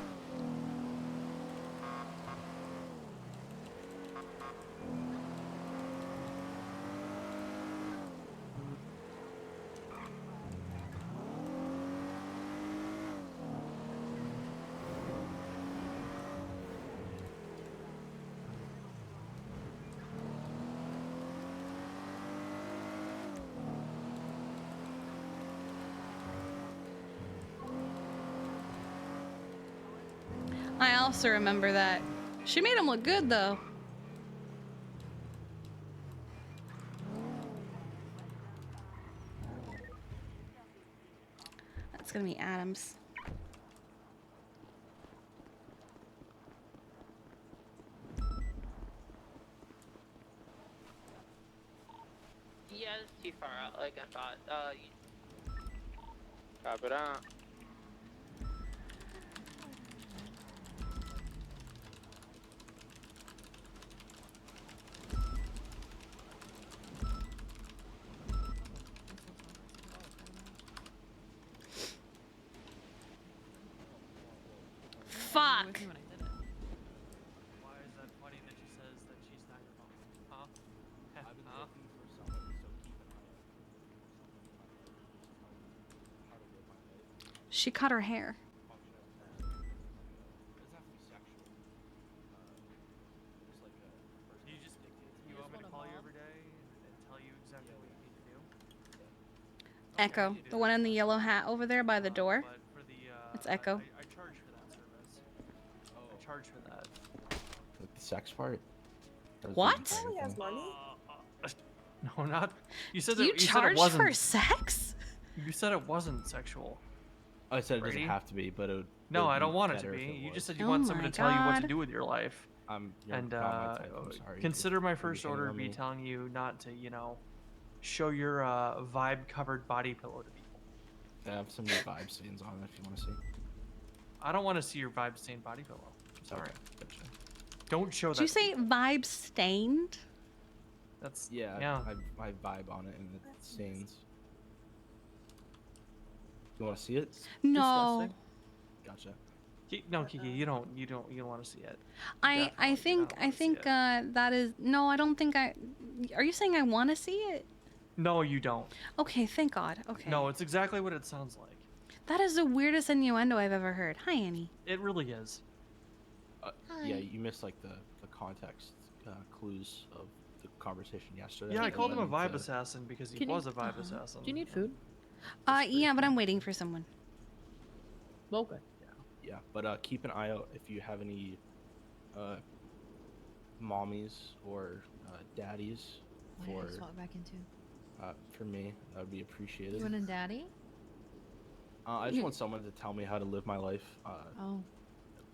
I also remember that. She made him look good, though. That's gonna be Adams. Yeah, it's too far out, like I thought. Copy that. Fuck. Why is that funny that she says that she's not your mom? Huh? I've been Huh? looking for somebody, so keep an eye out how to live my life. She cut her hair. Function as a person. It doesn't have to be sexual. Just like a person. You just dictates. you want me to call you every day and tell you exactly what you need to do? Echo, the one in the yellow hat over there by the door. But for the It's Echo. I charge for that service. I charge for that. Like the sex part. What? He has money. No, not. You said You that, you said charge it wasn't. for sex? You said it wasn't sexual. I said it Brady? doesn't have to be, but it would. No, would I don't be want it to better be. if it You was. just said you Oh want someone my to tell you what to God. do with your life. You're And not my type, I'm sorry. consider my You're first hitting order on be me. telling you not to, show your vibe-covered body pillow to people. I have some new vibe stains on it if you want to see. I don't want to see your vibe-stained body pillow. I'm sorry. Okay, gotcha. Don't show that. Did you to say people. vibe stained? That's Yeah. I vibe on it and it stains. You want to see it? No. Gotcha. No, Kiki, you don't want to see it. I think that is no. I don't think I. Are you saying I want to see it? No, you don't. Okay, thank God. Okay. No, it's exactly what it sounds like. That is the weirdest innuendo I've ever heard. Hi, Annie. It really is. Yeah, you missed like the context clues of the conversation yesterday. Yeah, I that called him a led vibe into- assassin because he Can you- was a vibe assassin. Do you need food? Yeah, but I'm waiting for someone. Okay. Yeah, but keep an eye out if you have any mommies or daddies What did I for just walk back into? for me. That would be appreciated. You want a daddy? I just want someone to tell me how to live my life. Oh.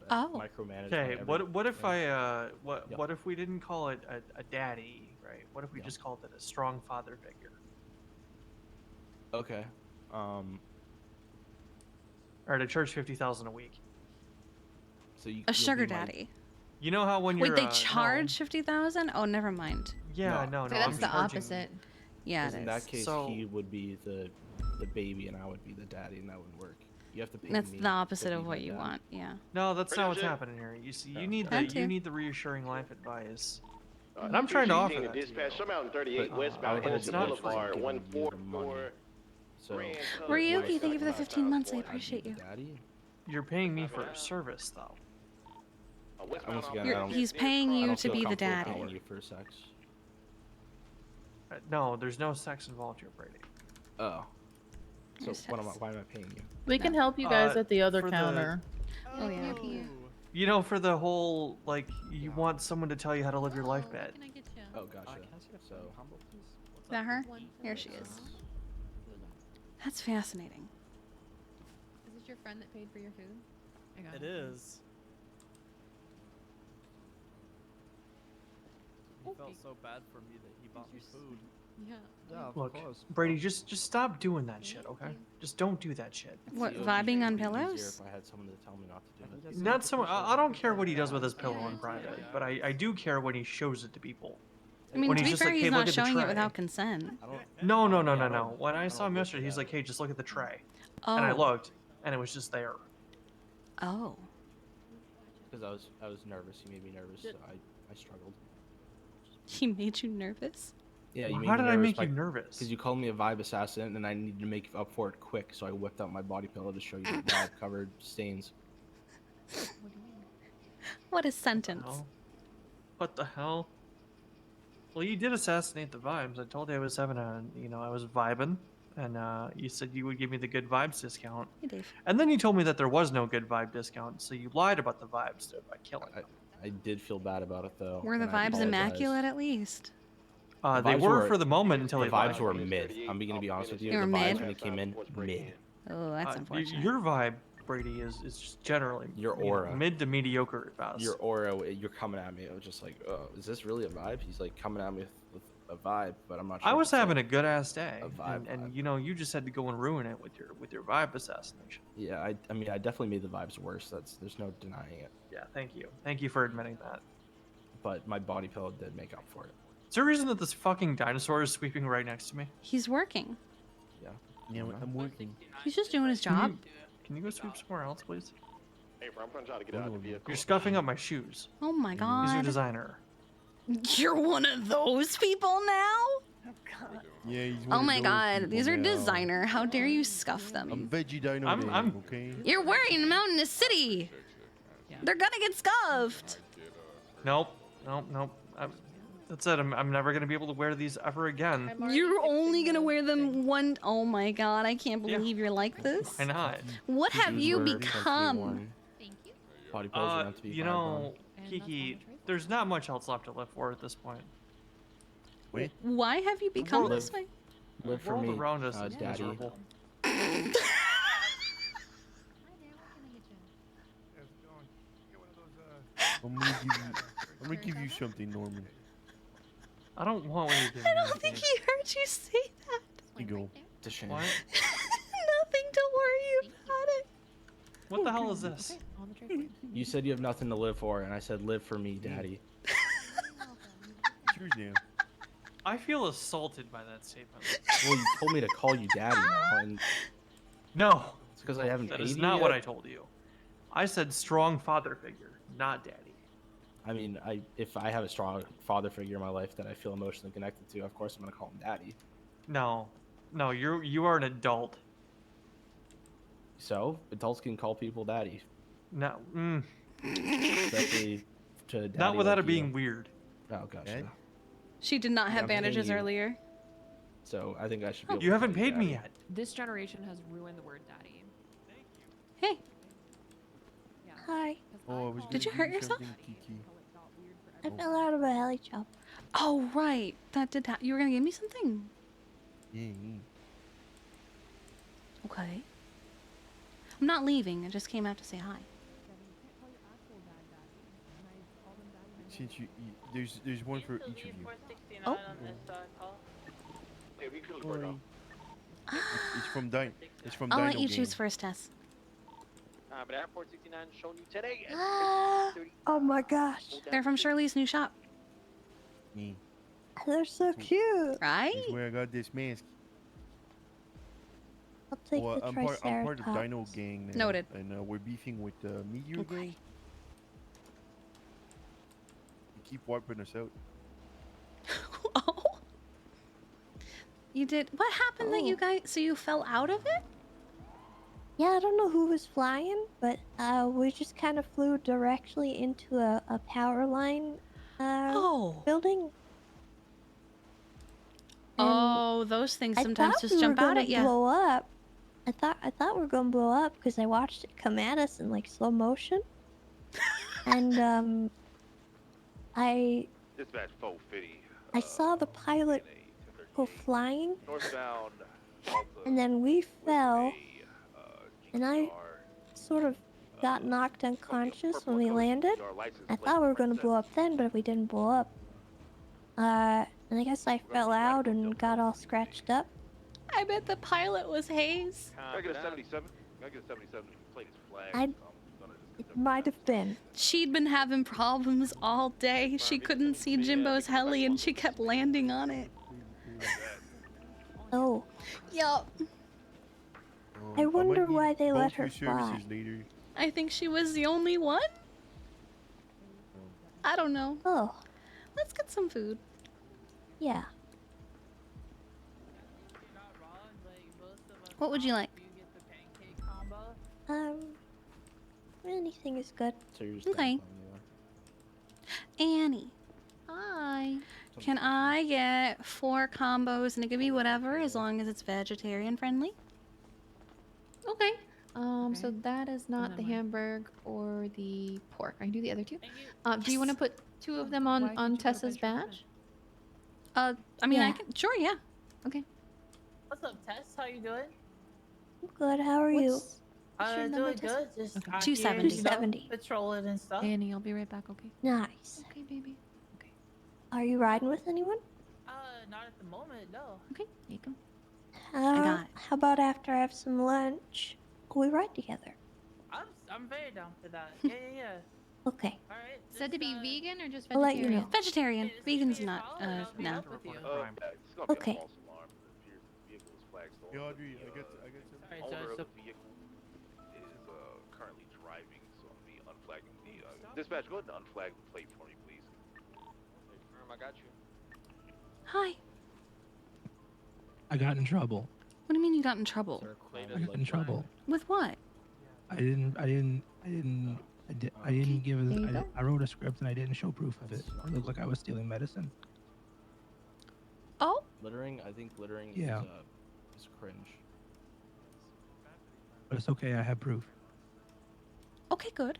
Micromanage. Okay, what if Yeah. what if we didn't call it a daddy, right? What if we just called it a strong father figure? Okay. Or to charge 50,000 a week. So you A sugar daddy. You know how when you're Wait, they charge 50,000? Oh, never mind. Yeah, no. So I'm that's the charging- opposite. Yeah, it in is. that case, So- he would be the baby and I would be the daddy, and that wouldn't work. You have to pay That's me the opposite to of be what my you dad. want. Yeah. No, that's not what's Bridget? happening here. You see, Yeah. you need That the too. reassuring life advice. And I'm trying to offer that. to you. Dispatch, I'm out in 38 But, westbound but it's Hillside not Boulevard, giving you the 144. So, Ryuki, thank you for the 15 months. I I'd be appreciate the you. daddy? You're paying me for a service, though. Once again, I You're, don't- he's paying I you don't to feel be the comfortable daddy. paying you for sex. No, there's no sex involved here, Brady. Oh. So There's sex. why am I paying you? We can help you guys at the other for the- counter. Oh, yeah. You know, for the whole, like, you want someone to tell you how to live your life bit. Oh, gotcha. So, Is that her? Here she is. That's fascinating. Is this your friend that paid for your food? I got It is. He felt so bad for me that he bought me food. Yeah. Yeah, of Look, course. Brady, just stop doing that shit, okay? Just don't do that shit. What, it would vibing on be easier pillows? if I had someone to tell me not to do it. Not so. I don't care what he does with his pillow in private, but I do care when he shows it to people. I mean, When to he's be just fair, like, he's "Hey, look not at the showing it tray." without consent. No. When I saw him yesterday, he's like, "Hey, just look at the tray," and I Oh. looked, and it was just there. Oh. Because I was nervous. He made me nervous. So I struggled. He made you nervous? Yeah, you Well, made how me did I nervous make by- you nervous? Because you called me a vibe assassin, and I needed to make up for it quick, so I whipped out my body pillow to show you the vibe-covered stains. What a sentence. What the hell? Well, you did assassinate the vibes. I told you I was having I was vibing. and you said you would give me the good vibes discount. Hey, Dave. And then you told me that there was no good vibe discount, so you lied about the vibes by killing them. I did feel bad about it though. Were the and I vibes apologize. immaculate at least? They vibes were for the moment until the he vibes lied. were mid. I'm going to be honest with you. They were The vibes mid? when it came in, mid. Oh, that's unfortunate. Your vibe, Brady, is just generally Your aura. mid to mediocre at best. Your aura, you're coming at me. I was just like, oh, is this really a vibe? He's like coming at me with a vibe, but I'm not sure. I if was it's having a good ass day, vibe, and you know, you just had to go and ruin it with your vibe assassination. Yeah, I mean, I definitely made the vibes worse. There's no denying it. Yeah, thank you for admitting that. But my body pillow did make up for it. Is there a reason that this fucking dinosaur is sweeping right next to me? He's working. Yeah. Yeah, I'm working. He's just doing his job. Can you go sweep somewhere else, please? Hey, bro, I'm gonna try to get out of the vehicle. You're scuffing up my shoes. Oh my god. He's your designer. You're one of those people now? Yeah, he's Oh one my of those god, people these are now. designer. How dare you scuff I'm them? veggie dino I'm- man, okay? You're wearing them out in the city. They're gonna get scuffed. Nope. That's it. I'm never gonna be able to wear these ever again. You're only gonna wear them one. Oh my god, I can't believe you're like this. Why not? What have Shoes you were meant to be become? worn. Body pillows are meant to be You vibe know, on. Kiki, there's not much else left to live for at this point. Wait. Why have you become Live- this way? Live The for world me, around us is Daddy. miserable. I'm gonna give you something, Norman. I don't want what you're giving I me, don't think Dave. he heard you say that. Here you go. It's a shame. What? Nothing, don't worry about it. What the hell is this? You said you have nothing to live for, and I said live for me, Daddy. Cheers now. I feel assaulted by that statement. Well, you told me to call you Daddy now, and No, it's because I haven't that paid is you not what yet. I told you. I said strong father figure, not daddy. I mean, if I have a strong father figure in my life that I feel emotionally connected to, of course I'm gonna call him Daddy. No, you are an adult. So adults can call people Daddy, No, especially to Daddy not without like it being you. weird. Oh gosh. Dad? Yeah. She did not Yeah, have I'm paying bandages you. earlier. So I think I should be. Able You to haven't call paid me Daddy. yet. This generation has ruined the word daddy. Hey, Hi. Oh, I was Did you gonna hurt give yourself? something, Kiki. I fell out of a heli chopper. oh right, that did you were gonna give me something. Yeah. Okay. I'm not leaving. I just came out to say hi. Since there's one for each of you. Oh. on this call. Hey, we killed the Sorry. bird. It's from Dino. It's from I'll Dino let you Gang. choose first, Tess. But Airport 69 showing you today. At Oh my gosh. They're from Shirley's new shop, Yeah. They're so cute. right? That's where I got this mask. I'll take Well, the I'm part of Triceratops. Dino Gang now. Noted. And we're beefing with Meteor Okay. Gang. They keep wiping us out. Oh. You did. What happened that you guys? So you fell out of it? Yeah, I don't know who was flying, but we just kind of flew directly into a power line building. And Oh, those things I sometimes thought just we jump were out gonna at you. blow up. I thought we were gonna blow up because I watched it come at us in like slow motion. And I Dispatch 450. I saw the pilot go flying, Northbound. and then we fell, and I sort of got knocked unconscious when we landed. I thought we were gonna blow up then, but we didn't blow up. And I guess I fell out and got all scratched up. I bet the pilot was Hayes. Can I get a 77? Can I get a 77? Plate is flag. I It might have been. She'd been having problems all day. She couldn't see Jimbo's heli and she kept landing on it. Oh, Yup. I wonder might need why they let both her your services fly. later. I think she was the only one. I don't know. Oh, Let's get some food. yeah. What would you like? Anything is good. So you're just Okay. Annie, Hi. Can I get 4 combos, and it could be whatever as long as it's vegetarian friendly? Okay. So that is not the hamburg or the pork. I can do the other two. Do you want to put 2 of them on Tessa's badge? I mean, Yeah. I can. Sure, yeah. Okay. What's up, Tess? How you doing? I'm good. How are you? What's your number, Doing Tessa? good. Just Okay. out 270. here, 270. patrolling and stuff. Annie, I'll be right back, okay? Nice. Okay, baby. Are you riding with anyone? Not at the moment, no. Okay, there you go. got it. How about after I have some lunch, we ride together? I'm very down for that. Yeah. Okay. All right. Said to be vegan or just I'll let vegetarian? you know. Vegetarian. Vegan's not, no. Okay. Yo, Audrey, I got some. Owner of the vehicle is currently driving, so I'll be unflagging the. Dispatch, go ahead and unflag the plate for me, please. I got you. Hi. I got in trouble. What do you mean you got in trouble? I got in trouble. With what? I didn't give. I wrote a script and I didn't show proof of it. It looked like I was stealing medicine. Oh. Littering. I think littering Yeah. is cringe. But it's okay. I have proof. Okay, good.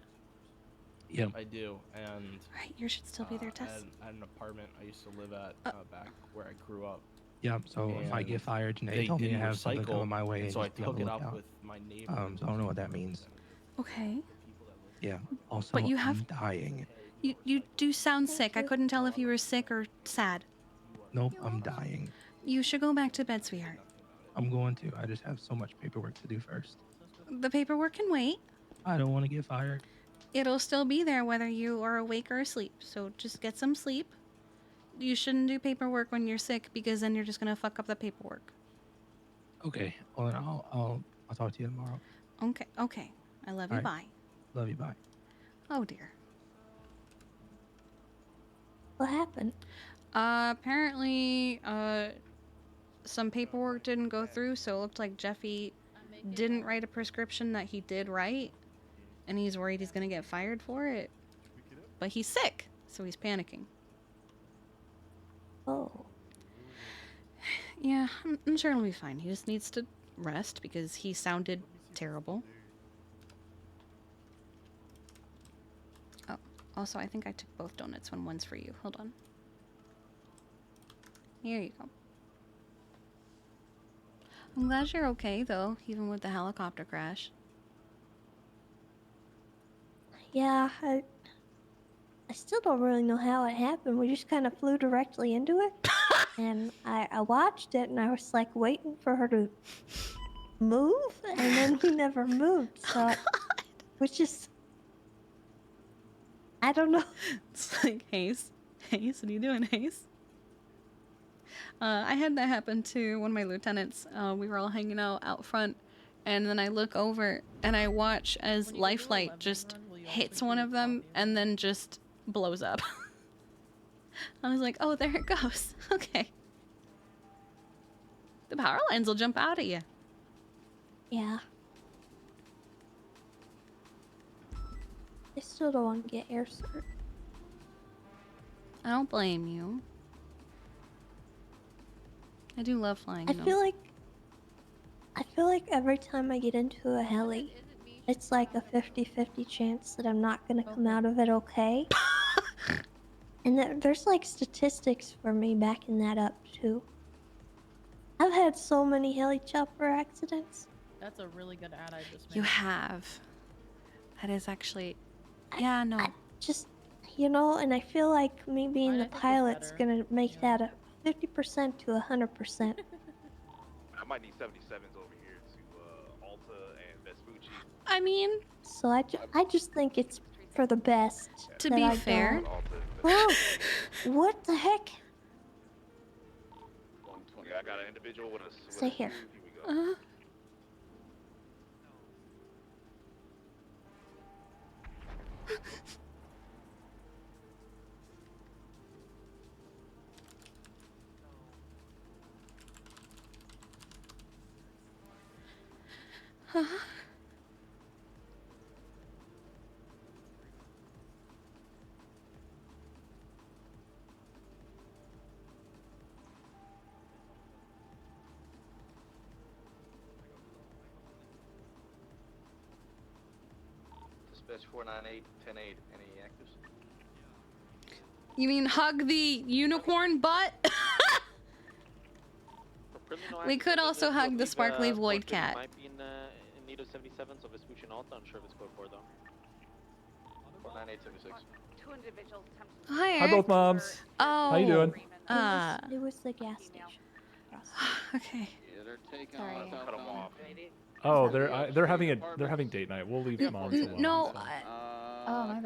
Yep. I do, and Right, you should still be there, Tess. at an apartment I used to live at back where I grew up. Yep. So if I get fired, Janae told me to have something coming my way, and so I just be on took the it up lookout. with my neighbor. So I don't know what that means. Okay. Yeah. Also, But you have- I'm dying. You do sound sick. I couldn't tell if you were sick or sad. Nope, I'm dying. You should go back to bed, sweetheart. I'm going to. I just have so much paperwork to do first. The paperwork can wait. I don't want to get fired. It'll still be there whether you are awake or asleep. So just get some sleep. You shouldn't do paperwork when you're sick because then you're just gonna fuck up the paperwork. Okay. Well, then I'll talk to you tomorrow. Okay. I love you. All Bye. right. Love you. Bye. Oh dear. What happened? Apparently, some paperwork didn't go through, so it looked like Jeffy didn't write a prescription that he did write, and he's worried he's gonna get fired for it. But he's sick, so he's panicking. Oh. Yeah, I'm sure he'll be fine. He just needs to rest because he sounded terrible. Oh, also, I think I took both donuts when one's for you. Hold on. Here you go. I'm glad you're okay, though, even with the helicopter crash. Yeah, I still don't really know how it happened. We just kind of flew directly into it. And I watched it and I was like waiting for her to move, and then we never moved. So it was just, I don't know. It's like, Hayes, what are you doing, Hayes? I had that happen to one of my lieutenants. We were all hanging out front, and then I look over and I watch as Lifelight just hits one of them and then just blows up. I was like, oh, there it goes. Okay. The power lines will jump out at you. Yeah. I still don't want to get air cert. I don't blame you. I do love flying. I feel like every time I get into a heli, it's like a 50-50 chance that I'm not gonna come out of it okay. And there's like statistics for me backing that up too. I've had so many heli chopper accidents. That's a really good ad I just made. You have. That is actually... Yeah, no. Just, you know, and I feel like me being the pilot's gonna make that a 50% to 100%. I might need 77s over here to Alta and Vespucci. I mean... So I just think it's for the best. To that be I fair... don't- Whoa! What the heck? Okay, I got an individual with a... Stay here. Dispatch 498, 10-8. Any actives? You mean hug the unicorn butt? We could also hug the sparkly void cat. Might be in need of 77, so Vespucci Alta. Unsure if it's code 4 though. 49876. Two individuals attempted. Hi, Eric. Hi, both moms. Oh. How you doing? It was the gas station. Okay. Yeah, they're taking Sorry. Cut them off. Oh, they're having date night. We'll leave moms alone. No. so. Oh, my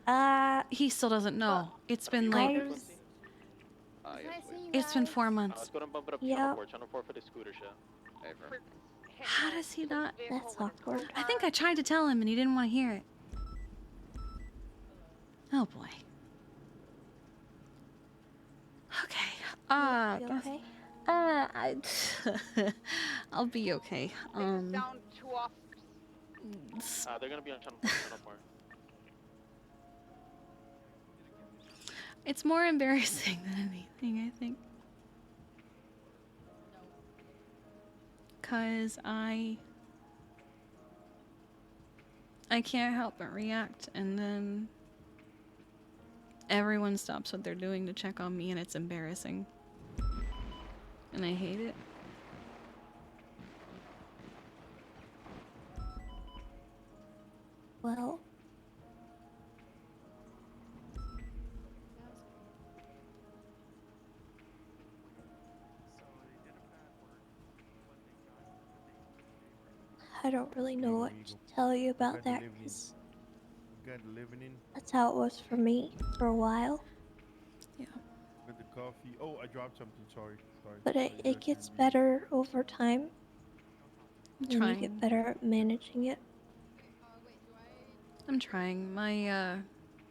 bad. He still doesn't know. It's been like. It's been 4 months. Let's go and bump it up to Yeah. channel 4 for the scooter show. How does he not? That's awkward. I think I tried to tell him and he didn't want to hear it. Oh boy. Okay. You okay? I'll be okay. Down 2 off. They're gonna be on channel 4. Channel 4. It's more embarrassing than anything, I think. Cause I can't help but react, and then everyone stops what they're doing to check on me, and it's embarrassing. And I hate it. Well. I don't really know what to tell you about that, because that's how it was for me for a while. Yeah. With the coffee. Oh, I dropped something. Sorry. But it gets better over time. I'm And you trying. get better at managing it. I'm trying. My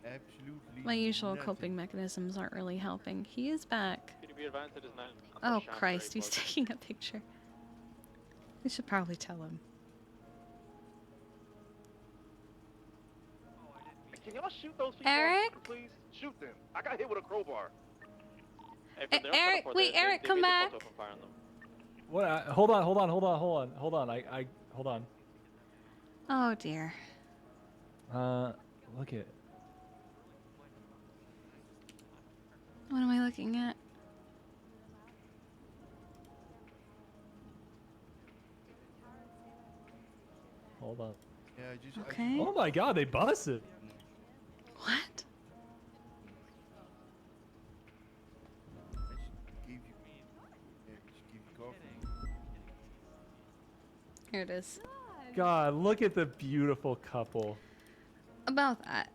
Absolutely usual nothing. coping mechanisms aren't really helping. He is back. Could be advanced it is not. Oh Christ, he's taking a picture. We should probably tell him. Can y'all shoot those people? Eric? Please shoot them. I got hit with a crowbar. Eric, wait, Eric, come back. What? Hold on. I hold on. Oh dear. Look at. What am I looking at? Hold on. Yeah, I just. Okay. Oh my God, they busted. What? Give you coffee. Here it is. God, look at the beautiful couple. About that.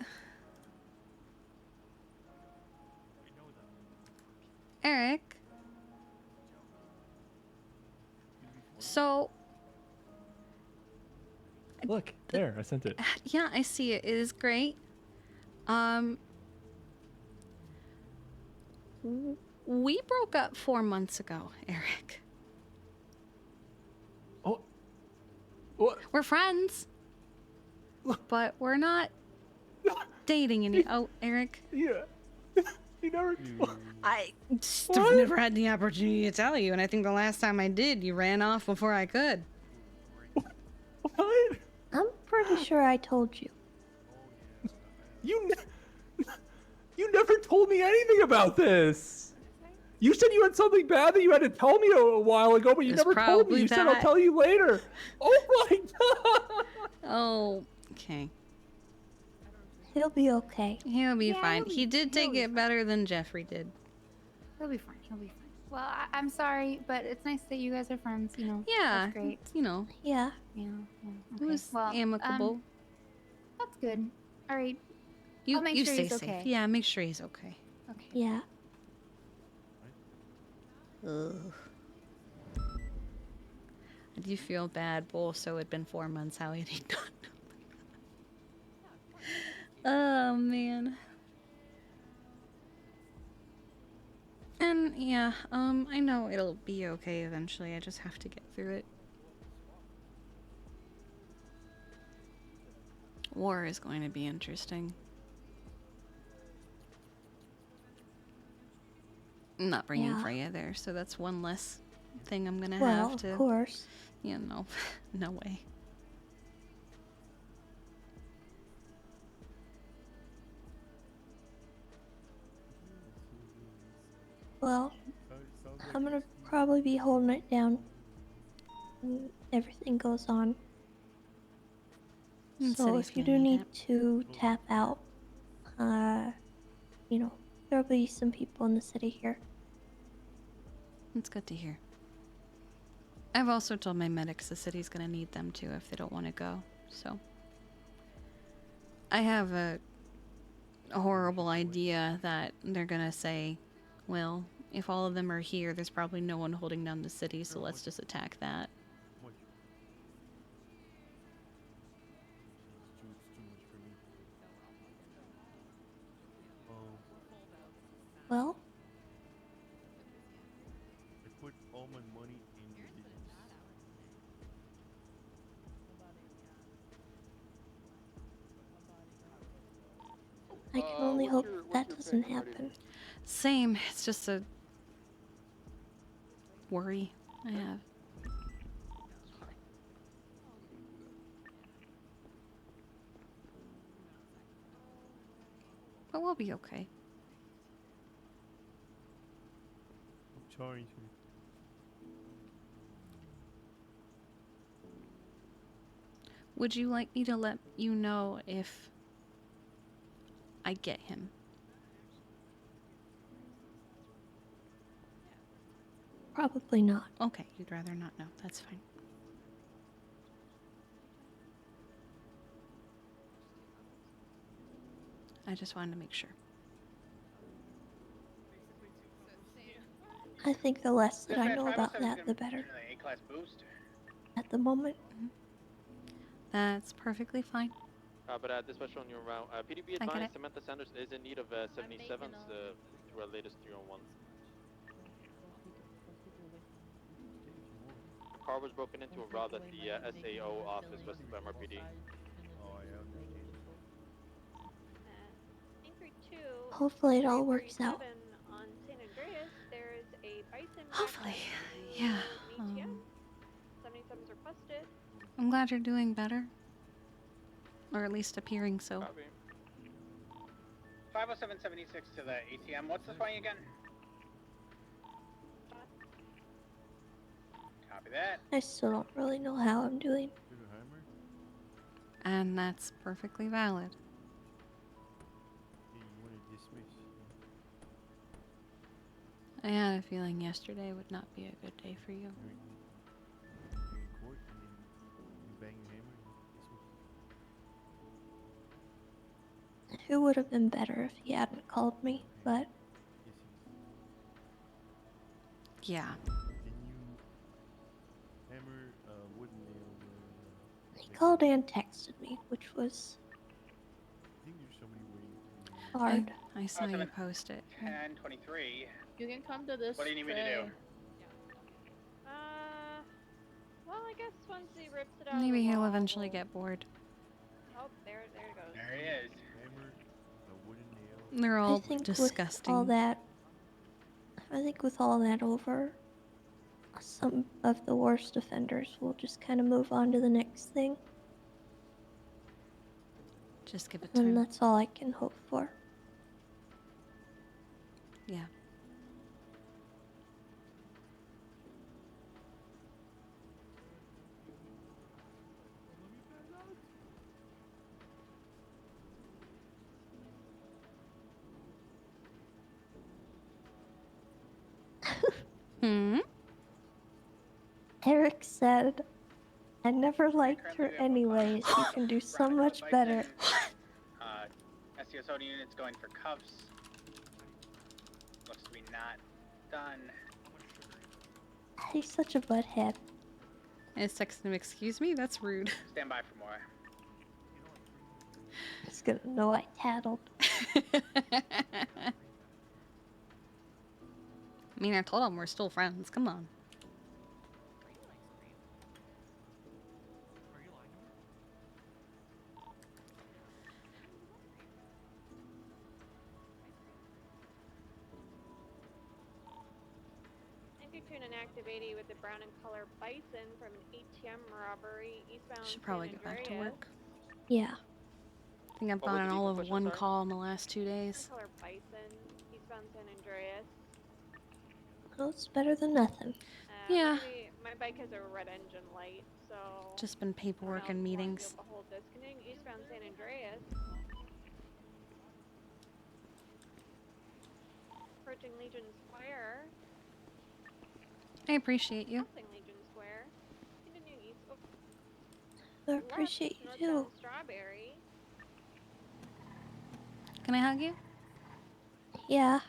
Eric. So. Look, there, I sent it. Yeah, I see it. It is great. We broke up 4 months ago, Eric. Oh. What? We're friends. But we're not dating any. Oh, Eric. Yeah. You never. I have never had the opportunity to tell you, and I think the last time I did, you ran off before I could. What? I'm pretty sure I told you. You never told me anything about this. You said you had something bad that you had to tell me a while ago, but you never told me. You said I'll tell you later. Oh my God. Oh, okay. He'll be okay. He'll be fine. He did take it better than Jeffrey did. He'll be fine. He'll be fine. Well, I'm sorry, but it's nice that you guys are friends. You know. Yeah. That's great. You know. Yeah. Yeah. It was amicable. That's good. All right. You I'll make sure stay he's safe. okay. Yeah, make sure he's okay. Okay. Yeah. Ugh. I do feel bad, Bull, so it'd been 4 months. How he did not know. Oh, man. And, yeah, I know it'll be okay eventually. I just have to get through it. War is going to be interesting. I'm not bringing Yeah. Freya there, so that's one less thing I'm gonna Well, have to. of course. Yeah, no, no way. Well, I'm gonna probably be holding it down when everything goes on. So if you do need to tap out, you know, there'll be some people in the city here. It's good to hear. I've also told my medics the city's gonna need them too if they don't want to go, so. I have a horrible idea that they're gonna say, well, if all of them are here, there's probably no one holding down the city, so let's just attack that. Well, I put all my money in the business. I can only hope that doesn't happen. Same, it's just a worry I have. But we'll be okay. I'm trying to. Would you like me to let you know if I get him? Probably not. Okay, you'd rather not know. That's fine. I just wanted to make sure. I think the less that I know about that, the better. A-class boost. At the moment. That's perfectly fine. But dispatch on your route. PDB advised Samantha Sanders is in need of 77s through our latest 301. A car was broken into and robbed at the SAO office west of MRPD. Oh, I understand. Hopefully it all works out. On San Andreas, there's a bison. Hopefully, yeah. 77s requested. I'm glad you're doing better. Or at least appearing so. 50776 to the ATM. What's the flying again? Copy that. I still don't really know how I'm doing. And that's perfectly valid. Hey, you want to dismiss? I had a feeling yesterday would not be a good day for you. You're in court and then you bang your hammer and dismiss. It would have been better if he hadn't called me, but... Yeah. Can you hammer wooden nail where... He called and texted me, which was... I think there's somebody waiting. Hard. I saw you post it. 1023. You can come to this. What do you need me to do? Well, I guess once he rips it out. Maybe he'll eventually get bored. Oh, there it goes. There he is. Hammer, a wooden nail. They're all I think disgusting. I think with all that over, some of the worst offenders will just kind of move on to the next thing. Just give it time. And that's all I can hope for. Yeah. Eric said, I never liked her anyways. You can do so much better. SCSO units going for cuffs. Looks to be not done. He's such a butthead. I just texted him, excuse me? That's rude. Stand by for more. He's gonna know I tattled. I mean, I told him we're still friends. Come on. An active 80 with the brown and color bison from an ATM robbery eastbound. Should probably get back to work. Yeah. I think I've gone on all of one call in the last 2 days. Color bison eastbound San Andreas. Well, it's better than nothing. Yeah. My bike has a red engine light, so. Just been paperwork and meetings. Hold this. Continuing eastbound San Andreas. Approaching Legion Square. I appreciate you. Passing Legion Square. Continuing east. I appreciate you too. Northbound Strawberry. Can I hug you? Yeah.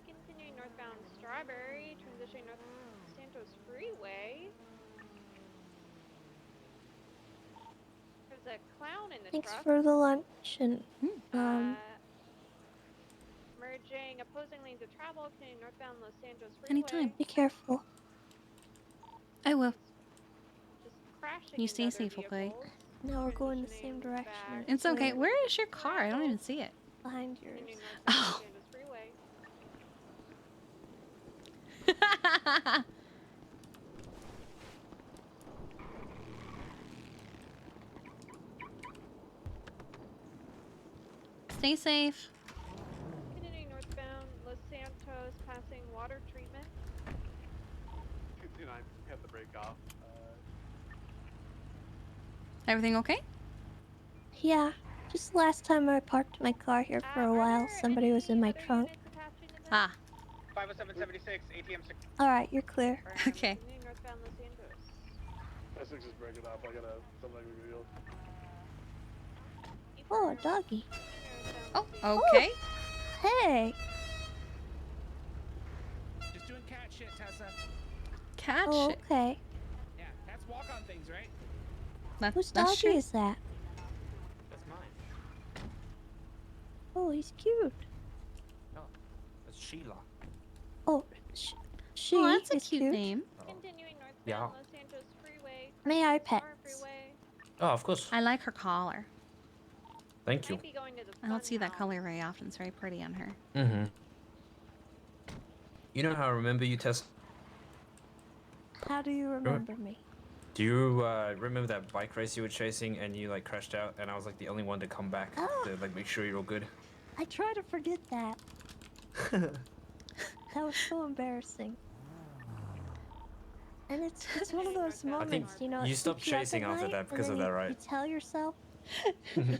Continuing northbound Strawberry, transitioning north Santos Freeway. There's a clown in the Thanks truck. for the lunch and Merging opposing lanes of travel, continuing northbound Los Santos Freeway. Anytime. Be careful. I will. Just crashing. You stay safe, okay? Now we're going the same direction. It's okay. Where is your car? I don't even see it. Behind yours. Oh. Stay safe. Continuing northbound Los Santos, passing water treatment. 59, have the brake off. Everything okay? Yeah. Just last time I parked my car here for a while, somebody was in my trunk. Ah. 50776, ATM 6. Alright, you're clear. Okay. Northbound Los Santos. S6 is breaking off. I gotta something revealed. Oh, a doggy. Oh, okay. Oh, hey. Just doing cat shit, Tessa. Cat Oh, shit. okay. Yeah, cats walk on things, right? Whose That's doggy true. is that? That's mine. Oh, he's cute. Oh, that's Sheila. Oh, she Oh, that's a is cute name. Continuing northbound Yeah. Los Santos Freeway. May I Star pet? Freeway. Oh, of course. I like her collar. Thank you. Might be going to the I don't see that funhouse. color very often. It's very pretty on her. Mm-hmm. You know how I remember you, Tess? How do you remember me? Do you remember that bike race you were chasing and you like crashed out and I was like the only one to come back to like make sure you're all good? I try to forget that. That was so embarrassing. And it's one of those moments, you know. you it stopped keeps you up chasing at after night, that and because then of that, you right?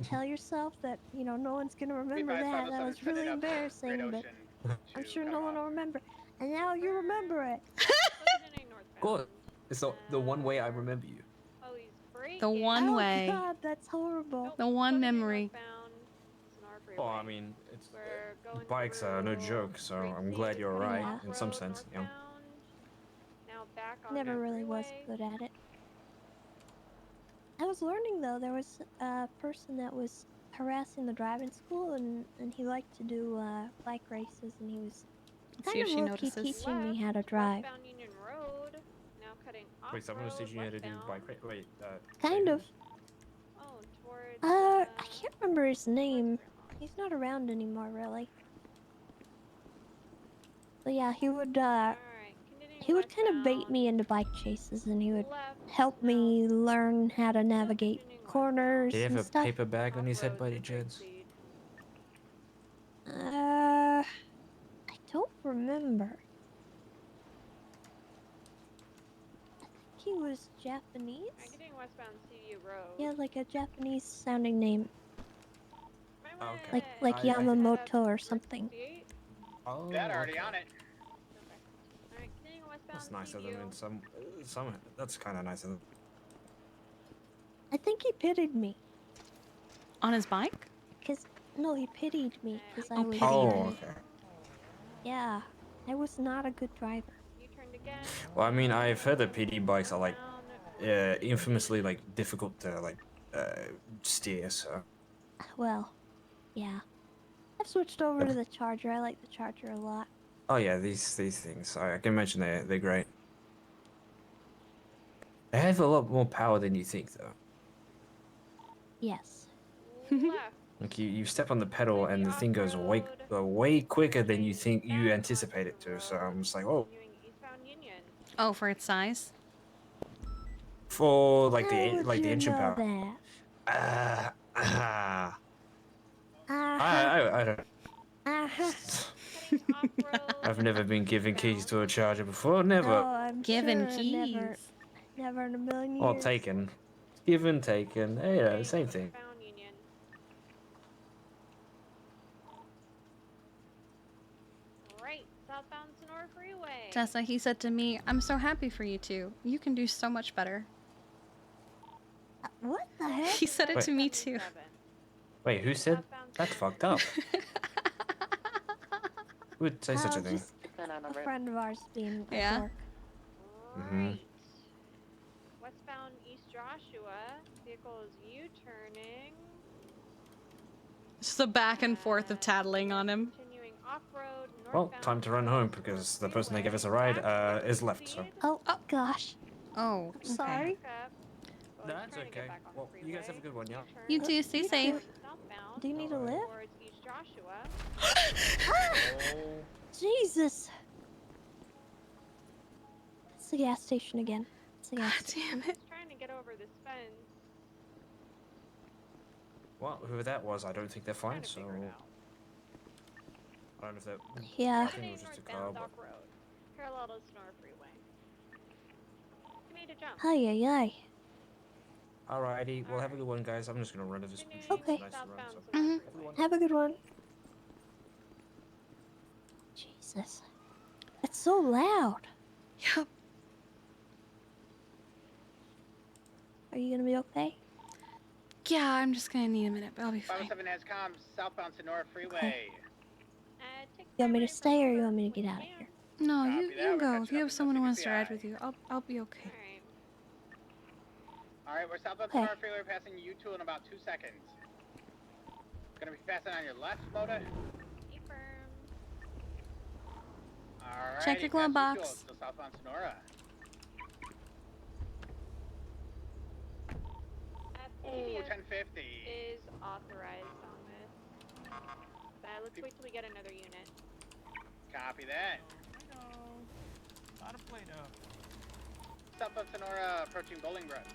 tell yourself that you know no one's gonna remember that. That was really embarrassing, but I'm sure no one will remember. And now you remember it. Good. It's the one way I remember you. Oh, he's breaking. The one way. Oh God, that's horrible. The one memory. Well, I mean, it's bikes are no joke, so I'm glad you're alright in some sense. You know. Now back on Never really was good at it. I was learning though. There was a person that was harassing the driving school, and he liked to do bike races, and he was Let's see if kind she of low-key notices. teaching me how to drive. Westbound Union Road. Now cutting off Wait, someone was teaching you how to do westbound. bike race. Wait, Kind of. Oh, towards. I can't remember his name. He's not around anymore, really. But yeah, he would kind of bait me into bike chases, and he would help me learn how to navigate corners Did he have and a stuff. paper bag on his head by any chance? I don't remember. I think he was Japanese. Getting westbound CU Road. Yeah, like a Japanese sounding name. Okay. Like Yamamoto or something. Oh, That already okay. on it. Alright, continuing westbound That's nice of them CU. in some. That's kind of nice of them. I think he pitied me. On his bike? No, he pitied me because I Oh, was. pitied. Oh, okay. Yeah, I was not a good driver. You turned again. Well, I mean, I've heard that PD bikes are like infamously like difficult to like steer. So. Well, yeah. I've switched over to the Charger. I like the Charger a lot. Oh yeah, these things. I can imagine they're great. They have a lot more power than you think, though. Yes. Like you step on the pedal and the thing goes way quicker than you think you anticipate it to. So I'm just like, oh. Oh, for its size? For like How would the you engine know power. that? I don't. Uh-huh. I never been given keys to a charger before. Never. No, I'm Given sure keys. never in a million Or years. taken. Given, taken. Yeah, same thing. Bound Union. Right, southbound Sonora Freeway. Tessa, he said to me, I'm so happy for you two. You can do so much better. What the heck? He said it to me too. Wait, who said? That's fucked up. Who would say such a thing? Just a friend of ours being a Yeah. dork. Mm-hmm. Westbound East Joshua. Vehicle is U-turning. Just a back and forth of tattling on him. Continuing off-road. Well, time to run home because the person that gave us a ride is left. So. Oh gosh. Oh, I'm sorry. No, that's okay. Well, you guys have a good one, yeah. You too. Stay safe. Do you need a lift? Towards East Joshua. Jesus. It's the gas station again. It's the gas station. Damn it. Trying to get over this fence. Well, whoever that was, I don't think they're fine. So. I don't know if that. Yeah. I think it was just a car. Northbound Dock Road. Parallel to Sonora Freeway. You need to jump. Ay ay ay. Alrighty, well have a good one, guys. I'm just gonna run to this. Okay. Nice to run, so. Have a good one. Jesus. It's so loud. Yep. Are you gonna be okay? Yeah, I'm just gonna need a minute, but I'll be fine. 507 has comms, southbound Sonora Freeway. Okay. You want me to stay or you want me to get out of here? No, you go. If you have someone who wants to ride with you, I'll be okay. Alright, we're southbound Okay. Sonora Freeway, passing U2 in about 2 seconds. Gonna be passing on your left, Moda. Alright. Check your glove box. Still southbound Sonora. Ooh, 1050. Is authorized on this. Let's wait till we get another unit. Copy that. Not a Play-Doh. Southbound Sonora approaching Bolingbrook.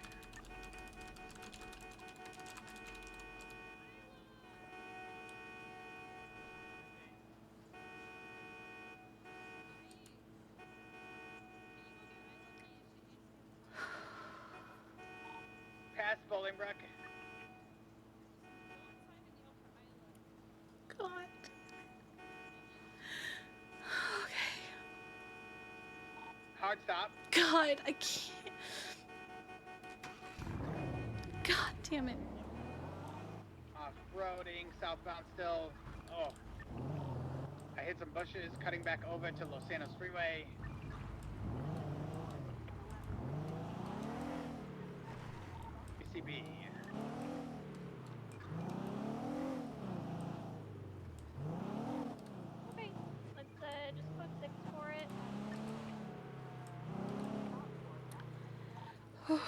Past Bolingbrook. God. Okay. Hard stop. God, I can't. God damn it. Off-roading, southbound still. Oh. I hit some bushes, cutting back over to Los Santos Freeway. BCB. Okay, let's just put 6 for it. I'm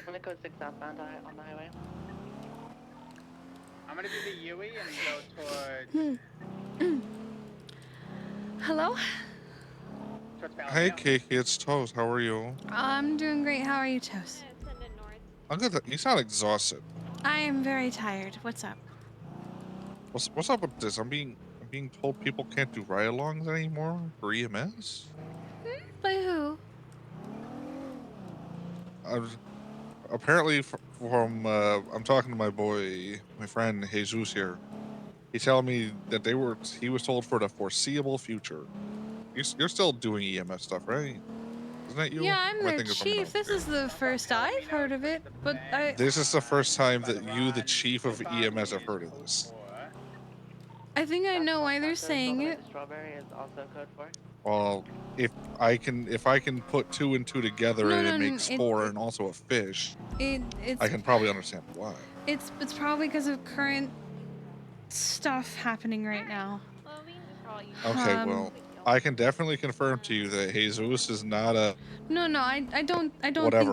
gonna go 6 southbound on the highway. I'm gonna do the Yui and go towards Hello? Hey, Kiki, it's Toast. How are you? I'm doing great. How are you, Toast? I'm good. You sound exhausted. I am very tired. What's up? What's up with this? I'm being told people can't do ride-alongs anymore for EMS. By who? Apparently from I'm talking to my friend Jesus here. He's telling me that he was told for the foreseeable future. You're still doing EMS stuff, right? Isn't that you? Yeah, I'm Or am I their thinking of someone chief. else? This is the first I've heard of it, but This is the first time that you, the chief of EMS, have heard of this. I think I know why they're saying it. Strawberry is also code for. Well, if I can put 2 and 2 together and it makes 4 and also a fish, It's I can probably understand why. it's probably because of current stuff happening right now. Okay, well, I can definitely confirm to you that Jesus is not a. No, I don't Whatever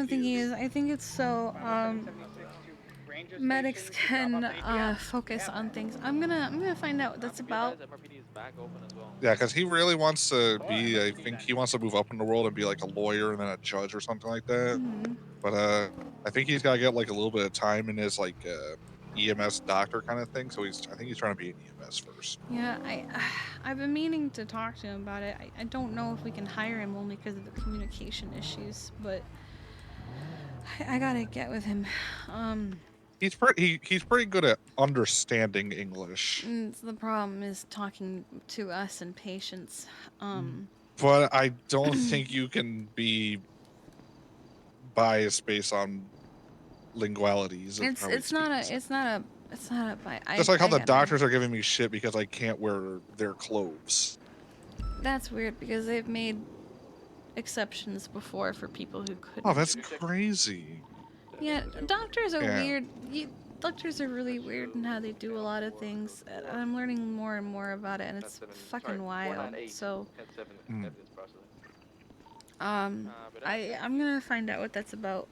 think he is. I think it's so medics can focus on things. I'm gonna find out what that's about. Yeah, because he really wants to be. I think he wants to move up in the world and be like a lawyer and then a judge or something like that. Mhm. But I think he's got to get like a little bit of time in his like EMS doctor kind of thing. So I think he's trying to be an EMS first. Yeah, I've been meaning to talk to him about it. I don't know if we can hire him only because of the communication issues, but I gotta get with him. He's pretty good at understanding English. The problem is talking to us and patients. But I don't think you can be biased based on lingualities. It's not a Just like how the doctors are giving me shit because I can't wear their clothes. That's weird because they've made exceptions before for people who couldn't. Oh, that's crazy. Yeah, doctors are Yeah. weird. Doctors are really weird in how they do a lot of things. And I'm learning more and more about it, and it's fucking wild. So, I'm gonna find out what that's about.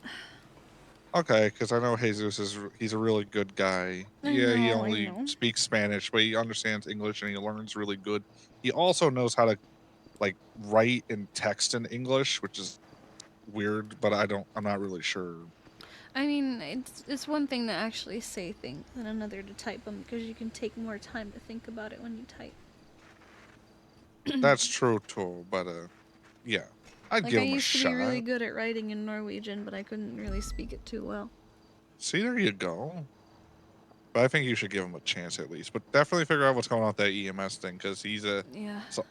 Okay, because I know Jesus he's a really good guy. He only speaks Spanish, but he understands English and he learns really good. He also knows how to like write and text in English, which is weird, but I'm not really sure. I mean, it's one thing to actually say things and another to type them because you can take more time to think about it when you type. That's true too, but yeah, I'd give him a I used to shot. be really good at writing in Norwegian, but I couldn't really speak it too well. See, there you go. But I think you should give him a chance at least. But definitely figure out what's going on with that EMS thing, because he's a yeah. So,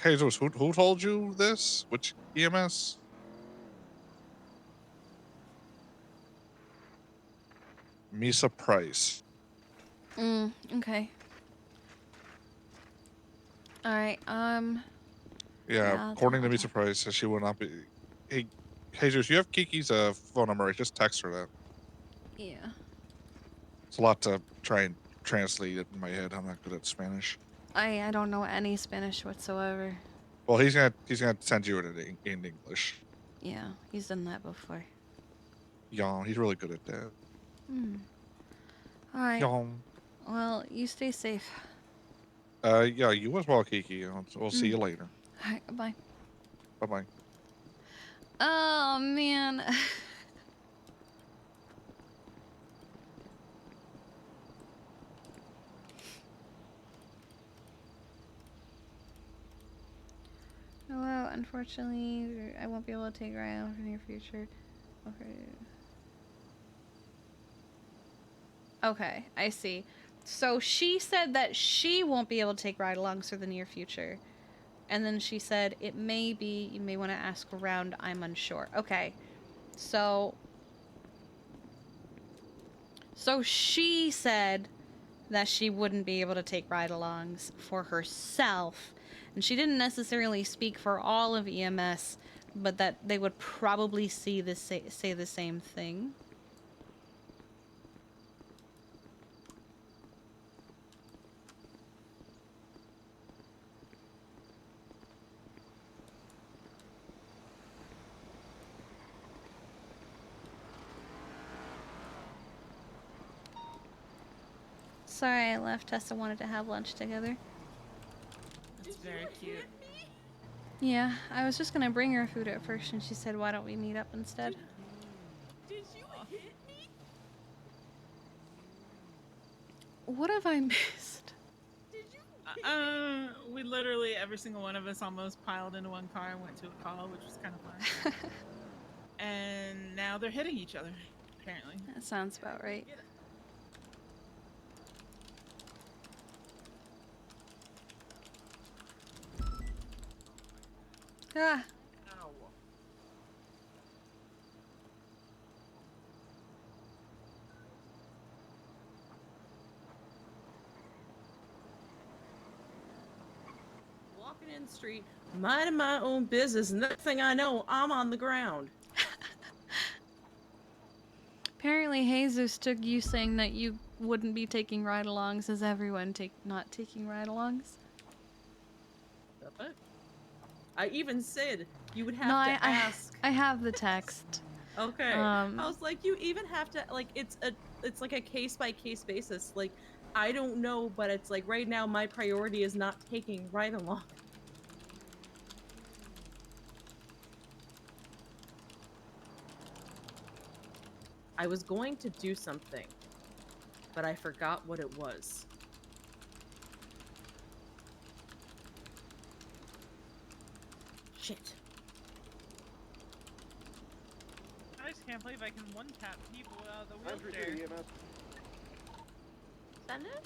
Jesus, who told you this? Which EMS? Misa Price. Okay. All right. Yeah, according to Misa Price, she will not be. Hey, Jesus, you have Kiki's phone number. Right? Just text her that. Yeah. It's a lot to try and translate it in my head. I'm not good at Spanish. I don't know any Spanish whatsoever. Well, he's gonna send you it in English. Yeah, he's done that before. Yeah, he's really good at that. All right. Yeah. Well, you stay safe. Yeah, you as well, Kiki. We'll see you later. All right, goodbye. Bye-bye. Oh, man. Hello, unfortunately, I won't be able to take a ride in the near future. Okay, I see. So she said that she won't be able to take ride-alongs for the near future. And then she said, it may be, you may want to ask around, I'm unsure. Okay, so she said that she wouldn't be able to take ride-alongs for herself. And she didn't necessarily speak for all of EMS, but that they would probably say the same thing. Sorry I left. Tessa wanted to have lunch together. That's very cute. Yeah, I was just gonna bring her food at first, and she said, why don't we meet up instead? Did you hit me? What have I missed? Did you we literally, every single one of us almost piled into one car and went to a call, which was kind of fun. And now they're hitting each other, apparently. That sounds about right. Ah. Ow. Walking in the street, minding my own business, and next thing I know, I'm on the ground. Apparently Jesus took you saying that you wouldn't be taking ride-alongs as everyone not taking ride-alongs. The fuck? I even said you would have No, to ask. I have the text. Okay. I was like, you even have to, like, it's like a case-by-case basis. Like, I don't know, but it's like right now my priority is not taking ride-along. I was going to do something. but I forgot what it was. Shit. I just can't believe I can one-tap people out of the I'm for wheelchair. EMS. Send it?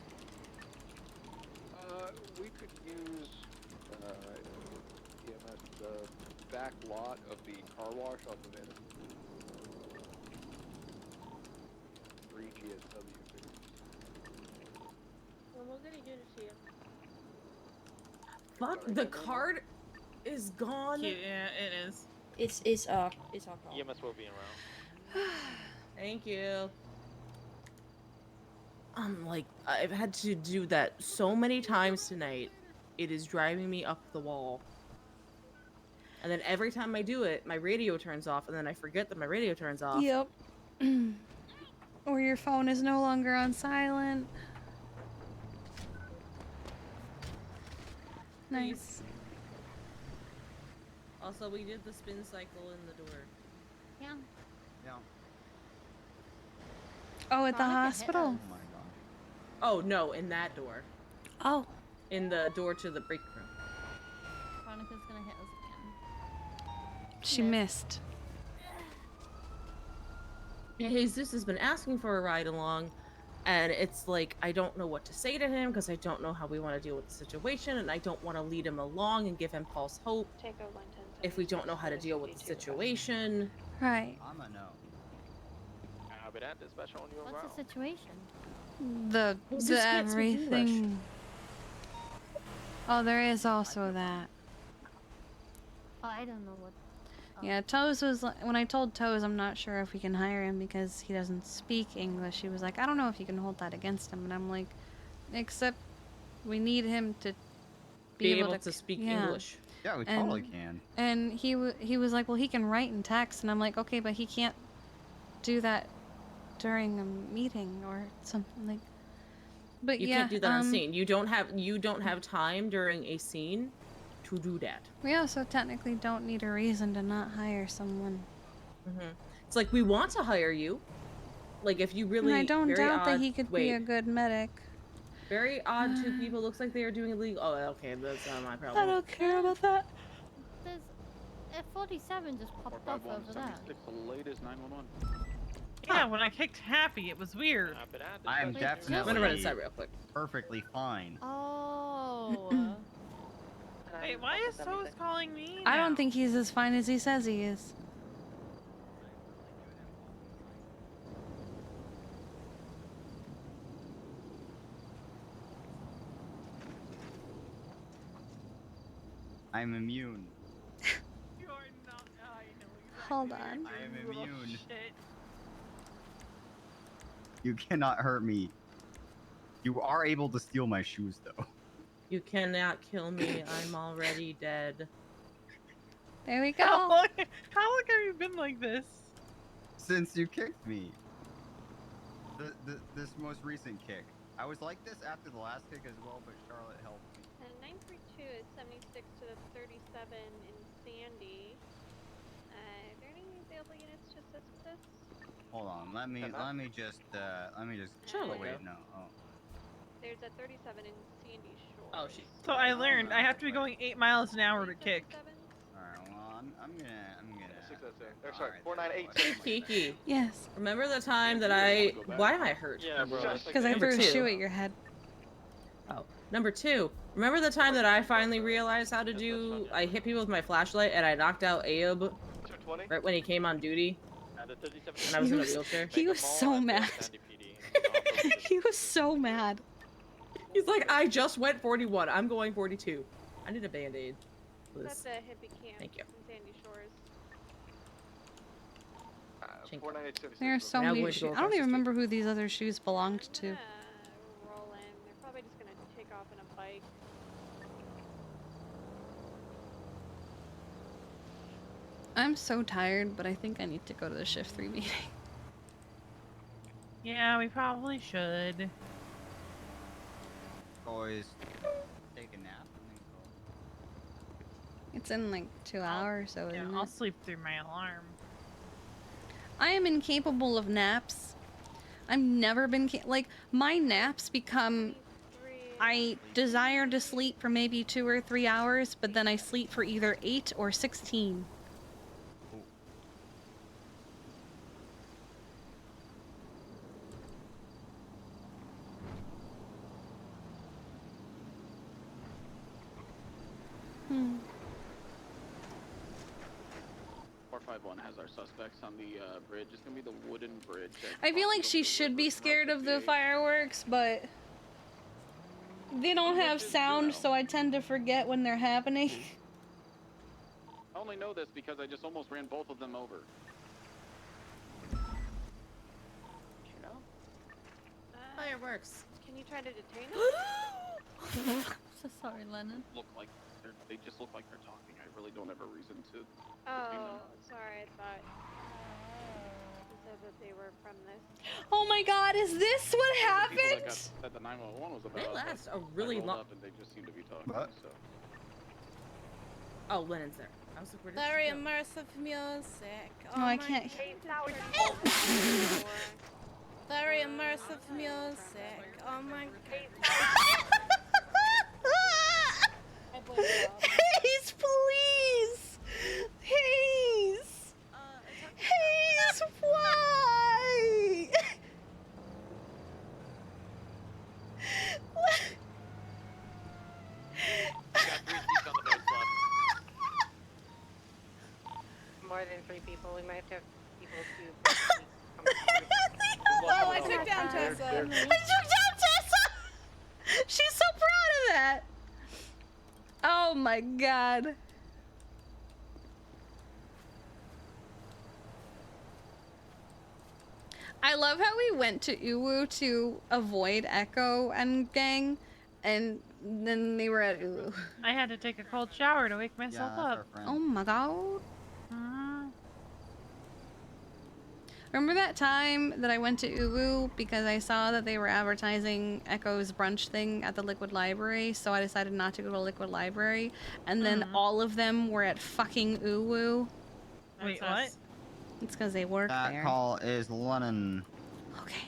We could use EMS, the back lot of the car wash off of it. 3 GSW. Well, we're gonna do this here. Fuck, the card is gone. Yeah, it is. It's our call. EMS will be around. Thank you. Like, I've had to do that so many times tonight. It is driving me up the wall. And then every time I do it, my radio turns off, and then I forget that my radio turns off. Yep. Or your phone is no longer on silent. Nice. Also, we did the spin cycle in the door. Yeah. Yeah. Oh, at the hospital? Oh my god. Oh, no, in that door. Oh. In the door to the break room. Veronica's gonna hit us again. She missed. Yeah, Jesus has been asking for a ride along, and it's like, I don't know what to say to him because I don't know how we want to deal with the situation, and I don't want to lead him along and give him false hope if we don't know how to deal with the situation. Right. I'm a no. I'll be at dispatch on you around. What's the situation? The Well, just can't speak English. everything. Oh, there is also that. Oh, I don't know what. Yeah, Toes was like, when I told Toes I'm not sure if we can hire him because he doesn't speak English, he was like, I don't know if you can hold that against him. And I'm like, except we need him to be able to speak yeah. English. Yeah, we totally can. And he was like, well, he can write and text, and I'm like, okay, but he can't do that during a meeting or something like. But You yeah, can't do that on scene. You don't have time during a scene to do that. We also technically don't need a reason to not hire someone. It's like, we want to hire you. Like, if you really. And I don't very doubt that odd- he could wait, be a good medic. Very odd. 2 people looks like they are doing illegal. Oh, okay, that's not my problem. I don't care about that. There's F47 just popped off over there. The latest 911. Yeah, when I kicked Happy, it was weird. I am I'm gonna run inside real quick. perfectly fine. Oh. Wait, why is Toes calling me? I don't now? think he's as fine as he says he is. I'm immune. You are not. I know exactly. Hold on. I am Little immune. shit. You cannot hurt me. You are able to steal my shoes, though. You cannot kill me. I'm already dead. There we go. How long have you been like this? Since you kicked me. This most recent kick. I was like this after the last kick as well, but Charlotte helped me. 932 is 76 to the 37 in Sandy. Are there any available units to assist with this? Hold on, let me just Charlotte, wait, go. no. Oh. There's a 37 in Sandy Shore. Oh, she. So I learned I have to be going 8 miles an hour to kick. Alright, well I'm gonna 606. Sorry, 498. Kiki. Yes. Remember the time that I. Why am I hurt? Yeah, bro. Because I threw a shoe at your head. Oh. Number 2. Remember the time that I finally realized how to do. I hit people with my flashlight and I knocked out Abe right when he came on duty? And I was in a wheelchair? He was so mad. He was so mad. He's like, I just went 41. I'm going 42. I need a band-aid. That's a hippie camp Thank you. in Sandy Shores. 498. There are so Now many going to shoes. go I don't across even the remember who these other shoes belonged to. Roll in. They're probably just gonna take off in a bike. I'm so tired, but I think I need to go to the shift 3 meeting. Yeah, we probably should. Boys, take a nap and then go. It's in like 2 hours, so Yeah, isn't I'll it? sleep through my alarm. I am incapable of naps. I've never been like my naps become. I desire to sleep for maybe 2 or 3 hours, but then I sleep for either 8 or 16. Hmm. 451 has our suspects on the bridge. It's gonna be the wooden bridge. I feel like she should be scared of the fireworks, but they don't have sound, so I tend to forget when they're happening. I only know this because I just almost ran both of them over. Fireworks. Can you try to detain him? So sorry, Lennon. They just look like they're talking. I really don't have a reason to detain Oh, them. sorry. I thought you said that they were from this. Oh my God! Is this what The happened? people that the 911 was about. They last a really I rolled long. up and they just seem to be talking. What? So. Oh, Lennon's there. I was like, where did Very she go? immersive music. Oh, I can't. Very immersive music. Oh my God. Hayes, please! Hayes! Hayes, why? More than 3 people. We might have to have people to. Oh, I took down Tessa. I took down Tessa! She's so proud of that! Oh my God. I love how we went to Uwu to avoid Echo and gang, and then they were at Uwu. I had to take a cold shower to wake myself up. Oh my God. Remember that time that I went to Uwu because I saw that they were advertising Echo's brunch thing at the Liquid Library, so I decided not to go to Liquid Library, and then all of them were at fucking Uwu. Wait, what? It's because they work That there. call is Lennon. Okay.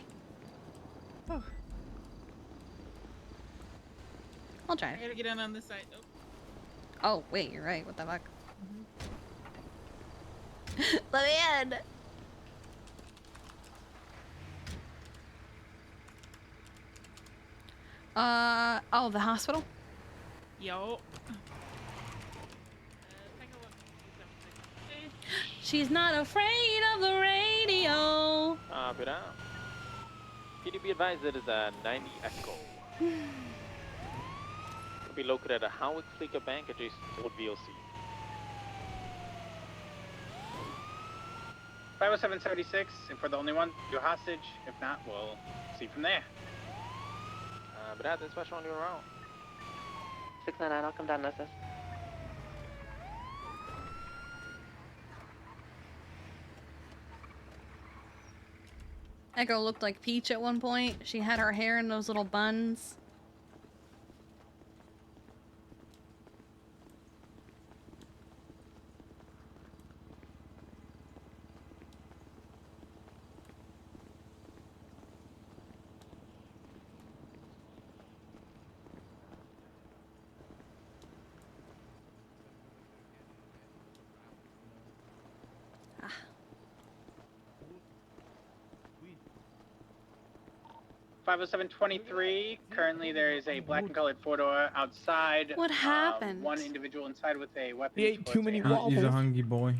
I'll try. I gotta get in on this side. Oh, wait, you're right. What the fuck? Let me in. Oh, the hospital? Yo. She's not afraid of the radio. But PDB advised it is a 90 Echo. Could be located at a Howick Flicker Bank adjacent to VOC. 50776, if we're the only one, do hostage. If not, we'll see from there. But at dispatch on your route. 699, I'll come down and assist. Echo looked like Peach at one point. She had her hair in those little buns. Ah. 50723, currently there is a black and colored four-door outside. What happened? One individual inside with a weapon. He ate too many waffles. He's a hungry boy.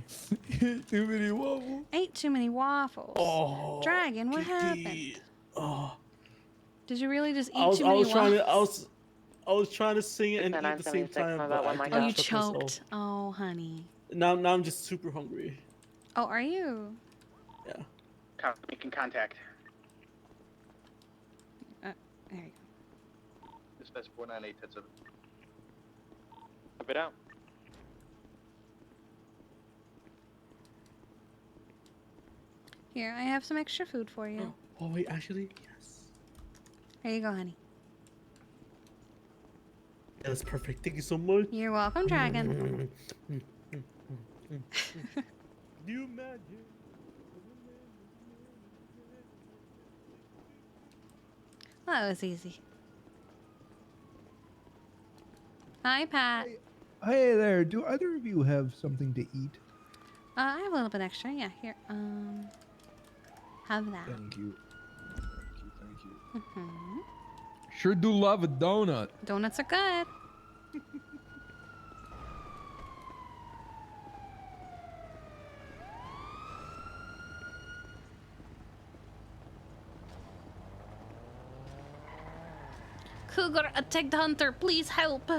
Too many waffles. Ate too many waffles. Oh, Dragon, what Kiki. happened? Oh, Did you really just eat I was too many trying waffles? to I was trying to sing it and eat at the same time. But I Oh, you can't trust choked. myself. Oh, honey. Now I'm just super hungry. Oh, are you? Yeah. Making contact. There you go. Dispatch 498, heads up. A bit out. Here, I have some extra food for you. Oh wait, actually, yes. There you go, honey. Yeah, that's perfect. Thank you so much. You're welcome, Dragon. Can you imagine? That was easy. Hi, Pat. Hey there. Do either of you have something to eat? I have a little bit extra. Yeah, here. Have that. Thank you. Thank you. Mm-hmm. Sure do love a donut. Donuts are good. Cougar attacked Hunter. Please help.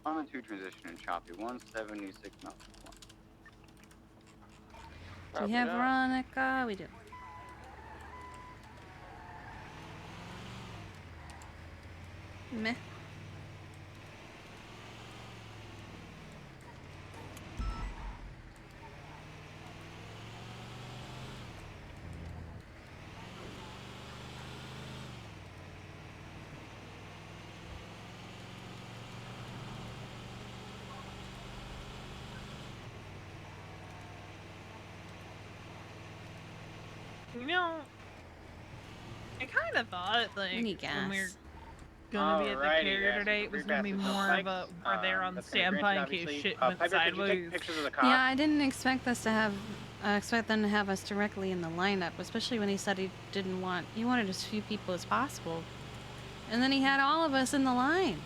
I'm in 2 transition and choppy. 176 knots. Do we have Veronica? We do. Meh. You know, I kind of thought, like, We need when we were gas. gonna be at the Alrighty, carrier guys, today, it was gonna be more of a, we're there on that's gonna be standby in granted, case obviously. shit went Piper, could you take sideways. pictures of the car? Yeah, I didn't expect us to have. Expect them to have us directly in the lineup, especially when he said he didn't want. He wanted as few people as possible, and then he had all of us in the line.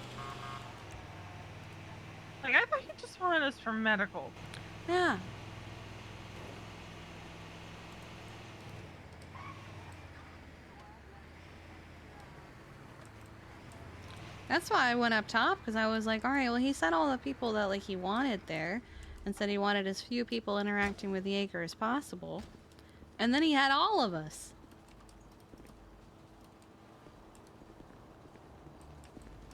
Like, I thought he just wanted us for medical. Yeah. That's why I went up top, because I was like, all right, well, he said all the people that like he wanted there, and said he wanted as few people interacting with Jaeger as possible, and then he had all of us.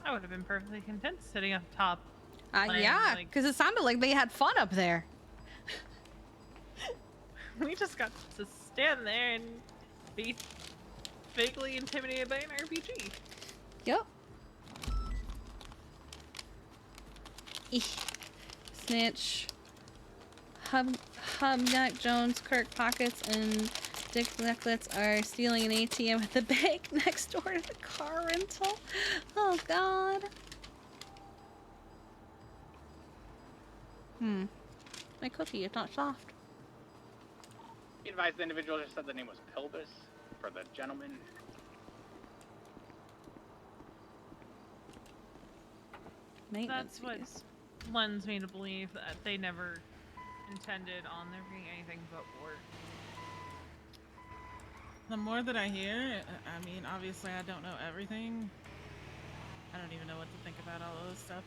I would have been perfectly content sitting up top. Yeah, because it sounded like they had fun up there. We just got to stand there and be vaguely intimidated by an RPG. Yep. Snitch. Hubnut, Jones, Kirk Pockets, and Dick Necklets are stealing an ATM at the bank next door to the car rental. Oh, God. My cookie is not soft. Be advised, the individual just said the name was Pilbus for the gentleman. Maintenance That's fees. what lends me to believe that they never intended on there being anything but work. The more that I hear, I mean, obviously I don't know everything. I don't even know what to think about all of this stuff.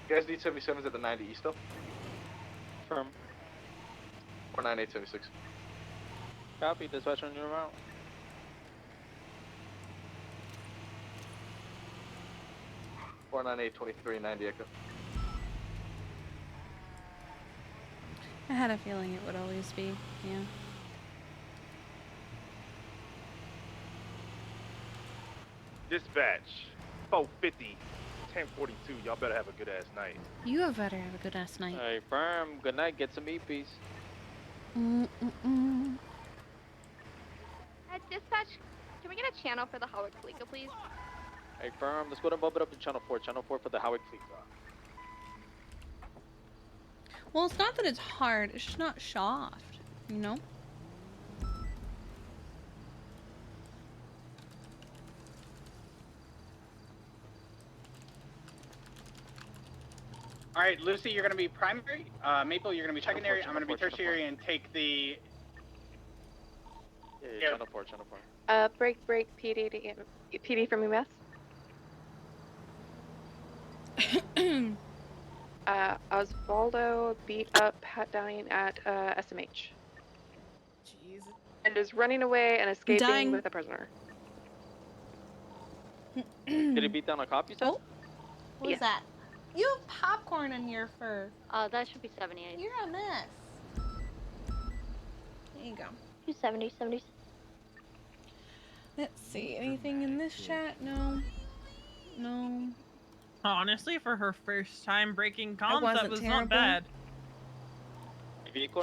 You guys need 77s at the 90 East though? Firm. Or 9876. Copy, dispatch on your route. Or 982390 Echo. I had a feeling it would always be, yeah. Dispatch, 450, 1042. Y'all better have a good ass night. You have better have a good ass night. Alright, firm. Good night. Get some EPs. Dispatch, can we get a channel for the Howard Kalika, please? Hey, firm. Let's go and bump it up to channel 4. Channel 4 for the Howard Fleet. Well, it's not that it's hard, it's just not soft, you know? All right, Lucy, you're gonna be primary. Maple, you're gonna be secondary. I'm gonna be tertiary and take the. Yeah, channel 4, channel 4. Break, PD to get PD from UMass. Osvaldo beat up Pat dying at SMH. Jeez. And is running away and escaping Dying. with a prisoner. Did he beat down a cop, you said? Oh, what was that? You have popcorn in your fur. That should be 78. You're a mess. There you go. 270, 70. Let's see. Anything in this chat? No. No. Honestly, for her first time breaking comms, that wasn't was terrible. not bad.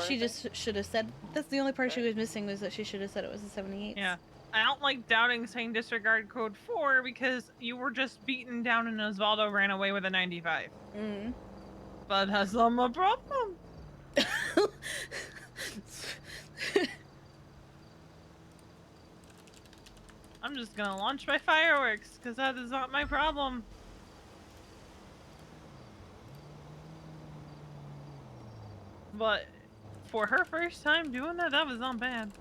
She just should have said. That's the only part she was missing, was that she should have said it was a 78. Yeah. I don't like doubting saying disregard code 4 because you were just beaten down and Osvaldo ran away with a 95. Mm. But that's not my problem. I'm just gonna launch my fireworks because that is not my problem. But for her first time doing that, that was not bad.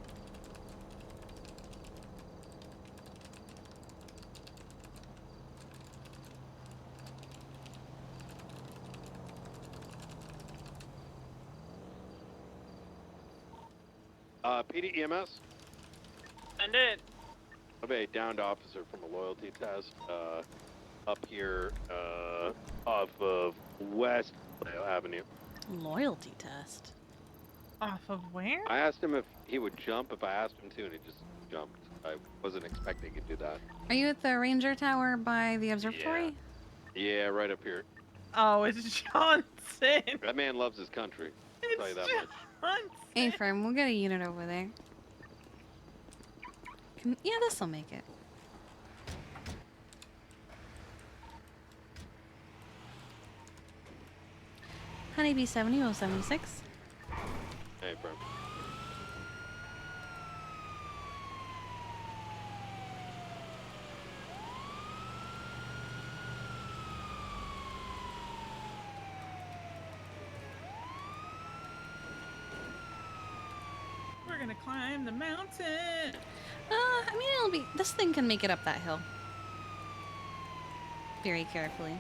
PD EMS? Send it. I have a downed officer from a loyalty test up here off of West Avenue. Loyalty test. Off of where? I asked him if he would jump if I asked him to, and he just jumped. I wasn't expecting he'd do that. Are you at the ranger tower by the observatory? Yeah, right up here. Oh, it's Johnson. That man loves his country. I'll tell you that much. Hey, Fern, we'll get a unit over there. Yeah, this'll make it. Honeybee 7076. Hey, bro. We're gonna climb the mountain. I mean, it'll be. This thing can make it up that hill. Very carefully.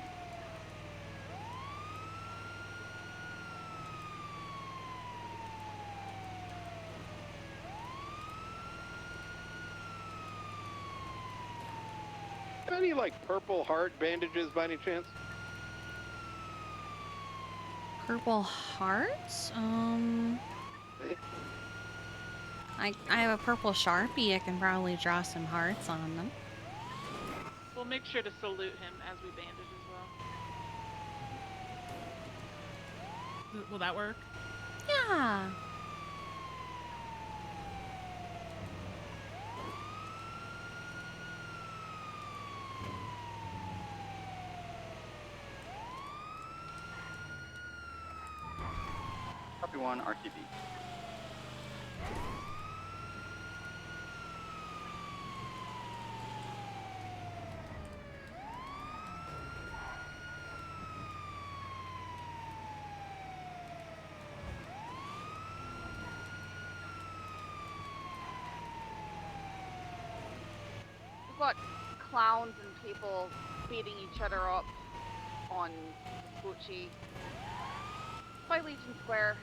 Any like Purple Heart bandages by any chance? Purple hearts? I have a purple Sharpie. I can probably draw some hearts on them. We'll make sure to salute him as we bandage as well. Will that work? Yeah. Copy 1, RTB. We've got clowns and people beating each other up on Gucci by Legion Square.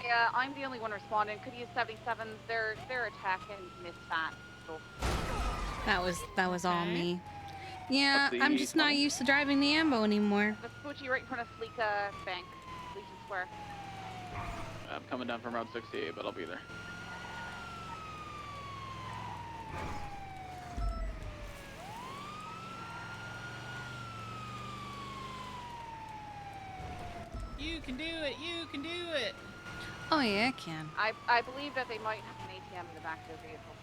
Yeah, I'm the only one responding. Could use 77s. They're attacking misfat stuff. That was all me. Yeah, I'm just not used to driving the Ambo anymore. The Gucci right in front of Fleeka Bank, Legion Square. I'm coming down from Route 68, but I'll be there. You can do it. You can do it. Oh yeah, I can. I believe that they might have an ATM in the back of their vehicle.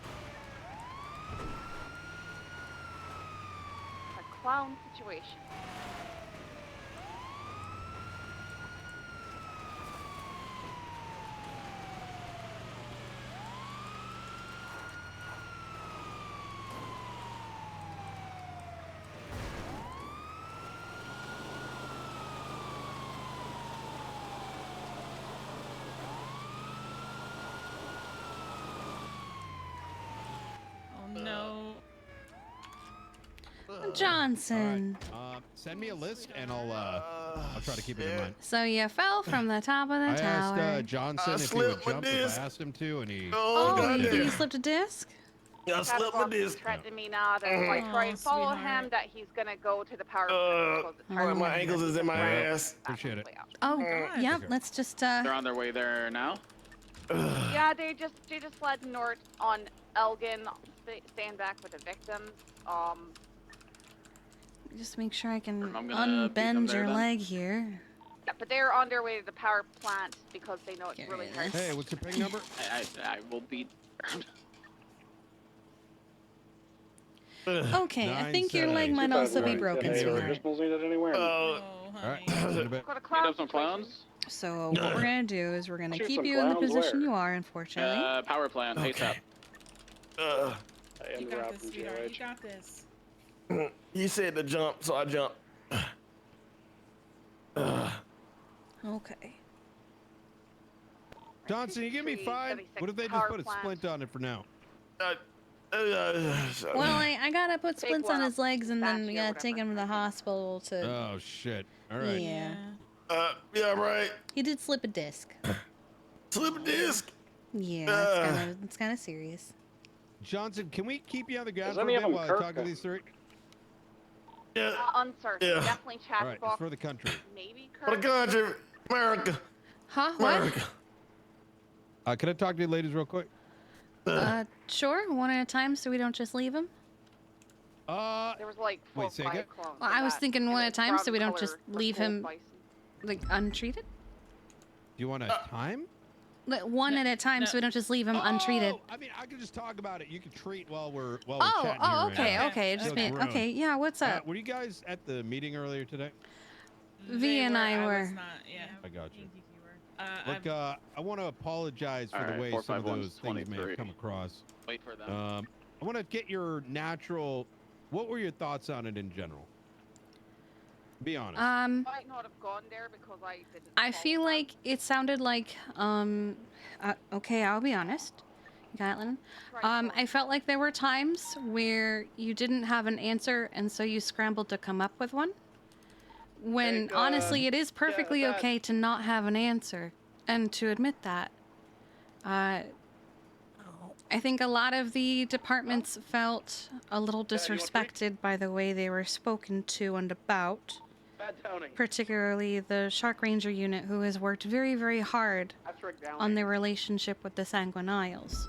A clown situation. Oh no. Johnson. Send me a list and I'll I'll try to keep it in mind. So you fell from the top of the I tower. asked Johnson if he would jump if I asked him to, and he... Oh, you think he slipped a disc? I slipped my disc. Threatening me now that if I try and follow him, that he's gonna go to the power plant because it's hard. My ankles is in my ass. Appreciate it. Oh, yeah. Let's just. They're on their way there now. Yeah, they just fled north on Elgin, staying back with the victims. Just make sure I can I'm gonna beat them unbend there your then. leg here. Yeah, but they're on their way to the power plant because they know it's really hard. Hey, what's your ping number? I will beat. Okay, I think your leg might also be broken, sweetheart. Alright. Got up some clowns. So what we're gonna do is we're gonna Shoot keep some you in the clowns position where? you are, unfortunately. Power plant, ASAP. You got this, sweetheart. You got this. You said to jump, so I jumped. Okay. Johnson, you give me 5? What if they just put a splint on it for now? Well, I gotta put splints on his legs, and then we gotta take him to the hospital to. Oh shit! All right. Yeah. Yeah, right. He did slip a disc. Slip a disc. Yeah, it's kind of serious. Johnson, can we keep you on the ground Is for a any of bit them while I Kirk? talk to these three? Yeah. Uncertain. Yeah. Definitely chat All right, box. for the country. Maybe For the country, America. Huh? What? America. Can I talk to you ladies real quick? Sure. One at a time, so we don't just leave him. There was like 4 or 5 clones. Well, I was thinking one at a time, so we don't just leave him like untreated. Do you want a time? Like, one at a time, so we don't just leave him untreated. I mean, I could just talk about it. You can treat while we're chatting Oh, here. okay, okay. Just Feels rude. okay. Yeah, what's up? Were you guys at the meeting earlier today? V and I were. was not, yeah. I got you. I've- Look, I want to apologize for the way some of those things may have come across. Wait for them. I want to get your natural. What were your thoughts on it in general? Be honest. Might not have gone there because I didn't. I feel like it sounded like, okay, I'll be honest, Caitlin. I felt like there were times where you didn't have an answer, and so you scrambled to come up with one. When honestly, it is perfectly okay to not have an answer, and to admit that. I think a lot of the departments felt a little disrespected by the way they were spoken to and about. Particularly the Shark Ranger unit, who has worked very, very hard on their relationship with the Sanguiniles.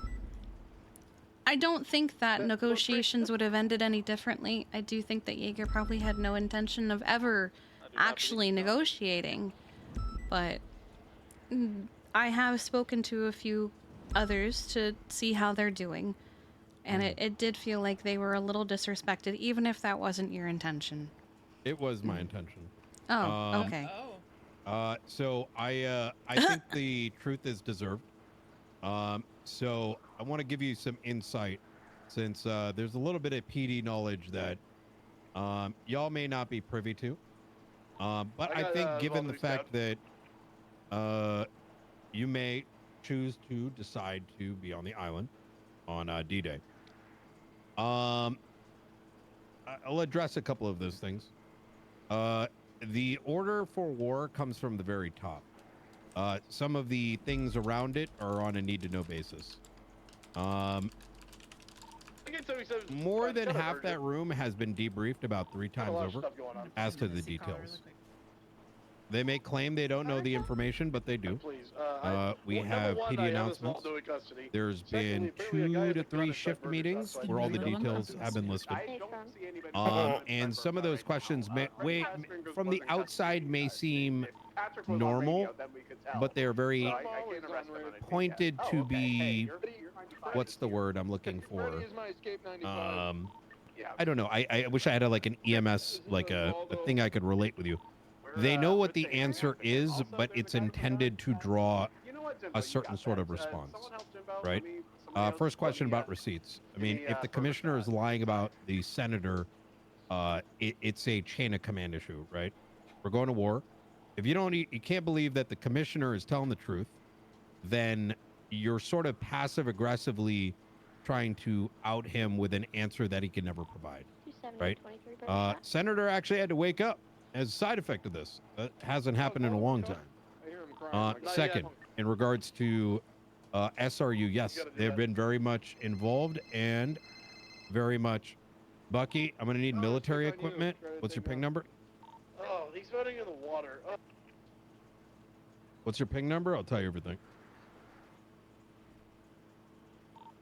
I don't think that negotiations would have ended any differently. I do think that Jaeger probably had no intention of ever actually negotiating. But I have spoken to a few others to see how they're doing. And it did feel like they were a little disrespected, even if that wasn't your intention. It was my intention. Oh, okay. So I think the truth is deserved. So I want to give you some insight, since there's a little bit of PD knowledge that y'all may not be privy to. But I think given the fact that you may choose to decide to be on the island on D-Day, I'll address a couple of those things. The order for war comes from the very top. Some of the things around it are on a need-to-know basis. More than half that room has been debriefed about 3 times over as to the details. They may claim they don't know the information, but they do. We have PD announcements. There's been 2 to 3 shift meetings where all the details have been listed. And some of those questions from the outside may seem normal, but they're very pointed to be, what's the word I'm looking for? I don't know. I wish I had like an EMS, like a thing I could relate with you. They know what the answer is, but it's intended to draw a certain sort of response, right? First question about receipts. I mean, if the commissioner is lying about the senator, it's a chain of command issue, right? We're going to war. If you can't believe that the commissioner is telling the truth, then you're sort of passive aggressively trying to out him with an answer that he can never provide, right? Senator actually had to wake up as a side effect of this, that hasn't happened in a long time. I hear him crying. Second, in regards to SRU, yes, they've been very much involved and very much. Bucky, I'm going to need military equipment. What's your ping number? Oh, he's running in the water. Oh. What's your ping number? I'll tell you everything.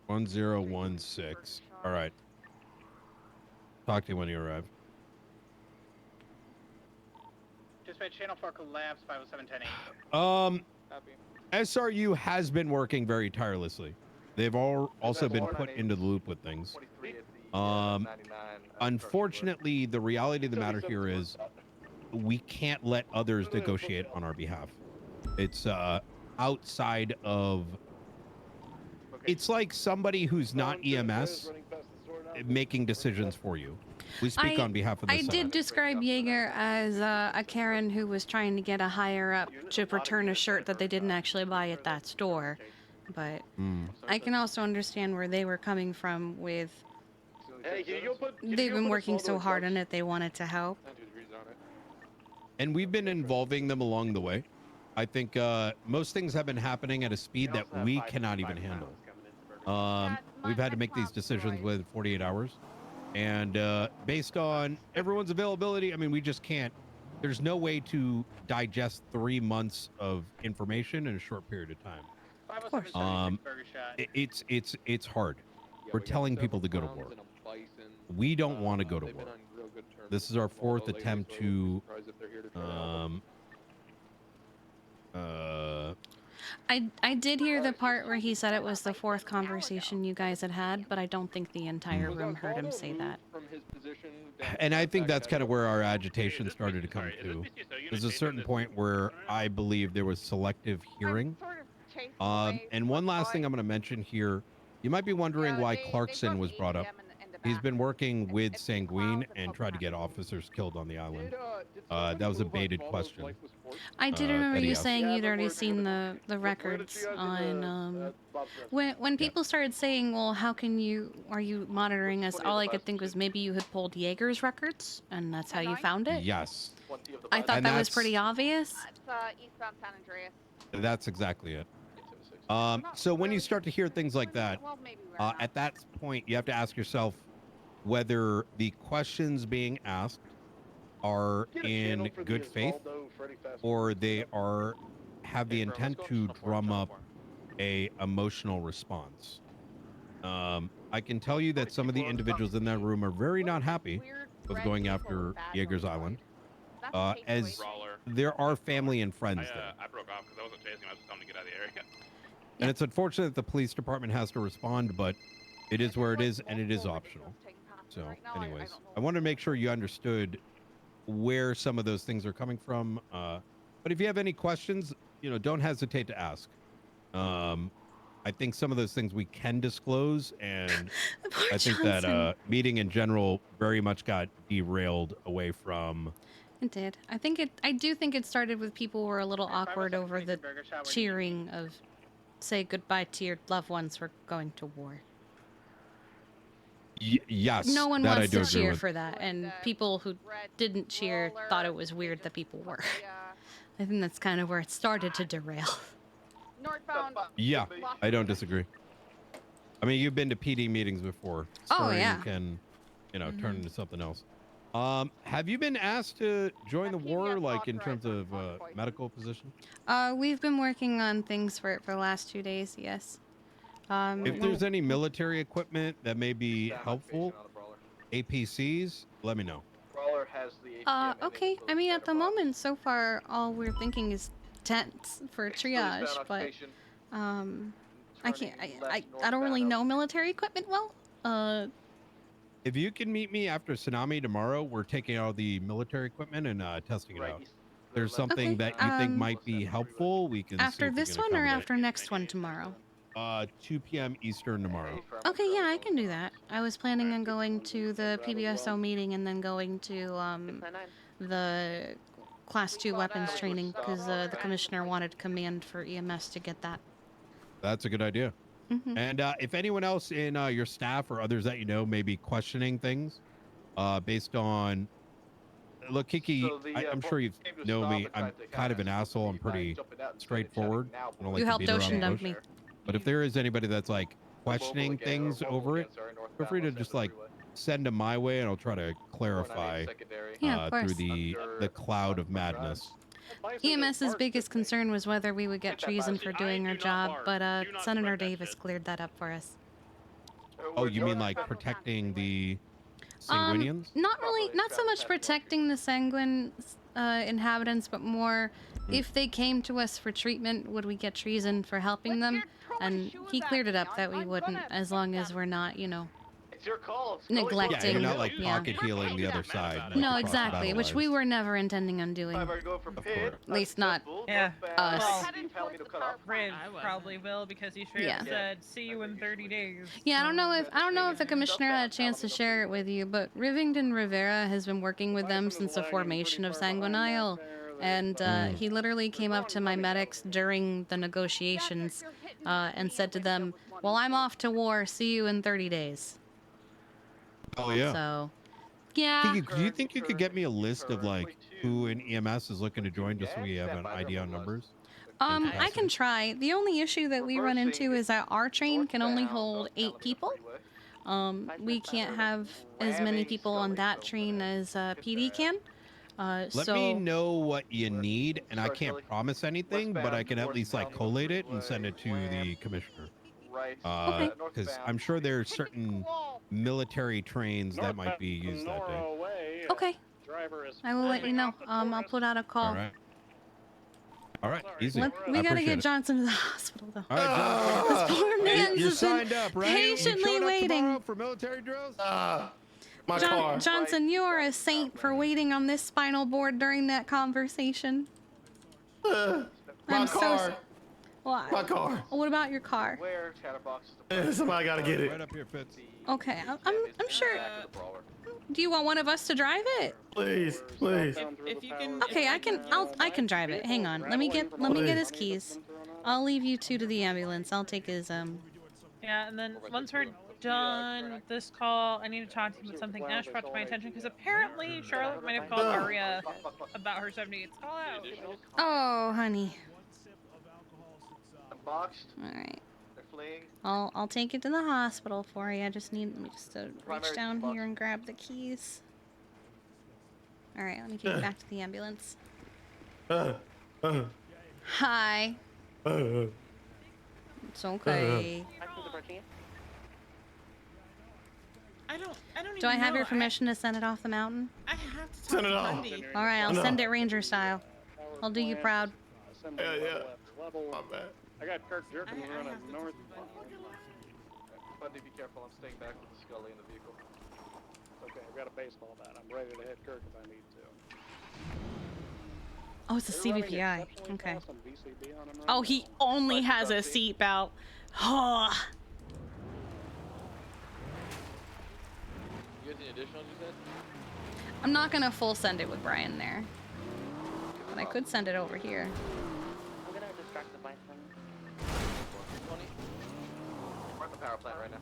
1016. All right. Talk to you when you arrive. Dispatch channel 4 collapse 507-10-8. Copy. SRU has been working very tirelessly. They've also been put into the loop with things. Unfortunately, the reality of the matter here is we can't let others negotiate on our behalf. It's outside of... It's like somebody who's not EMS making decisions for you. We speak on behalf of the I did describe Jaeger as a Karen who was trying to get a higher up to return a shirt that they didn't actually buy at that store. But I can also understand where they were coming from with... They've been working so hard on it, they wanted to help. And we've been involving them along the way. I think most things have been happening at a speed that we cannot even handle. We've had to make these decisions within 48 hours. And based on everyone's availability, I mean, we just can't. There's no way to digest 3 months of information in a short period of time. Of course. It's hard. We're telling people to go to war. We don't want to go to war. This is our 4th attempt to I did hear the part where he said it was the 4th conversation you guys had, but I don't think the entire room heard him say that. And I think that's kind of where our agitation started to come to. There's a certain point where I believe there was selective hearing. And one last thing I'm going to mention here, you might be wondering why Clarkson was brought up. He's been working with Sanguine and tried to get officers killed on the island. That was a baited question. I did remember you saying you'd already seen the records on when people started saying, well, how can are you monitoring us? All I could think was maybe you had pulled Jaeger's records and that's how you found it. Yes. I thought that was pretty obvious. It's eastbound San Andreas. That's exactly it. So when you start to hear things like that, at that point, you have to ask yourself whether the questions being asked are in good faith or they have the intent to drum up a emotional response. I can tell you that some of the individuals in that room are very not happy with going after Jaeger's Island, as there are family and friends there. I broke off because I wasn't chasing him. I was just telling him to get out of the area. And it's unfortunate that the police department has to respond, but it is where it is, and it is optional. So, anyways, I want to make sure you understood where some of those things are coming from. But if you have any questions, don't hesitate to ask. I think some of those things we can disclose, and I think that meeting in general very much got derailed away from... It did. I do think it started with people who were a little awkward over the cheering of say goodbye to your loved ones for going to war. Yes. No one wants to cheer for that, and people who didn't cheer thought it was weird that people were. I think that's kind of where it started to derail. Northbound. Yeah, I don't disagree. I mean, you've been to PD meetings before. Stirring can, turn into something else. Have you been asked to join the war, like in terms of medical position? We've been working on things for the last 2 days, yes. If there's any military equipment that may be helpful, APCs, let me know. Brawler has the okay. I mean, at the moment, so far, all we're thinking is tents for triage, but I can't. I don't really know military equipment well. If you can meet me after Tsunami tomorrow, we're taking out the military equipment and testing it out. If there's something that you think might be helpful, we can. After this one or after next one tomorrow? 2 p.m. Eastern tomorrow. Okay, yeah, I can do that. I was planning on going to the PBSO meeting and then going to the Class 2 weapons training because the commissioner wanted command for EMS to get that. That's a good idea. And if anyone else in your staff or others that you know may be questioning things based on look, Kiki, So the, I'm sure you came to know stop me. and I'm tried to kind of an kinda asshole. I'm see by pretty jumping out and started straightforward. chatting now, I don't like You to helped beat around Ocean the dump bush. me. But if there is anybody that's like questioning again, or things mobile over again, it, sorry, feel northbound free to Los just Angeles like Freeway. send them my way, and I'll try to 498 clarify secondary. Yeah, of through course. the cloud of madness. EMS's biggest concern was whether we would get treason for doing our job, but Senator Davis cleared that up for us. Oh, you mean like protecting the Sanguinians? Not really, not so much protecting the Sanguine inhabitants, but more if they came to us for treatment, would we get treason for helping them? And he cleared it up that we wouldn't, as long as we're not, you know, It's your call. neglecting. Yeah, you're not like pocket healing the other side. like, No, across the exactly, battle which we lines. were never intending on doing. Of course. At least not Yeah. us. Well, Red probably will because he straight up Yeah. said, "See you in 30 days." Yeah, I don't know if the commissioner had a chance to share it with you, but Rivington Rivera has been working with them since the formation of Sanguinile, and he literally came up to my medics during the negotiations and said to them, "Well, I'm off to war. See you in 30 days." Oh yeah. So, yeah. Kiki, do you think you could get me a list of like who in EMS is looking to join, just so we have an idea on numbers? I can try. The only issue that we run into is that our train can only hold 8 people. We can't have as many people on that train as PD can. Let me know what you need, and I can't promise anything, but I can at least like collate it and send it to the commissioner. Because I'm sure there's certain military trains that might be used that day. Okay. I will let you know. I'll put out a call. All right. All right, easy. We I gotta appreciate get it. Johnson to the hospital, though. All right, This poor man's you're just been signed up, right? patiently you showed up waiting. tomorrow for military drills? My car. Johnson, you are a saint for waiting on this spinal board during that conversation. My I'm car. Why? My car. What about your car? Where chatterbox? Somebody gotta get it. Right up here, Fitz. Okay, I'm sure. Do you want one of us to drive it? Please, please. If you can. Okay, I can drive it. Hang on. Let me get his keys. I'll leave you 2 to the ambulance. I'll take his Yeah, and then once we're done this call, I need to talk to you about something Ash brought to my attention because apparently Charlotte might have called Aria about her 78th call out. Oh, honey. Boxed. All right. They're fleeing. I'll take it to the hospital for you. I just need me to reach down here and grab the keys. All right, let me take you back to the ambulance. Hi. It's okay. I don't Do I even have know. your permission to send it off the mountain? I have to talk Send it to off. Bundy. All right, I'll No. send it Ranger style. I'll do you proud. Yeah. My bad. I got Kirk jerking I around have up to north. talk to Bundy. Bundy, be careful. I'm staying back with the Scully in the vehicle. Okay, I've got a baseball bat. I'm ready to hit Kirk if I need to. Oh, it's a They're running CVPI. exceptionally Okay. fast on VCB on him right Oh, now. he only has a seatbelt. Oh. You guys need additional, you said? I'm not gonna full send it with Brian there, but I could send it over here. I'm gonna distract the bison. 20? We're at the power plant right now.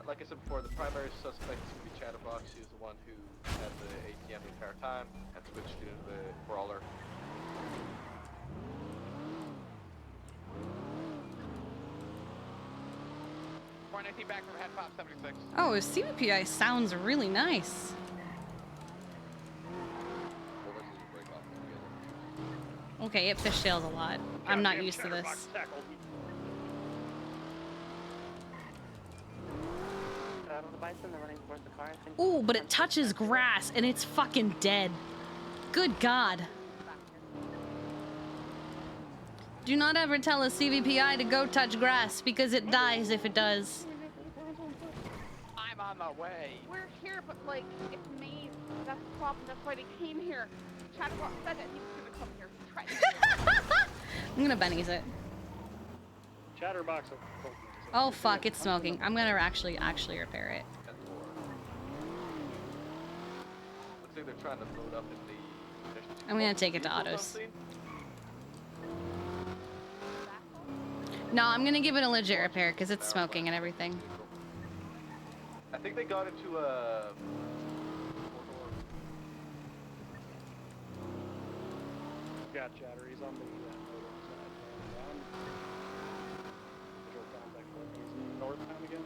Like I said before, the primary suspect is going to be Chatterbox. He's the one who had the ATM the entire time and switched to the brawler. Back from head pop 76. Oh, his CVPI sounds really nice. Okay, it fishtails a lot. I'm not used to this. Ooh, but it touches grass and it's fucking dead. Good God. Do not ever tell a CVPI to go touch grass because it dies if it does. I'm on the way. We're here, but like, it's me. That's the problem. That's why they came here. Chatterbox said that he was gonna come here. He tried to I'm gonna Benny's it. Chatterbox. Oh fuck, it's smoking. I'm gonna actually repair it. Looks like they're trying to load up in the... I'm gonna take it to autos. No, I'm gonna give it a legit repair because it's smoking and everything. I think they got into a chat chatter. He's on the northern side. Visual contact. He's northbound again.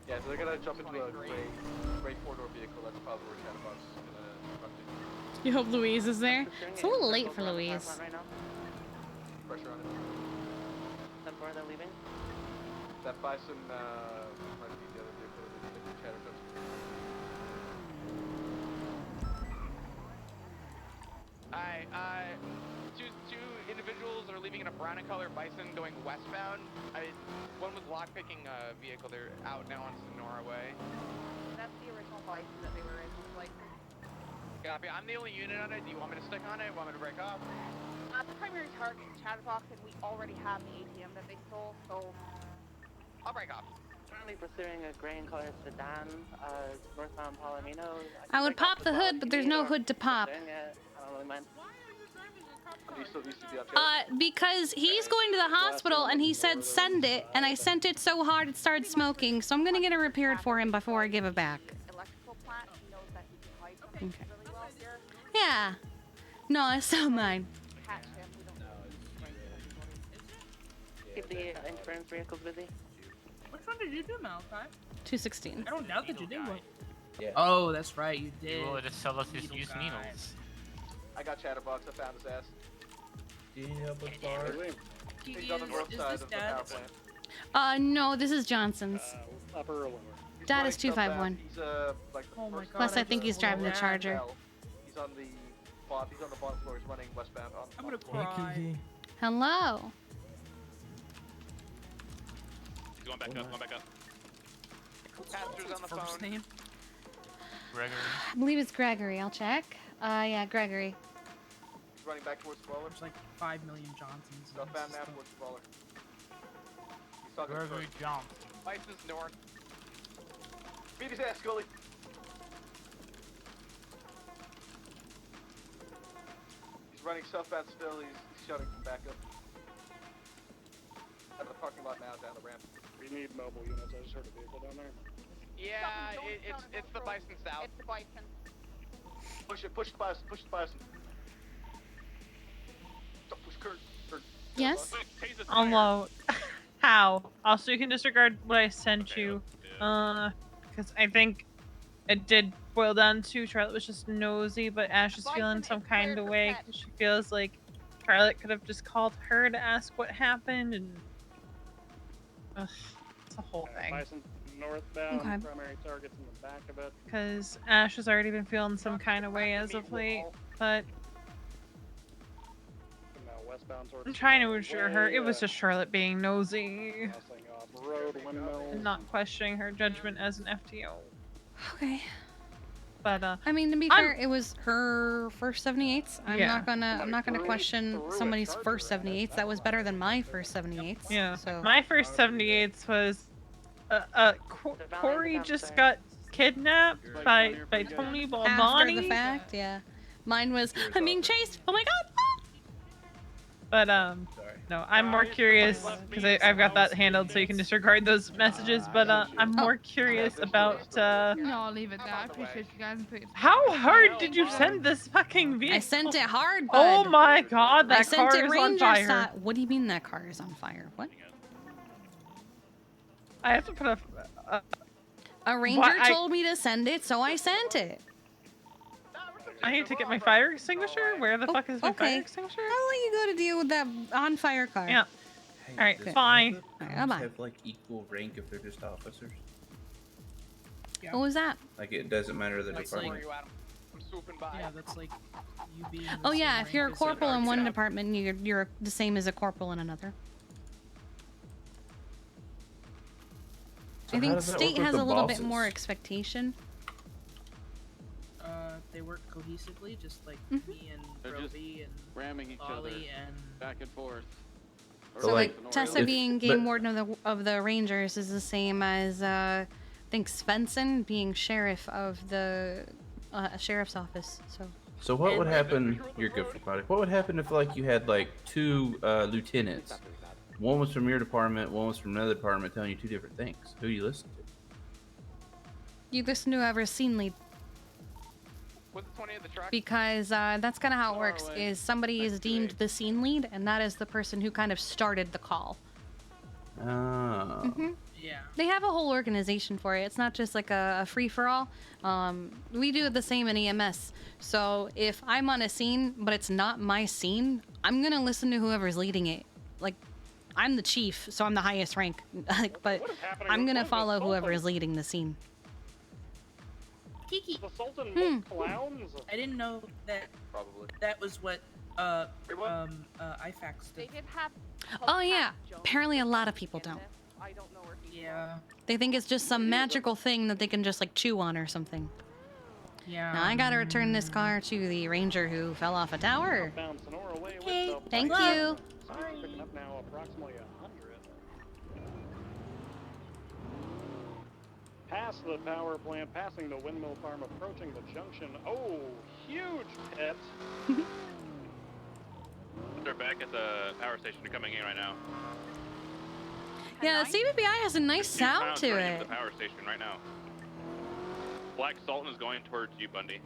Yeah, so they're gonna jump into a gray four-door vehicle. That's probably where Chatterbox is gonna run to. You hope Louise is there? It's a little late for Louise. Right now. Pressure on it. 10-4, they're leaving. That Bison might be the other vehicle that the chatter jumps to. Alright, two individuals are leaving in a brown and color Bison going westbound. One was lockpicking a vehicle. They're out now on Sonora Way. That's the original Bison that they were in. Like, Copy. I'm the only unit on it. Do you want me to stick on it? Want me to break off? the primary target is Chatterbox, and we already have the ATM that they stole, so I'll break off. Currently pursuing a gray and color sedan, northbound Palomino. I would pop the hood, but there's no hood to pop. I don't really mind. Because he's going to the hospital and he said send it, and I sent it so hard it started smoking, so I'm gonna get it repaired for him before I give it back. electrical plant, he knows that he can hide something Okay. really well here. Yeah. No, I still mine. Catch him, we don't know. Keep the insurance vehicles busy. Which one did you do, Malachi? 216. I don't doubt that you did one. Yeah. Oh, that's right, you did. You will just sell us his Needle used guy. needles. I got Chatterbox. I found his ass. Do you help us, Bart? He's on the north is side this of the power Dad's? plant. No, this is Johnson's. Upper or lower? Dad is 251. He's like the Oh my first God, Plus, I think he's driving the He's Charger. He's on the bottom floor. He's running westbound on. I'm gonna cry. Hello. He's going back up, going back up. Pastor's on the First phone. name? Gregory. I believe it's Gregory. I'll check. Yeah, Gregory. He's running back towards Squaller. There's like 5 million Johnsons. in Southbound this now system. towards Squaller. He's talking Gregory Johnson. Bison's north. Beat his ass, Scully. He's running southbound still. He's shutting from back up. Out of the parking lot now, down the ramp. We need mobile units. I just heard a vehicle down there. Yeah, it's the Bison south. It's the Bison. Push it, push the Bison, push the Bison. Don't push Kurt. Yes? How? Also, you can disregard what I sent you. Because I think it did boil down to Charlotte was just nosy, but Ash is feeling some kind of way because she feels like Charlotte could have just called her to ask what happened, and it's a whole thing. Bison northbound. Okay. Primary targets in the back of it. Because Ash has already been feeling some kind of way as of late, but Now westbound towards I'm trying to assure her it was just Charlotte being nosy crossing off road windmill. and not questioning her judgment as an FTO. Okay. But I mean, to be fair, it was her first 78s. I'm Yeah. not gonna question somebody's first 78s. That was better than my first 78s. Yeah. So My first 78s was Corey just got kidnapped by Tony after Balbani. the fact, yeah. Mine was I'm being chased. Oh my god. But no, I'm more curious because I've got that handled, so you can disregard those messages. But I'm more curious about No, I'll leave it there. I appreciate you guys. how hard did you send this fucking vehicle? I sent it hard. Oh bud. my god, I that sent car it is on Ranger fire. style. What do you mean that car is on fire? What? I have to put A Ranger told me to send it, so I sent it. I need to get my fire extinguisher. Where the fuck is my fire extinguisher? I'll let you go to deal with that on fire car. Yeah. All right, fine. Alright, bye. Have like equal rank if they're just officers. What was that? Like it doesn't matter the That's department. I'm swooping by. Yeah, that's like you being. Oh yeah, if you're a corporal in one department, you're the same as a corporal in another. So I how think does that state work with has the a little bit bosses? more expectation. They work cohesively, just like Mm-hmm. me and They're just Roby and ramming each other Ollie and back and forth. So like Tessa being game warden of the Rangers is the same as I think Svensson being sheriff of the sheriff's office. So what would happen? You're good for product. What would happen if like you had like two lieutenants? One was from your department, one was from another department, telling you two different things. Who do you listen to? You listen to whoever's scene lead. Was it 20 of the truck? Because that's kind of how it works. Is somebody is deemed the scene lead, and that is the person who kind of started the call. Oh. Yeah. They have a whole organization for it. It's not just like a free-for-all. We do the same in EMS. So if I'm on a scene, but it's not my scene, I'm gonna listen to whoever's leading it. Like, I'm the chief, so I'm the highest rank. Like, but I'm gonna follow whoever is leading the scene. Kiki. The Sultan with clowns? I didn't know that. Probably. That was what IFAX did. They did have. Oh yeah. Apparently a lot of people don't. I don't know where he Yeah. They think it's just some magical thing that they can just like chew on or something. Yeah. Now I gotta return this car to the ranger who fell off a tower. Okay, Thank you. Picking up now approximately 100. Past the power plant, passing the windmill farm, approaching the junction. Oh, huge pit. They're back at the power station. They're coming in right now. Yeah, the CBBI has a nice sound to Turning it. into the power station right now. Black Sultan is going towards you, Bundy.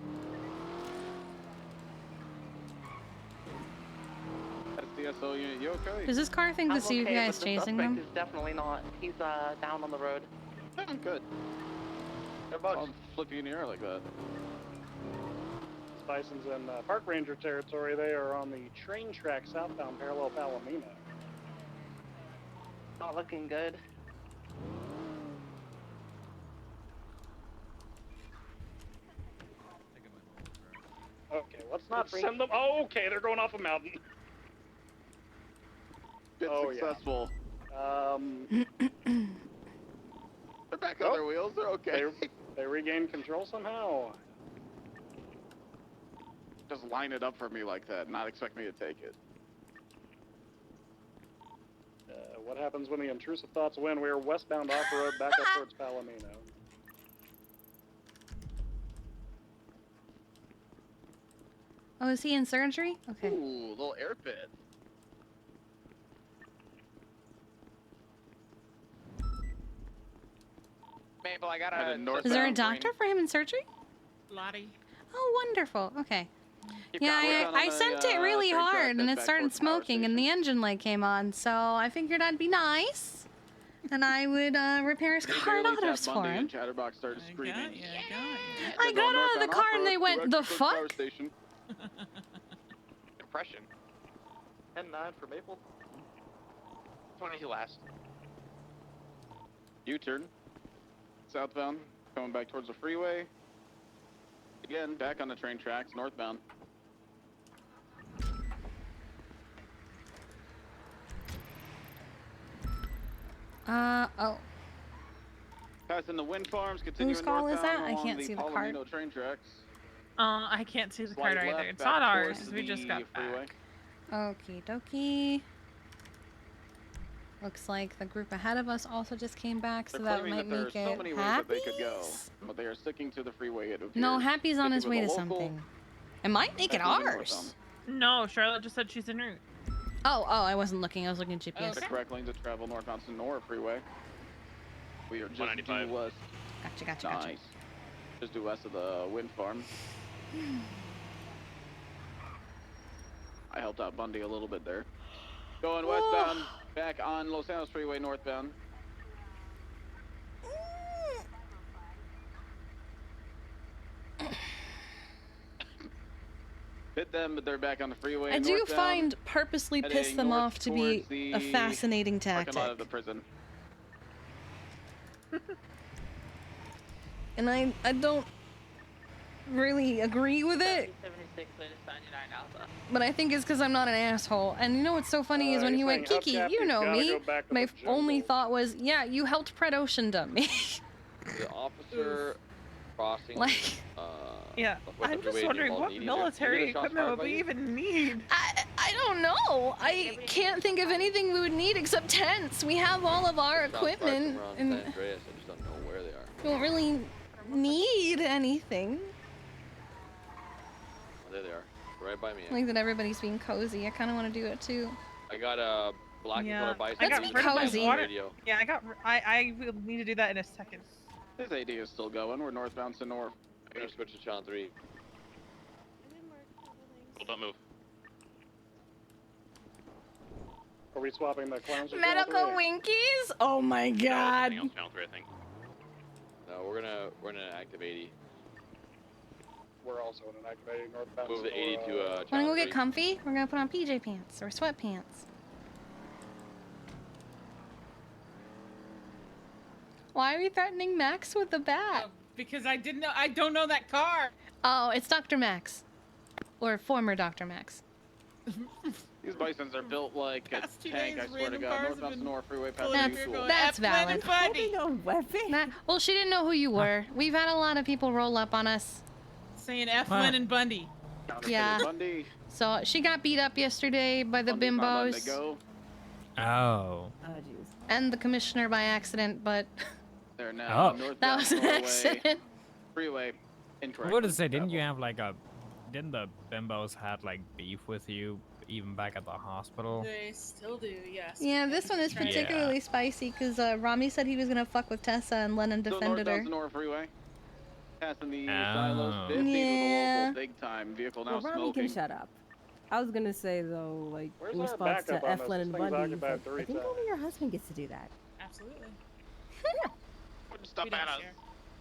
That's the SO unit. You okay? Does this car think the I'm okay, CBBI but is the chasing suspect them? is definitely not. He's down on the road. I'm good. I'll flip you in the air like that. Bison's in Park Ranger territory. They are on the train track southbound parallel Palomino. Not looking good. Okay, let's not send them. Oh, okay, they're going off a mountain. Bit successful. Yeah. They're back on their wheels. They're okay. They regained control somehow. Just line it up for me like that, not expect me to take it. What happens when the intrusive thoughts win? We are westbound off-road, back up towards Palomino. Oh, is he in surgery? Okay. Ooh, little air pit. Maple, I got a... Is there a doctor for him in surgery? Lottie. Oh, wonderful. Okay. Keep Yeah, going. I sent it really train track hard, and that's it back started towards the power smoking, and the engine light came on, so I figured I'd be nice, and I would repair his car and autos for him. Chatterbox started screaming. I got out of the car, and they went, the fuck? Impression. 10-9 for Maple. 20 last. U-turn. Southbound, coming back towards the freeway. Again, back on the train tracks, northbound. Oh. Passing the wind farms, continuing Whose call is that? I along can't see the card. Palomino train tracks. I can't see the Slide card either. left, It's back not ours. towards We just the got freeway. back. Okie dokie. Looks like the group ahead of us also just came back, so They're that claiming might that make there are so it many ways that they could go, Happy's? but they are sticking to the freeway. It appears. No, Happy's on his way Sticking to with the local- something. It might make it Happy's in ours. No, Charlotte just said she's en route. Oh, I wasn't looking. I was looking at GPS. The correct lanes of travel northbound Sonora Freeway. We are just 195. due west. Gotcha. Nice. Just due west of the wind farm. I helped out Bundy a little bit there. Going westbound, back on Los Angeles Freeway northbound. Hit them, but they're back on the freeway. I do northbound, find purposely piss heading them north off to be towards the a fascinating parking lot of tactic. the prison. And I don't really agree with it, 76 minus 99 alpha. but I think it's because I'm not an asshole. And you know what's so funny is when he went, Kiki, you know me, my only thought was, yeah, you helped Pred Ocean dump me. The officer crossing. Like- Yeah, I'm just wondering what military equipment would we even need? I don't know. I can't think of anything we would need except tents. We have all of our equipment, and San Andreas, I just don't know where they are. don't really need anything. Oh, there they are, right by me. I like that everybody's being cozy. I kind of want to do it too. I got a black and color bison. I got Let's be rid of my cozy. water. Radio. Yeah, I will need to do that in a second. This AD is still going. We're northbound Sonora. I'm gonna switch to channel 3. Don't move. Are we swapping the clowns? with Medical Channel 3? Winkies? Oh my god. Something else, Channel 3, I think. No, we're gonna active 80. We're also in an activating northbound. Move the 80 to Wanna channel go 3. get comfy? We're gonna put on PJ pants or sweatpants. Why are you threatening Max with the bat? Because I don't know that car. Oh, it's Dr. Max. Or former Dr. Max. These bisons are built like a tank, I swear to God. Northbound Sonora Freeway past That's valid. weapon. Well, she didn't know who you were. We've had a lot of people roll up on us. Saying Eflin and Bundy. Yeah. So she got beat up yesterday by the bimbos. Oh. And the commissioner by accident, but There now. Oh. that was an accident. Freeway. Incorrect. What did say? Didn't you have like a? Didn't the bimbos had like beef with you even back at the hospital? They still do, yes. Yeah, this one is particularly spicy because Rami said he was gonna fuck with Tessa and Lennon defended her. Sonora Freeway. Passing the Oh. silos. 50 with a local big time vehicle now Well, Rami smoking. can shut up. I was gonna say though, like Where's in our response to backup on this? Eflin and This thing's Bundy, occupied like, 3 I think times. only your husband gets to do that. Absolutely. Stop at us.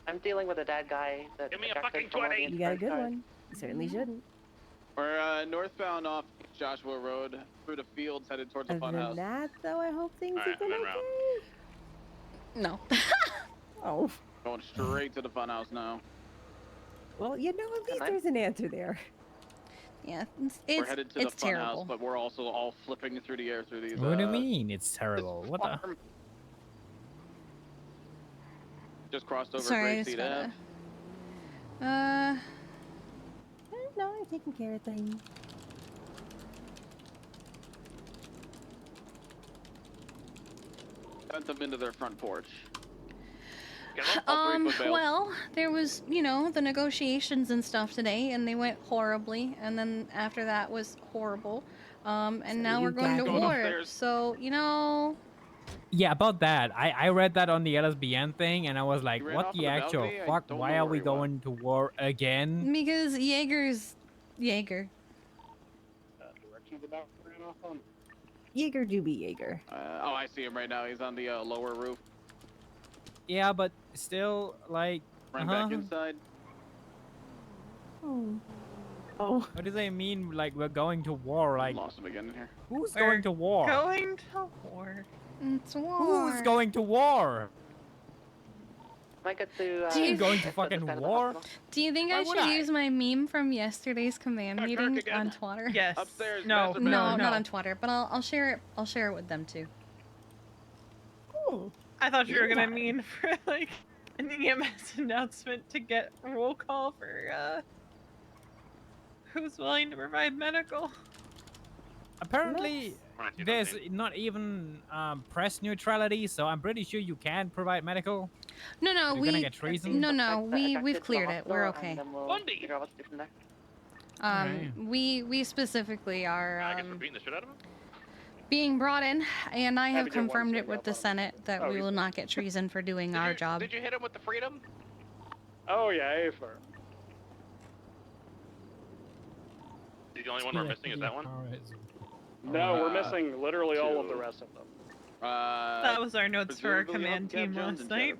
I'm dealing with a dead guy that Give me a ejected fucking from one of 20. the You got a insurance good cars. one. You certainly shouldn't. We're northbound off Joshua Road through the fields headed towards the Other than funhouse. that, though, I hope things Alright, have been I'm en okay. route. No. Oh. Going straight to the funhouse now. Well, you know, at least there's an answer there. Yeah, We're headed to the it's terrible. funhouse, but we're also all flipping through the air through these. What do you mean? It's terrible. What the? Just crossed over Sorry, I Gracie just gotta... Ave. No, I'm taking care of things. Sent them into their front porch. All 3 foot bail. Well, there was, you know, the negotiations and stuff today, and they went horribly, and then after that was horrible, and So now you we're going to got- war, so, you know... Yeah, about that. I read that on the LSBN thing, and I was like, You ran what off the on the actual balcony? I fuck? don't Why know are where we he went. going to war again? Because Jaeger's... Jaeger. Direction of the doctor ran off on. Jaeger do be Jaeger. Oh, I see him right now. He's on the lower roof. Yeah, but still, like, Run back inside. Oh. Oh. What do they mean? Like we're going to war? Like Lost him again in here. who's We're going to war? Going to war. It's war. Who's going to war? Might get to, Do you- going to get fucking this guy to the war? hospital. Do you think Why I would should I? use my meme from yesterday's command meeting on Twitter? Yes. Upstairs. No. massive No, barrel. not on Twitter, but I'll share it. I'll share it with them too. Oh. I thought you were gonna Yeah. mean for like an EMS announcement to get roll call for who's willing to provide medical. Apparently, there's not even press neutrality, so I'm pretty sure you can provide medical. No, no, You're gonna get treason? No, we've Ejected to the cleared it. We're hospital, okay. and then we'll Bundy! figure out what to do from there. We specifically are I guess we're beating the shit out of him? being brought in, and I Had have to get one confirmed it swing with up the on him. Senate that Oh, we he's- will not get treason for doing our job. Did you hit him with the freedom? Oh yeah, A-fir. The only one we're missing is that one? No, we're missing literally all of the rest of them. That was our notes for our command team last night.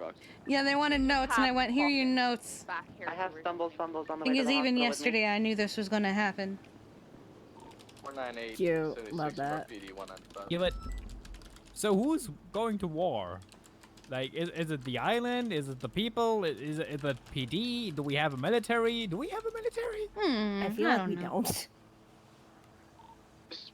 Yeah, they wanted notes, and I went, here are your notes. Back here. I have stumbles on the way to Because the even hospital with me. yesterday I knew this was going to happen. 498. Cute. 76 Love that. PD 195. Yeah, but so who's going to war? Like, is it the island? Is it the people? Is it the PD? Do we have a military? Do we have a military? I feel like we don't.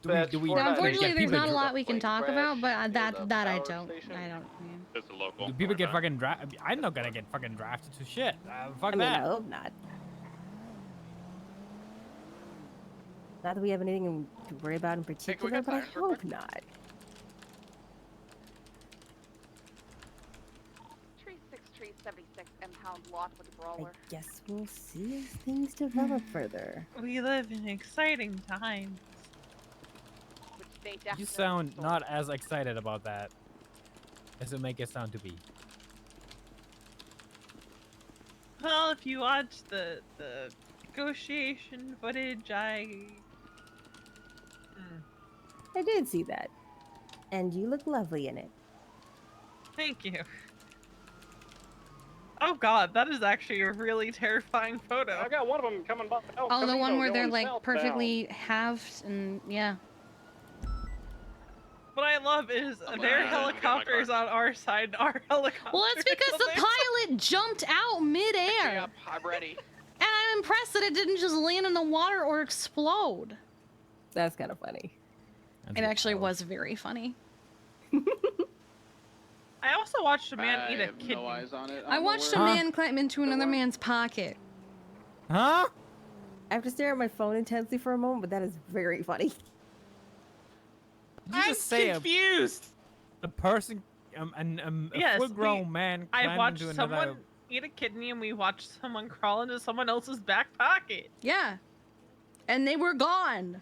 Do we Now, unfortunately, get there's people not a dra- lot we can talk about, but that I power don't. station? I don't. It's a local. Do people get fucking drafted? I'm not gonna get fucking drafted to shit. Fuck I mean, I that. hope not. Not that we have anything to worry about in particular, get but I tires real hope not. 76 impound lot with a brawler. I guess we'll see as things develop further. We live in exciting times. Which they You definitely sound stole. not as excited about that as it make it sound to be. Well, if you watch the negotiation footage I I did see that. And you look lovely in it. Thank you. Oh god, that is actually a really terrifying photo. I got one of them coming by. Oh, the one where they're going like southbound. perfectly halved and yeah. What I love is their helicopter is on our side and our helicopter. Well, it's because the pilot jumped out midair. Yep, I'm ready. And I'm impressed that it didn't just land in the water or explode. That's kind of funny. It actually was very funny. I also watched a man eat a have kidney. no eyes on it. I watched a man climb into another man's pocket. Huh? I have to stare at my phone intensely for a moment, but that is very funny. You just say confused. A person, a Yes, full-grown man I climbed watched into someone another. eat a kidney and we watched someone crawl into someone else's back pocket. Yeah. And they were gone.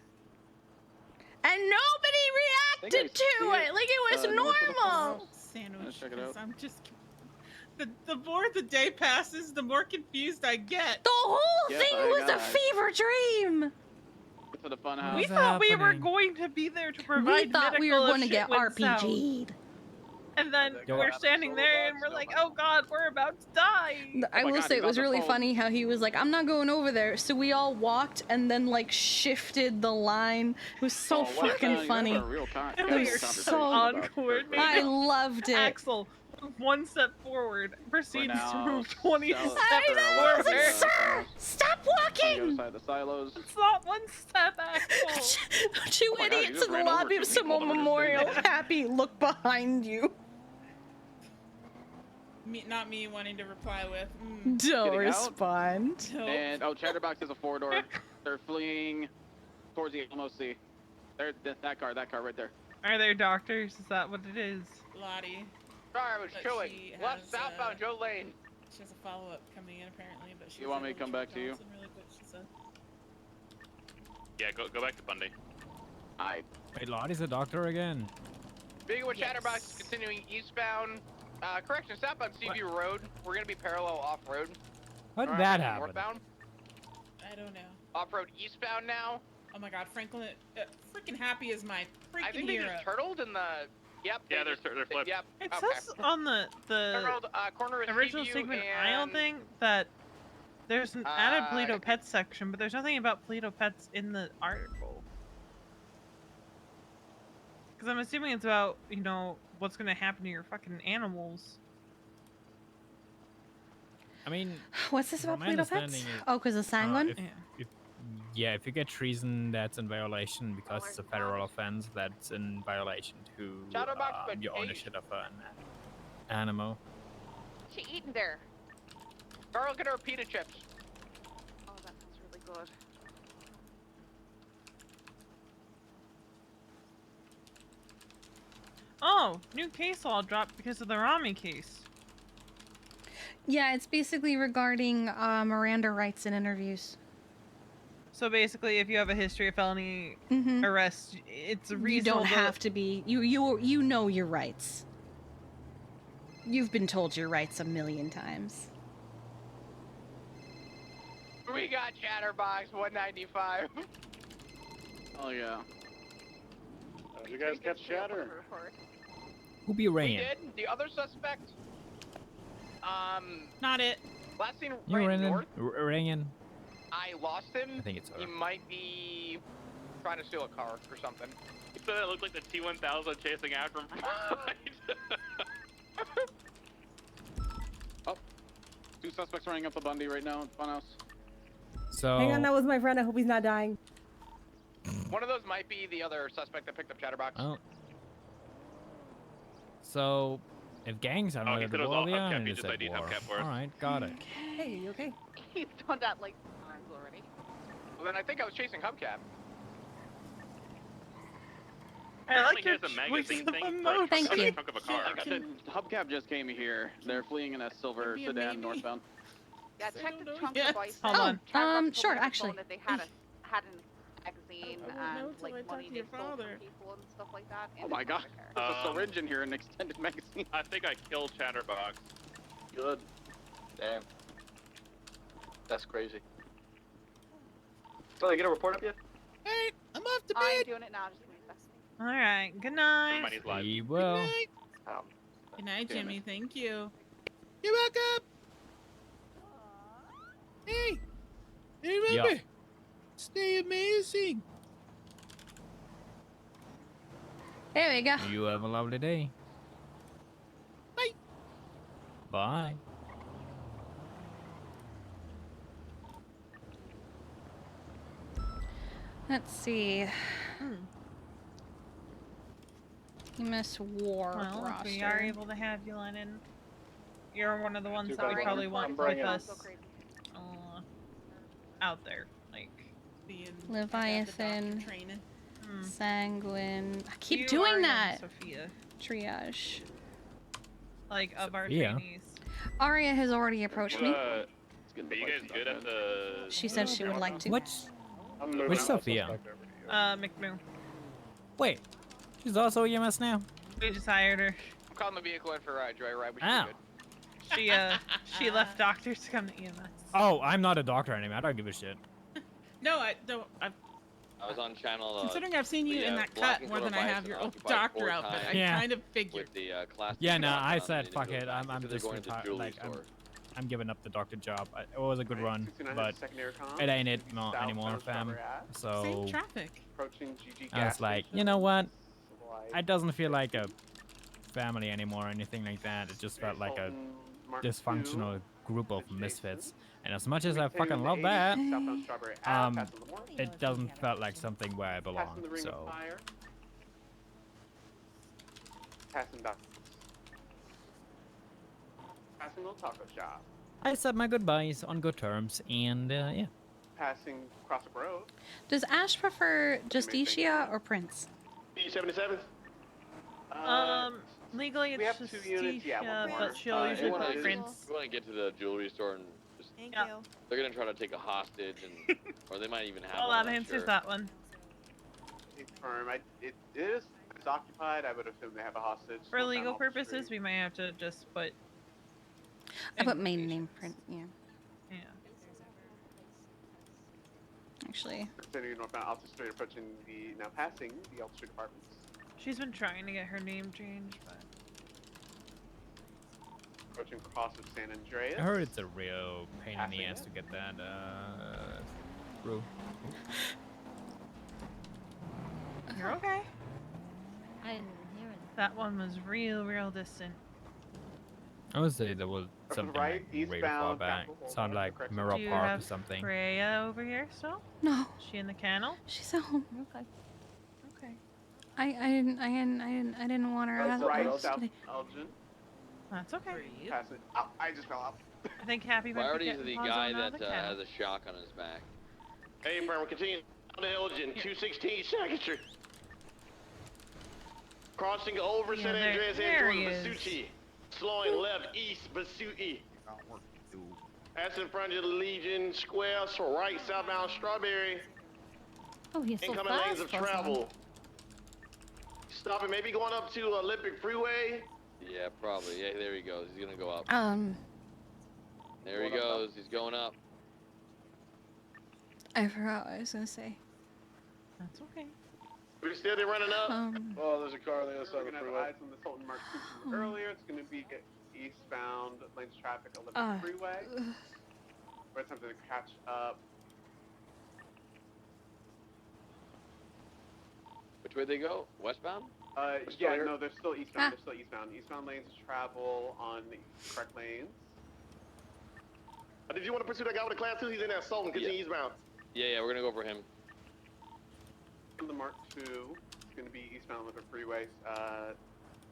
And nobody reacted to it like it was normal. Sandwich. Check it out. I'm just. The more the day passes, the more confused I get. The whole Yes, thing I was got a it. fever dream. To the fun house. We thought we were going to be there to provide We thought we were medical going to if get shit went south. RPG'd. And then Yo, we're standing there and we're like, oh god, we're about to die. I will say it was really funny how he was like, I'm not going over there. So we all walked and then like shifted the line. It was so fucking funny. And It we was are so so uncoordinated. I loved it. Axel, move one step forward, proceeds to now, move 20 steps I know, forward. sir! Stop walking! Inside the silos. It's not one step, Axel. Two my God, you idiots just in the ran over lobby two of people Samoa that were just Memorial. standing there. Happy, look behind you. Not me wanting to reply with. Mm. Don't Getting out. respond. Nope. And Chatterbox is a 4-door. They're fleeing towards the LMOC. They're that car right there. Are there doctors? Is that what it is? Lottie. Sorry, I was But chilling. she Left has, southbound Joe Lane. She has a follow-up coming in apparently, but she's You want me to able come back to you? Johnson really quick, she said. Yeah, go back to Bundy. Wait, Lottie's a doctor again. Speaking with Chatterbox, continuing eastbound. Correction, southbound Seaview Road. We're gonna be parallel off-road. How did that happen? Northbound. I don't know. Off-road eastbound now. Oh my god, Franklin, freaking Happy is my freaking I think they hero. just turtled in the. Yep. Yeah, they're flipped. Yep. It okay. says on the Turtled, corner of original Seaview segment and... aisle thing that there's an added Uh, Play-Doh Pets section, but there's nothing about Play-Doh Pets in the article. Because I'm assuming it's about, you know, what's going to happen to your fucking animals. I mean, What's this from about my Play-Doh Pets? understanding is, Oh, because of Sanguine? if you get treason, that's in violation because it's a federal offense. That's in violation to your ownership of an animal. What you eating there? Carl, get her pita chips. Oh, that sounds really good. Oh, new case law dropped because of the Rami case. Yeah, it's basically regarding Miranda rights in interviews. So basically, if you have a history of felony arrest, it's You reasonable. don't have to be. You know your rights. You've been told your rights a million times. We got Chatterbox 195. Oh yeah. Did you guys catch Chatter? Who be We ran? did. The other suspect. Not it. Last seen You right ran north. Ringing. I lost him. I think it's her. He might be trying to steal a car or something. You said it looked like the T-1000 chasing after him from behind. Oh, 2 suspects running up the Bundy right now in Funhouse. So. Hang on, that was my friend. I hope he's not dying. One of those might be the other suspect that picked up Chatterbox. Oh. So, if gangs are Oh, not he at said the it was war, all the hubcap, island he is just at ID'd war. hubcap for us. Alright, got it. Hey, you okay? He's done that like times already. Well, then I think I was chasing Hubcap. I like Apparently your he has a choice magazine of thing for a emotion. Thank trunk, you. trunk of a car. Hubcap just came here. They're fleeing in a silver Maybe a sedan maybe. northbound. Yeah, check the trunk Yes, of the bison. hold on. Chatterbox Sure, told me on the actually. phone that they had an magazine I won't know and till I like talk money to they your stole father. from people and stuff like that. Oh in my the god. car. There's a syringe in here, an extended magazine. I think I killed Chatterbox. Good. Damn. That's crazy. So they get a report up yet? Alright, I'm off to bed. I'm doing it now. Just give me a second. All right. Good night. Everybody's live. We will. Good night, Jimmy. Thank you. You're welcome. Hey, remember, stay amazing. There we go. You have a lovely day. Bye. Bye. Let's see. You miss war Well, roster. if we are able to have you, Lennon, you're one of the ones Too that we bad. probably I'm want with bringing us out there. Like, Leviathan, Sanguine. I keep You, doing Arya, that. and Sophia. Triage. Like, of our Sophia? trainees. Arya has already approached me. Are you guys good at the... She said she would like to. Which Sophia? McMoo. Wait, she's also EMS now? We just hired her. I'm calling the vehicle in for a joyride. We should Ow. be good. She left doctors to come to EMS. Oh, I'm not a doctor anymore. I don't give a shit. No, I don't. I was on channel. Considering I've seen you in that cut more than I have your old doctor outfit, I kind of figured. With the class. Yeah, no, I said fuck it. I'm just retired. Like, I'm giving up the doctor job. It was a good run, but it ain't it not anymore, fam. So Same traffic. I was like, you know what? It doesn't feel like a family anymore or anything like that. It just felt like a dysfunctional group of misfits. And as much as I fucking love that, it doesn't felt like something where I belong. So. Passing little taco shop. I said my goodbyes on good terms, and yeah. Passing across the road. Does Ash prefer Justicia or Prince? B77? Legally we it's have just 2 units, but she'll usually put Prince. You want to get to the jewelry store and just... Thank you. They're gonna try to take a hostage, and or they might even have. Hold one, on, I'm answers sure. that one. Firm. It's occupied. I would assume they have a hostage. For legal purposes, we might have to just put. I put main name print. Yeah. Yeah. Actually. Continuing northbound Alta Street, approaching the now passing the Alta Street apartments. She's been trying to get her name changed, but. Approaching cross of San Andreas. I heard it's a real pain in the ass to get that through. You're okay. I didn't hear it. That one was real distant. I would say there was something right, like way far back. Sounded like Mirror Do you Park or have something. Freya over here still? No. Is she in the kennel? She's at home. Okay. Okay. I didn't want her out of the right house south today. Elgin. That's okay. Passing. Oh, I just fell off. I think Happy might be Priority is getting the paws guy on out of that the kennel. has a shock on his back. Hey, Brian, we're continuing on the Elgin, 216 2nd Street. Crossing over San Andreas there and he towards is. Basucci. Slowing left east, Basucci. Passing in front of the Legion Square, so right southbound Strawberry. Oh, he's so Incoming fast. lanes of travel. Stopping, maybe going up to Olympic Freeway. Yeah, probably. Yeah, there he goes. He's gonna go up. There There he goes. He's going up. I forgot what I was gonna say. That's okay. We're still running up. Oh, there's a car on the other side of the freeway. Eyes on the Sultan Mark II from earlier. It's going to be eastbound lanes of traffic, Olympic Freeway. We're attempting to catch up. Which way they go? Westbound? Yeah, no, they're still eastbound. They're still eastbound. Eastbound lanes of travel on the correct lanes. Did you want to pursue that guy with the class 2? He's in that Sultan, continue eastbound. Yeah, we're gonna go for him. The Mark II is going to be eastbound Olympic Freeway,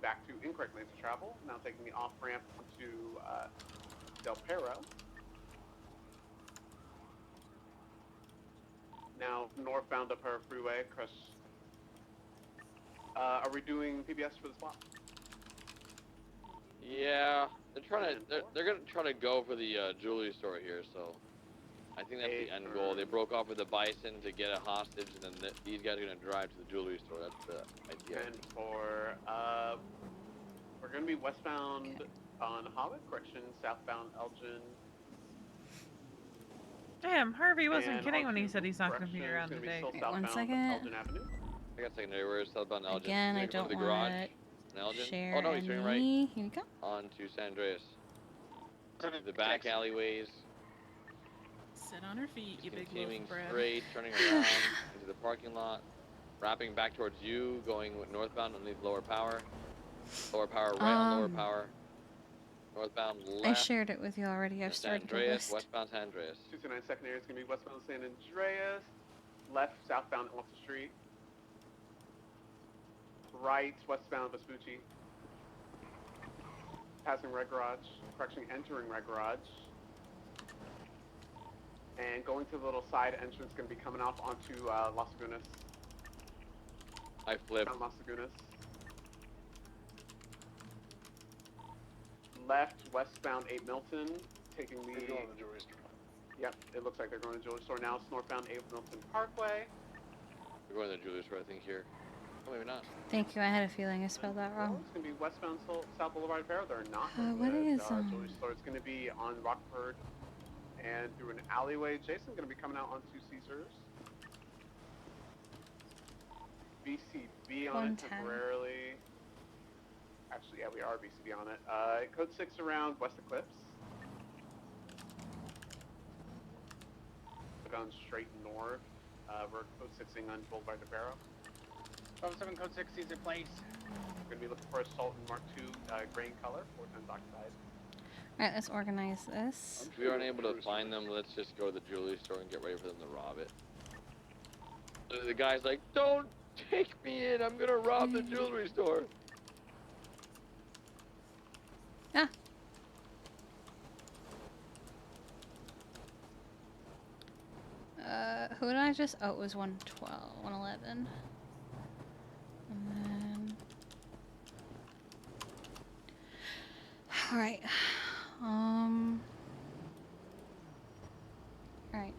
back to incorrect lanes of travel. Now taking the off ramp to Del Perro. Now northbound Del Perro Freeway. Across. Are we doing PBS for the spot? Yeah, they're gonna try to go for the jewelry store here, so I think that's the end goal. They broke off with the Bison to get a hostage, and then these guys are gonna drive to the jewelry store. That's the idea. And for we're gonna be westbound on Hobbit, correction, southbound Elgin. Damn, Harvey wasn't And kidding when he onto said he's not going to be correction, around it's gonna be today. still Wait, one southbound second. Elgin Avenue. I got secondary. Where's southbound Elgin? Again, I He's gonna don't go to the garage. want in Elgin. to share Oh no, he's turning right. any. Here we go. On to San Andreas. The back alleyways. Sit on her feet, you big loaf Continuing of bread. straight, turning around into the parking lot. Wrapping back towards you, going northbound underneath lower power. Lower power, right on lower power. Northbound left. I shared it with you already. I've San started the Andreas, list. westbound San Andreas. 229 secondary is going to be westbound San Andreas. Left, southbound Alta Street. Right, westbound Vespucci. Passing Red Garage. Correction, entering Red Garage. And going to the little side entrance, going to be coming off onto Las Lagunas. I flipped. Down Las Lagunas. Left, westbound 8 Milton, taking the... They're going to the jewelry store. Yep, it looks like they're going to the jewelry store now. It's northbound 8 Milton Parkway. We're going to the jewelry store, I think, here. Oh, maybe not. Thank you. I had a feeling I spelled that wrong. It's going to be westbound South Boulevard Fair. They're not What is jewelry store. It's going to be on Rockford and through an alleyway. Jason's going to be coming out onto Caesars. BCB on it temporarily. Actually, yeah, we are BCB on it. Code 6 around West Eclipse. Gone straight north. We're code 6ing on Boulevard de Barrow. 7 code 6 Caesar Place. We're going to be looking for a Sultan Mark II grain color, 4 times oxide. Alright, let's organize this. If we aren't able to find them, let's just go to the jewelry store and get ready for them to rob it. The guy's like, don't take me in, I'm gonna rob the jewelry store. Ah. Who did I just? Oh, it was 112, 111. And then... Alright. Alright.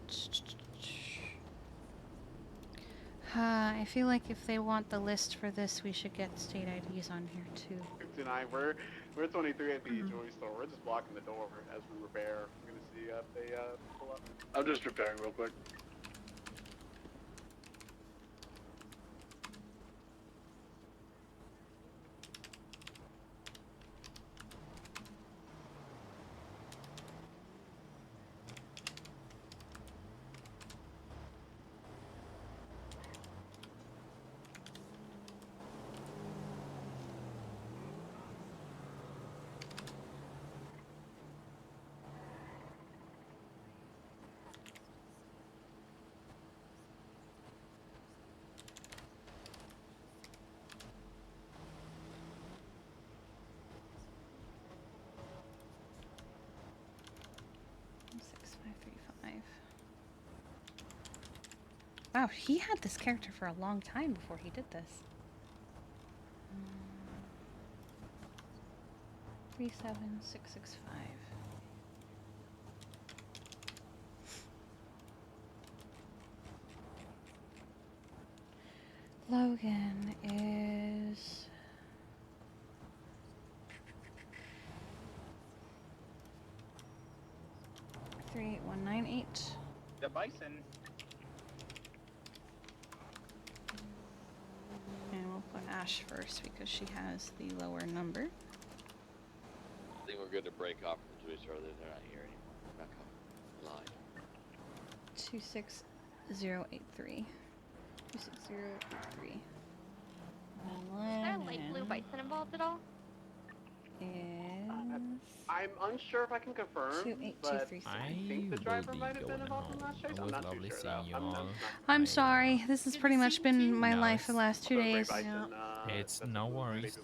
I feel like if they want the list for this, we should get state IDs on here too. 59, we're 23 at the jewelry store. We're just blocking the door as we repair. We're gonna see if they pull up. I'm just repairing real quick. Wow, he had this character for a long time before he did this. 37665. Logan is 38198. The Bison. And we'll put Ash first because she has the lower number. I think we're good to break off from the jewelry store. They're not here anymore. Back up. Live. 26083. 26083. Is there a light blue bison involved at all? I'm unsure if I can confirm, but I think the driver might have been involved in the last chase. I'm not too sure though. I'm sorry. This has pretty much been my life for the last 2 days. It's no worries.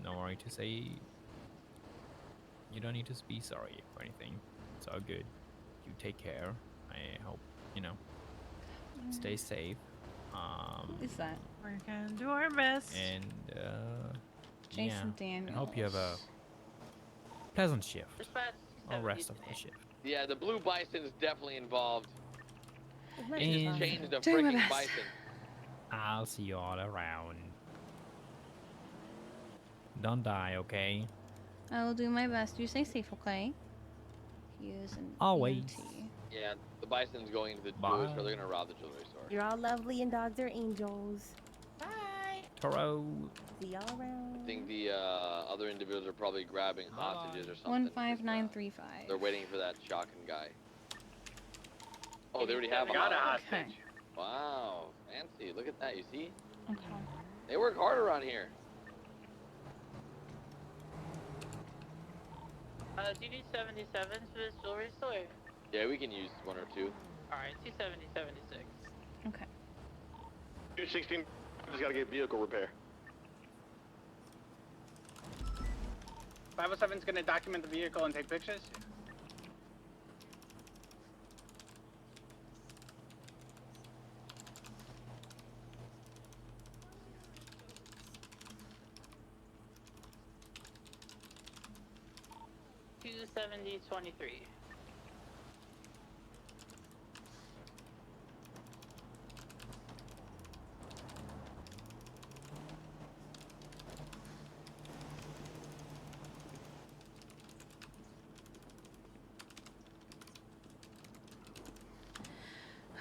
No worry to say. You don't need to be sorry or anything. It's all good. You take care. I hope stay safe. Who is that? We're gonna do our best. And Jason yeah, Daniels. I hope you have a pleasant shift. Dispatch Or rest of the shift. Yeah, the blue bison's definitely involved. And They just changed the Doing my freaking best. bison. I'll see you all around. Don't die, okay? I will do my best. You stay safe, okay? He is an Always. EMT. Yeah, the bison's going to the jewelry store. They're gonna rob the jewelry store. You're all lovely and dogs are angels. Bye. Toro. See y'all around. I think the other individuals are probably grabbing hostages or something. 15935. They're waiting for that shotgun guy. Oh, they already have Got a hostage. hostage. Wow, fancy. Look at that. You see? Okay. They work hard around here. Do you need 77s for this jewelry store? Yeah, we can use one or two. Alright, 270, 76. Okay. 216. Just gotta get vehicle repair. 507's gonna document the vehicle and take pictures. $270, 23.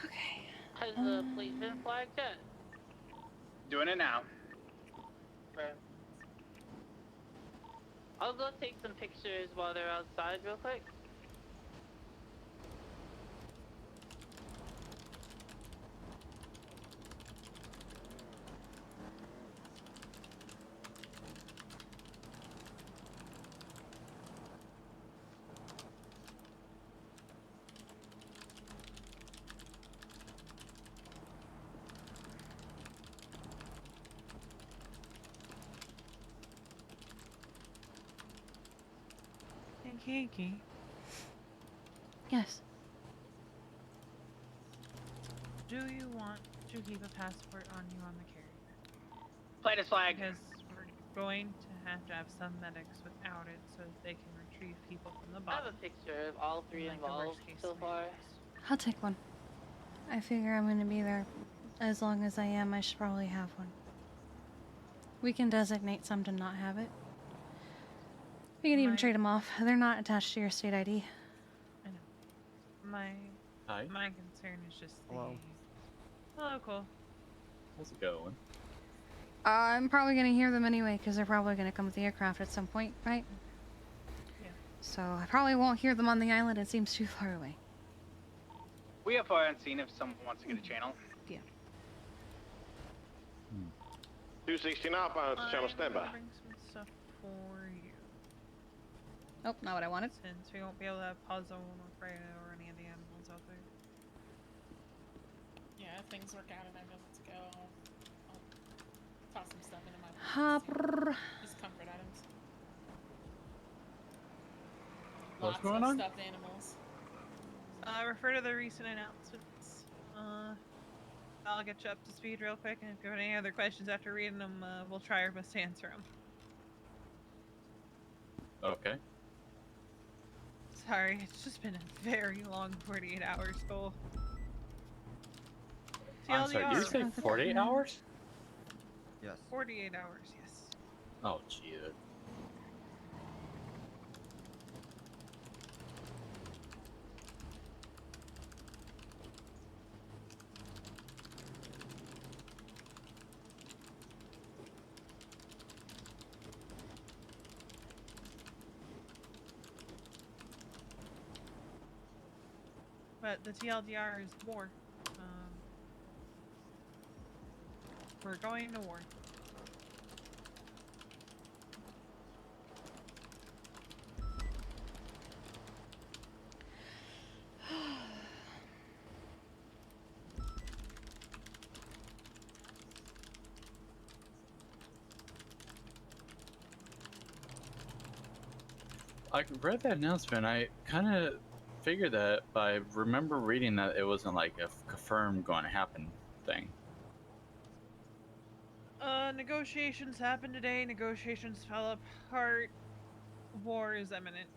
Okay. Has the plate been flagged yet? Doing it now. Right. I'll go take some pictures while they're outside real quick. Kiki. Yes. Do you want to keep a passport on you on the carrier? Plate is flagged. Because we're going to have some medics without it so that they can retrieve people from the I have bottom. a picture of all three Like the involved worst case so far. I'll take one. I figure I'm gonna be there as long as I am. I should probably have one. We can designate some to not have it. We can even trade them off. They're not attached to your state ID. I know. Hi. My concern is just the... Hello. Hello, Cole. How's it going? I'm probably gonna hear them anyway, because they're probably gonna come with the aircraft at some point, right? Yeah. So I probably won't hear them on the island. It seems too far away. We have fire on scene if someone wants to get a channel. Yeah. 216 outbound to channel standby. Bring some stuff for you. Nope, not what I wanted. Since we won't be able to have Puzzle or Freya or any of the animals out there. Yeah, if things work out and I'm able to go, I'll toss some stuff into my Hopper. just comfort items. What's Lots going of on? stuffed animals. Refer to the recent announcements. I'll get you up to speed real quick, and if you have any other questions after reading them, we'll try our best to answer them. Okay. Sorry, it's just been a very long 48 hours, Cole. I'm sorry, did you say 48 hours? Yes. 48 hours, yes. Oh, gee. But the TLDR is war. We're going to war. I read that announcement. I kind of figured that, but I remember reading that it wasn't like a confirmed going to happen thing. Negotiations happened today. Negotiations fell apart. War is imminent.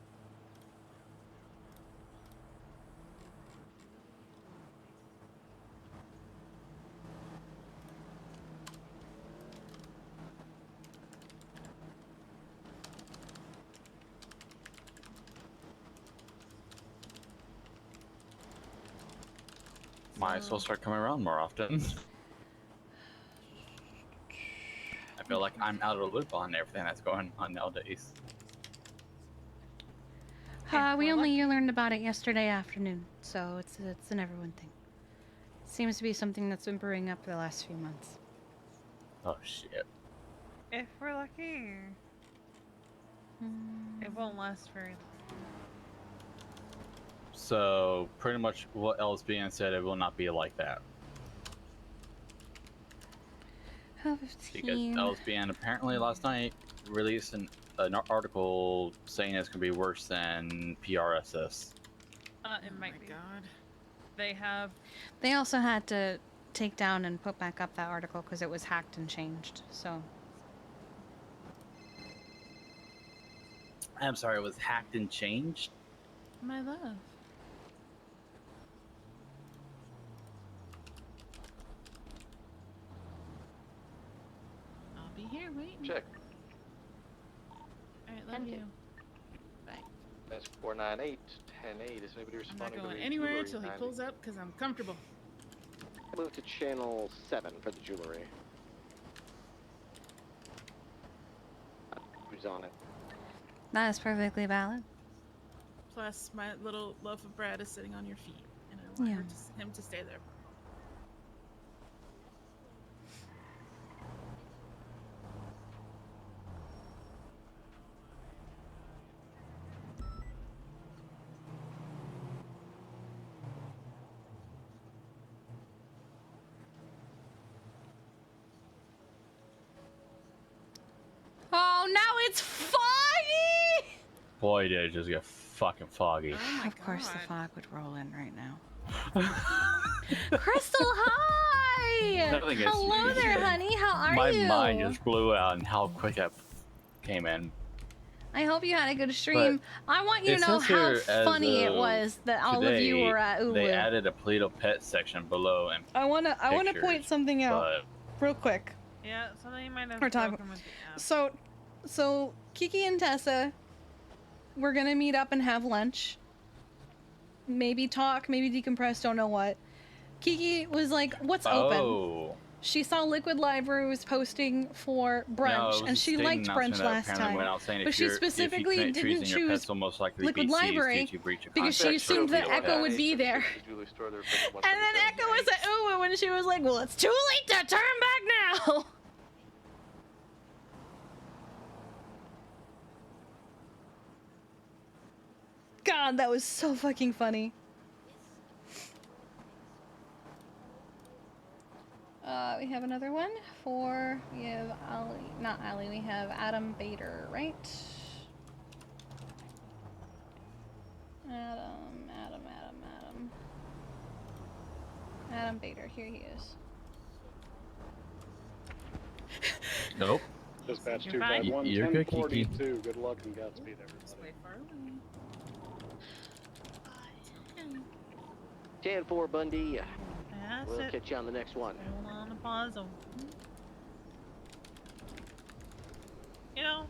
Might as well start coming around more often. I feel like I'm out of the loop on everything that's going on nowadays. We only learned about it yesterday afternoon, so it's an everyone thing. Seems to be something that's been brewing up for the last few months. Oh shit. If we're lucky, it won't last very long. So pretty much what else being said, it will not be like that. Because LSBN apparently last night released an article saying it's going to be worse than PRSS. It might be. God. They have. They also had to take down and put back up that article because it was hacked and changed. So. I'm sorry, it was hacked and changed? My love. I'll be here waiting. Check. Alright, love you. Bye. That's 498 10-8. Is anybody I'm responding? not going to the anywhere jewelry until he 90? pulls up because I'm comfortable. Move to channel 7 for the jewelry. Who's on it? That is perfectly valid. Plus, my little loaf of bread is sitting on your feet, and I want him to stay there. Oh, now it's foggy! Boy, did it just get fucking foggy. Of course the fog would roll in right now. Crystal, hi! Nothing is- Hello there, honey. How are My you? mind just blew out on how quick that came in. I hope you had a good stream. I want you to know how funny it was that all of you were at Ulu. They added a Polito pet section below and I wanna pictures, point something out but real quick. Yeah, something you might have We're talking. broken with the app. So Kiki and Tessa, we're gonna meet up and have lunch. Maybe talk, maybe decompress, don't know what. Kiki was like, "What's open?" She saw Liquid Library was posting for brunch, and she liked brunch last time. But she specifically didn't choose Liquid Library because she assumed that Echo would be there. And then Echo was at Uwu, and she was like, "Well, it's too late to turn back now." God, that was so fucking funny. We have another one we have Ali, not Ali, we have Adam Bader, right? Adam Bader, here he is. Nope. Dispatch You're fine. 251 You're good, Kiki. 1042. Good luck and Godspeed, everybody. 10-4 Bundy. That's We'll it. catch you on the next one. Hold on to pause them. You know,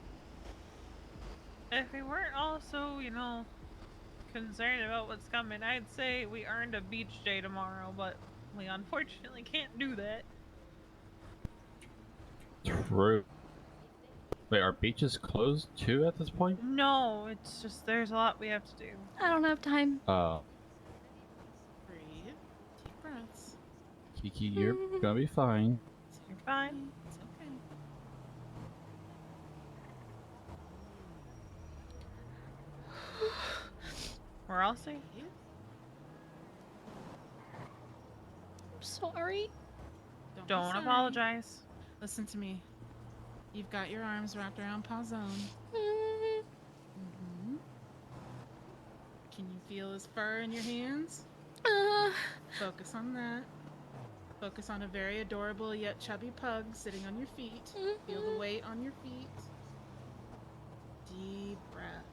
if we weren't also, concerned about what's coming, I'd say we earned a beach day tomorrow, but we unfortunately can't do that. True. Wait, are beaches closed too at this point? No, it's just there's a lot we have to do. I don't have time. Oh. Breathe. Deep breaths. Kiki, you're gonna be fine. You're fine. It's okay. We're all safe. Sorry. Don't be sorry. apologize. Listen to me. You've got your arms wrapped around Pauzone. Can you feel his fur in your hands? Focus on that. Focus on a very adorable yet chubby pug sitting on your feet. Feel the weight on your feet. Deep breath.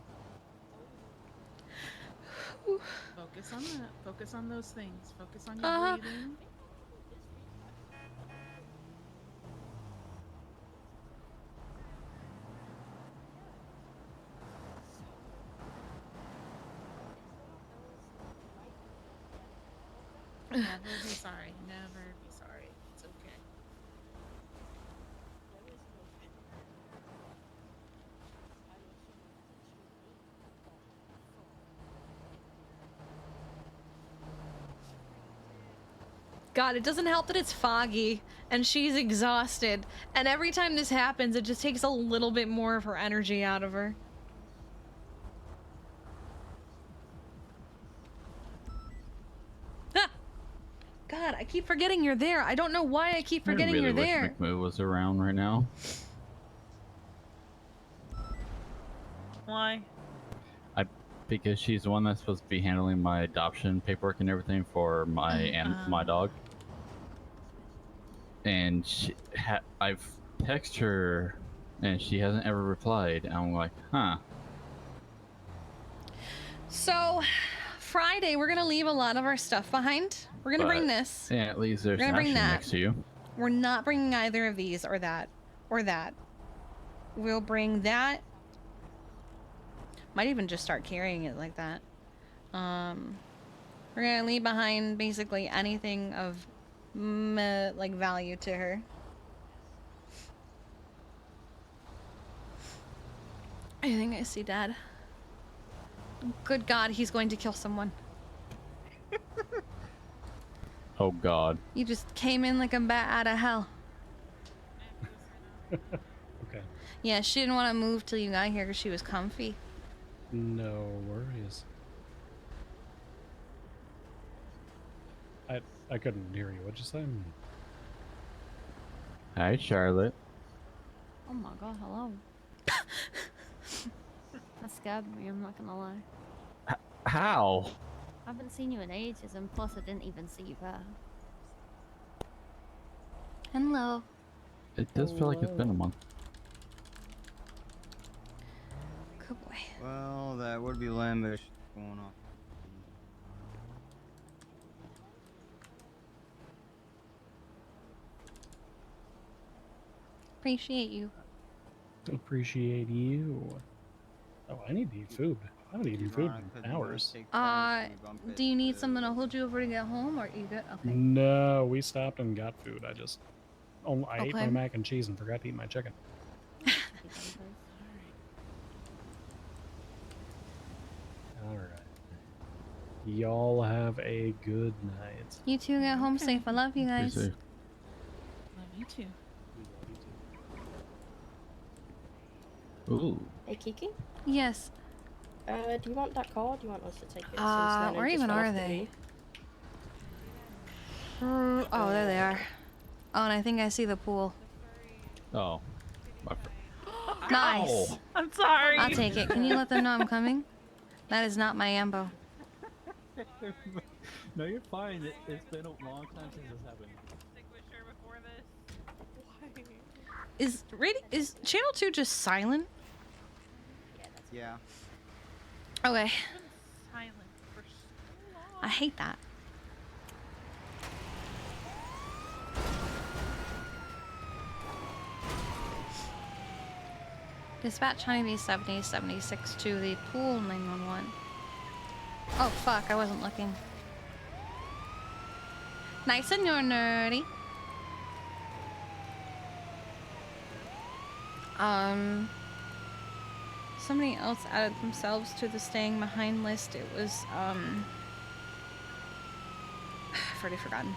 Focus on that. Focus on those things. Focus on your breathing. Never be sorry. Never be sorry. It's okay. God, it doesn't help that it's foggy and she's exhausted. And every time this happens, it just takes a little bit more of her energy out of her. Ah! God, I keep forgetting you're there. I don't know why I keep forgetting I you're really there. wish McMoo was around right now. Why? Because she's the one that's supposed to be handling my adoption paperwork and everything for my dog. And I've texted her, and she hasn't ever replied. And I'm like, huh. So, Friday, we're gonna leave a lot of our stuff behind. We're gonna bring this. Yeah, at least there's We're an gonna bring action that. next to you. We're not bringing either of these or that. Or that. We'll bring that. Might even just start carrying it like that. We're gonna leave behind basically anything of like value to her. I think I see Dad. Good God, he's going to kill someone. Oh God. You just came in like a bat out of hell. Okay. Yeah, she didn't want to move till you got here because she was comfy. No worries. I couldn't hear you. What'd you say? Hi, Charlotte. Oh my god, hello. That scared me, I'm not gonna lie. How? I haven't seen you in ages, and plus I didn't even see you there. Hello. It does feel like it's been a month. Good boy. Well, that would be lambish going on. Appreciate you. Appreciate you. Oh, I need to eat food. I haven't eaten food in hours. Do you need someone to hold you over to get home, or are you good? Okay. No, we stopped and got food. I ate my Okay. mac and cheese and forgot to eat my chicken. All right. Y'all have a good night. You two get home safe. I love you guys. safe. Love you too. Ooh. Hey, Kiki? Yes. Do you want that car? Do you want us to take it? Where even are they? Oh, there they are. Oh, and I think I see the pool. Oh. Nice. I'm sorry. I'll take it. Can you let them know I'm coming? That is not my ambo. No, you're fine. It's been a long time since this happened. Is channel 2 just silent? Yeah. Okay. Silent for so long. I hate that. Dispatch Honeybee 7076 to the pool 911. Oh fuck, I wasn't looking. Nice and you're nerdy. Somebody else added themselves to the staying behind list. It was, I've already forgotten.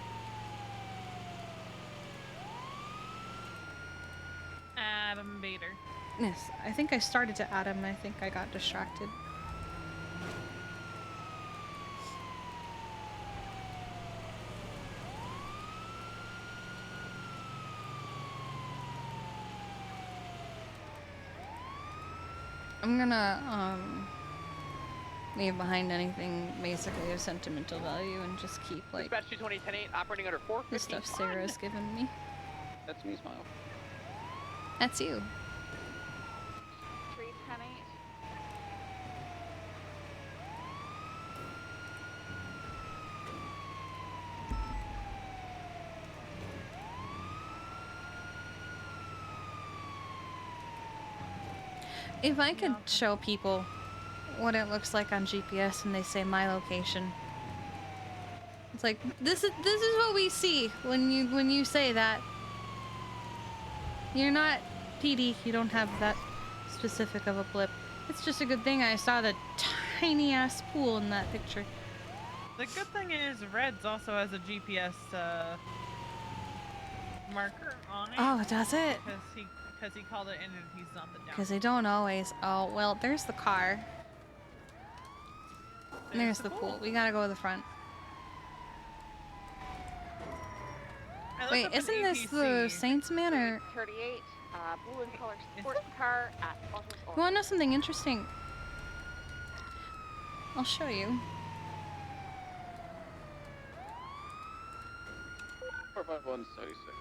Adam Bader. Yes, I think I started to add him. I think I got distracted. I'm gonna leave behind anything basically of sentimental value and just keep like Dispatch 220 10-8 operating under 4. the stuff Sarah's given me. That's me, Smile. That's you. 310-8. If I could show people what it looks like on GPS and they say my location, It's like this is what we see when you say that. You're not PD. You don't have that specific of a blip. It's just a good thing I saw the tiny ass pool in that picture. The good thing is Reds also has a GPS marker on it. Oh, does it? Because he called it and he's on the down. Because they don't always. Oh, well, there's the car. There's the pool. We gotta go to the front. Wait, isn't this the Saints Manor? 38, blue and color sports car at Autos. You wanna know something interesting? I'll show you. 45176.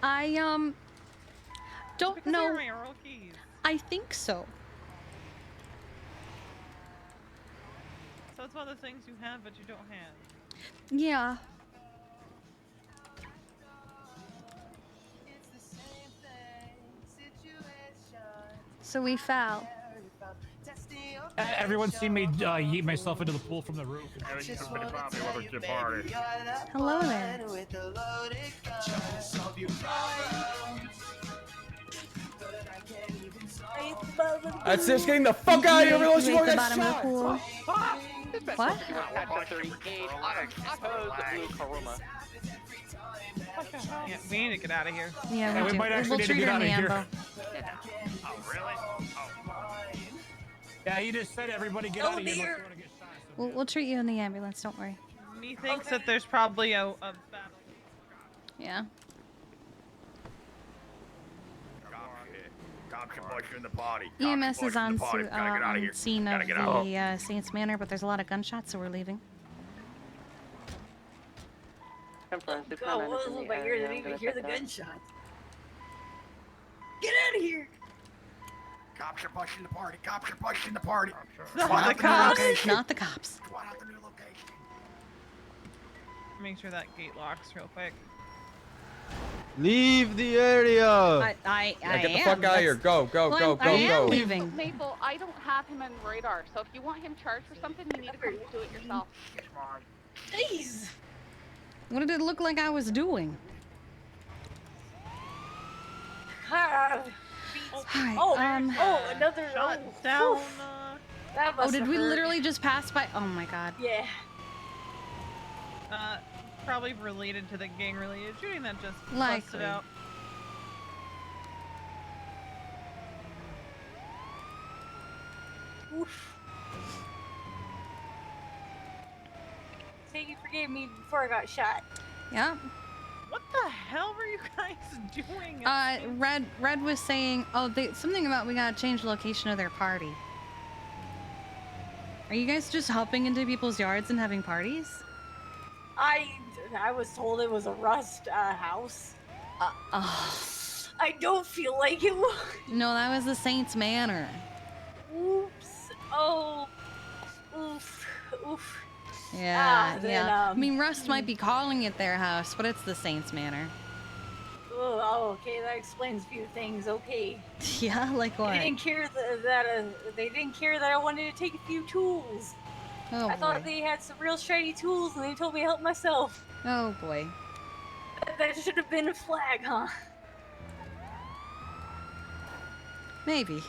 I don't know. My Earl keys. I think so. So it's one of the things you have but you don't have. Yeah. So we fell. Everyone seen me yeet myself into the pool from the roof. Hello there. That's just getting the fuck out of here. Everyone's going to get bottom of the shot. pool. What? Yeah, we need to get out of here. Yeah, we do. might actually We'll need to treat get her in out the of here. ambo. Oh, really? Oh. Yeah, you just said everybody get out of here. We'll treat you in the ambulance. Don't worry. Methinks that there's probably a battle. Yeah. Cops can push you in the body. EMS is on scene of the Saints Manor, but there's a lot of gunshots, so we're leaving. God, what was my ears? I didn't even hear the gunshots. Get out of here! Cops are pushing the party. Cops are pushing the party. Not the cops. Not the cops. Make sure that gate locks real quick. Leave the area. I Yeah, get the am. fuck out of here. Go, go, Well, go, I am go, go. leaving. Maple, I don't have him on radar, so if you want him charged for something, you need to come do it yourself. Jeez! What did it look like I was doing? Ah. Alright, Another shot down. That must did we hurt. literally just pass by? Oh my god. Yeah. Probably related to the gang-related shooting that just Likely. busted out. Oof. Say you forgave me before I got shot. Yeah. What the hell were you guys doing? Red was saying, something about we gotta change the location of their party. Are you guys just hopping into people's yards and having parties? I was told it was a Rust house. I don't feel like it was. No, that was the Saints Manor. Oops. Oh. Oof. Oof. Yeah, then, yeah. I mean, Rust might be calling it their house, but it's the Saints Manor. Oh, okay, that explains a few things. Okay. Yeah, like what? They didn't care they didn't care that I wanted to take a few tools. Oh, I thought they had some real shiny tools, and they told me to help myself. Oh boy. That should have been a flag, huh? Maybe.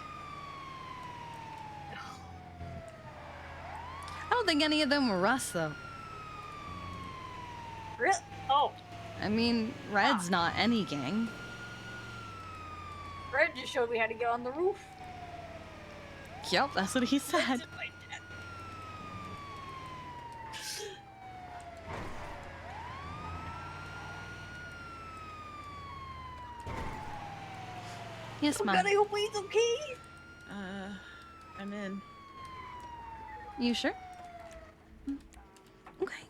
I don't think any of them were Rust, though. Really? Oh. I mean, Red's not any gang. Red just showed me how to get on the roof. Yep, that's what he said. Yes, Mom. I hope he's okay. I'm in. You sure? Okay.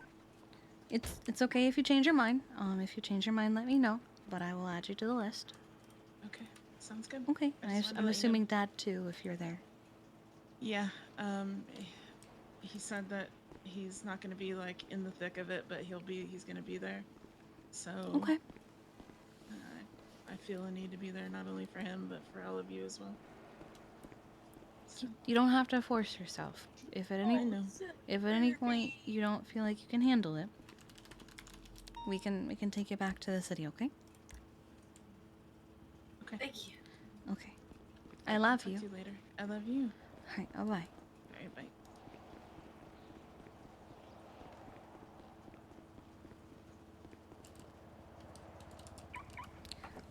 It's okay if you change your mind. If you change your mind, let me know. But I will add you to the list. Okay, sounds good. Okay. I just wanted to I'm let you assuming Dad too, if you're there. Yeah. He said that he's not gonna be like in the thick of it, but he's gonna be there. So. Okay. I feel a need to be there not only for him but for all of you as well. You don't have to force yourself. If at any point you don't feel like you can handle it, we can take you back to the city, okay? Okay. Thank you. Okay. I love Talk you. to you later. I love you. Alright, bye-bye. Alright, bye.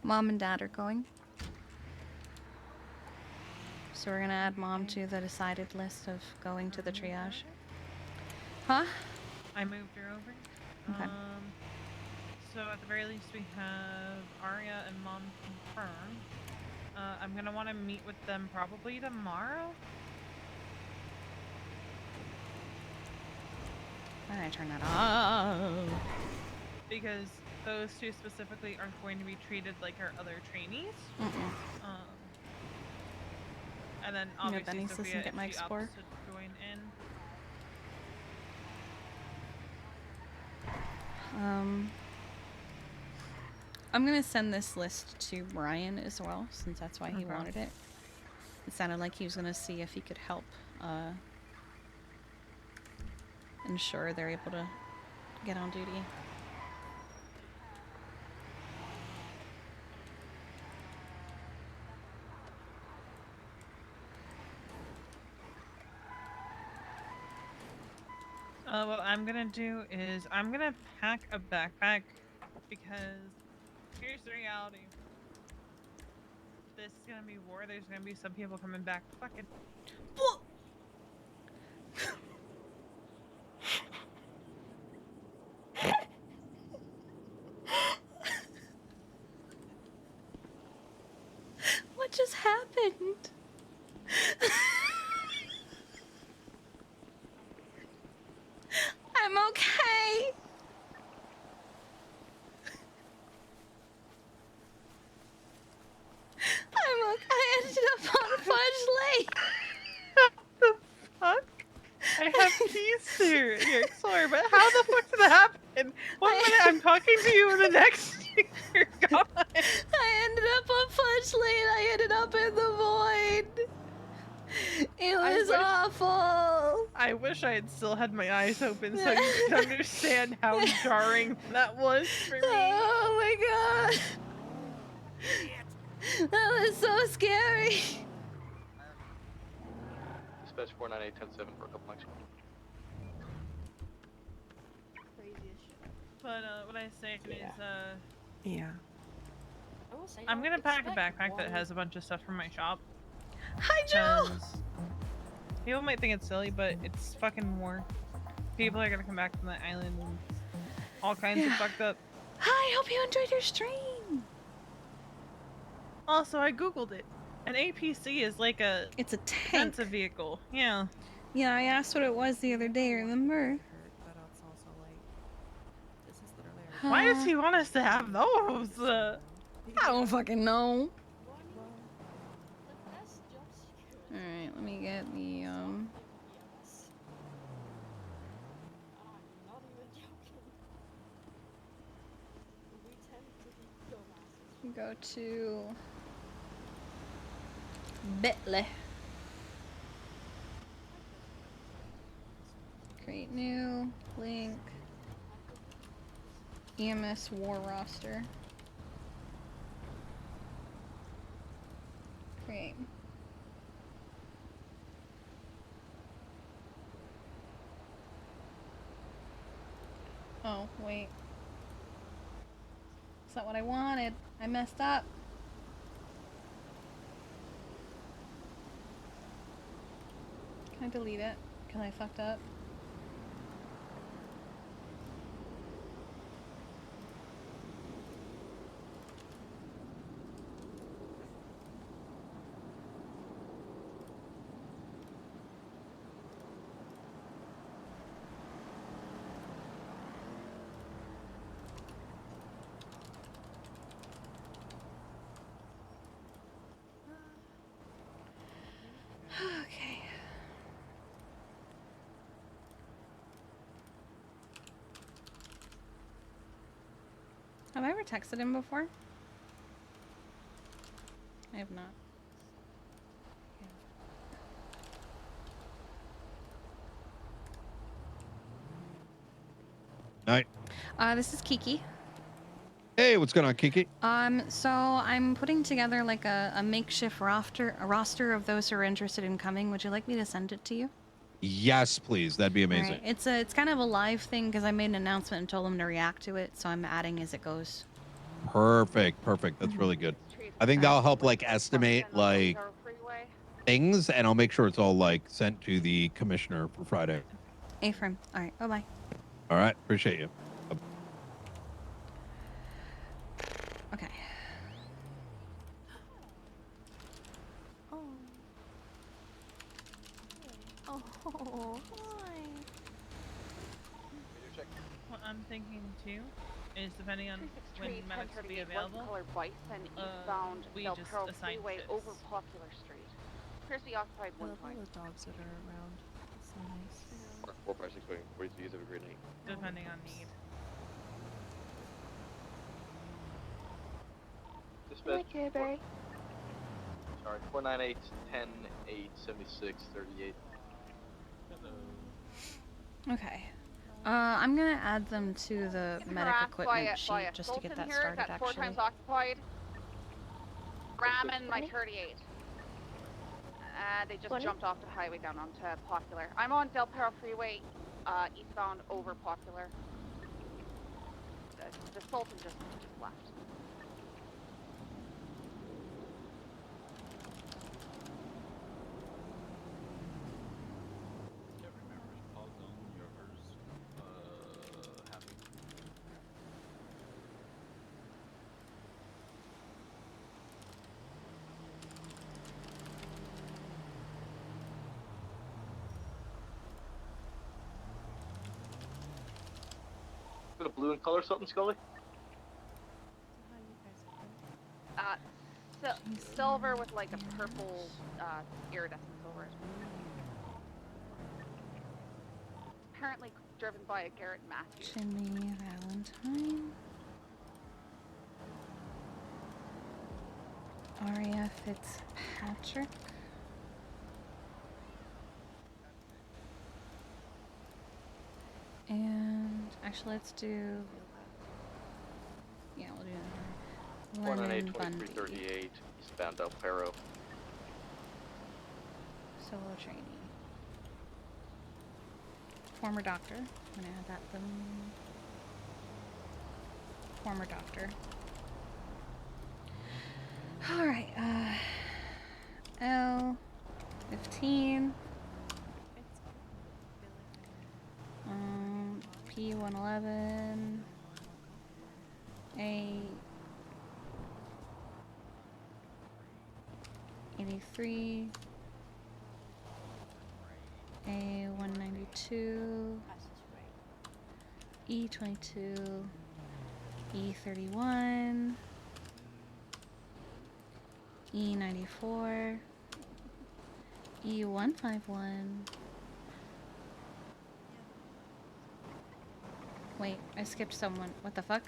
Mom and Dad are going. So we're gonna add Mom to the decided list of going to the triage. Huh? I moved her over. Okay. So at the very least we have Arya and Mom confirmed. I'm gonna want to meet with them probably tomorrow. Why did I turn that off? Because those two specifically aren't going to be treated like our other trainees. And then obviously Benny's Sophia, listening to if Mike's she opts score. to join in. I'm gonna send this list to Brian as well, since that's why he Okay. wanted it. It sounded like he was gonna see if he could help ensure they're able to get on duty. What I'm gonna do is I'm gonna pack a backpack because here's the reality. This is gonna be war. There's gonna be some people coming back fucking. What just happened? I'm okay. I'm okay. I ended up on Fudge Lake. The fuck? I have keys here. Here, sorry, but how the fuck did that happen? One minute I'm talking to you, and the next you're gone. I ended up on Fudge Lane. I ended up in the void. It was awful. I wish I had still had my eyes open so you could understand how jarring that was for me. Oh my god. That was so scary. Dispatch 49810-7 for a couple extra. But what I say is, Yeah. I'm gonna pack a backpack that has a bunch of stuff from my shop. Hi, Joe. People might think it's silly, but it's fucking war. People are gonna come back from the island and all kinds of fucked up. Hi, hope you enjoyed your stream. Also, I googled it. An APC is like a... It's a tank. Defensive vehicle. Yeah. Yeah, I asked what it was the other day, remember? Why does he want us to have those? I don't fucking know. Alright, let me get the, go to Bitly. Create new, link, EMS war roster. Create. Oh, wait. That's not what I wanted. I messed up. Can I delete it? Because I fucked up. Okay. Have I ever texted him before? I have not. Night. This is Kiki. Hey, what's going on, Kiki? So I'm putting together like a makeshift roster of those who are interested in coming. Would you like me to send it to you? Yes, please. That'd be amazing. Right. It's kind of a live thing because I made an announcement and told them to react to it, so I'm adding as it goes. Perfect. That's really good. I think that'll help like estimate like things, and I'll make sure it's all like sent to the commissioner for Friday. A-frame. All right. Bye-bye. All right. Appreciate you. Okay. Oh, hi. What I'm thinking too is depending on when medics will be available, we just assign freeway shifts. over Popular Street. Here's the occupied I one love all point. the dogs that are around. It's so nice. 4 by 6 going 42. Have a great night. Depending on need. Dispatch. Hi, Barry. Sorry, 498 10 8 76 38. Okay. I'm gonna add them to the medic equipment sheet by a just to get that here, started. that's 4 Actually. times occupied. Ramming my 38. They just jumped off the highway down onto Popular. I'm on Del Perro Freeway, eastbound over Popular. The Sultan just left. Got a blue in color something, Scully? Silver with like a purple iridescence over it. Apparently driven by a Garrett Matthews. Jimmy Valentine. Aria Fitzpatrick. And actually, let's do. Yeah, we'll do that. 498 2338. Eastbound Del Perro. Solo trainee. Former doctor. I'm gonna add that. Former doctor. All right. L15. P111. A83. A192. E22. E31. E94. E151. Wait, I skipped someone. What the fuck?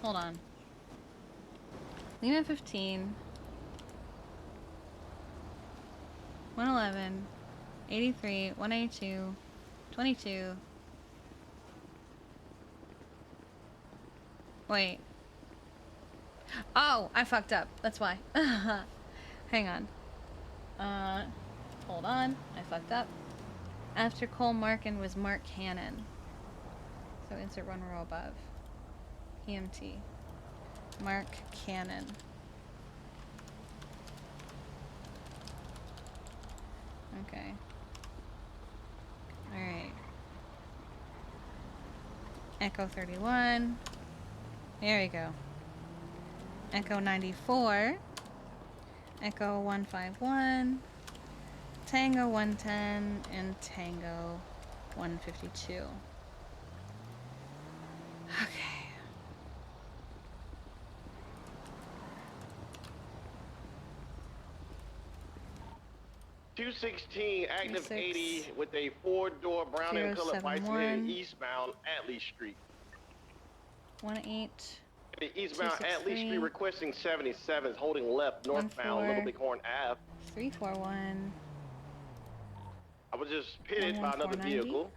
Hold on. Lena 15. 111. 83. 182. 22. Wait. Oh, I fucked up. That's why. Hang on. Hold on. I fucked up. After Cole Markin was Mark Cannon. So insert one row above. EMT. Mark Cannon. Okay. Alright. Echo 31. There we go. Echo 94. Echo 151. Tango 110 and Tango 152. Okay. 216 active 80 with a 4-door brown and color bison heading eastbound Atlee Street. 18. Eastbound Atlee Street requesting 77 holding left northbound Little Bighorn Ave. 341. I was just pitted by another 11490. vehicle.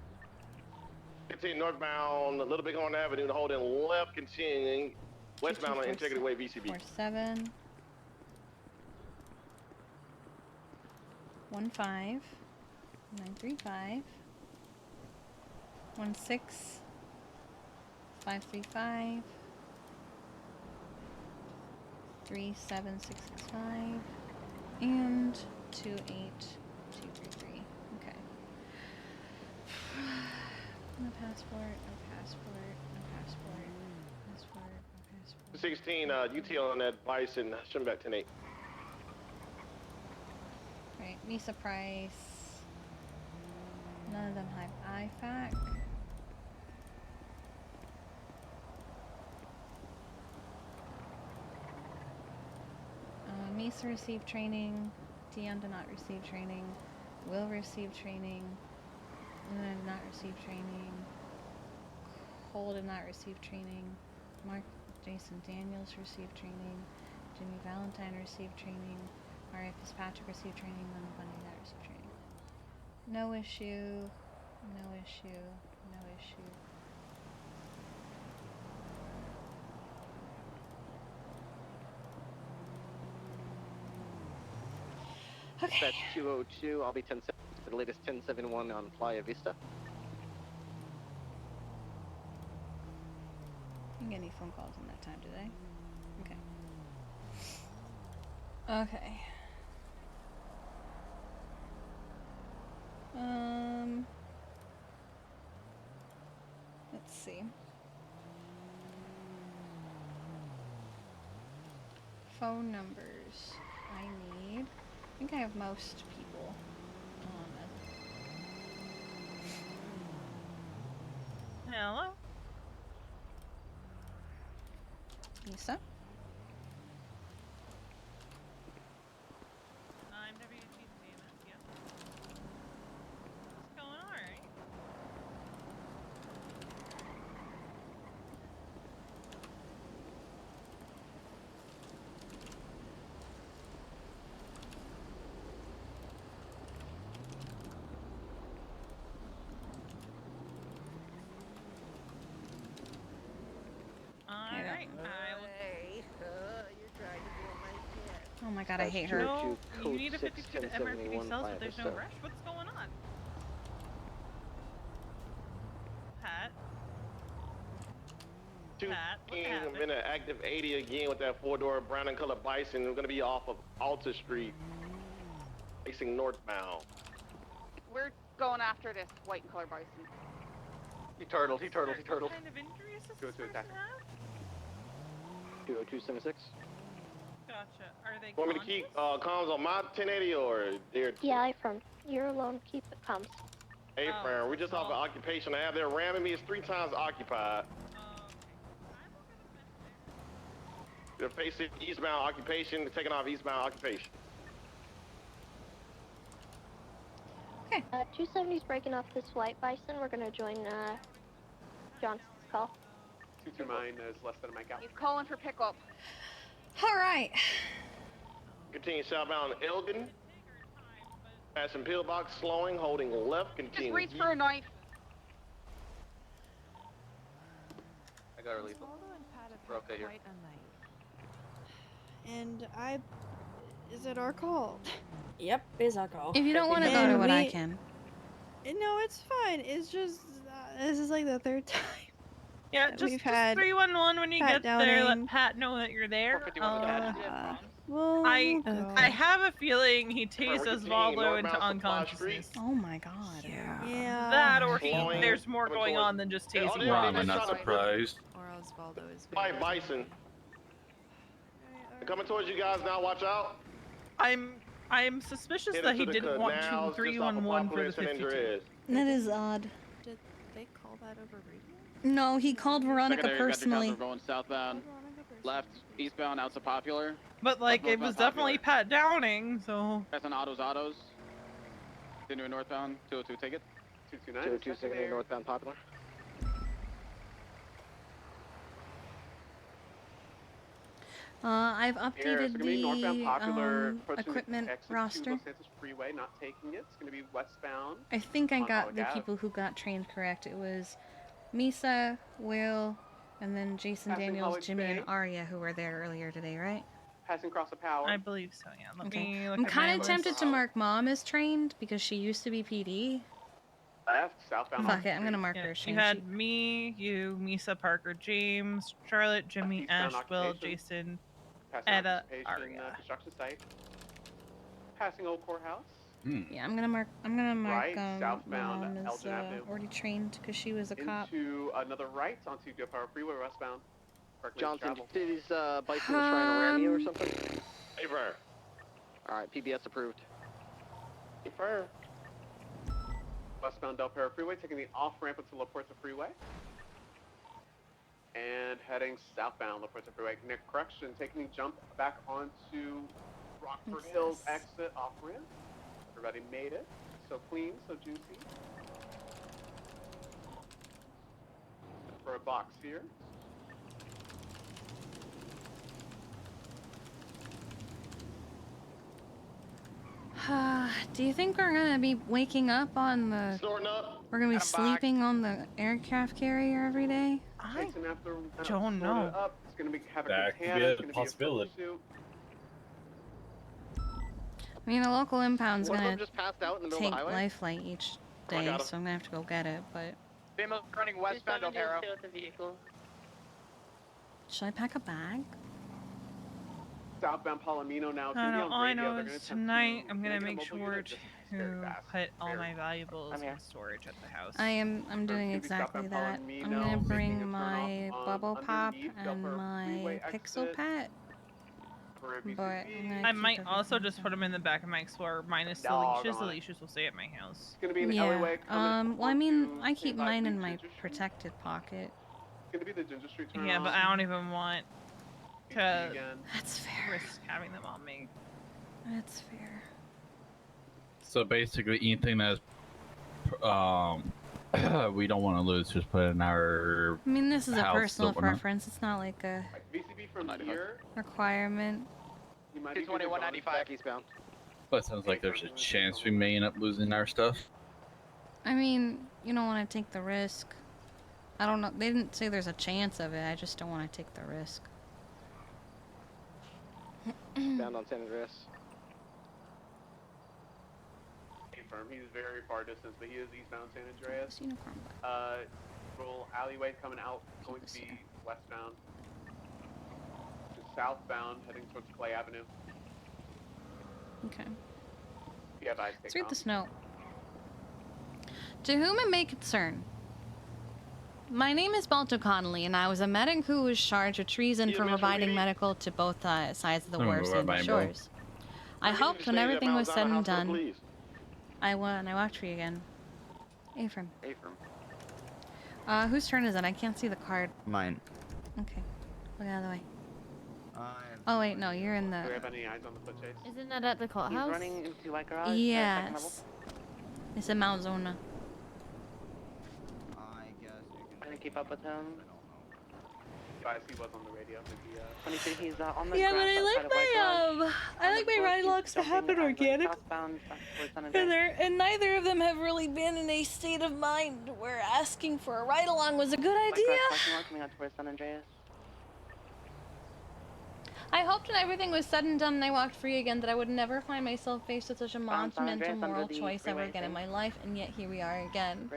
Continue northbound, Little Bighorn Avenue, holding left, continuing westbound on Integrity Way, VCB. 47 15 935 16 535 37665 and 28233. Okay. No passport, no passport, no passport, passport, no passport. 16, UT on that Bison, shouldn't back 10-8. Right, Misa Price. None of them have IFAC. Misa received training. Dion did not receive training. Will receive training. Luna did not receive training. Cole did not receive training. Mark Jason Daniels received training. Jimmy Valentine received training. R.A. Fitzpatrick received training. Luna Bunny did not receive training. No issue. No issue. No issue. Okay. Dispatch 202, I'll be 10 for the latest 1071 on Playa Vista. Didn't get any phone calls in that time, did I? Okay. Okay. Let's see. Phone numbers. I need. I think I have most people. Hello? Lisa? I'm WGCMS, yeah. What's going on, right? Alright, Oh my god, I hate her. No, you need a 52 to MRPD cells, but there's no rush. What's going on? Pat? Pat, what happened? I'm in an active 80 again with that 4-door brown and color Bison. We're going to be off of Alta Street, facing northbound. We're going after this white and color bison. He turtled, he turtled, he turtled. What kind of injuries does this 202 person attack. have? 20276. Gotcha. Are they Want me to keep comms on my 1080 or their? Yeah, iFirm. You're alone. Keep it comms. Hey, friend, we're just off of occupation. I have their ramming me. It's 3 times occupied. They're facing eastbound occupation. They're taking off eastbound occupation. Okay. 270's breaking off this white bison. We're gonna join Johnson's call. 229 is less than a mic out. He's calling for pickup. All right. Continue southbound Elgin. Passing pillbox, slowing, holding left. Continue. Just reach for a knife. I got her lethal. We're okay here. And is it our call? Yep, it's our call. If you don't want to go to what I can. No, it's fine. It's just this is like the 3rd time. Yeah, that just we've had 311 when you Pat get there. Let Downing. Pat know that you're there. Well, I God. have a feeling he tases Valdo into unconsciousness. Oh my god. Yeah. That or there's more going on than just tasing. Well, I'm not surprised. Or Osvaldo is. White Bison. They're coming towards you guys now. Watch out. I'm suspicious Hit that us he to the didn't want canals, to just off of 311 for Poplar the and San 52. Andreas. That is odd. Did they call that over radio? No, he called Veronica Secondary personally. We're going southbound, left, eastbound, out to Popular. But like, it was definitely Pat Downing, so. That's on autos. Continuing northbound, 202 ticket. 229. 202 secondary northbound Popular. I've Here, updated it's gonna be northbound Popular, the approaching equipment exit to roster. Los Santos Freeway, not taking it. It's gonna be westbound. I think I on got Pollock the Ave. people who got trained correct. It was Misa, Will, and then Jason Passing Daniels, Hollywood Jimmy, and Bay. Arya, who were there earlier today, right? Passing across the power. I believe so, yeah. Let Okay. me look I'm at kind my of list. tempted to mark Mom as trained because she used to be PD. Left, southbound. Fuck it, I'm gonna mark Yeah, her as you trained. had me, you, Misa, Parker, James, Charlotte, Jimmy, Eastbound Ash, Will, occupation. Jason, Passing Etta, occupation, Arya. construction site. Passing old courthouse. Yeah, I'm gonna mark Right, southbound Mom as Elgin Avenue. already trained because she was a cop. Into another right onto Go Power Freeway westbound. Johnson, did these bison was trying to ram you or something? Hey, Fire. Alright, PBS approved. Hey, Fire. Westbound Del Perro Freeway, taking the off-ramp into La Puerta Freeway. And heading southbound La Puerta Freeway. Nick, correction, taking the jump back onto Rockford Hills exit off-ramp. Everybody made it. So clean, so juicy. For a box here. Do you think we're gonna be waking up on the... Snorting up. We're gonna be sleeping on the aircraft carrier every day? I Don't know. Up. It's gonna be have a That could katana, be it's a gonna possibility. Be a pursuit. I mean, the local impound's One of gonna them just passed out in the middle take of the highway? life flight each day, got him. so I'm gonna have to go get it, but... Female running westbound Del Perro. Should I pack a bag? Southbound Palomino now. It's I gonna be know, on all I radio. know They're is gonna attempt tonight to I'm gonna make a make mobile sure unit to just very fast. put all Very my valuables in storage at the house. I'm doing Gonna be exactly southbound that. I'm Palomino, gonna making a bring turn my off on bubble pop underneath Del and Perro my Freeway pixel exit. pet, For a but I'm BCB. gonna I keep might also everything just put them in the back of my Explorer minus the Dog leashes. The on it. leashes will stay at my house. It's gonna be an Yeah. alleyway coming Well, I mean, onto I keep St. mine in Vitus my Ginger Street. protected pocket. It's gonna be the Ginger Street turn Yeah, but I don't even want to again. That's fair. risk having them on me. That's fair. So basically, anything that's we don't want to lose, just put in our. I mean, this is a house personal that we're not- preference. It's not like a VCB from here. requirement. You might be 2195 eastbound. But it sounds like there's a chance we may end up losing our stuff. I mean, you don't want to take the risk. I don't know. They didn't say there's a chance of it. I just don't want to take the risk. Bound on San Andreas. Confirm. He's very far distance, but he is eastbound San Andreas. Unicorn. Little alleyway coming out, going to be westbound. To southbound, heading towards Clay Avenue. Okay. You have eyes. Let's read this note. To whom it may concern. My name is Balto Connolly, and I was a medic who was charged with treason for providing medical to both sides of the war Sandy Shores. I hoped when everything was said and done, I won. I walked for you again. Ephraim. Whose turn is it? I can't see the card. Mine. Okay. Look out of the way. Oh wait, no, you're in the... Do we have any eyes on the foot chase? Isn't that at the courthouse? He's running into white garage. Yes. It's in Mount Zona. Trying to keep up with him. Guys, he was on the radio. But he, 23, he's on the Yeah, but grass I outside like of White Garage. I like my ride logs to happen organic. Southbound, back towards San Andreas. And neither of them have really been in a state of mind where asking for a ride along was a good White idea. Garage parking lot coming out towards San Andreas. I hoped when everything was said and done and I walked free again that I would never find myself faced with such a monumental moral choice ever again in my life, and yet here we are again.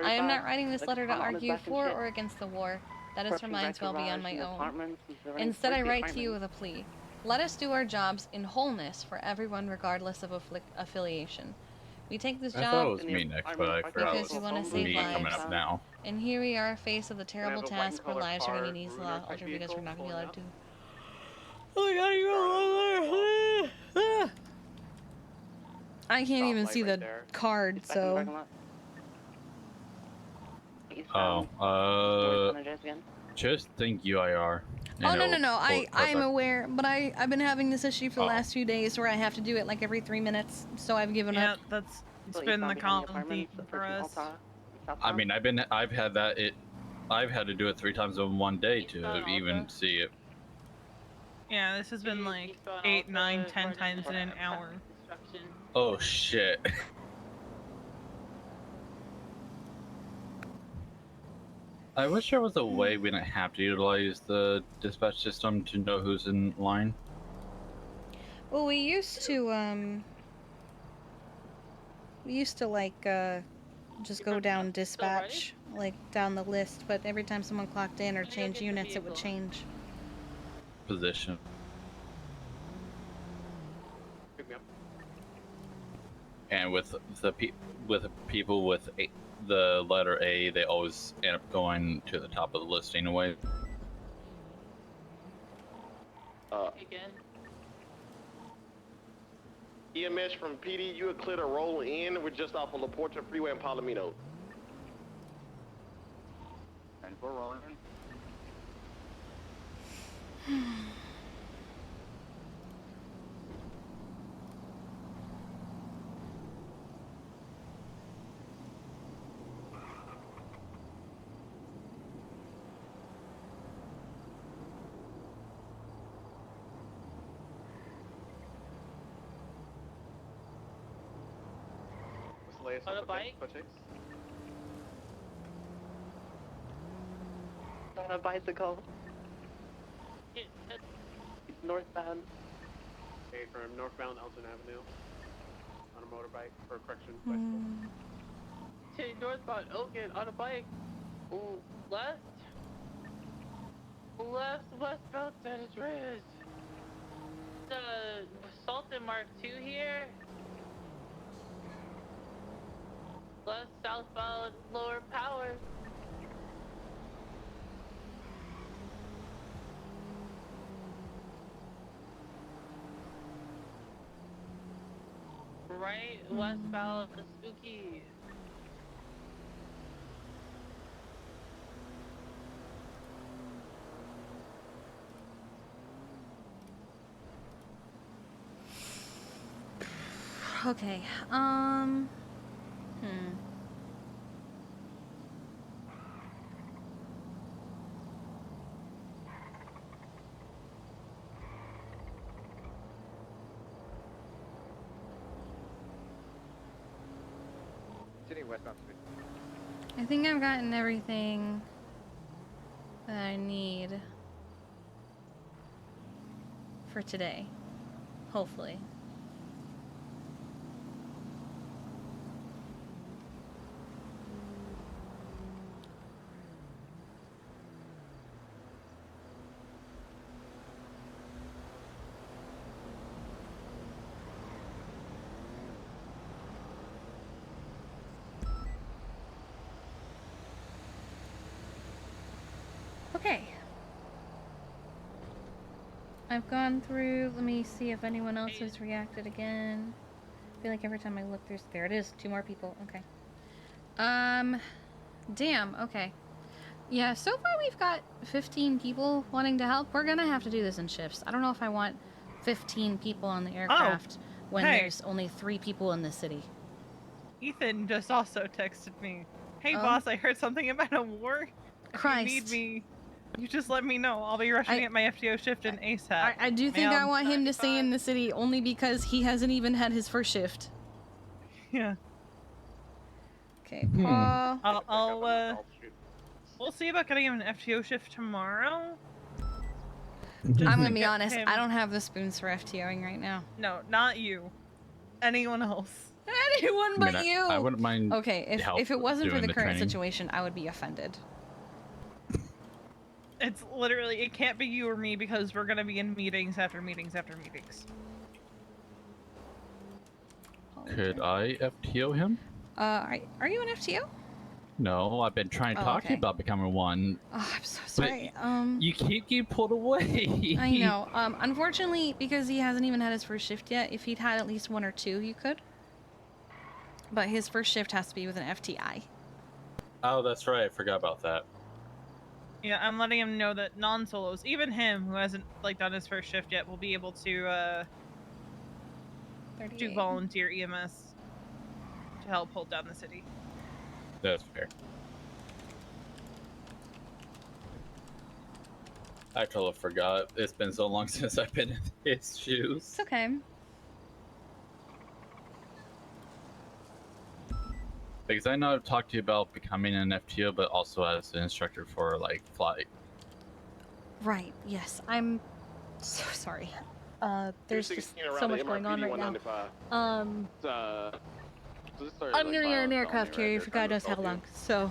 I am not writing this letter to argue for or against the war. That is for mine's well beyond my own. Instead, I write to you with a plea. Let us do our jobs in wholeness for everyone regardless of affiliation. We take this I job thought it was me next, but I forgot because we want to save me lives. coming up now. And here we are faced with the terrible task where lives are going to be altered because we're not going to be allowed to. Oh my god, you're I can't even see the card, so... Just think UIR. Oh no! I'm aware, but I've been having this issue for the last few days where I have to do it like every 3 minutes, so I've given up. Yeah, it's been the common for us. I mean, I've had to do it 3 times in one day to even see it. Yeah, this has been like 8, 9, 10 times in an hour. Oh shit. I wish there was a way we didn't have to utilize the dispatch system to know who's in line. Well, we used to like just go down dispatch, like down the list, but every time someone clocked in or changed units, it would change. Position. Pick me up. And with the people with the letter A, they always end up going to the top of the list anyway. Again. EMS from PD, you are clear to roll in. We're just off of La Porta Freeway in Palomino. And we're rolling in. On a bike? On a bicycle. Northbound. Okay, from northbound Elton Avenue. On a motorbike, or correction, bicycle. Okay, northbound Elgin on a bike. Ooh, left. Left, westbound San Andreas. Salton Mark 2 here. Left, southbound, lower power. Right, westbound, spooky. Okay, Sitting westbound Street. I think I've gotten everything that I need for today. Hopefully. Okay. I've gone through, let me see if anyone else has reacted again. I feel like every time I look there it is, 2 more people, okay. Damn, okay. Yeah, so far we've got 15 people wanting to help. We're gonna have to do this in shifts. I don't know if I want 15 people on the aircraft when there's only 3 people in the city. Ethan just also texted me. Hey Oh. boss, I heard something about a war. If Christ. you need me, you just let me know. I'll be rushing at my FTO shift in ASAP. I do think I want him to stay in the city only because he hasn't even had his first shift. Yeah. Okay, Paul. We'll see about getting him an FTO shift tomorrow. I'm gonna be honest, I don't have the spoons for FTOing right now. No, not you. Anyone else. Anyone but you. I wouldn't mind. Okay, help if it wasn't for doing the current training. situation, I would be offended. It's literally, it can't be you or me because we're gonna be in meetings after meetings after meetings. Could I FTO him? Are you an FTO? No, I've been trying to talk to you about becoming one. Oh, I'm so sorry. You keep getting pulled away. I know. Unfortunately, because he hasn't even had his first shift yet, if he'd had at least 1 or 2, you could. But his first shift has to be with an FTI. Oh, that's right. I forgot about that. Yeah, I'm letting him know that non-solos, even him who hasn't like done his first shift yet, will be able to do volunteer EMS to help hold down the city. That's fair. I totally forgot. It's been so long since I've been in his shoes. It's okay. Because I know I've talked to you about becoming an FTO, but also as an instructor for like flight. Right. Yes. I'm so sorry. There's just 216 around so the much going on MRPD right now. 195. This started, I'm like, nearly an violent aircraft felony right carrier there, for trying God to knows how assault you. long. So.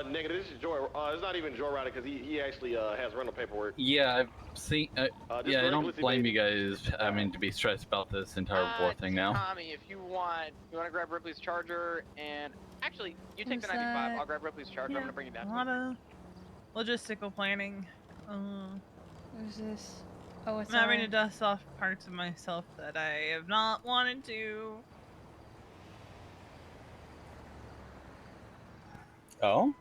Negative. This is Joy. It's not even Joyride because he actually has rental paperwork. Yeah, I've seen. Yeah, I don't recklessly blame made- you guys having to be stressed about this entire war thing now. Tommy, if you want to grab Ripley's charger, and actually, you take Who's the 95. that? I'll grab Ripley's charger. I'm gonna bring you down. A lot of logistical planning. Who's this? Oh, it's I'm having our- to dust off parts of myself that I have not wanted to. Oh?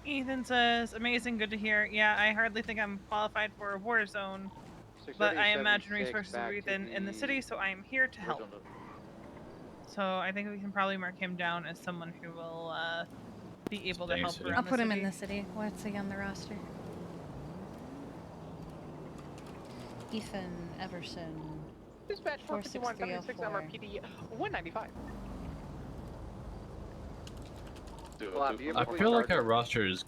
Ethan says, amazing, good to hear. Yeah, I hardly think I'm qualified for a war zone, but I imagine 630, resources are 76 back to in the city, so I am here to help. So I think we can probably mark him down as someone who will be able to help around I'll put the him city. in the city. What's he on the roster? Ethan Everson. Dispatch 45176 MRPD 195. I feel like our roster is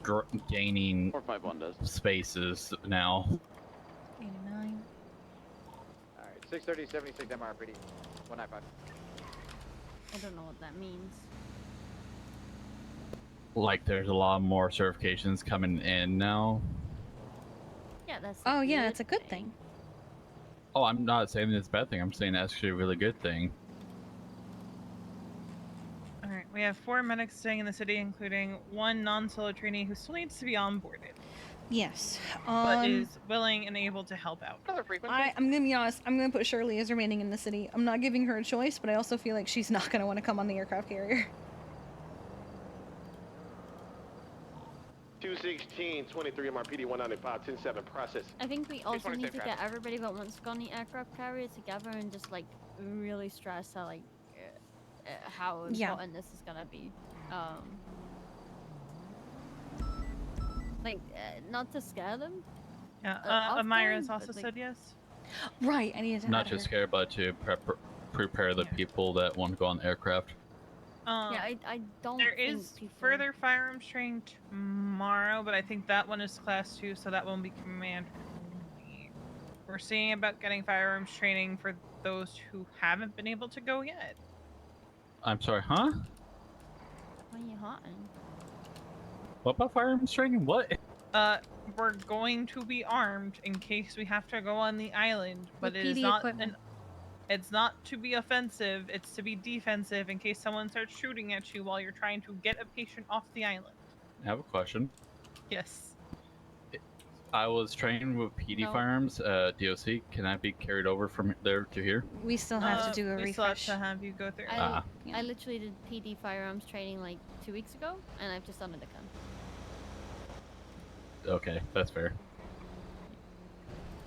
gaining 451 does. spaces now. 89. Alright, 630, 76 MRPD 195. I don't know what that means. Like there's a lot more certifications coming in now. Yeah, that's. Oh yeah, it's a good thing. Oh, I'm not saying it's a bad thing. I'm saying that's actually a really good thing. Alright, we have 4 medics staying in the city, including 1 non-solo trainee who still needs to be onboarded, Yes. but is willing and able to help out. I'm gonna be honest. I'm gonna put Shirley as remaining in the city. I'm not giving her a choice, but I also feel like she's not gonna want to come on the aircraft carrier. 216, 23 MRPD 195, 10-7 process. I think we also need to traffic. get everybody that wants to go on the aircraft carrier together and just like really stress out like how important this is gonna be. Not to scare them. Yeah, off Amira's time, also but, like, said yes. Right, I need to Not add just her. care, but to prepare the people that want to go on the aircraft. Yeah, I don't There think is people... further firearms training tomorrow, but I think that one is class 2, so that won't be command only. We're seeing about getting firearms training for those who haven't been able to go yet. I'm sorry, huh? Why are you hotting? What about firearms training? What? We're going to be armed in case we have to go on the island, but With it is PD not equipment. it's not to be offensive, it's to be defensive in case someone starts shooting at you while you're trying to get a patient off the island. I have a question. Yes. I was trained with PD No. firearms, DOC. Can that be carried over from there to here? We still have to do a we refresh. still have to have you go through. I literally did PD firearms training like 2 weeks ago, and I've just done it again. Okay, that's fair.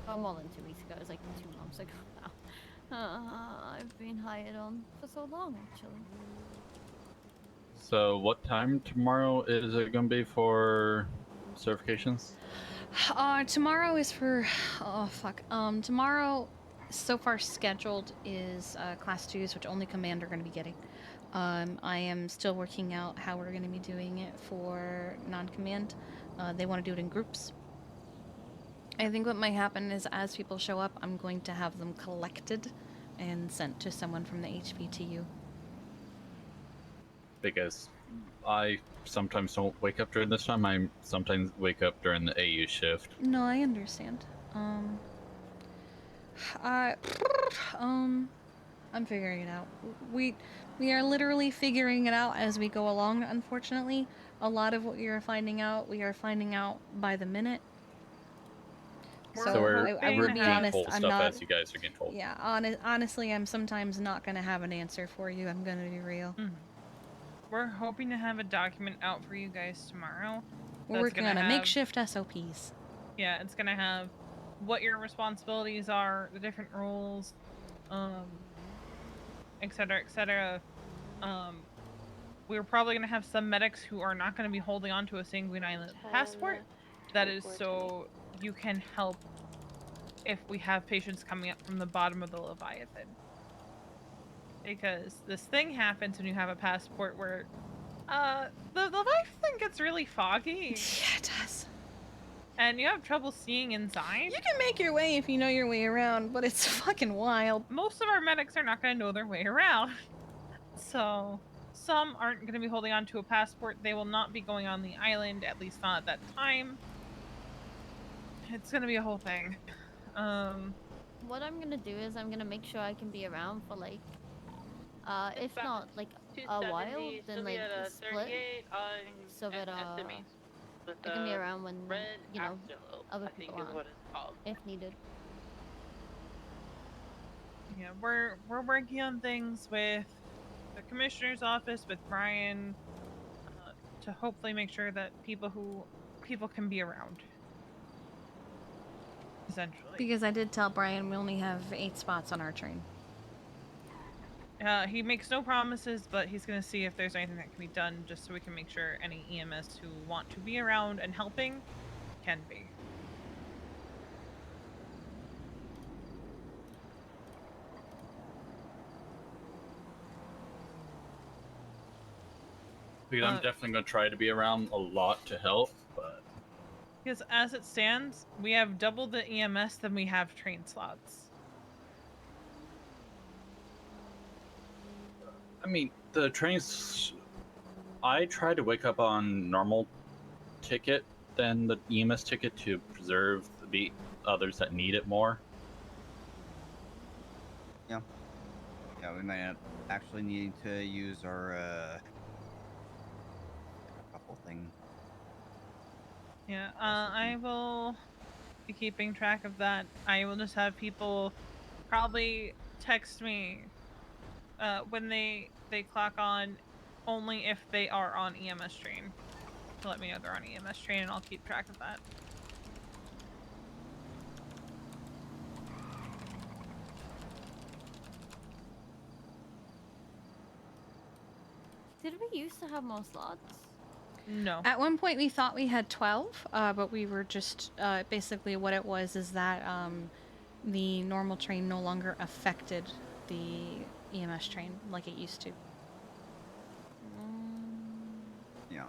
Oh, more than 2 weeks ago. It was like 2 months ago now. I've been hired on for so long, actually. So what time tomorrow is it going to be for certifications? Tomorrow is for... Oh, fuck. Tomorrow, so far scheduled, is Class 2s, which only Command are going to be getting. I am still working out how we're going to be doing it for non-Command. They want to do it in groups. I think what might happen is as people show up, I'm going to have them collected and sent to someone from the HPTU. Because I sometimes don't wake up during this time. I sometimes wake up during the AU shift. No, I understand. I'm figuring it out. We are literally figuring it out as we go along, unfortunately. A lot of what we are finding out by the minute. So we're I would be honest, told I'm stuff not... as you guys are getting told. Yeah, honestly, I'm sometimes not going to have an answer for you. I'm going to be real. We're hoping to have a document out for you guys tomorrow. We're working on a makeshift SOPs. Yeah, it's gonna have what your responsibilities are, the different roles, etc., etc. We're probably gonna have some medics who are not gonna be holding on to a Sanguine Island passport. That is so you can help if we have patients coming up from the bottom of the Leviathan. Because this thing happens when you have a passport where the Leviathan gets really foggy. Yeah, it does. And you have trouble seeing inside. You can make your way if you know your way around, but it's fucking wild. Most of our medics are not going to know their way around. So some aren't going to be holding on to a passport. They will not be going on the island, at least not at that time. It's going to be a whole thing. What I'm going to do is I'm going to make sure I can be around for like, if not like a while, then like split. So that I can be around when, you know, other people aren't, if needed. Yeah, we're working on things with the commissioner's office, with Brian, to hopefully make sure that people can be around. Essentially. Because I did tell Brian we only have 8 spots on our train. He makes no promises, but he's going to see if there's anything that can be done just so we can make sure any EMS who want to be around and helping can be. Because I'm definitely going to try to be around a lot to help, but... Because as it stands, we have double the EMS than we have train slots. I mean, the trains... I try to wake up on normal ticket than the EMS ticket to preserve the others that need it more. Yeah. Yeah, we might actually need to use our, couple things. Yeah, I will be keeping track of that. I will just have people probably text me when they clock on, only if they are on EMS train, to let me know they're on EMS train, and I'll keep track of that. Did we used to have more slots? No. At one point we thought we had 12, but we were just, basically what it was is that the normal train no longer affected the EMS train like it used to. Yeah.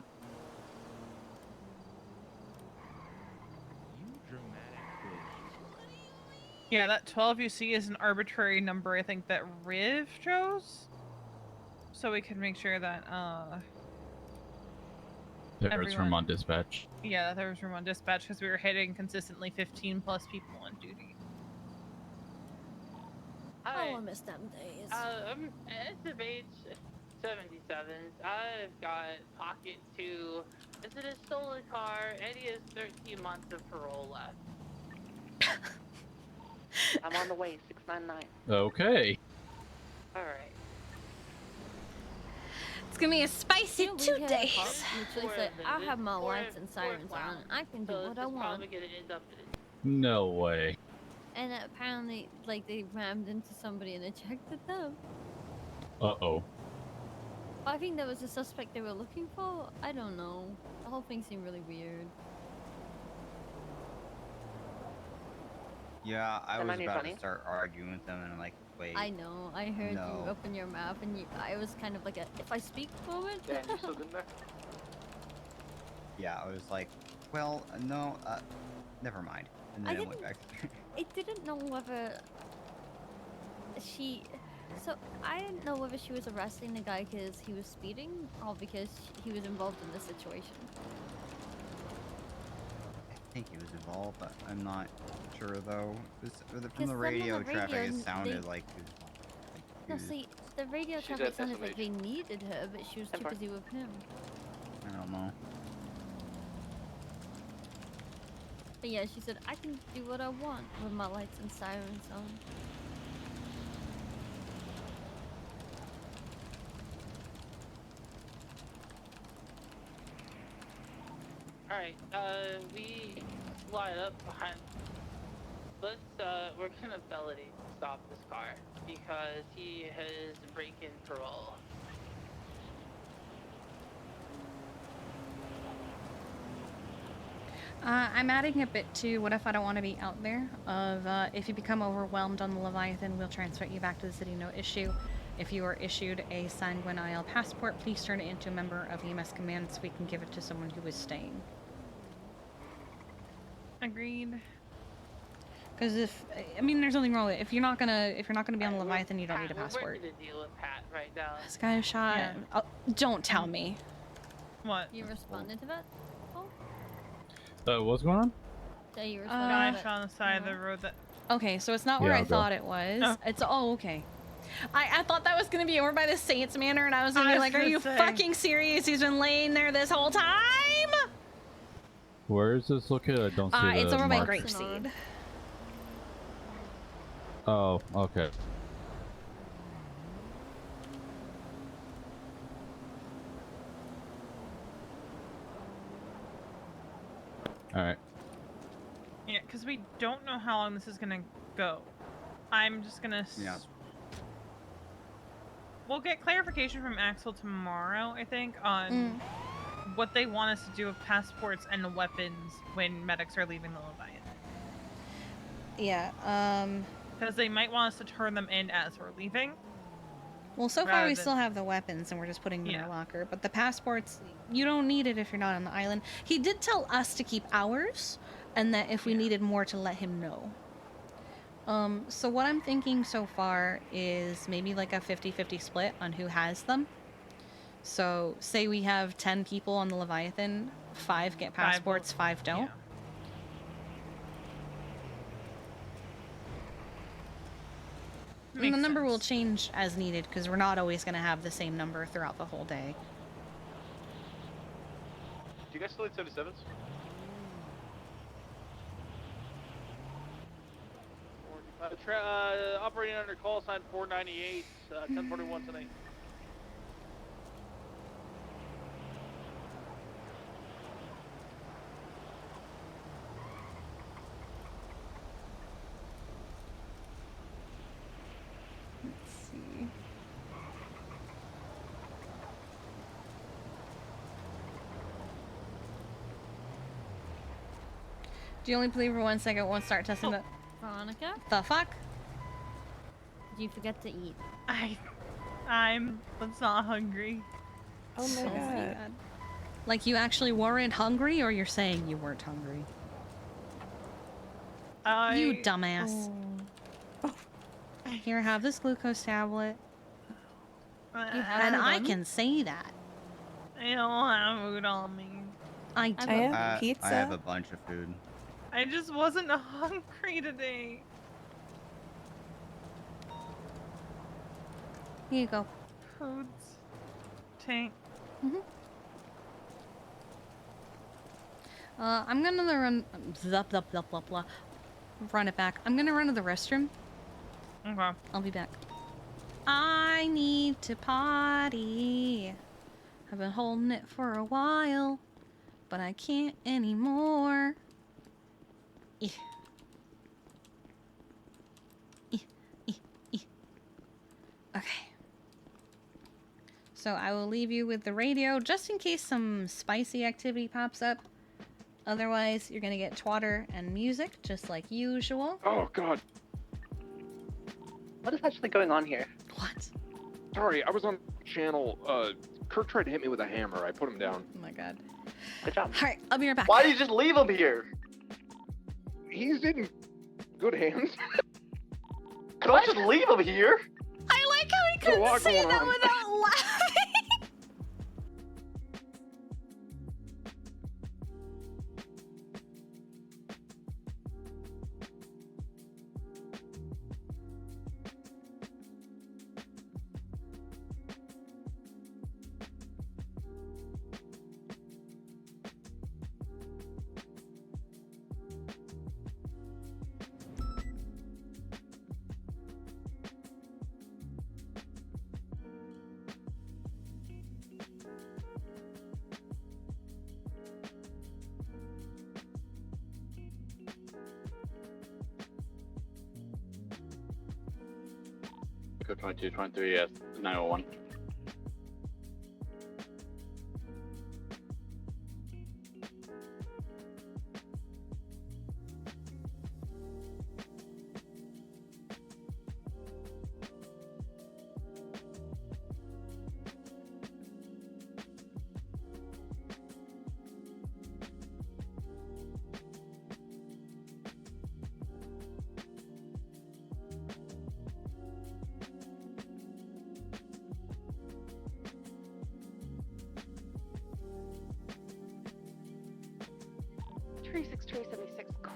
Yeah, that 12 you see is an arbitrary number, I think, that Riv chose. So we can make sure that, There's room on dispatch. yeah, there was room on dispatch because we were hitting consistently 15 plus people on duty. Oh, I miss them days. SMH 77s. I've got Pocket 2. Is it a stolen car? And he has 13 months of parole left. I'm on the way, 699. Okay. Alright. It's gonna be a spicy 2 days. Literally said, I have my lights and sirens on. I can do what I want. No way. And apparently, like, they rammed into somebody and ejected them. Uh-oh. I think there was a suspect they were looking for. I don't know. The whole thing seemed really weird. Yeah, I was about to start arguing with them, and I'm like, wait. I know. I heard you open your mouth, and I was kind of like a, if I speak moment. Dan, you still in there? Yeah, I was like, well, no, never mind. And then I went back. I didn't know whether she... So, I didn't know whether she was arresting the guy because he was speeding or because he was involved in the situation. I think he was involved, but I'm not sure, though. From the radio traffic, it sounded like he was... No, see, the radio traffic sounded like they needed her, but she was too busy with him. I don't know. But yeah, she said, I can do what I want with my lights and sirens on. Alright, we line up behind. Let's, we're gonna felony stop this car because he has breaking parole. I'm adding a bit to what if I don't want to be out there of if you become overwhelmed on the Leviathan, we'll transfer you back to the city, no issue. If you are issued a Sanguine Isle passport, please turn it into a member of EMS Command so we can give it to someone who is staying. Agreed. Because there's nothing wrong with it. If you're not gonna be on the Leviathan, you don't need a passport. We're working to deal with Pat right now. This guy shot. Yeah. Oh, don't tell me. What? You responded to that? What's going on? Yeah, you Guy responded to shot on the side of the road that. Okay, so it's not where I thought it was. Oh. It's okay. I thought that was gonna be over by the Saints Manor, and I was gonna be like, "Are you fucking serious? He's been laying there this whole time." Where is this located? I don't see the It's over by mark. Grapeseed. Oh, okay. Alright. Yeah, because we don't know how long this is gonna go. I'm just gonna. Yeah. We'll get clarification from Axel tomorrow, I think, on what they want us to do with passports and weapons when medics are leaving the Leviathan. Yeah. Because they might want us to turn them in as we're leaving. Well, so far we still have the weapons, and we're just putting them in our locker. But the passports, you don't need it if you're not on the island. He did tell us to keep ours, and that if we needed more, to let him know. So what I'm thinking so far is maybe like a 50-50 split on who has them. So, say we have 10 people on the Leviathan, 5 get passports, 5 don't. Yeah. And the number will change as needed, because we're not always going to have the same number throughout the whole day. Do you guys still need 77s? Operating under call sign 498, 1041 tonight. Let's see. Do you only believe for 1 second? Won't start testing the. Veronica? The fuck? Did you forget to eat? I'm not hungry. Oh my god. Like you actually weren't hungry, or you're saying you weren't hungry? You dumbass. Here, have this glucose tablet. And I can say that. I don't have food on me. I have pizza. I have a bunch of food. I just wasn't hungry today. Here you go. Foods. Tank. I'm gonna run. Run it back. I'm gonna run to the restroom. Okay. I'll be back. I need to potty. I've been holding it for a while, but I can't anymore. Okay. So I will leave you with the radio just in case some spicy activity pops up. Otherwise, you're gonna get twatter and music just like usual. Oh god. What is actually going on here? What? Sorry, I was on channel. Kirk tried to hit me with a hammer. I put him down. Oh my god. Good job. Alright, I'll be right back. Why did you just leave him here? He's in good hands. Could I just leave him here? I like how he couldn't say that without laughing. Go 2223, yes, 901.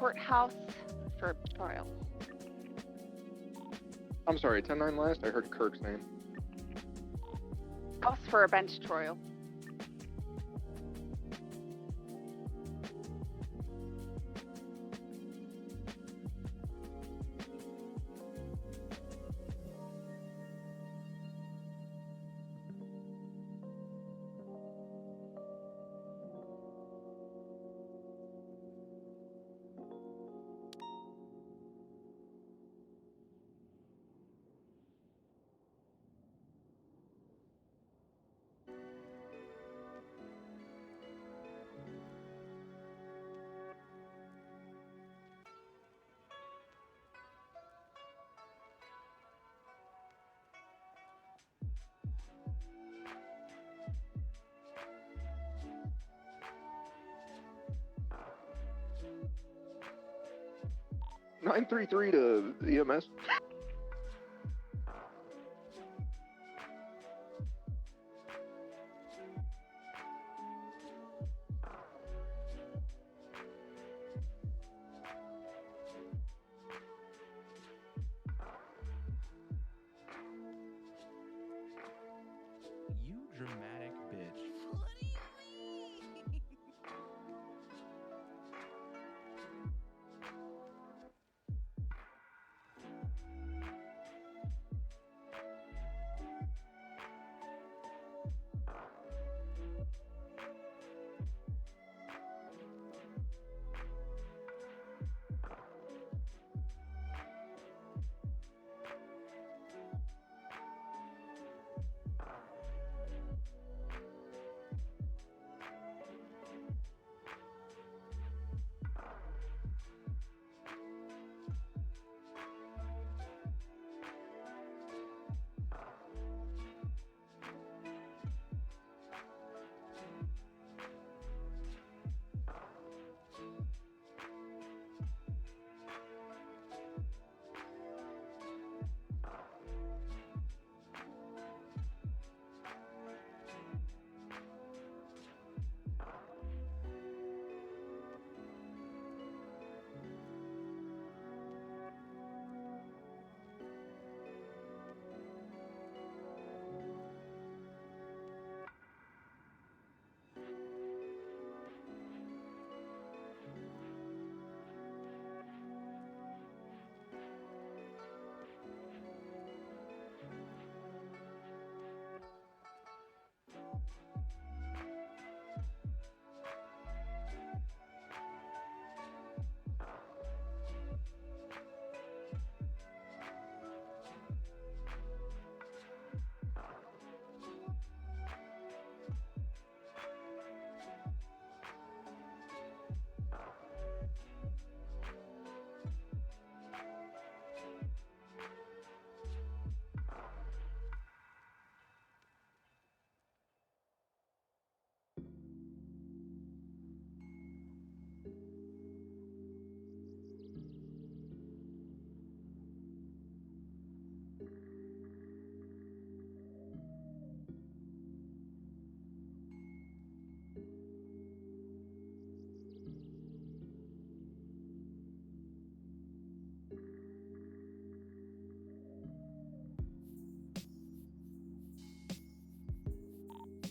courthouse for trial. I'm sorry, 10-9 last? I heard Kirk's name. House for a bench trial. $933 to EMS. You dramatic bitch. What do you mean?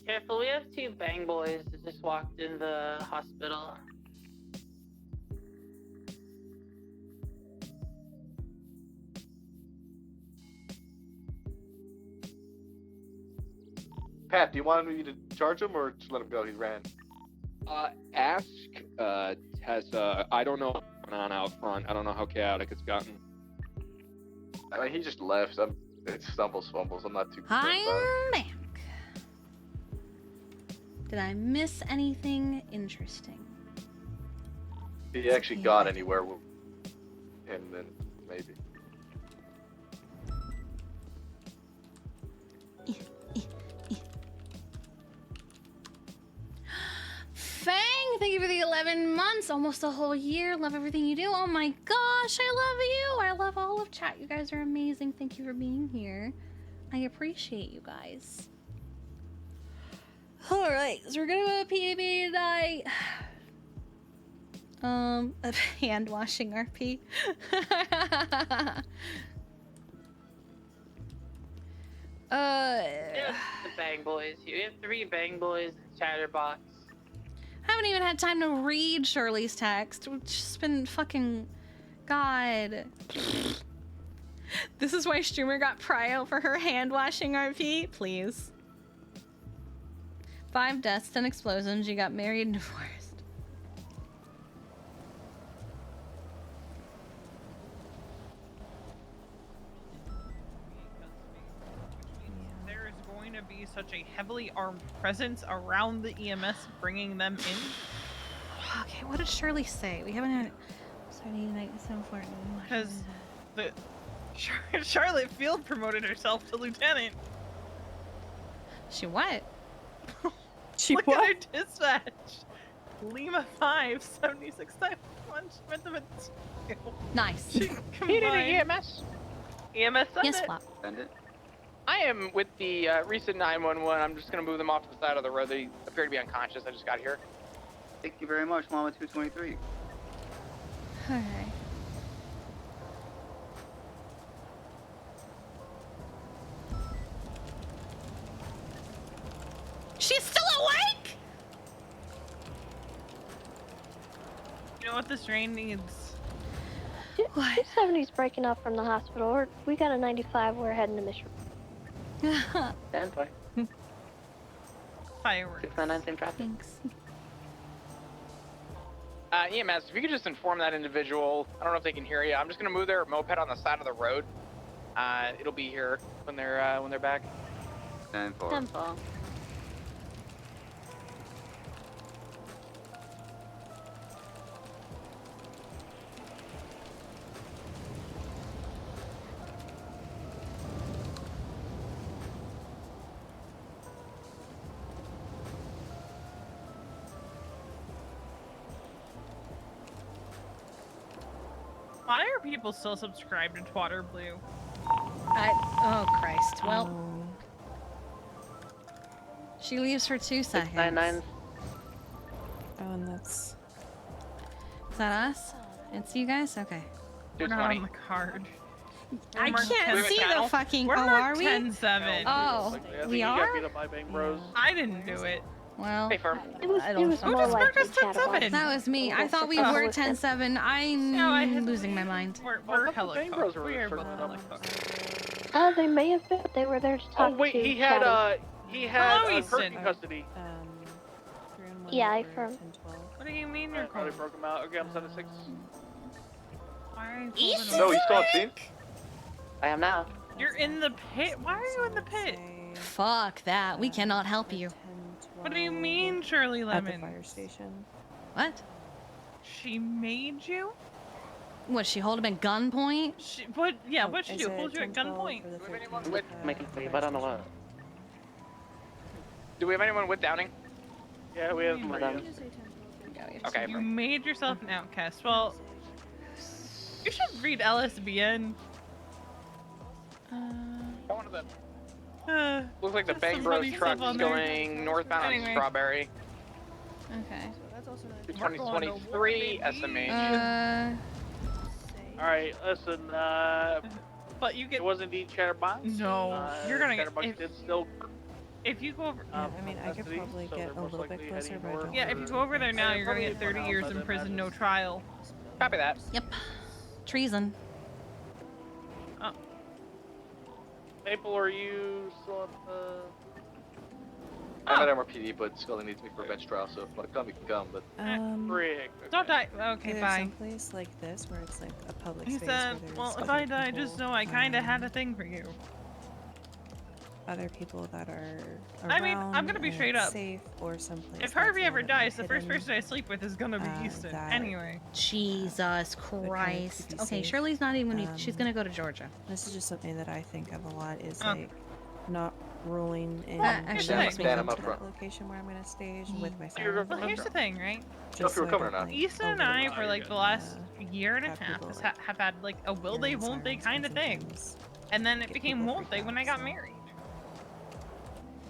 Careful, we have two bang boys that just walked in the hospital. Pat, do you want me to charge him or just let him go? He ran. Ask has I don't know what's going on out front. I don't know how chaotic it's gotten. I mean, he just left. It stumbles, fumbles. I'm not too concerned I'm about it. back. Did I miss anything interesting? If he actually got anywhere with him, then maybe. Fang, thank you for the 11 months, almost a whole year. Love everything you do. Oh my gosh, I love you. I love all of chat. You guys are amazing. Thank you for being here. I appreciate you guys. Alright, so we're gonna go to PAB tonight. Of hand washing RP. Yeah, the Bang Boys. You have 3 Bang Boys and Chatterbox. Haven't even had time to read Shirley's text. It's just been fucking... God. This is why Streamer got prio for her hand washing RP? Please. 5 deaths, 10 explosions. You got married and divorced. There is going to be such a heavily armed presence around the EMS bringing them in. Okay, what did Shirley say? We haven't had... Sorry, night so important. Because the Charlotte Field promoted herself to lieutenant. She what? She Look at her dispatch. Lima 5, 76 times punch. Nice. She combined. EMS. EMS send Yes, it. Flop. Send it. I am with the recent 911. I'm just going to move them off to the side of the road. They appear to be unconscious. I just got here. Thank you very much, Mama 223. Alright. She's still awake? You know what this rain needs? 270's breaking up from the hospital. We got a 95. We're heading to Mission. Stand by. Fireworks. 699, same traffic. Thanks. EMS, if you could just inform that individual, I don't know if they can hear you. I'm just gonna move their moped on the side of the road. It'll be here when they're back. 10-4. 10-4. Why are people still subscribed to Twatter Blue? Oh, Christ. Well... She leaves for 2 seconds. 699. Oh, and that's... Is that us? It's you guys? Okay. We're not on the card. I can't see the fucking... We're Oh, marked are we? 10-7. Oh, we are? I didn't do it. Well, It was Who more just like marked us 10-7? that was me. I thought we were 10-7. I'm losing my mind. We're hella fucked. We are both hella fucked. Oh, they may have been. They were there to talk Oh wait, to he had Hello, Perk in Easton. custody. Yeah, I from. What do you mean you're Probably cold? broke him out. Okay, I'm 7-6. Why are you Easton? holding No, him? he's still on scene. I am now. You're in the pit. Why are you in the pit? Fuck that. We cannot help you. What do you mean, Shirley Lemon? At the fire station. What? She made you? What, she hold him at gunpoint? What? Yeah, what'd she do? Hold you at gunpoint? Making I don't know what. Do we have anyone with Downing? Yeah, we have Okay. You made yourself an outcast. Well, you should read LSBN. One of them. Looks like the Bang Bros truck is going northbound on Strawberry. Okay. 2023 SMH. Alright, listen, but you get. It was indeed Chatterbox. No, you're gonna get. Chatterbox did still. If you go over. Yeah, I mean, I could probably get a little bit closer, but I don't. Yeah, if you go over there now, you're gonna get 30 years in prison, no trial. Copy that. Yep. Treason. Oh. Maple, are you still at the... I'm at MRPD, but Scully needs me for a bench trial, so if you want to come, you can come, but... Don't die. Okay, Is there bye. some place like this where it's like a public He space said, where there's well, if other I die, people, just know I kind of had a thing for you. other people that are I mean, I'm around gonna be and straight up. safe or someplace If Harvey that's ever not dies, the first hidden, person I sleep with is gonna be Easton. that- Anyway. Jesus Christ. be Okay, safe. Shirley's not even. She's gonna go to Georgia. This is just something that I think of a lot is like not ruling in That actually makes me that comfortable. location where I'm gonna stage with my Well, family. here's the thing, right? Just so I don't, like, Easton and I, for like the last year and a have half, people, have had like a will they, won't they kind of thing. And then it became won't they when I got married.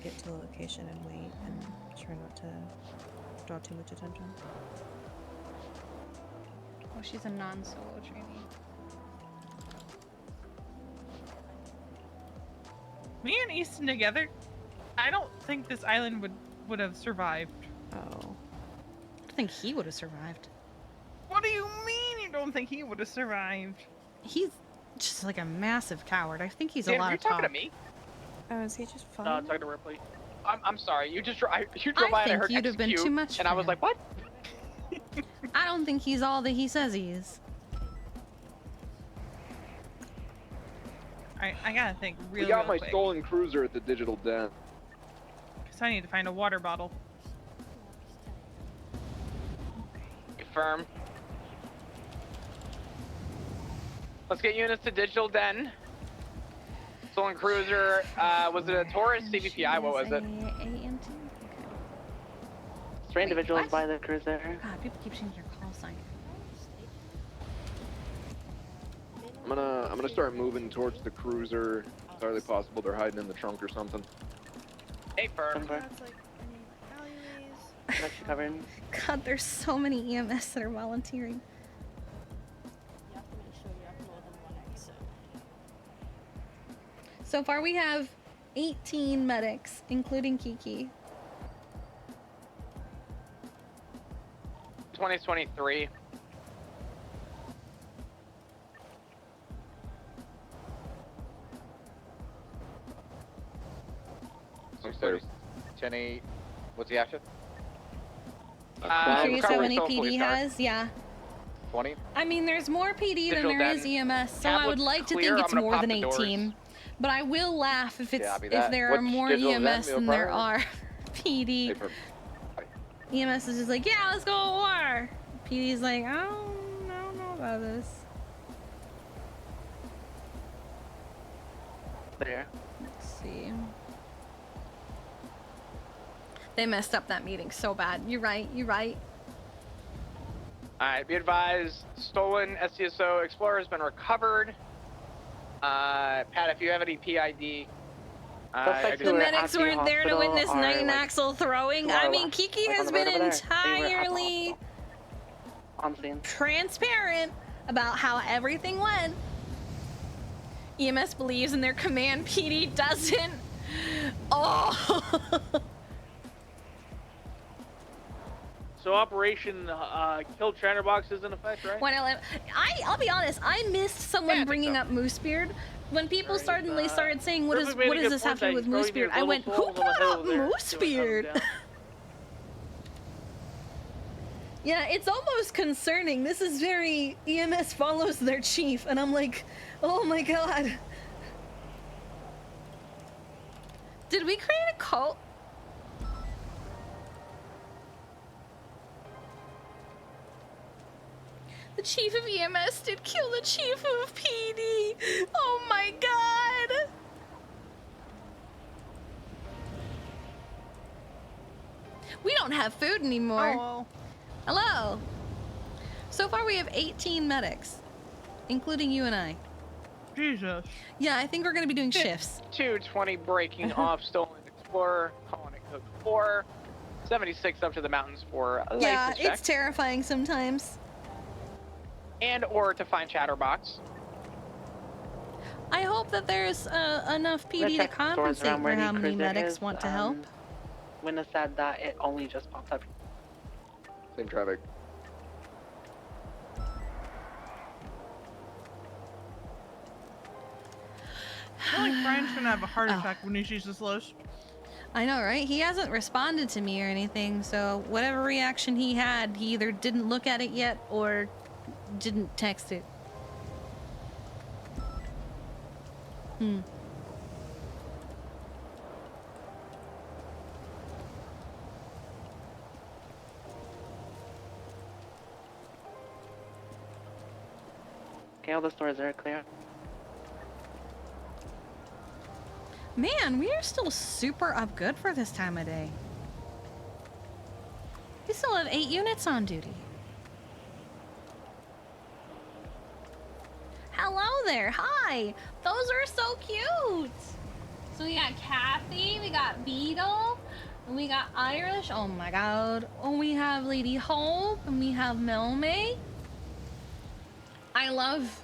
Get to the location and wait and try not to draw too much attention. she's a non-solo trainee. Me and Easton together, I don't think this island would have survived. Oh. I think he would have survived. What do you mean you don't think he would have survived? He's just like a massive coward. I think he's Dan, a lot are you of talk. talking to me? Oh, is he just fine? No, talking to Ripley. I'm sorry. You drove by and I heard you'd have been execute, too much and for I was him. like, what? I don't think he's all that he says he is. Alright, I gotta think We real got my quick. stolen cruiser at the digital den. Because I need to find a water bottle. Confirm. Let's get units to digital den. Stolen cruiser. Was it a Taurus CVPI? What was it? Three individuals by the cruiser. God, people keep changing your call sign. I'm gonna start moving towards the cruiser. It's entirely possible they're hiding in the trunk or something. Hey, firm. God, there's so many EMS that are volunteering. So far we have 18 medics, including Kiki. 2023. There. 10-8. What's he after? I'm curious how many recovery, PD has? Yeah. 20. I mean, there's more PD than Digital there is den. EMS, so Tab I would looks like to clear. think I'm it's gonna more pop than the doors. 18. But I will laugh if it's Copy if that. there Which are more digital den EMS do you than there require? are PD. EMS is just like, yeah, let's go to war. PD's like, I don't know about this. There. Let's see. They messed up that meeting so bad. You're right. You're right. Alright, be advised, stolen SCSO Explorer has been recovered. Pat, if you have any PID, The medics weren't there to witness Knight and Axel throwing. I mean, Kiki has been entirely transparent about how everything went. EMS believes and their command PD doesn't. Oh! So Operation Kill Chatterbox is in effect, right? I'll be honest, I missed someone bringing up Moosebeard. When people suddenly started saying, what does this have to do with Moosebeard? I went, who brought up Moosebeard? Yeah, it's almost concerning. This is very EMS follows their chief, and I'm like, oh my god. Did we create a cult? The chief of EMS did kill the chief of PD. Oh my god. We don't have food anymore. Oh. Hello. So far we have 18 medics, including you and I. Jesus. Yeah, I think we're gonna be doing shifts. 220 breaking off stolen Explorer, calling it code 4. 76 up to the mountains for a Yeah, license check. it's terrifying sometimes. And or to find Chatterbox. I hope that there's enough PD to compensate for how many medics want to help. Witness said that it only just popped up. Same traffic. I feel like Brian's gonna have a heart attack when he sees this list. I know, right? He hasn't responded to me or anything, so whatever reaction he had, he either didn't look at it yet or didn't text it. Okay, all the stores are clear. Man, we are still super up good for this time of day. We still have 8 units on duty. Hello there, hi! Those are so cute! So we got Kathy, we got Beetle, and we got Irish, oh my god. Oh, we have Lady Hope, and we have Melmay. I love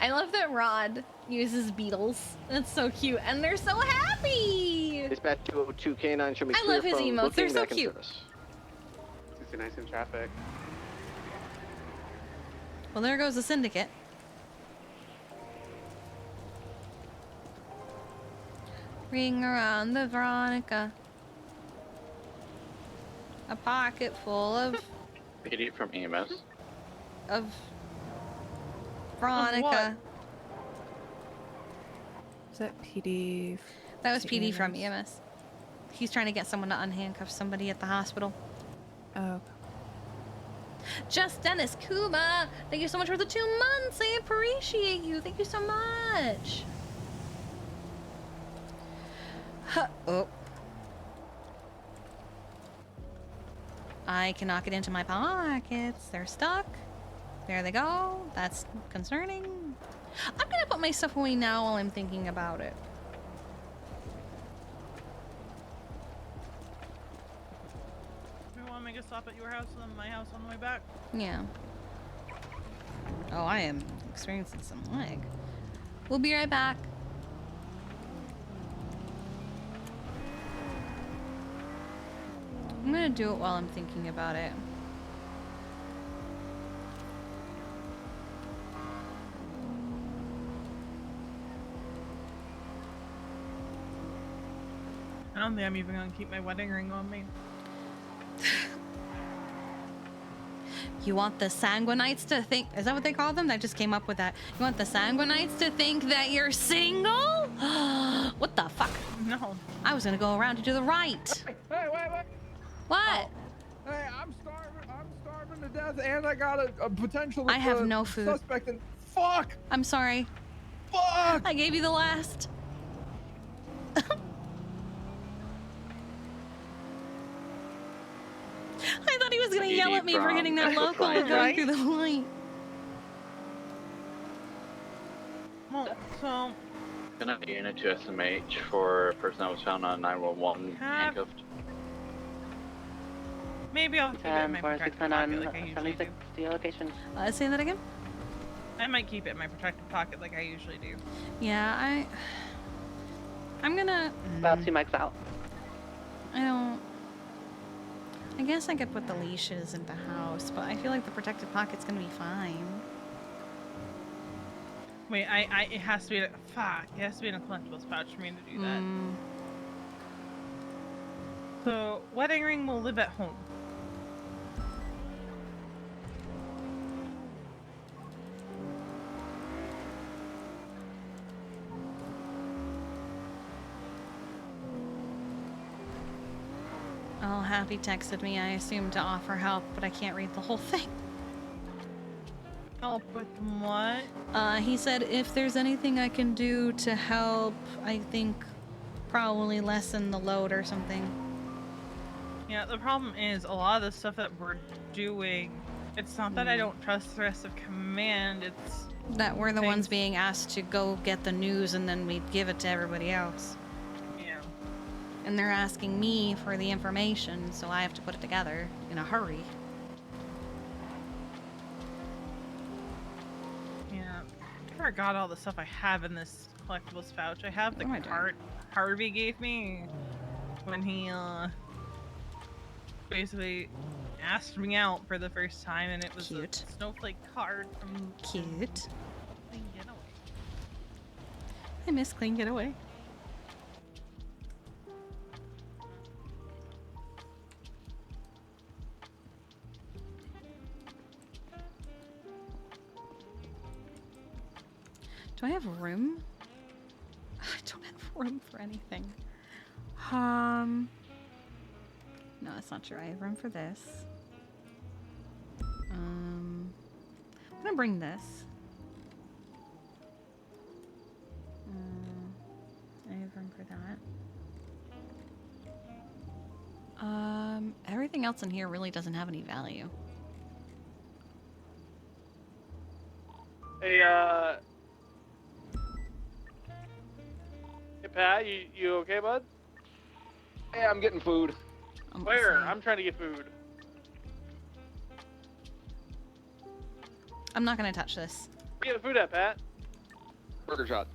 that Rod uses beetles. That's so cute, and they're so happy. Dispatch 202 K9, show me I clear love his from emotes. They're booking so back in cute. service. 69 in traffic. Well, there goes the syndicate. Ring around the Veronica. A pocket full of PD from EMS. Veronica. Is that PD? That was to PD from EMS? EMS. He's trying to get someone to unhandcuff somebody at the hospital. Oh. Just Dennis Kuba, thank you so much for the 2 months. I appreciate you. Thank you so much. Oh. I cannot get into my pockets. They're stuck. There they go. That's concerning. I'm gonna put my stuff away now while I'm thinking about it. We want to make a stop at your house and then my house on the way back. Yeah. Oh, I am experiencing some lag. We'll be right back. I'm gonna do it while I'm thinking about it. I don't think I'm even gonna keep my wedding ring on me. You want the Sanguinites to think... Is that what they call them? I just came up with that. You want the Sanguinites to think that you're single? What the fuck? No. I was gonna go around to do the right. Hey, wait. What? Hey, I'm starving to death, and I got a potential. I have no food. Suspect. And fuck. I'm sorry. Fuck. I gave you the last. I thought he was gonna yell at me for hitting that local and going through the light. Well, so... Gonna be unit to SMH for a person that was found on 911 handcuffed. Maybe I'll keep it in my protective pocket like I usually do. The location. Say that again? I might keep it in my protective pocket like I usually do. Yeah, I'm gonna... About 2 mics out. I guess I could put the leashes in the house, but I feel like the protective pocket's gonna be fine. Wait, it has to be it has to be in a collectibles pouch for me to do that. So, wedding ring will live at home. Oh, Happy texted me, I assume to offer help, but I can't read the whole thing. Help with what? He said if there's anything I can do to help, I think probably lessen the load or something. Yeah, the problem is a lot of the stuff that we're doing, it's not that I don't trust the rest of command, it's... That we're the ones being asked to go get the news and then we give it to everybody else. Yeah. And they're asking me for the information, so I have to put it together in a hurry. Yeah. I forgot all the stuff I have in this collectibles pouch. I have the cart Harvey gave me when he, basically asked me out for the first time, and it was a snowflake card from Cute. Clean Getaway. I miss Clean Getaway. Do I have room? I don't have room for anything. No, that's not true. I have room for this. I'm gonna bring this. I have room for that. Everything else in here really doesn't have any value. Hey, hey Pat, you okay, bud? Hey, I'm getting food. Where? I'm trying to get food. I'm not gonna touch this. Where you get the food at, Pat? Burger shot.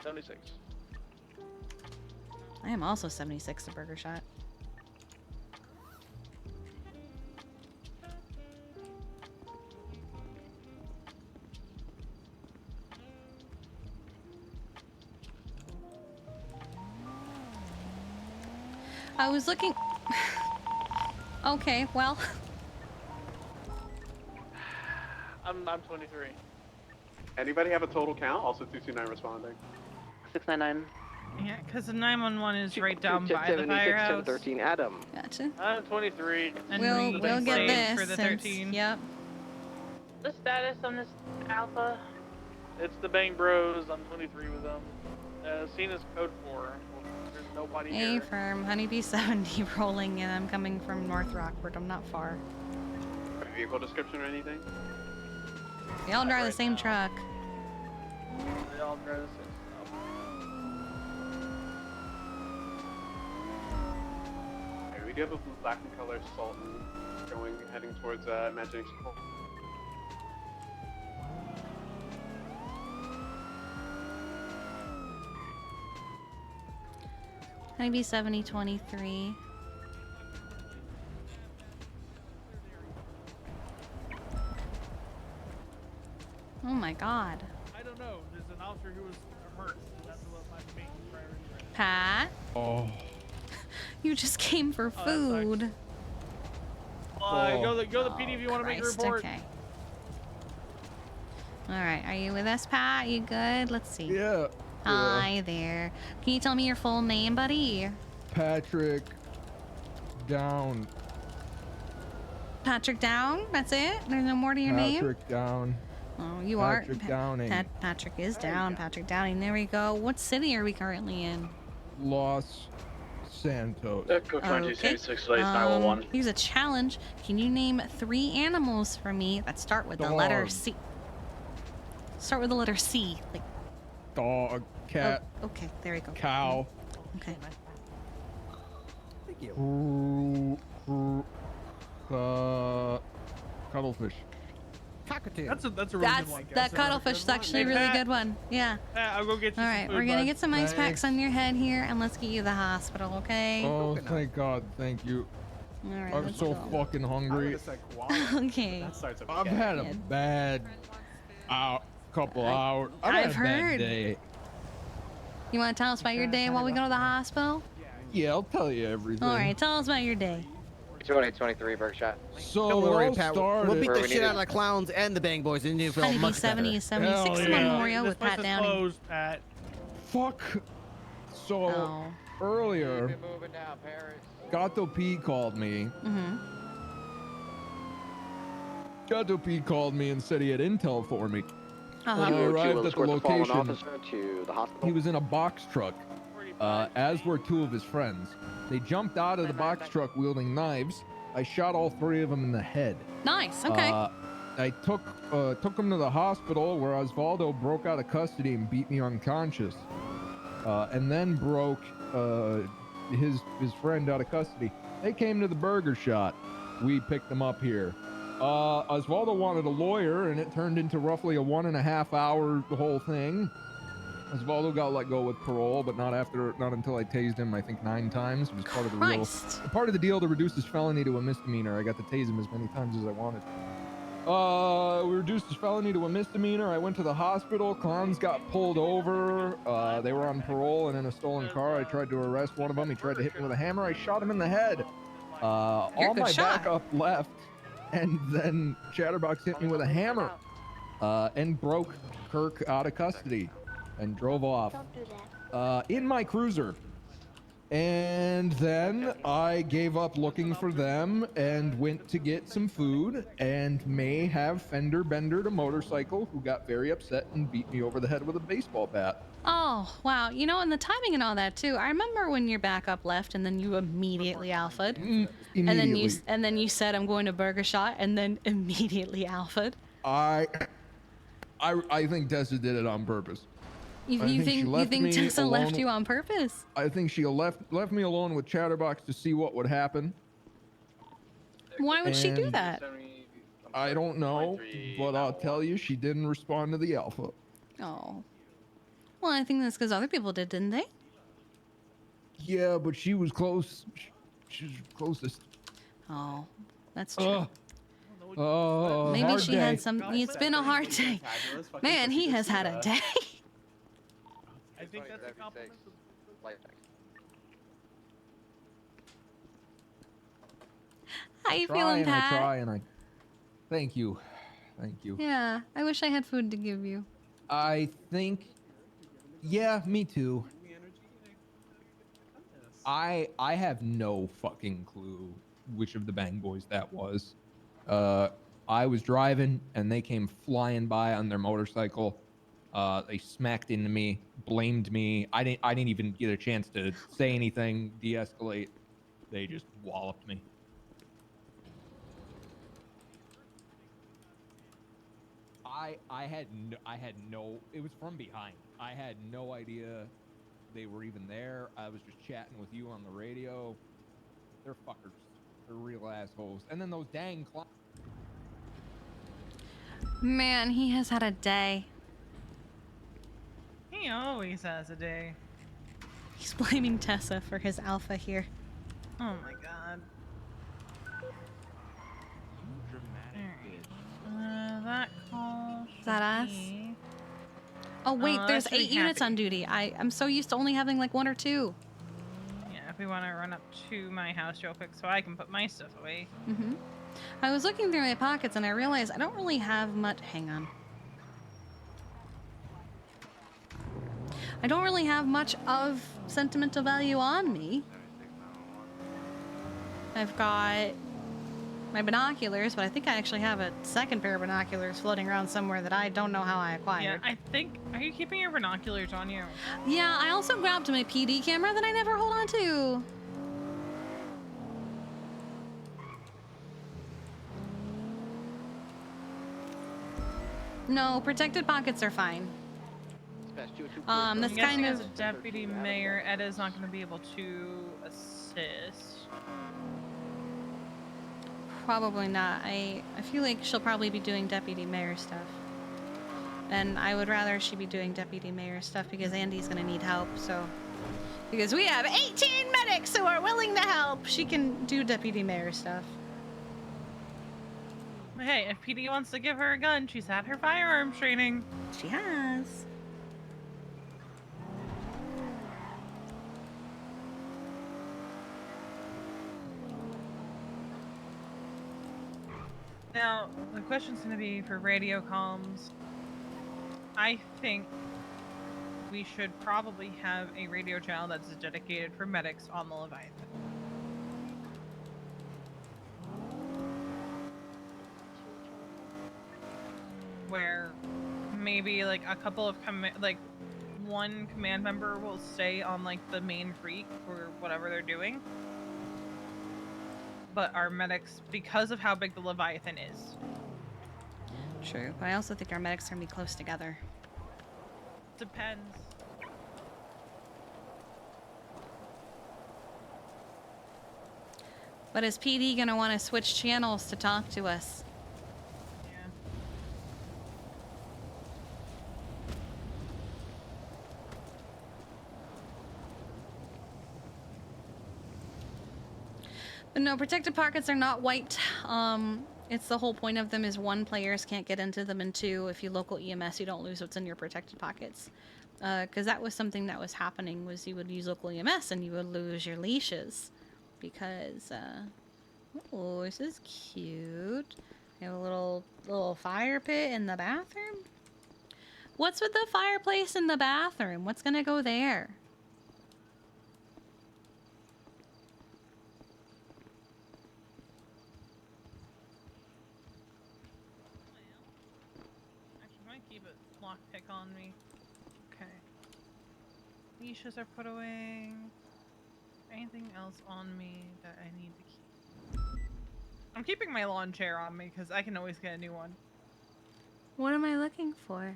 76. I am also 76 to Burger Shot. I was looking. Okay, well. I'm 23. Anybody have a total count? Also 229 responding. 699. Yeah, because the 911 is right down by the 76, firehouse. 1013, Adam. Gotcha. I'm 23. And We'll get this for the since- 13. Yep. The status on this alpha? It's the Bang Bros. I'm 23 with them. Seen as code 4. There's nobody A here. firm, Honeybee 70 rolling in. I'm coming from North Rockford. I'm not far. Vehicle description or anything? We all drive the same truck. They all drive the same stuff. Okay, we do have a blue black in color Sultan heading towards Imagination Hall. Honeybee 7023. Oh my god. I don't know. There's an officer who was hurt. That's what my main priority right now. Pat? Oh. You just came for food. Go to the PD if you want to make a Christ, report. Okay. Alright, are you with us, Pat? You good? Let's see. Yeah. Hi there. Can you tell me your full name, buddy? Patrick Down. Patrick Down? That's it? There's no more to your name? Patrick Down. Oh, you Patrick are. Downing. Patrick is down. Patrick Downing. There we go. What city are we currently in? Los Santos. Echo 2076 Lace 911. Here's a challenge. Can you name 3 animals for me that start with the letter Dog. C? Start with the letter C. Like. Dog, cat. Oh, okay, there we go. Cow. Okay. Thank you. Cuttlefish. Cockatoo. That's a really good one. guys. That cuttlefish is actually a really good one. Yeah. I'll go get you All some right, food, we're gonna bud. get some ice packs on your head here, and let's get you to the hospital, okay? Oh, thank God. Thank you. All right, I'm let's so go. fucking hungry. Okay. I've had a bad couple hours. I've had a bad heard. day. You want to tell us about your day while we go to the hospital? Yeah, I'll tell you everything. All right, tell us about your day. 2023 Burger Shot. So Don't it worry, all Pat. started. We'll beat the shit out of the clowns and the Bang Boys, and you feel Honeybee much 70 better. is 76 Hell yeah. Memorial with This Pat place is Downing. closed, Pat. Fuck. So Oh. earlier, Gato P called me. Mm-hmm. Gato P called me and said he had intel for me. Uh-huh. When I You arrived will at the escort the fallen location, officer to the hospital. he was in a box truck, as were 2 of his friends. They jumped out of the box truck wielding knives. I shot all 3 of them in the head. Nice. Okay. I took him to the hospital where Osvaldo broke out of custody and beat me unconscious, and then broke his friend out of custody. They came to the burger shot. We picked them up here. Osvaldo wanted a lawyer, and it turned into roughly a 1.5 hour whole thing. Osvaldo got let go with parole, but not until I tased him, I think 9 times. It was part of the part of the deal to reduce his felony to a misdemeanor. I got to tase him as many times as I wanted. We reduced his felony to a misdemeanor. I went to the hospital. Clowns got pulled over. They were on parole and in a stolen car. I tried to arrest one of them. He tried to hit me with a hammer. I shot him in the head. All my backup left, and then Chatterbox hit me with a hammer and broke Kirk out of custody and drove off in my cruiser. And then I gave up looking for them and went to get some food, and may have fender bendered a motorcycle who got very upset and beat me over the head with a baseball bat. Oh, wow. You know, and the timing and all that too. I remember when your backup left and then you immediately alphaed. Immediately. And then you said I'm going to Burger Shot and then immediately alphaed. I think Tessa did it on purpose. You think Tessa left you on purpose? I think she left me alone with Chatterbox to see what would happen. Why would she do And that? I don't know, but I'll tell you, she didn't respond to the alpha. Oh. Well, I think that's because other people did, didn't they? Yeah, but she was close. She was closest. Oh, that's true. Maybe hard she day. had some. It's been a hard day. Man, he has had a day. I think that's a compliment. How you feeling, Pat? I try and I. Thank you. Thank you. Yeah, I wish I had food to give you. I think. Yeah, me too. I have no fucking clue which of the Bang Boys that was. I was driving and they came flying by on their motorcycle. They smacked into me, blamed me. I didn't even get a chance to say anything, de-escalate. They just walloped me. I had no. It was from behind. I had no idea they were even there. I was just chatting with you on the radio. They're fuckers. They're real assholes. And then those dang clowns. Man, he has had a day. He always has a day. He's blaming Tessa for his alpha here. Oh my god. That call. Is that us? Oh wait, there's 8 units on duty. I'm so used to only having like 1 or 2. Yeah, if we want to run up to my house real quick so I can put my stuff away. Mm-hmm. I was looking through my pockets and I realized I don't really have much. Hang on. I don't really have much of sentimental value on me. I've got my binoculars, but I think I actually have a second pair of binoculars floating around somewhere that I don't know how I acquired. Yeah, I think. Are you keeping your binoculars on you? Yeah, I also grabbed my PD camera that I never hold on to. No, protected pockets are fine. That's kind of. As a deputy mayor, Edda's not going to be able to assist. Probably not. I feel like she'll probably be doing deputy mayor stuff. And I would rather she be doing deputy mayor stuff because Andy's gonna need help, so. Because we have 18 medics who are willing to help! She can do deputy mayor stuff. Hey, if PD wants to give her a gun, she's had her firearms training. She has. Now, the question's going to be for radio comms. I think we should probably have a radio channel that's dedicated for medics on the Leviathan. Where maybe like a couple of one command member will stay on like the main creek or whatever they're doing. But our medics, because of how big the Leviathan is. True, but I also think our medics are gonna be close together. Depends. But is PD gonna want to switch channels to talk to us? But no, protected pockets are not white. It's the whole point of them is 1, players can't get into them, and 2, if you local EMS, you don't lose what's in your protected pockets. Because that was something that was happening, was you would use local EMS and you would lose your leashes. Because, oh, this is cute. We have a little fire pit in the bathroom. What's with the fireplace in the bathroom? What's gonna go there? Lockpick on me. Okay. Leashes are put away. Anything else on me that I need to keep? I'm keeping my lawn chair on me because I can always get a new one. What am I looking for?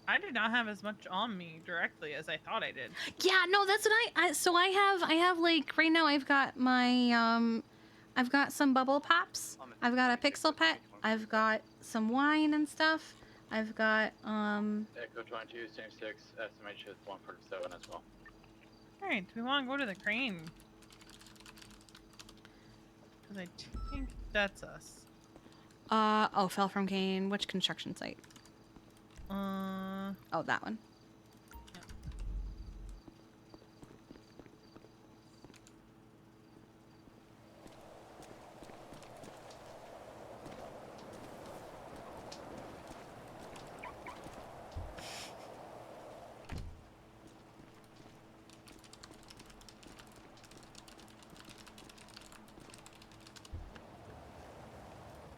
I did not have as much on me directly as I thought I did. Yeah, no, that's what I have like right now I've got my I've got some bubble pops. I've got a pixel pet. I've got some wine and stuff. I've got Echo 22, same 6, estimate shows 147 as well. Alright, do we want to go to the crane? Because I think that's us. oh, fell from cane. Which construction site? Oh, that one.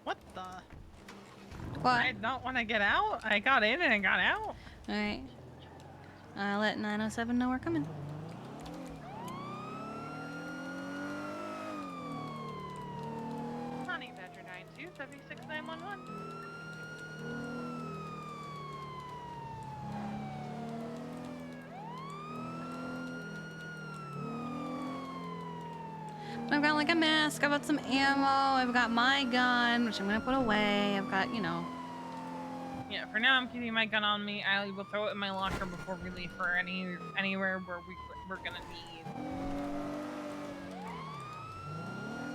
What the? What? I don't want to get out. I got in and I got out. Alright. Let 907 know we're coming. Honey Badger 92 76911. I've got like a mask, I've got some ammo, I've got my gun, which I'm gonna put away. I've got, you know. Yeah, for now I'm keeping my gun on me. I will throw it in my locker before we leave for anywhere where we're gonna need.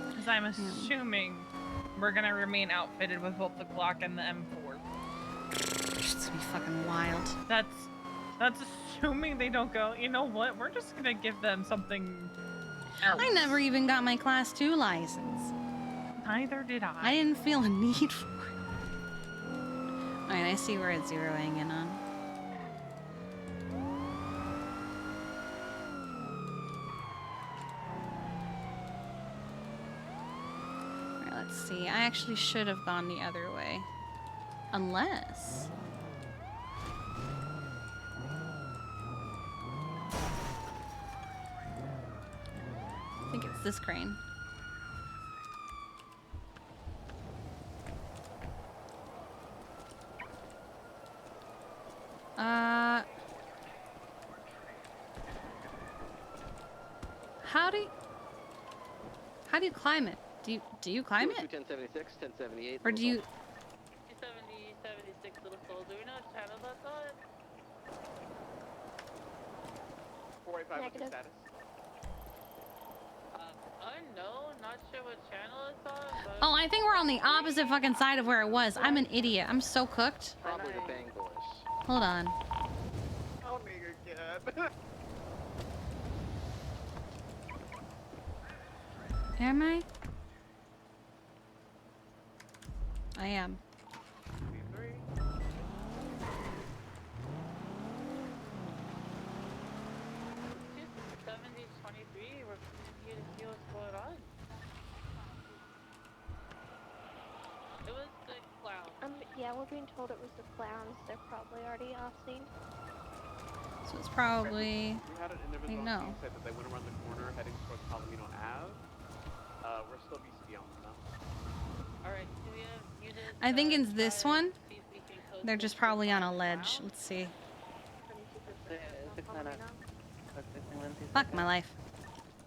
Because I'm assuming we're gonna remain outfitted with both the Glock and the M4. It's gonna be fucking wild. That's assuming they don't go, you know what, we're just gonna give them something else. I never even got my class 2 license. Neither did I. I didn't feel a need for it. Alright, I see where it's zeroing in on. Alright, let's see. I actually should have gone the other way. Unless... I think it's this crane. How do you climb it? Do you climb it? 1076, 1078. Or do you... 70, 76 little souls. Do we know what channel that's on? 485 Negative. status. Unknown. Not sure what channel it's on. But Oh, I think we're on the opposite fucking side of where it was. I'm an idiot. I'm so cooked. Probably the Bang Boys. Hold on. Oh, nigga, kid. Am I? I am. 7023. We're here to see what's going on. It was the clown. Yeah, we're being told it was the clowns. They're probably already off scene. So it's probably... We had an individual on the side that they went around the corner heading towards Palomino Ave. We're still BCD on them now. Alright, do we have units? I think it's this one. They're just probably on a ledge. Let's see. Fuck my life.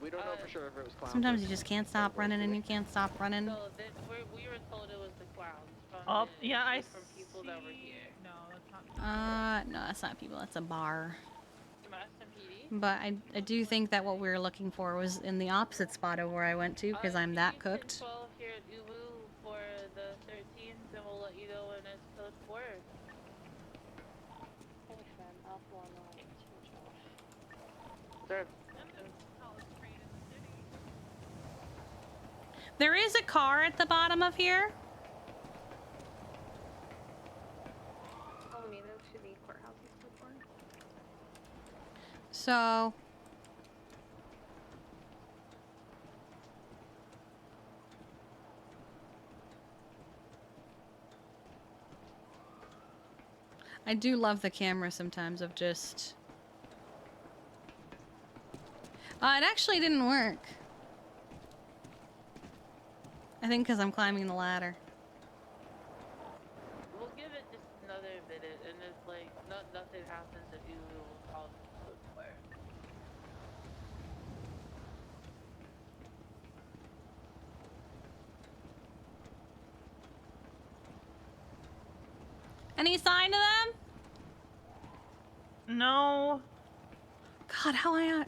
We don't know for sure if it was clowns. Sometimes you just can't stop running and you can't stop running. So we were told it was the clowns. Oh, yeah, I from people that were here. No, that's not. No, that's not people. That's a bar. PD? But I do think that what we were looking for was in the opposite spot of where I went to, because I'm that cooked. 12 here at Ubu for the 13th, and we'll let you know when it's code 4. There is a car at the bottom of here. So... I do love the camera sometimes of just... it actually didn't work. I think because I'm climbing the ladder. We'll give it just another minute, and it's like, nothing anything happens, then we will call the code for. Any sign of them? No. God, how I Have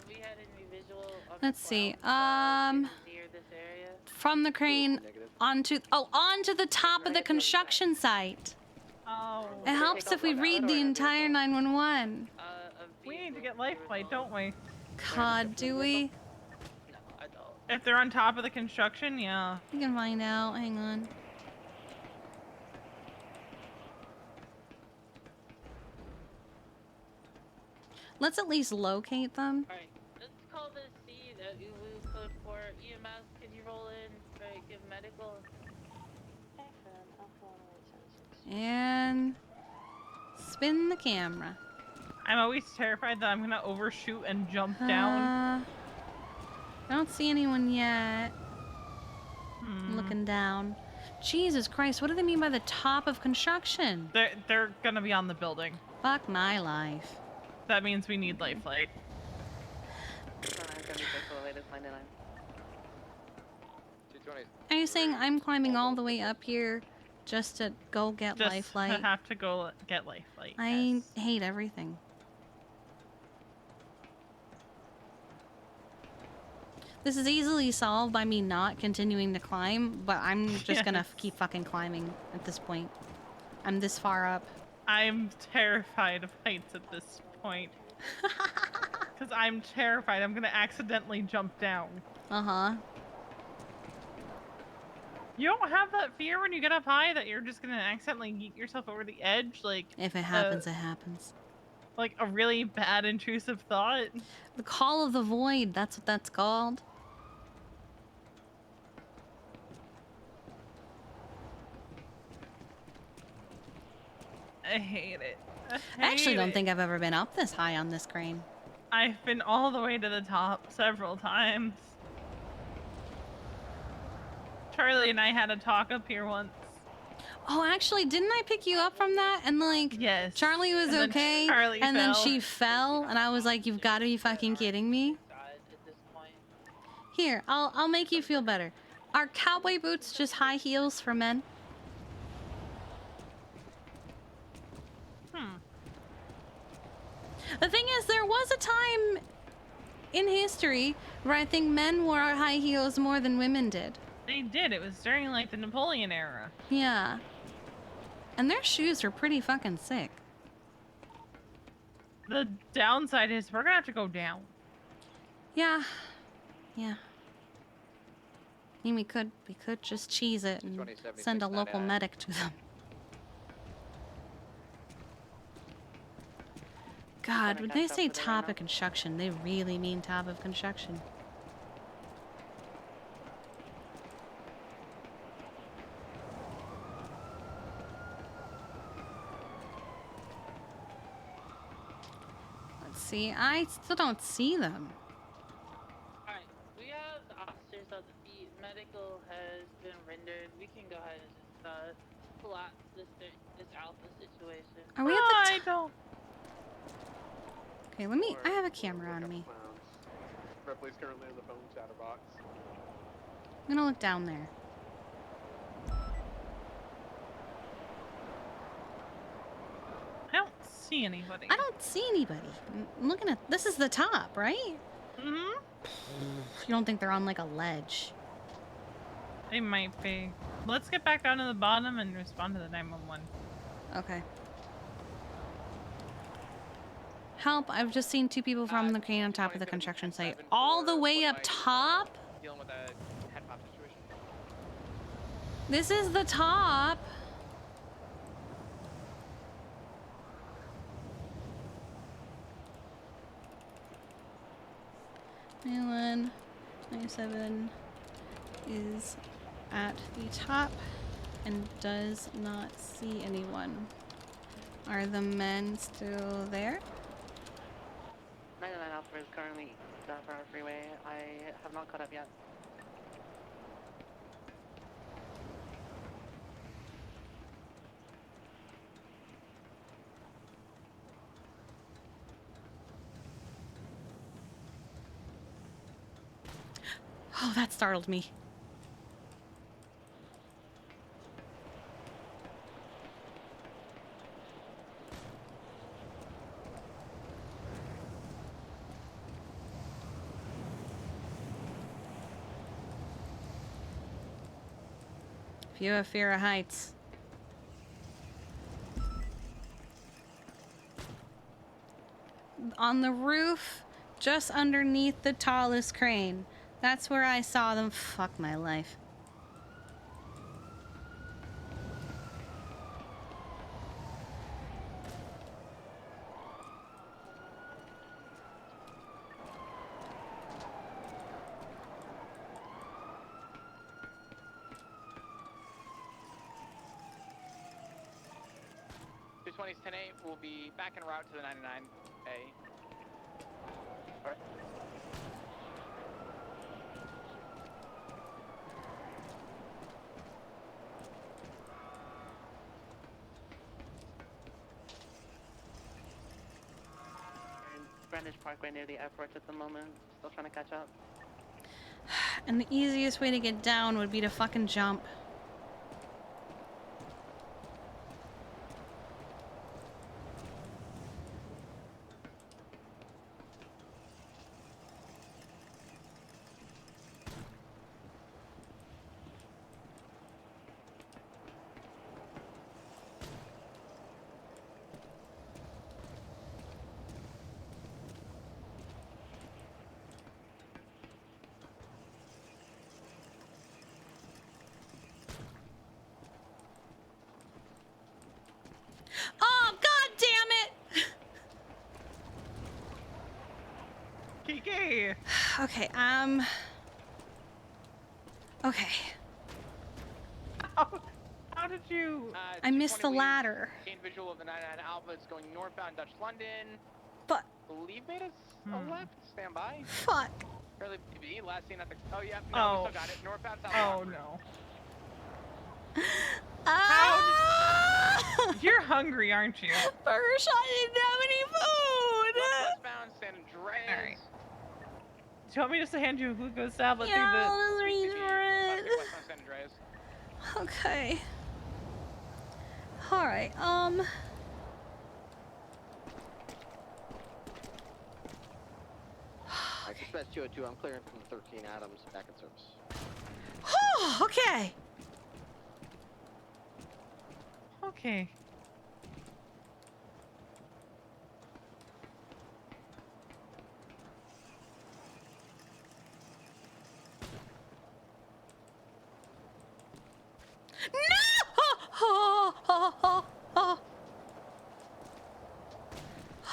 we had any visual of let's see. near this area? From the crane onto the top of the construction site. Oh. It helps if we read the entire 911. We need to get life flight, don't we? God, do we? No, I don't. If they're on top of the construction, yeah. We can find out. Hang on. Let's at least locate them. Alright, let's call this C, the Uwu code for EMS. Can you roll in, give medical? And spin the camera. I'm always terrified that I'm gonna overshoot and jump down. I don't see anyone yet. I'm looking down. Jesus Christ, what do they mean by the top of construction? They're gonna be on the building. Fuck my life. That means we need life flight. Are you saying I'm climbing all the way up here just to go get life flight? Just have to go get life flight. I hate everything. This is easily solved by me not continuing to climb, but I'm just gonna keep fucking climbing at this point. I'm this far up. I'm terrified of heights at this point. Because I'm terrified I'm gonna accidentally jump down. Uh-huh. You don't have that fear when you get up high that you're just gonna accidentally yeet yourself over the edge? Like, If it happens, it happens. Like a really bad intrusive thought? The call of the void, that's what that's called. I hate it. I actually don't think I've ever been up this high on this crane. I've been all the way to the top several times. Charlie and I had a talk up here once. Oh, actually, didn't I pick you up from that? And like, yes. Charlie was And then okay, Charlie and then fell. she fell, and I was like, "You've got to be fucking kidding me." Here, I'll make you feel better. Are cowboy boots just high heels for men? The thing is, there was a time in history where I think men wore high heels more than women did. They did. It was during like the Napoleon era. Yeah. And their shoes were pretty fucking sick. The downside is we're gonna have to go down. Yeah. Yeah. I mean, we could just cheese it and send a local medic to them. God, when they say top of construction, they really mean top of construction. Let's see, I still don't see them. Alright, we have the officers on the beat. Medical has been rendered. We can go ahead and just collapse this alpha situation. Are we at the I don't. Okay, I have a camera on me. Ripley's currently in the phone chatterbox. I'm gonna look down there. I don't see anybody. I don't see anybody. I'm looking at, this is the top, right? Mm-hmm. You don't think they're on like a ledge? They might be. Let's get back down to the bottom and respond to the 911. Okay. Help, I've just seen two people from the crane on top of the construction site. All the way up top? Dealing with a head pop situation. This is the top. One 97 is at the top and does not see anyone. Are the men still there? 99 Alpha is currently down for our freeway. I have not caught up yet. Oh, that startled me. If you have fear of heights. On the roof, just underneath the tallest crane. That's where I saw them. Fuck my life. Twenties 10-8 will be back en route to the 99A. Alright. Greenwich Parkway near the airport at the moment. Still trying to catch up. And the easiest way to get down would be to fucking jump. Oh, god damn it! Kiki! Okay, okay. How did you... I missed the ladder. Gain visual of the 99 Alpha. It's going northbound Dutch London. Fuck. Believe made us a left. Stand by. Fuck. Early BB. Last seen at the... Oh, yeah. No, we still got it. Northbound, southbound. Oh, no. Ah! You're hungry, aren't you? First, I didn't have any food. Westbound San Andreas. All right. Do you want me just to hand you a glucose tablet Yeah, I'll just reach for it. Westbound San Andreas. Okay. All right. Dispatch 202, I'm clearing from the 13 Adams back in service. Okay. Okay.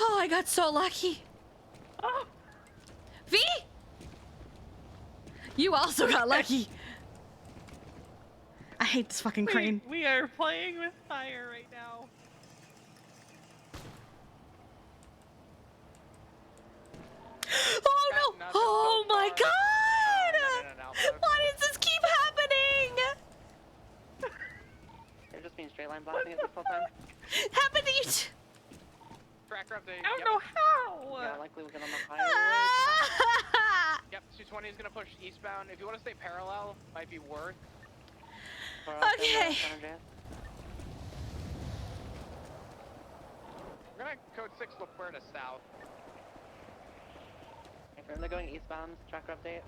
Oh, I got so lucky. Oh. V? You also got lucky. I hate this fucking crane. We are playing with fire right now. Oh no! Oh my god! Why does this keep happening? They're just being straight line blasting it this whole time. Happening! Tracker update. I don't know how! Yeah, likely we'll get on the highway. Yep, 220 is gonna push eastbound. If you want to stay parallel, might be worth. Okay. We're gonna code 6 La Puerta south. They're going eastbound. Tracker update.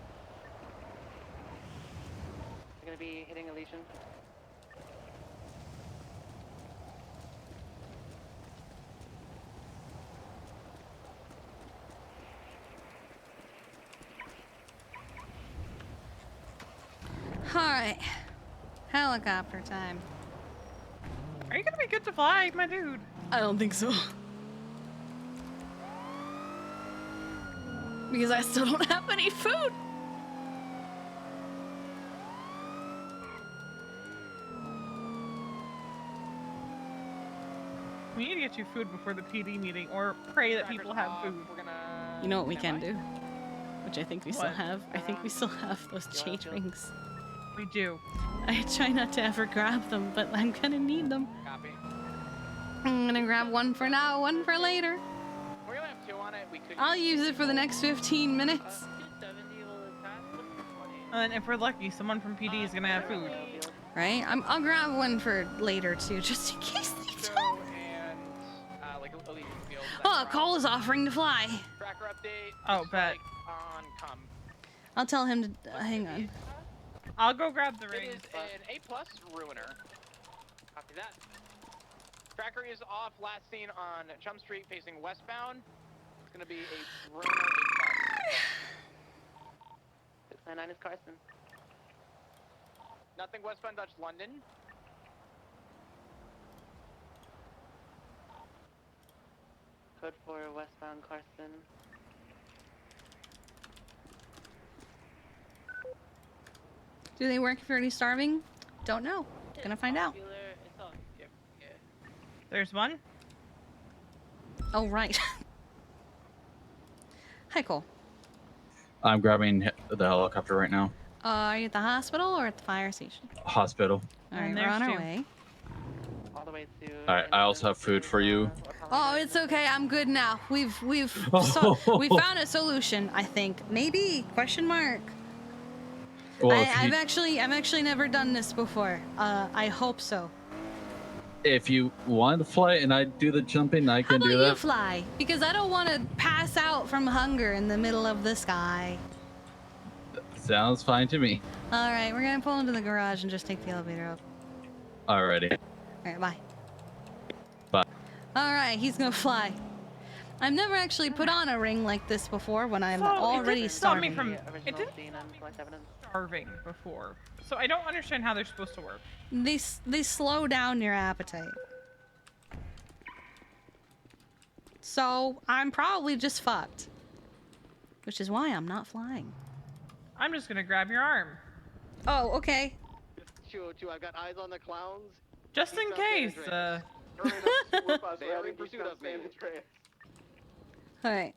They're gonna be hitting Elysian. Alright. Helicopter time. Are you gonna be good to fly, my dude? I don't think so. Because I still don't have any food. We need to get you food before the PD meeting, or pray that people have food. You know what we can do? Which I think we still What? have. I think we still have those change rings. We do. I try not to ever grab them, but I'm gonna need them. Copy. I'm gonna grab one for now, one for later. We're gonna have 2 on it. We could. I'll use it for the next 15 minutes. 270 will attack. And if we're lucky, someone from PD is gonna have food. Right? I'll grab one for later too, just in case they don't. And like Allegiant Field. Oh, Cole is offering to fly. Tracker update. Oh, bet. On come. I'll tell him to hang on. I'll go grab the ring. It is an A+ ruiner. Copy that. Tracker is off. Last seen on Chum Street facing westbound. It's gonna be a ruiner A+. 699 is Carson. Nothing westbound Dutch London. Code 4 westbound Carson. Do they work if you're already starving? Don't know. Gonna find out. There's one. Oh, right. Hi, Cole. I'm grabbing the helicopter right now. Are you at the hospital or at the fire station? Hospital. All right, we're on our way. All the way to. Alright, I also have food for you. Oh, it's okay. I'm good now. we found a solution. I think maybe question mark. Well, I've actually never done this before. I hope so. If you want to fly and I do the jumping, I can do How that. about you fly? Because I don't want to pass out from hunger in the middle of the sky. Sounds fine to me. All right, we're gonna pull into the garage and just take the elevator up. Alrighty. All right, bye. Bye. All right, he's gonna fly. I've never actually put on a ring like this before when I'm already starving. It didn't starving before, so I don't understand how they're supposed to work. They slow down your appetite. So I'm probably just fucked. Which is why I'm not flying. I'm just gonna grab your arm. Oh, okay. 202, I've got eyes on the clowns. Just in case. They're in pursuit of me. Alright.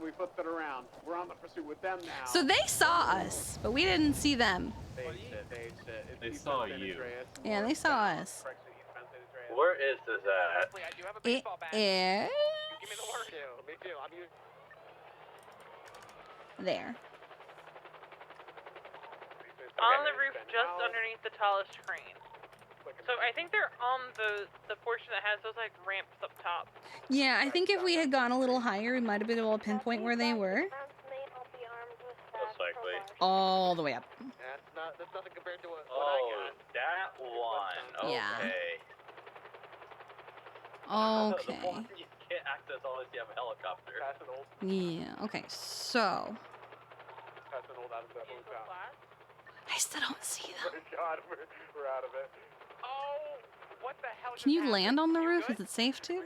We flipped it around. We're on the pursuit with them now. So they saw us, but we didn't see them. They saw you. Yeah, they saw us. Where is this at? It is... Me too. I'm using... There. On the roof, just underneath the tallest crane. So I think they're on the portion that has those like ramps up top. Yeah, I think if we had gone a little higher, we might have been able to pinpoint where they were. Most likely. All the way up. That's nothing compared to what I Oh, got. that one. Yeah. Okay. Okay. The one you can't access unless you have a helicopter. Yeah, okay, so... That's an old out of that hotel. I still don't see them. Oh God, we're out of it. Oh, what the hell? Can you land on the roof? Is it safe to? 220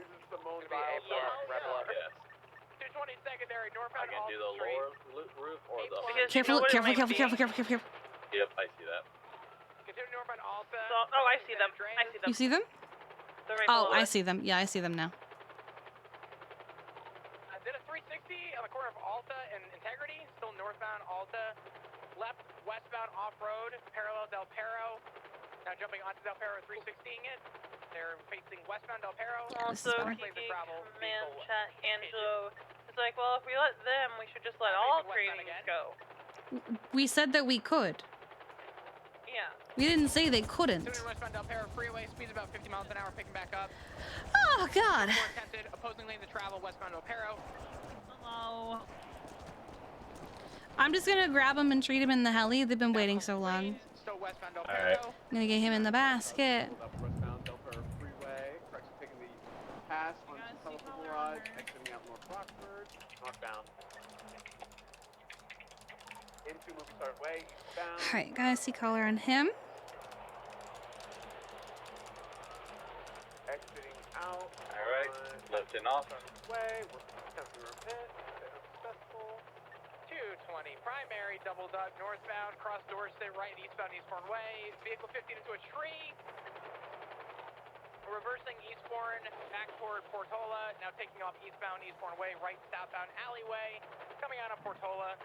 secondary northbound. I can do the lower roof or the... Careful, careful, careful, careful, careful, careful. Yep, I see that. Continue northbound Alta. Oh, I see them. I see them. You see them? They're right Oh, below I us. see them. Yeah, I see them now. I did a 360 on the corner of Alta and Integrity. Still northbound Alta. Left westbound off-road, parallel Del Perro. Now jumping onto Del Perro, 360ing it. They're facing westbound Del Perro. Also, Kiki, command chat, Angelo. It's like, well, if we let them, we should just let all trainings go. We said that we could. Yeah. We didn't say they couldn't. Westbound Del Perro freeway, speeds about 50 miles an hour, picking back up. Oh, God. More attempted, opposing lane to travel, westbound Del Perro. Hello. I'm just gonna grab him and treat him in the heli. They've been waiting so long. Still westbound Del Perro. I'm gonna get him in the basket. Westbound Del Perro freeway. Correction, taking the pass onto Telephone Garage, exiting out North Rockford, northbound. Into Movie Star Way, eastbound. Alright, gotta see color on him. Exiting out. Alright, lifting off. Way, we're attempting to repent. Unsuccessful. 220 primary, double duck northbound, cross Dorset, right eastbound Eastbourne Way. Vehicle 15 into a tree. Reversing Eastbourne, back toward Portola. Now taking off eastbound Eastbourne Way, right southbound alleyway. Coming out of Portola.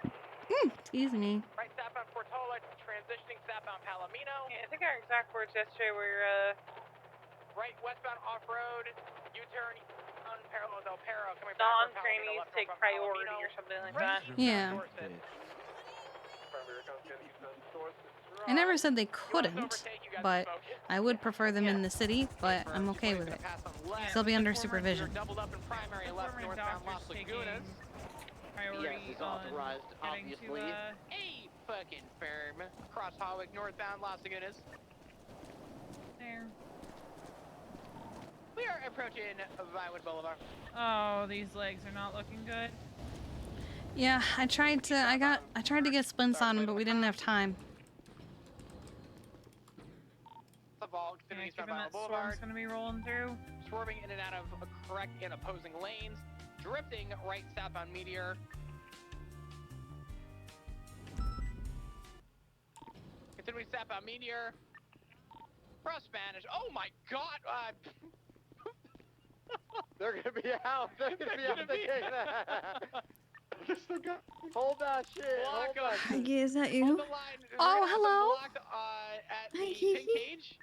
Excuse me. Right southbound Portola, transitioning southbound Palomino. Yeah, I think our exact words yesterday were, Right westbound off-road, U-turn Westbound parallel Del Perro, coming back Non from trainees take priority or something like that. Yeah. I never said they couldn't, but I would prefer them in the city, but I'm okay with it. Still be under supervision. Doubled up in primary left northbound Las Lagunas. Yes, is authorized, obviously. A fucking firm. Cross Hawick northbound Las Lagunas. There. We are approaching Vinewood Boulevard. Oh, these legs are not looking good. Yeah, I tried to get splints on him, but we didn't have time. Yeah, given that storm's gonna be rolling through. Swerving in and out of correct and opposing lanes. Drifting right southbound Meteor. Continuing southbound Meteor. Cross Spanish. Oh my god! They're gonna be out. They're gonna be out the gate. Hold that shit. Hold that shit. Kiki, is that you? Oh, hello. At Hi, the Kiki. pink cage.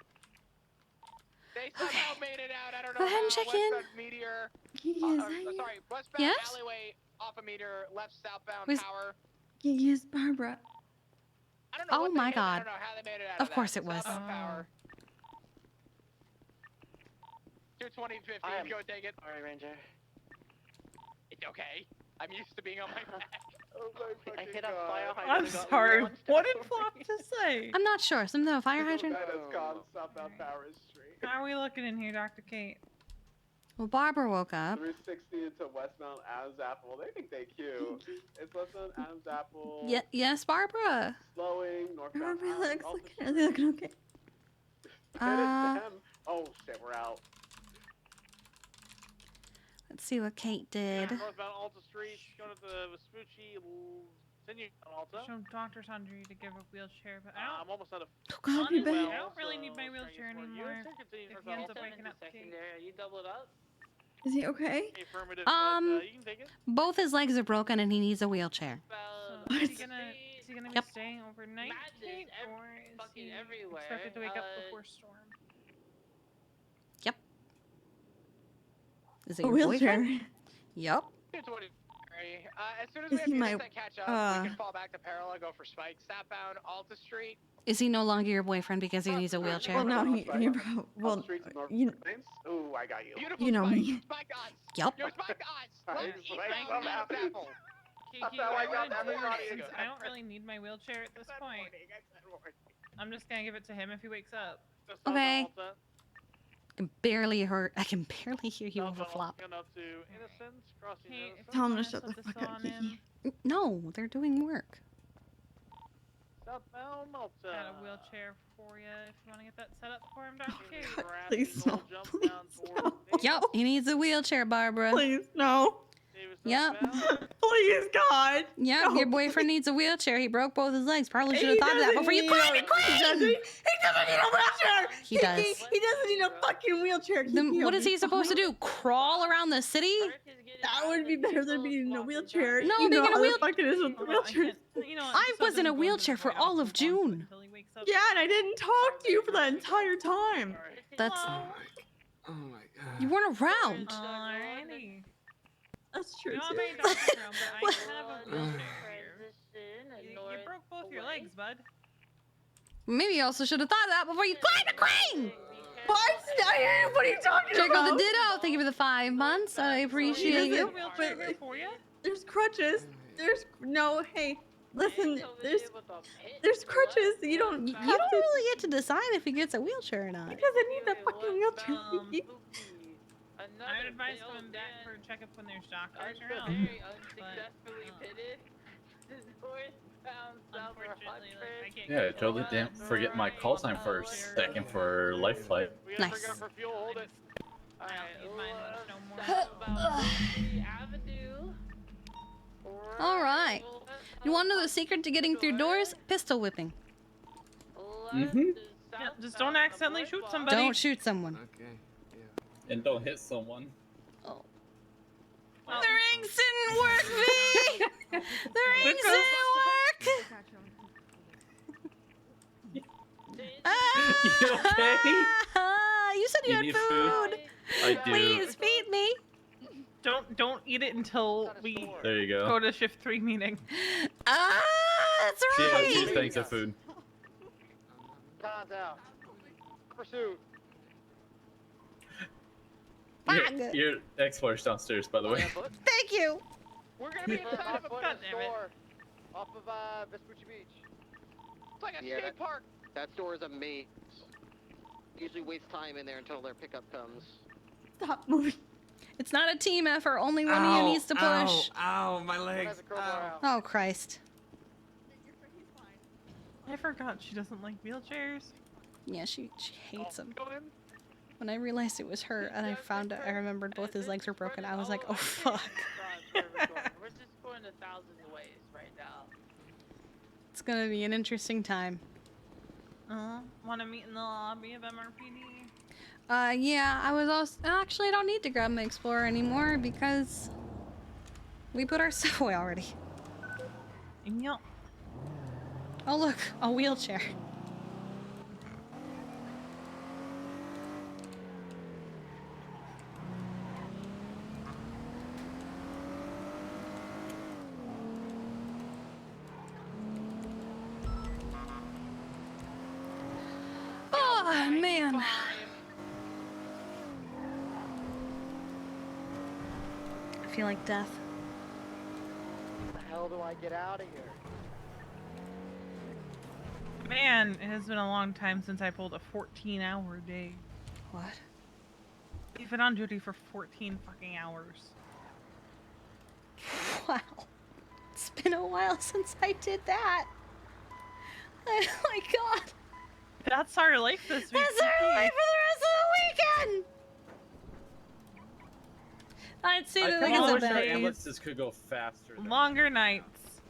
They somehow made it out. I don't know. Go ahead and how. check in. Westbound Meteor. Kiki, is that you? Sorry, westbound Yes? alleyway off a Meteor, left southbound Was- power. Kiki, is Barbara. I don't know Oh what they my hit. I god. don't know how they made it out Of that. course it was. Southbound power. 220-50, go take it. Alright, Ranger. It's okay. I'm used to being on my back. Oh my I fucking hit a God. fire I'm hydrant. got sorry. launched What out did of Flop me. just say? I'm not sure. Something of a fire hydrant? That is gone. Southbound power is straight. How are we looking in here, Dr. Kate? Well, Barbara woke up. 360 into westbound Adams Apple. They think they cute. It's westbound Adams Apple. Yes, Barbara. Slowing northbound. Barbara Adams, looks also like looking okay. straight. Oh shit, we're out. Let's see what Kate did. Northbound Alta Street, going to the Vespucci, continue on Alta. Some Dr. Sundry to give a wheelchair, but I'm almost out of. Oh God, you I back. don't really need my wheelchair anymore. If he ends up waking up, Kate. You double it up? Is he okay? Affirmative, you can take it. Both his legs are broken and he needs a wheelchair. So is he gonna be Yep. staying overnight, Kate, or is he everywhere. expected to wake up before storm? Yep. Is it A your wheelchair. boyfriend? Yep. 220. As soon as Is we have he units my- that catch up, we can fall back to parallel, go for spike. Southbound Alta Street. Is he no longer your boyfriend because he needs a wheelchair? Well, no, he well, you, Ooh, I got you. Beautiful you know spike. me. Spike odds. Yep. Your spike odds. Right, Left spike eastbound odds. Adams Apple. Kiki, That's how I what got I'm gonna do everybody is, in. I don't really need my wheelchair at this point. I'm just gonna give it to him if he wakes up. Okay. I can barely hear you over flop. Going up to Innocence, crossing Kate, Innocence. if Tell him you to wanna shut the put fuck this up, on Kiki. him, No, they're doing work. Southbound Malta. got a wheelchair for you if you want to get that set up for him, Dr. Kate. Please no. Please no. Yep, he needs a wheelchair, Barbara. Please no. Yep. Please God. Yep, No, your boyfriend needs a wheelchair. He broke both his legs. Probably should have thought of that before you He cried and doesn't need a wheelchair. He does. He doesn't need a fucking wheelchair. Then Kiki, what he'll is be he supposed to fine. do? Crawl around the city? That would be better than being in a wheelchair. No, you being know in a how wheel- the fuck it is with wheelchairs. I was in a wheelchair for all of June. Yeah, and I didn't talk to you for that entire time. That's Oh my god. you weren't around. Alrighty. That's true You too. may not be around, but I have a wheelchair here. You broke both your legs, bud. Maybe you also should have thought of that before you climbed the crane. What? What are you talking Jacob about? the Ditto, thank you for the 5 months. I appreciate He you. doesn't- There's crutches. There's no. Hey, listen. There's crutches. You don't. You don't really get to decide if he gets a wheelchair or not. He doesn't need that fucking wheelchair. Kiki. I would advise coming back for a checkup when there's doctors around. Very But, unsuccessfully pitted. Northbound unfortunately, like, I can't Yeah, get totally all didn't that. forget my call sign for a second for life flight. Nice. For fuel, hold it. I don't need mine much no more. Avenue. All right. You want to know the secret to getting through doors? Pistol whipping. Mm-hmm. Yeah, just don't accidentally shoot somebody. Don't shoot someone. Okay. And don't hit someone. Well, The rings didn't work, V. The rings didn't work. You okay? You said you You had need food. food? I do. Please feed me. Don't eat it until we There you go. go to shift 3 meeting. Ah, that's right. She thanks of food. Cons out. Pursuit. Your explorer's downstairs, by the way. Thank you. We're gonna be inside of a store off of Vespucci Beach. It's like a skate park. That store is a maze. Usually waste time in there until their pickup comes. Stop moving. It's not a team effort. Only one of you needs to push. Ow, my legs. Ow. Oh, Christ. I forgot she doesn't like wheelchairs. Yeah, she hates them. When I realized it was her and I remembered both his legs were broken, I was like, oh, fuck. We're just going 1,000 ways right now. It's gonna be an interesting time. Want to meet in the lobby of MRPD? Yeah, I was also... Actually, I don't need to grab my Explorer anymore because we put our stuff away already. Yep. Oh, look, a wheelchair. Oh, man. I feel like death. How the hell do I get out of here? Man, it has been a long time since I pulled a 14-hour day. What? You've been on duty for 14 fucking hours. Wow. It's been a while since I did that. Oh my god. That's our life this week. That's our life for the rest of the weekend! I'd say that I it's a wish our bad ambulances could go faster. Longer nights.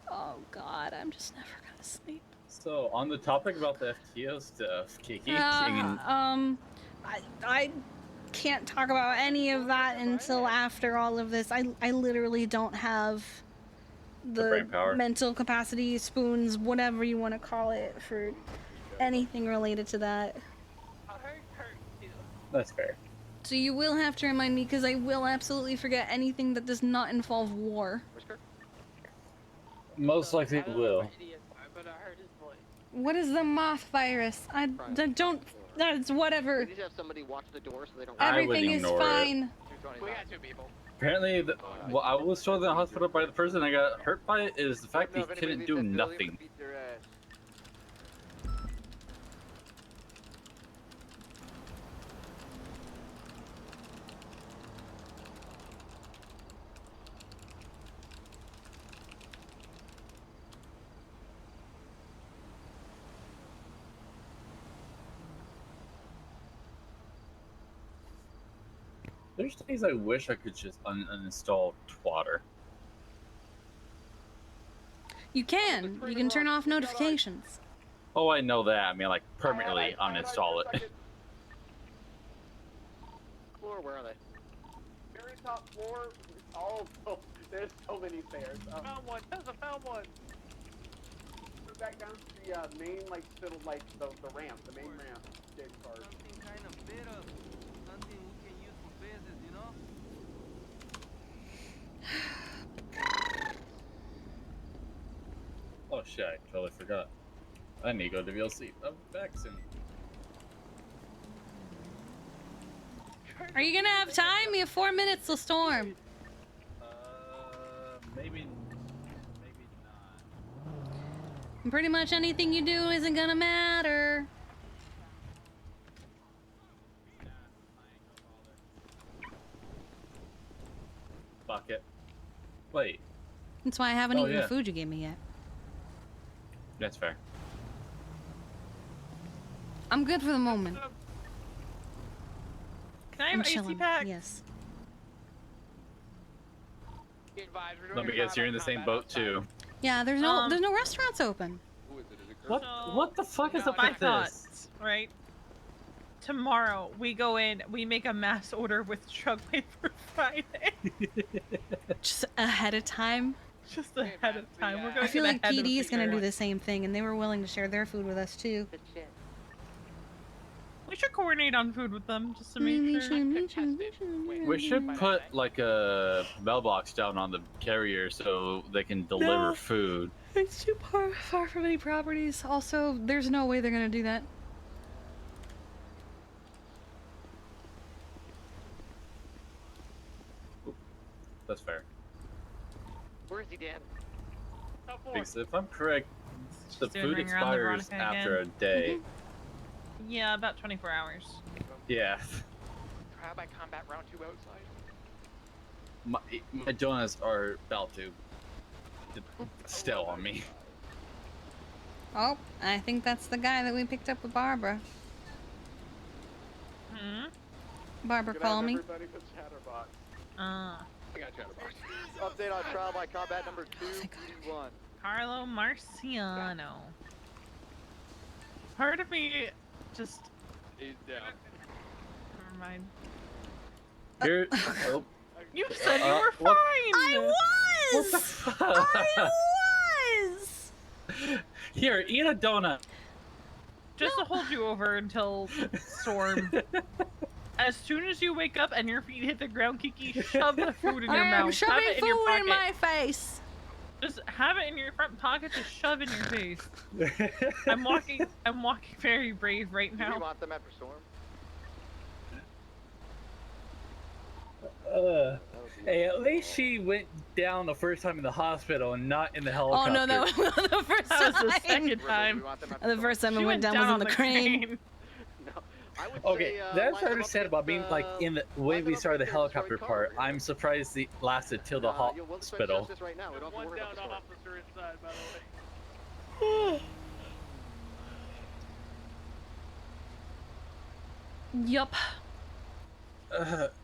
Oh god, I'm just never gonna sleep. So, on the topic about the FTO stuff, Kiki, I can't talk about any of that until after all of this. I literally don't have the brain power. mental capacity, spoons, whatever you want to call it, for anything related to that. That's fair. So you will have to remind me, because I will absolutely forget anything that does not involve war. Most likely it will. What is the moth virus? I don't... That's whatever. We need to have somebody watch the door so they don't... Everything is fine. We got 2 people. Apparently, what I was told in the hospital by the person I got hurt by it is the fact that he couldn't do nothing. There's days I wish I could just uninstall Twatter. You can. You can turn off notifications. Oh, I know that. I mean, like, permanently uninstall it. Floor, where are they? Very top floor. Oh, there's so many stairs. Found one. There's a found one. Go back down to the main, like, still, like, the ramp, the main ramp. Escape card. Something kind of better. Something we can use for business, you know? Oh shit, I totally forgot. I need to go to VLC. I'm back soon. Are you gonna have time? We have 4 minutes till storm. Maybe And pretty much anything you do isn't gonna matter. Fuck it. Wait. That's why I haven't Oh, eaten yeah. the food you gave me yet. That's fair. I'm good for the moment. Can I I'm have AC chilling. pack? Yes. Let me guess, you're in the same boat too. Yeah, there's no restaurants open. What the fuck is up My with thoughts, this? right? Tomorrow we go in, we make a mass order with truck weight for Friday. Just ahead of time. Just ahead of time. We're going I feel to like the head of PD is the gonna do year. the same thing, and they were willing to share their food with us too. We should coordinate on food with them just to make sure. We should put like a mailbox down on the carrier so they can deliver No. food. It's too far from any properties. Also, there's no way they're gonna do that. That's fair. Where is he, Dan? Because if I'm correct, the doing food ring around the expires Veronica after a again. day. Yeah, about 24 hours. Yeah. Trial by combat round 2 outside. My donuts are about to still on me. Oh, I think that's the guy that we picked up with Barbara. Hmm? Barbara, call me. Everybody but Chatterbox. Uh. I got Chatterbox. Update on trial by combat number 281. Carlo Marciano. Part of me just. He's down. Never mind. Here, oh. You said you were fine! what- I was! What the fuck? I was! Here, eat a donut. Just to hold you over until Storm. As soon as you wake up and your feet hit the ground, Kiki, shove the food in your mouth. I'm shoving have it in your food pocket. in my face. Just have it in your front pocket to shove in your face. I'm walking very brave right Do now. you want them after Storm? Hey, at least she went down the first time in the hospital and not in the helicopter. Oh no, that was the first That was time. the second time. The first time She I went down was on on the crane. Okay, that's what I understand about being like in the way we started the helicopter part. I'm surprised it lasted till the hospital. Right now. We don't have to One worry down about the officer inside, by the way. Yup.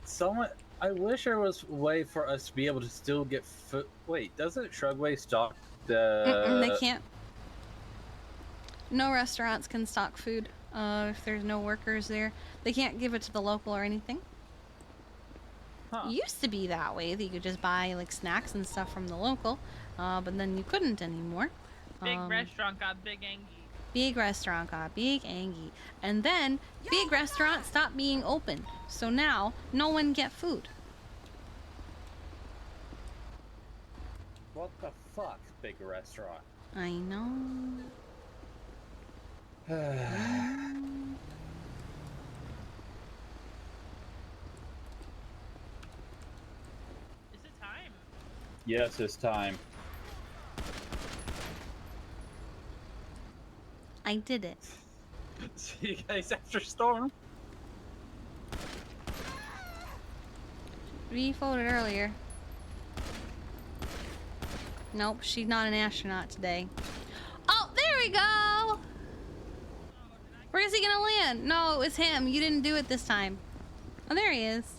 Someone, I wish there was a way for us to be able to still get food. Wait, doesn't Shrugway stock the? They can't. No restaurants can stock food if there's no workers there. They can't give it to the local or anything. It used to be that way, that you could just buy like snacks and stuff from the local, but then you couldn't anymore. Big restaurant got big angy. Big restaurant got big angy. And then big restaurant stopped being open. So now no one get food. What the fuck, big restaurant? I know. Is it time? Yes, it's time. I did it. See you guys after Storm. We voted earlier. Nope, she's not an astronaut today. Oh, there we go! Where is he gonna land? No, it's him. You didn't do it this time. Oh, there he is.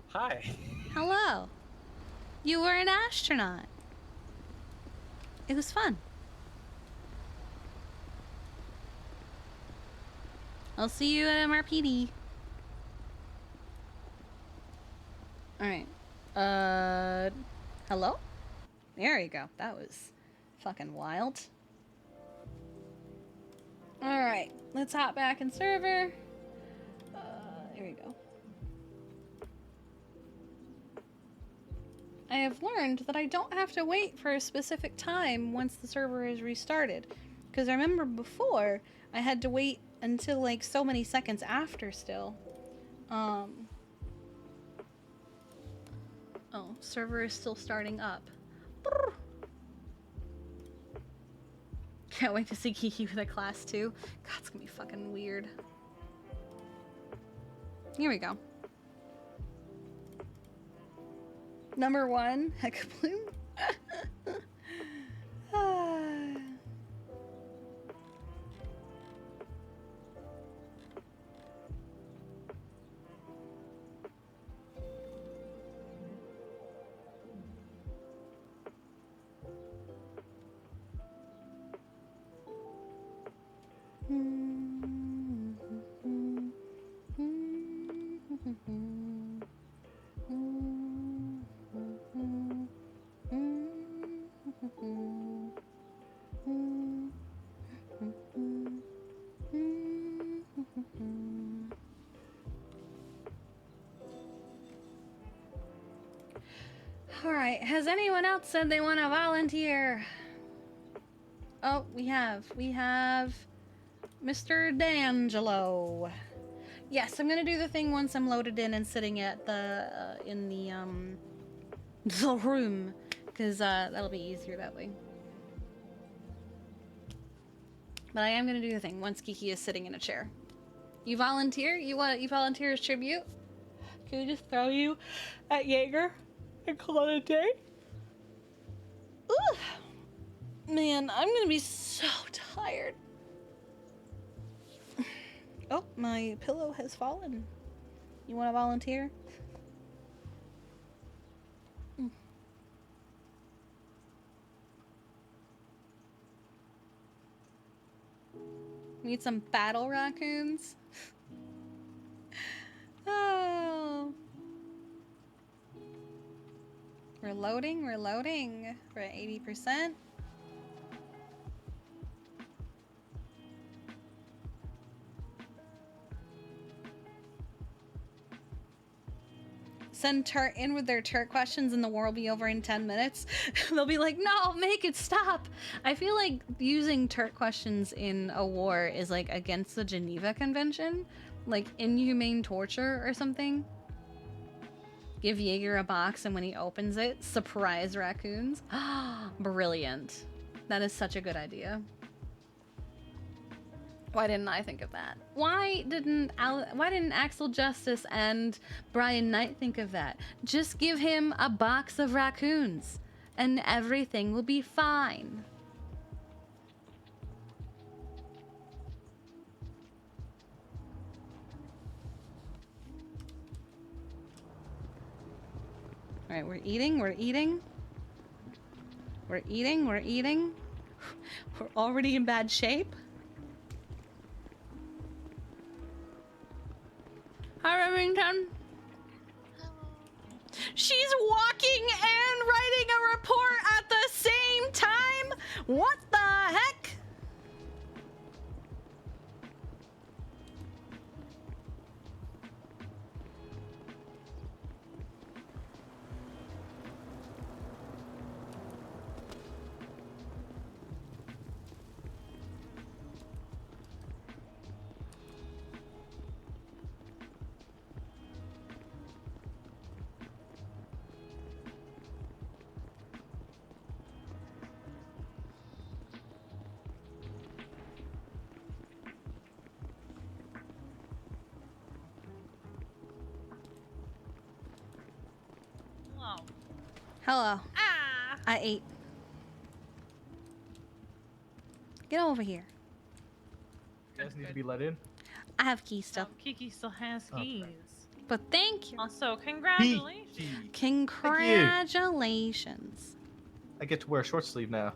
Hi. Hello. You were an astronaut. It was fun. I'll see you at MRPD. Alright. Hello? There you go. That was fucking wild. Alright. Let's hop back in server. Here we go. I have learned that I don't have to wait for a specific time once the server is restarted. Because I remember before, I had to wait until like so many seconds after still. Oh, server is still starting up. Brr. Can't wait to see Kiki with a class 2. God, it's gonna be fucking weird. Here we go. Number 1, Heckabloom. Alright, has anyone else said they want to volunteer? Oh, we have Mr. D'Angelo. Yes, I'm gonna do the thing once I'm loaded in and sitting at the, the room, because, that'll be easier that way. But I am gonna do the thing once Kiki is sitting in a chair. You volunteer? You volunteer as tribute? Can we just throw you at Jaeger and call it a day? Ooh. Man, I'm gonna be so tired. Oh, my pillow has fallen. You wanna volunteer? Need some battle raccoons? Oh. We're loading. We're at 80%. Send Turt in with their Turt questions and the war will be over in 10 minutes. They'll be like, no, make it stop. I feel like using Turt questions in a war is like against the Geneva Convention, like inhumane torture or something. Give Jaeger a box and when he opens it, surprise raccoons. Brilliant. That is such a good idea. Why didn't I think of that? Why didn't Axel Justice and Brian Knight think of that? Just give him a box of raccoons and everything will be fine. All right, we're eating. We're already in bad shape. Hi, Remington. She's walking and writing a report at the same time? What the heck? Hello. Ah. I ate. Get over here. You guys need to be let in. I have keys still. Kiki still has keys. But thank you. Also, congratulations. Congratulations. I get to wear a short sleeve now.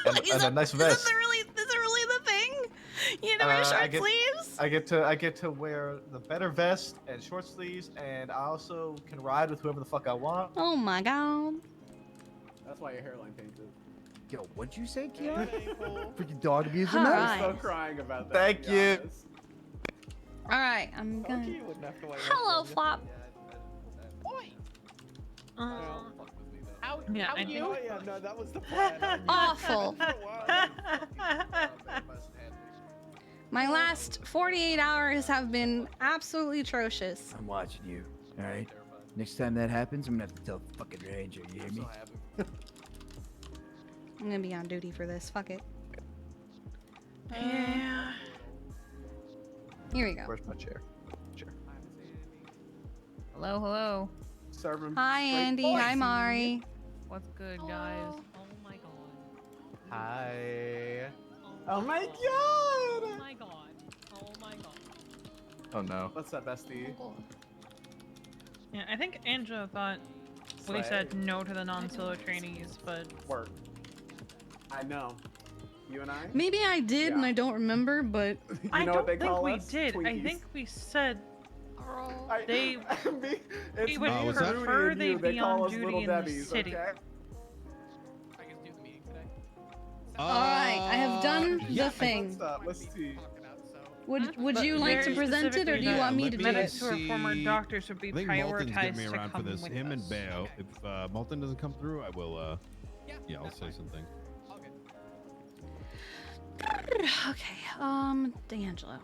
And a nice vest. Is it really the thing? You never wear short sleeves? I get to wear the better vest and short sleeves, and I also can ride with whoever the fuck I want. Oh my god. That's why your hairline painted. Yo, what'd you say, Keon? Cool. Freaking dog abuser, All man. right. I'm still crying about that. Thank you. All right, I'm going. Okay, you wouldn't have to wait. Hello, Flop. How yeah, I you? think... yeah, no, that was the plan. Awful. My last 48 hours have been absolutely atrocious. I'm watching you, all right? Next time that happens, I'm gonna have to tell the fucking ranger, you hear me? I'm gonna be on duty for this, fuck it. Yeah. Here we go. Where's my chair? Chair. Hello. Serve him Hi, Andy. points. Hi, Mari. What's good, guys? Oh my god. Hi. Oh my god! Oh my god. Oh my god. Oh no. What's up, bestie? Yeah, I think Angela thought we said no to the non-solo trainees, but... Work. I know. You and I? Maybe I did and I don't remember, but... I know don't what they think call we us? did. I Twinkies. think we said they It's would me, prefer Rudy, they and you. be call on us duty little in Debbies, the city. Okay? Alright, I have done the thing. What's up? Let's see. Would you like to present it, or do you want me to do medics it? who are former doctors would be I think Malton's getting prioritized me to around for come this. with Him and us. Bayo. If Malton doesn't come through, I will. Yeah, I'll say something. Okay. D'Angelo.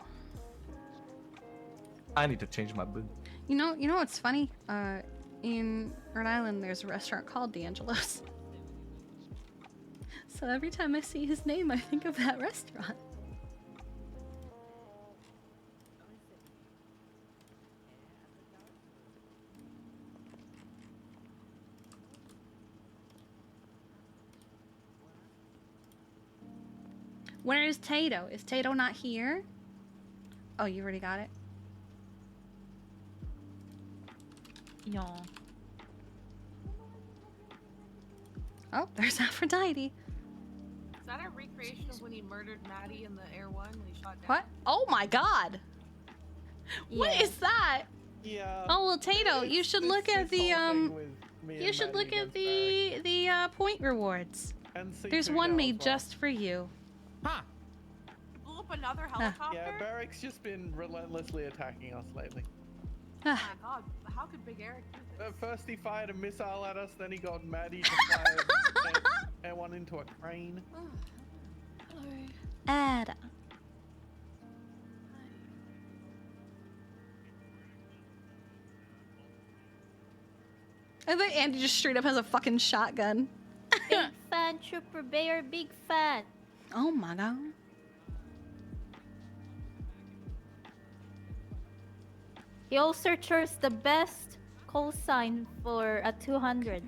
I need to change my boot. You know what's funny? In Rhode Island, there's a restaurant called D'Angelo's. So every time I see his name, I think of that restaurant. Where is Tato? Is Tato not here? Oh, you already got it? Y'all. Oh, there's Aphrodite. Is that a recreation of when he murdered Maddie in the Air One when he shot down? What? Oh my god! What is that? Yeah. Oh well, Tato, you should look at the You should look at the point rewards. There's one made just for you. Huh. Blew up another helicopter? Yeah, Barrick's just been relentlessly attacking us lately. Oh my god, how could Big Eric do this? First he fired a missile at us, then he got Maddie to fire air one into a crane. Hello. Ada. I think Andy just straight up has a fucking shotgun. Big fan, Trooper Bear, big fan. Oh my god. He also chose the best call sign for a 200.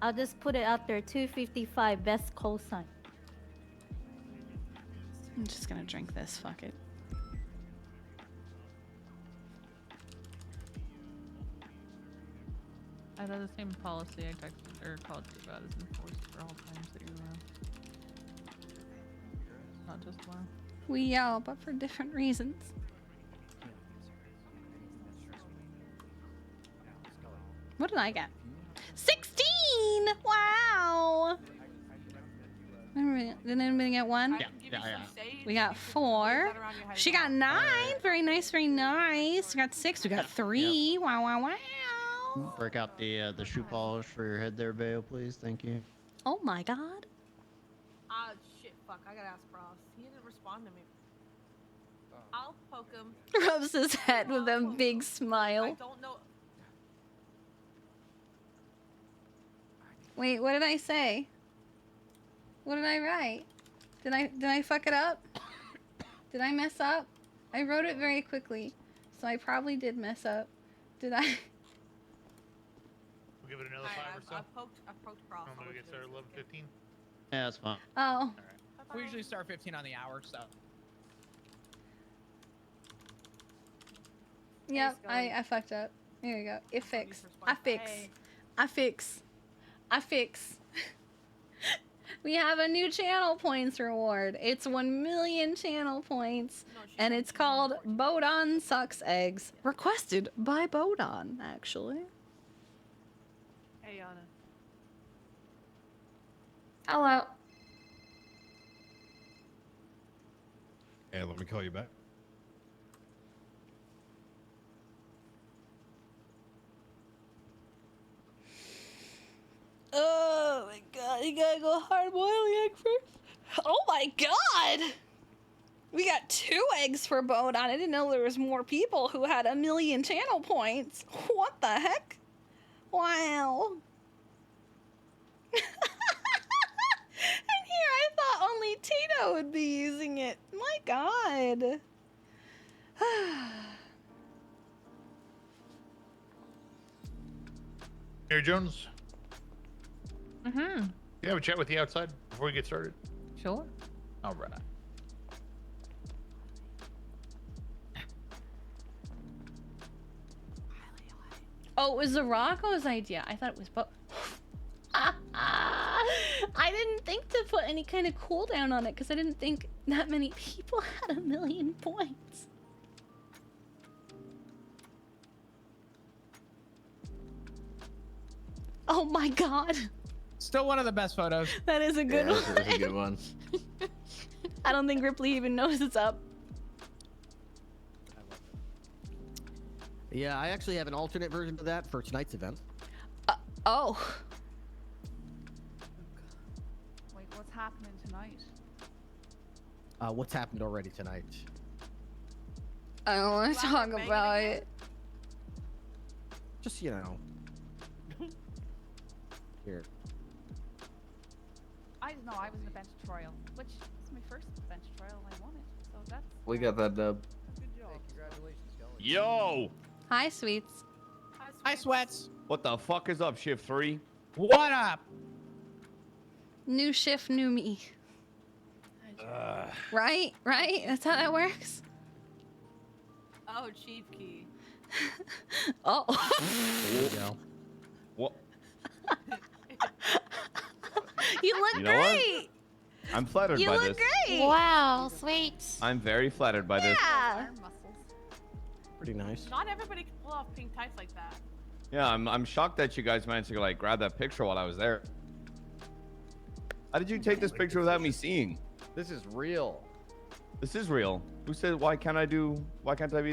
I'll just put it out there, 255, best call sign. I'm just gonna drink this, fuck it. I thought the same policy I texted or called you about is enforced for all times that you're around. Not just one. We yell, but for different reasons. What did I get? 16! Wow! Did anybody get one? Yeah. We got 4. She got 9. Very nice, very nice. We got 6. We got 3. Wow, wow, wow. Break out the shoe polish for your head there, Bayo, please. Thank you. Oh my god. Ah, shit, fuck. I gotta ask Ross. He didn't respond to me. I'll poke him. Rubs his head with a big smile. I don't know. Wait, what did I say? What did I write? Did I fuck it up? Did I mess up? I wrote it very quickly, so I probably did mess up. Did I? We'll give it another 5 or so. I poked Ross. Normally we get started at 11:15. Yeah, that's fine. Oh. We usually start 15 on the hour, so. Yep, I fucked up. Here we go. It fixed. I fix. We have a new channel points reward. It's 1 million channel points, and it's called Bodon Sucks Eggs. Requested by Bodon, actually. Hey, Yana. Hello. Hey, let me call you back. Oh my god, you gotta go hard boiling egg first. Oh my god! We got 2 eggs for Bodon. I didn't know there was more people who had 1 million channel points. What the heck? Wow. And here I thought only Tito would be using it. My god. Mayor Jones, Mm-hmm. you have a chat with you outside before we get started? Sure. All right. Oh, it was the Rocco's idea. I thought it was both. I didn't think to put any kind of cooldown on it because I didn't think that many people had 1 million points. Oh my god. Still one of the best photos. That is a good one. That's a good one. I don't think Ripley even knows it's up. Yeah, I actually have an alternate version of that for tonight's event. Oh. Wait, what's happening tonight? What's happened already tonight? I don't want to talk about it. Just, you know. Here. I just know I was in a bench trial, which is my first bench trial and I won it. So that's We got that dub. good job. Hey, congratulations, Kelly. Yo! Hi, sweets. Hi, Sweats. What the fuck is up, Shift 3? What up? New shift, new me. Right? Right? That's how that works? Oh, Chief Key. Oh. There you go. What? You look You know what? great. I'm flattered You by look this. great. Wow, sweet. I'm very flattered by this. Yeah. Arm muscles. Pretty nice. Not everybody can pull off pink tights like that. Yeah, I'm shocked that you guys managed to like grab that picture while I was there. How did you take this picture without me seeing? This is real. This is real. Who said why can't I be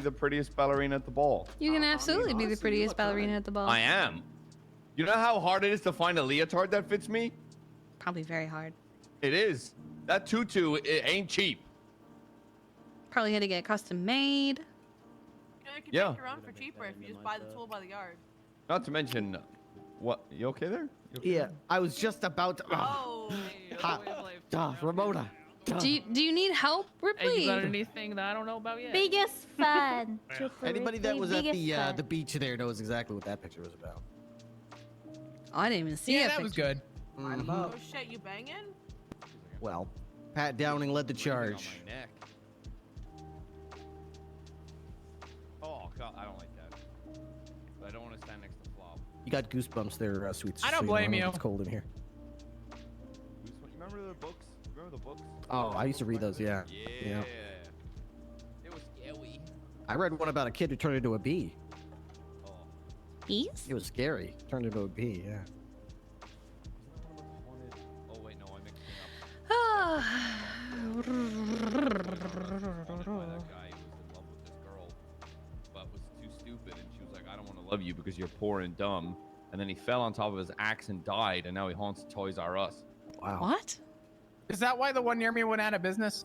the prettiest ballerina at the ball? You can absolutely be the honestly, prettiest look ballerina alright. at the ball. I am. You know how hard it is to find a leotard that fits me? Probably very hard. It is. That tutu, it ain't cheap. Probably had to get custom made. You can Yeah. make your own for cheaper if you just buy the tool by the yard. Not to mention, what? You okay there? You okay? Yeah, I was just about to. Oh. Ramona. Do you need help, Ripley? Hey, you got anything that I don't know about yet? Biggest fan. Anybody that was at Biggest fan. the beach there knows exactly what that picture was about. I didn't even see Yeah, it. that was good. Oh shit, you banging? Well, Pat Downing led the charge. On my neck. Oh god, I don't like that. But I don't want to stand next to Flop. You got goosebumps there, Sweets. I don't blame you. It's cold in here. You remember the books? Remember the books? Oh, I used to read those, yeah. Yeah. It was scary. I read one about a kid who turned into a bee. Oh. Bees? It was scary. Turned into a bee, yeah. Oh wait, no, I'm mixing up. That guy who was in love with this girl, but was too stupid, and she was like, "I don't want to love you because you're poor and dumb." And then he fell on top of his axe and died, and now he haunts Toys R Us. Wow. What? Is that why the one near me went out of business?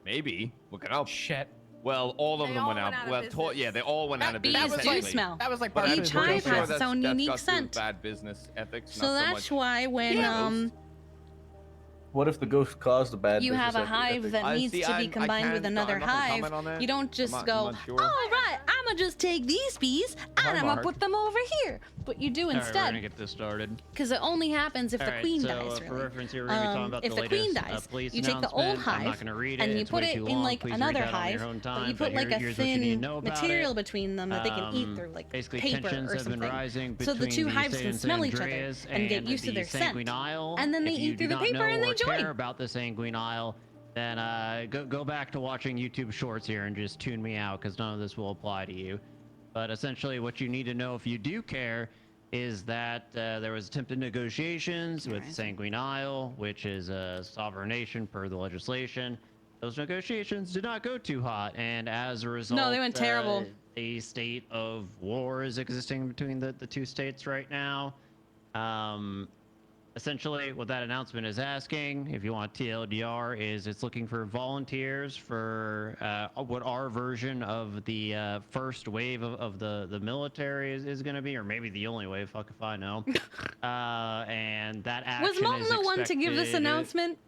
Maybe. Look it up. Shit. Well, all of They them all went out. went out of Well, business. yeah, they all went out of Bees business. do technically. smell. That was like But part of Each I'm his pretty hive sure has that's- its own that's unique got to do with scent. bad business ethics. So not that's so much. why when What if the ghost caused the bad you business have a ethic? hive that I needs see, to be combined with another I'm not gonna hive, comment on that. you don't just I'm go, not sure. all right, I'm gonna just take these bees and I'm gonna Mark. put them over here. But you do All right, we're instead, gonna get this started. because it only happens if All the right, queen so, dies. for Really. reference here, we're gonna be talking about If the the queen latest, dies, police you take the old announcement. I'm not hive gonna read and it. you It's put way it too in long. like Please read another that on your hive, own but time, you put like a here's what you need to thin know about material it. between them that they can eat through, like Basically, paper tensions or have been something. rising So the between two hives can San smell each other Andreas and get used to the their scent, Sanguine Isle. and then they If you eat through do the not paper know and they or join. care about the Sanguine Isle, then go back to watching YouTube Shorts here and just tune me out, because none of this will apply to you. But essentially, what you need to know if you do care is that there was attempted negotiations with Sanguine Isle, which is a sovereign nation per the legislation. Those negotiations did not go too hot, and as a result, No, they went terrible. A state of war is existing between the two states right now. Essentially, what that announcement is asking, if you want TLDR, is it's looking for volunteers for what our version of the first wave of the military is going to be, or maybe the only wave, fuck if I know. And that action Was Molten is the one to give this expected announcement?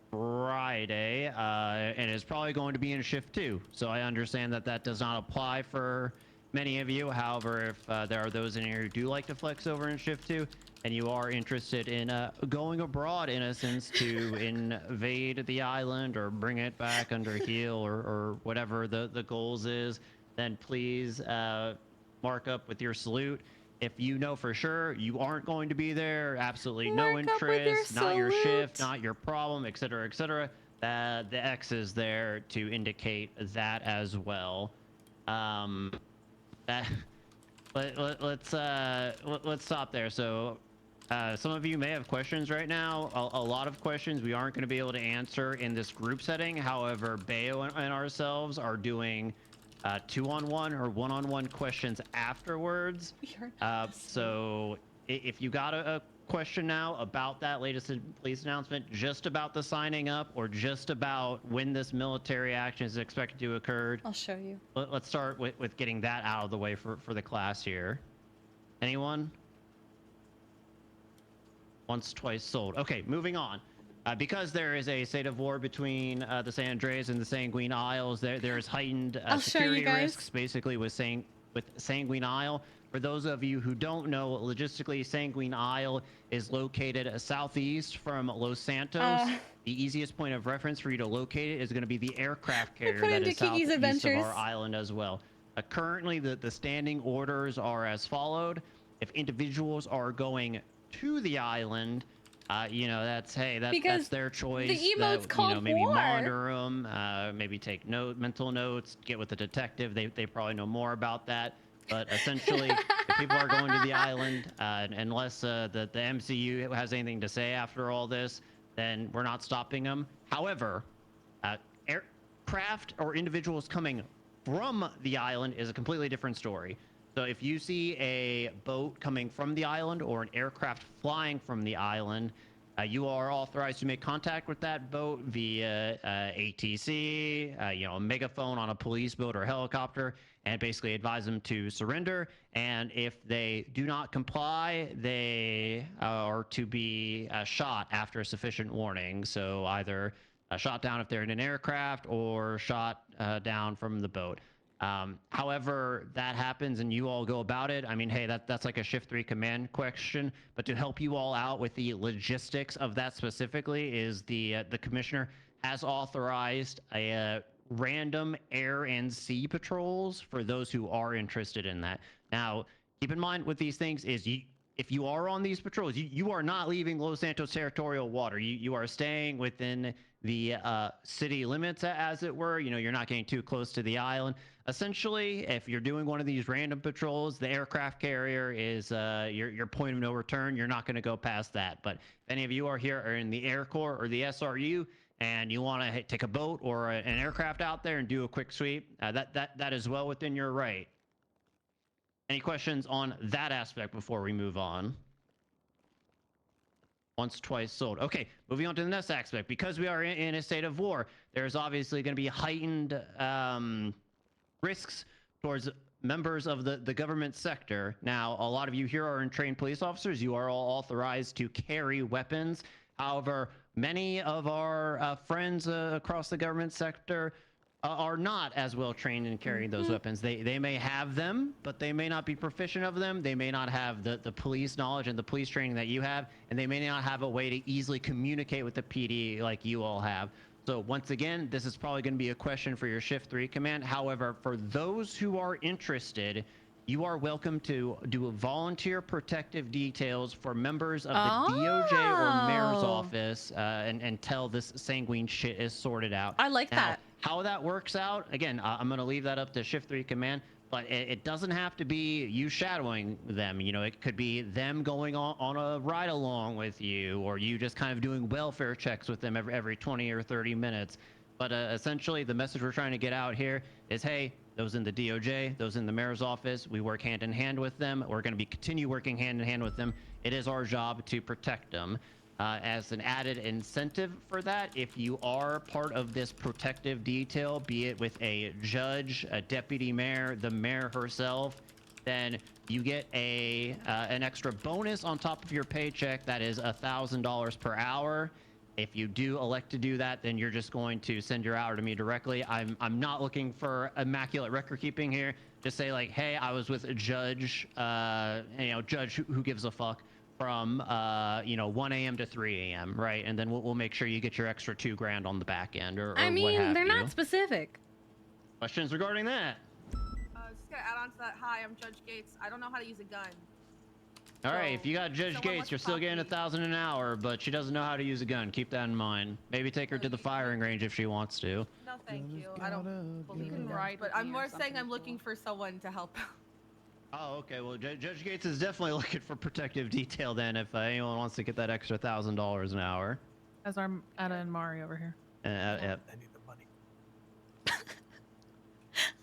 Friday, and is probably going to be in shift 2. So I understand that that does not apply for many of you. However, if there are those in here who do like to flex over in shift 2, and you are interested in going abroad, in a sense, to invade the island or bring it back under heel, or whatever the goals is, then please mark up with your salute. If you know for sure you aren't going to be there, absolutely no interest, not your shift, not your problem, etc., etc., the X is there to indicate that as well. Let's stop there. So some of you may have questions right now. A lot of questions we aren't going to be able to answer in this group setting. However, Bayo and ourselves are doing 2-on-1 or 1-on-1 questions afterwards. So if you got a question now about that latest police announcement, just about the signing up or just about when this military action is expected to occur, I'll show you. let's start with getting that out of the way for the class here. Anyone? Once, twice sold. Okay, moving on. Because there is a state of war between the San Andreas and the Sanguine Isles, there is heightened security risks, basically, with Sanguine Isle. For those of you who don't know, logistically, Sanguine Isle is located southeast from Los Santos. The easiest point of reference for you to locate it is going to be the aircraft carrier that is southeast of our island as well. Currently, the standing orders are as followed. If individuals are going to the island, that's their choice. The emote's called maybe war. monitor them, maybe take mental notes, get with the detective. They probably know more about that. But essentially, if people are going to the island, unless the MCU has anything to say after all this, then we're not stopping them. However, aircraft or individuals coming from the island is a completely different story. So if you see a boat coming from the island or an aircraft flying from the island, you are authorized to make contact with that boat via ATC, a megaphone on a police boat or helicopter, and basically advise them to surrender. And if they do not comply, they are to be shot after sufficient warning. So either shot down if they're in an aircraft or shot down from the boat. However that happens and you all go about it, I mean, hey, that's like a shift 3 command question, but to help you all out with the logistics of that specifically is the commissioner has authorized a random air and sea patrols for those who are interested in that. Now, keep in mind with these things is if you are on these patrols, you are not leaving Los Santos territorial water. You are staying within the city limits, as it were. You're not getting too close to the island. Essentially, if you're doing one of these random patrols, the aircraft carrier is your point of no return. You're not going to go past that. But if any of you are here or in the Air Corps or the SRU and you want to take a boat or an aircraft out there and do a quick sweep, that is well within your right. Any questions on that aspect before we move on? Once, twice sold. Okay, moving on to the next aspect. Because we are in a state of war, there's obviously going to be heightened risks towards members of the government sector. Now, a lot of you here are trained police officers. You are all authorized to carry weapons. However, many of our friends across the government sector are not as well trained in carrying those weapons. They may have them, but they may not be proficient of them. They may not have the police knowledge and the police training that you have, and they may not have a way to easily communicate with the PD like you all have. So once again, this is probably going to be a question for your Shift 3 command. However, for those who are interested, you are welcome to do a volunteer protective details for members of the DOJ or mayor's office until this sanguine shit is sorted out. I like that. How that works out, again, I'm going to leave that up to Shift 3 command, but it doesn't have to be you shadowing them. It could be them going on a ride along with you, or you just kind of doing welfare checks with them every 20 or 30 minutes. But essentially, the message we're trying to get out here is, hey, those in the DOJ, those in the mayor's office, we work hand in hand with them. We're going to continue working hand in hand with them. It is our job to protect them. As an added incentive for that, if you are part of this protective detail, be it with a judge, a deputy mayor, the mayor herself, then you get an extra bonus on top of your paycheck that is $1,000 per hour. If you do elect to do that, then you're just going to send your hour to me directly. I'm not looking for immaculate record keeping here. Just say like, hey, I was with a judge, judge who gives a fuck, from 1 a.m. to 3 a.m. right? And then we'll make sure you get your extra $2,000 on the back end, or I mean, what have they're you. not specific. Questions regarding that? Just gonna add on to that. Hi, I'm Judge Gates. I don't know how to use a gun. All right, if you got Judge Gates, you're still getting $1,000 an hour, but she doesn't know how to use a gun. Keep that in mind. Maybe take her to the firing range if she wants to. No, thank you. I don't believe in guns, but I'm more saying I'm looking for someone to help out. Oh, okay. Well, Judge Gates is definitely looking for protective detail then if anyone wants to get that extra $1,000 an hour. As our Etta and Mari over here. Yep. I need the money.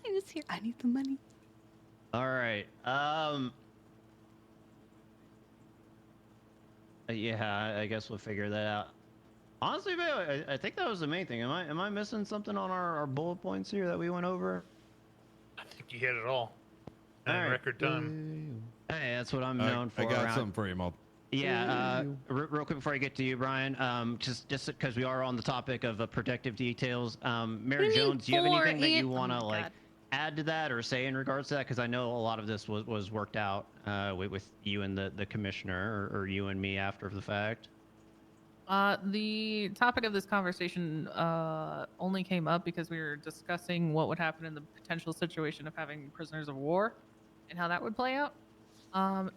I just He's here. I need the money. All right. Yeah, I guess we'll figure that out. Honestly, man, I think that was the main thing. Am I missing something on our bullet points here that we went over? I think you hit it all. All In right. record time. Hey, that's what I'm known for. I got around- something for you, Mo. Yeah, real quick before I get to you, Brian, just because we are on the topic of protective details, Mayor Jones, do you have anything that you want to add to that or say in regards to that? Because I know a lot of this was worked out with you and the commissioner, or you and me after the fact. The topic of this conversation only came up because we were discussing what would happen in the potential situation of having prisoners of war and how that would play out.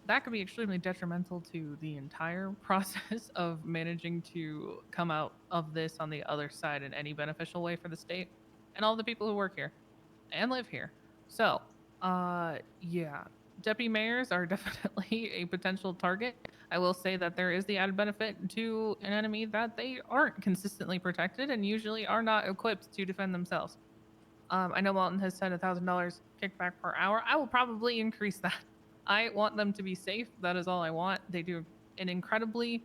That could be extremely detrimental to the entire process of managing to come out of this on the other side in any beneficial way for the state and all the people who work here and live here. So, yeah, deputy mayors are definitely a potential target. I will say that there is the added benefit to an enemy that they aren't consistently protected and usually are not equipped to defend themselves. I know Malton has said $1,000 kickback per hour. I will probably increase that. I want them to be safe. That is all I want. They do an incredibly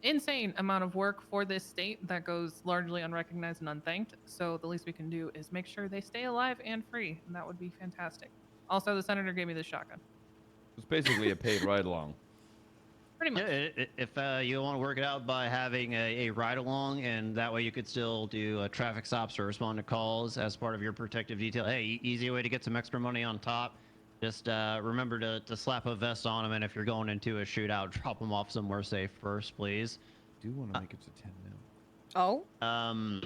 insane amount of work for this state that goes largely unrecognized and unthanked. So the least we can do is make sure they stay alive and free, and that would be fantastic. Also, the senator gave me this shotgun. It's basically a paid ride along. Pretty much. Yeah, if you want to work it out by having a ride along, and that way you could still do traffic stops or respond to calls as part of your protective detail. Hey, easy way to get some extra money on top. Just remember to slap a vest on them, and if you're going into a shootout, drop them off somewhere safe first, please. I do want to make it to 10 now. Oh.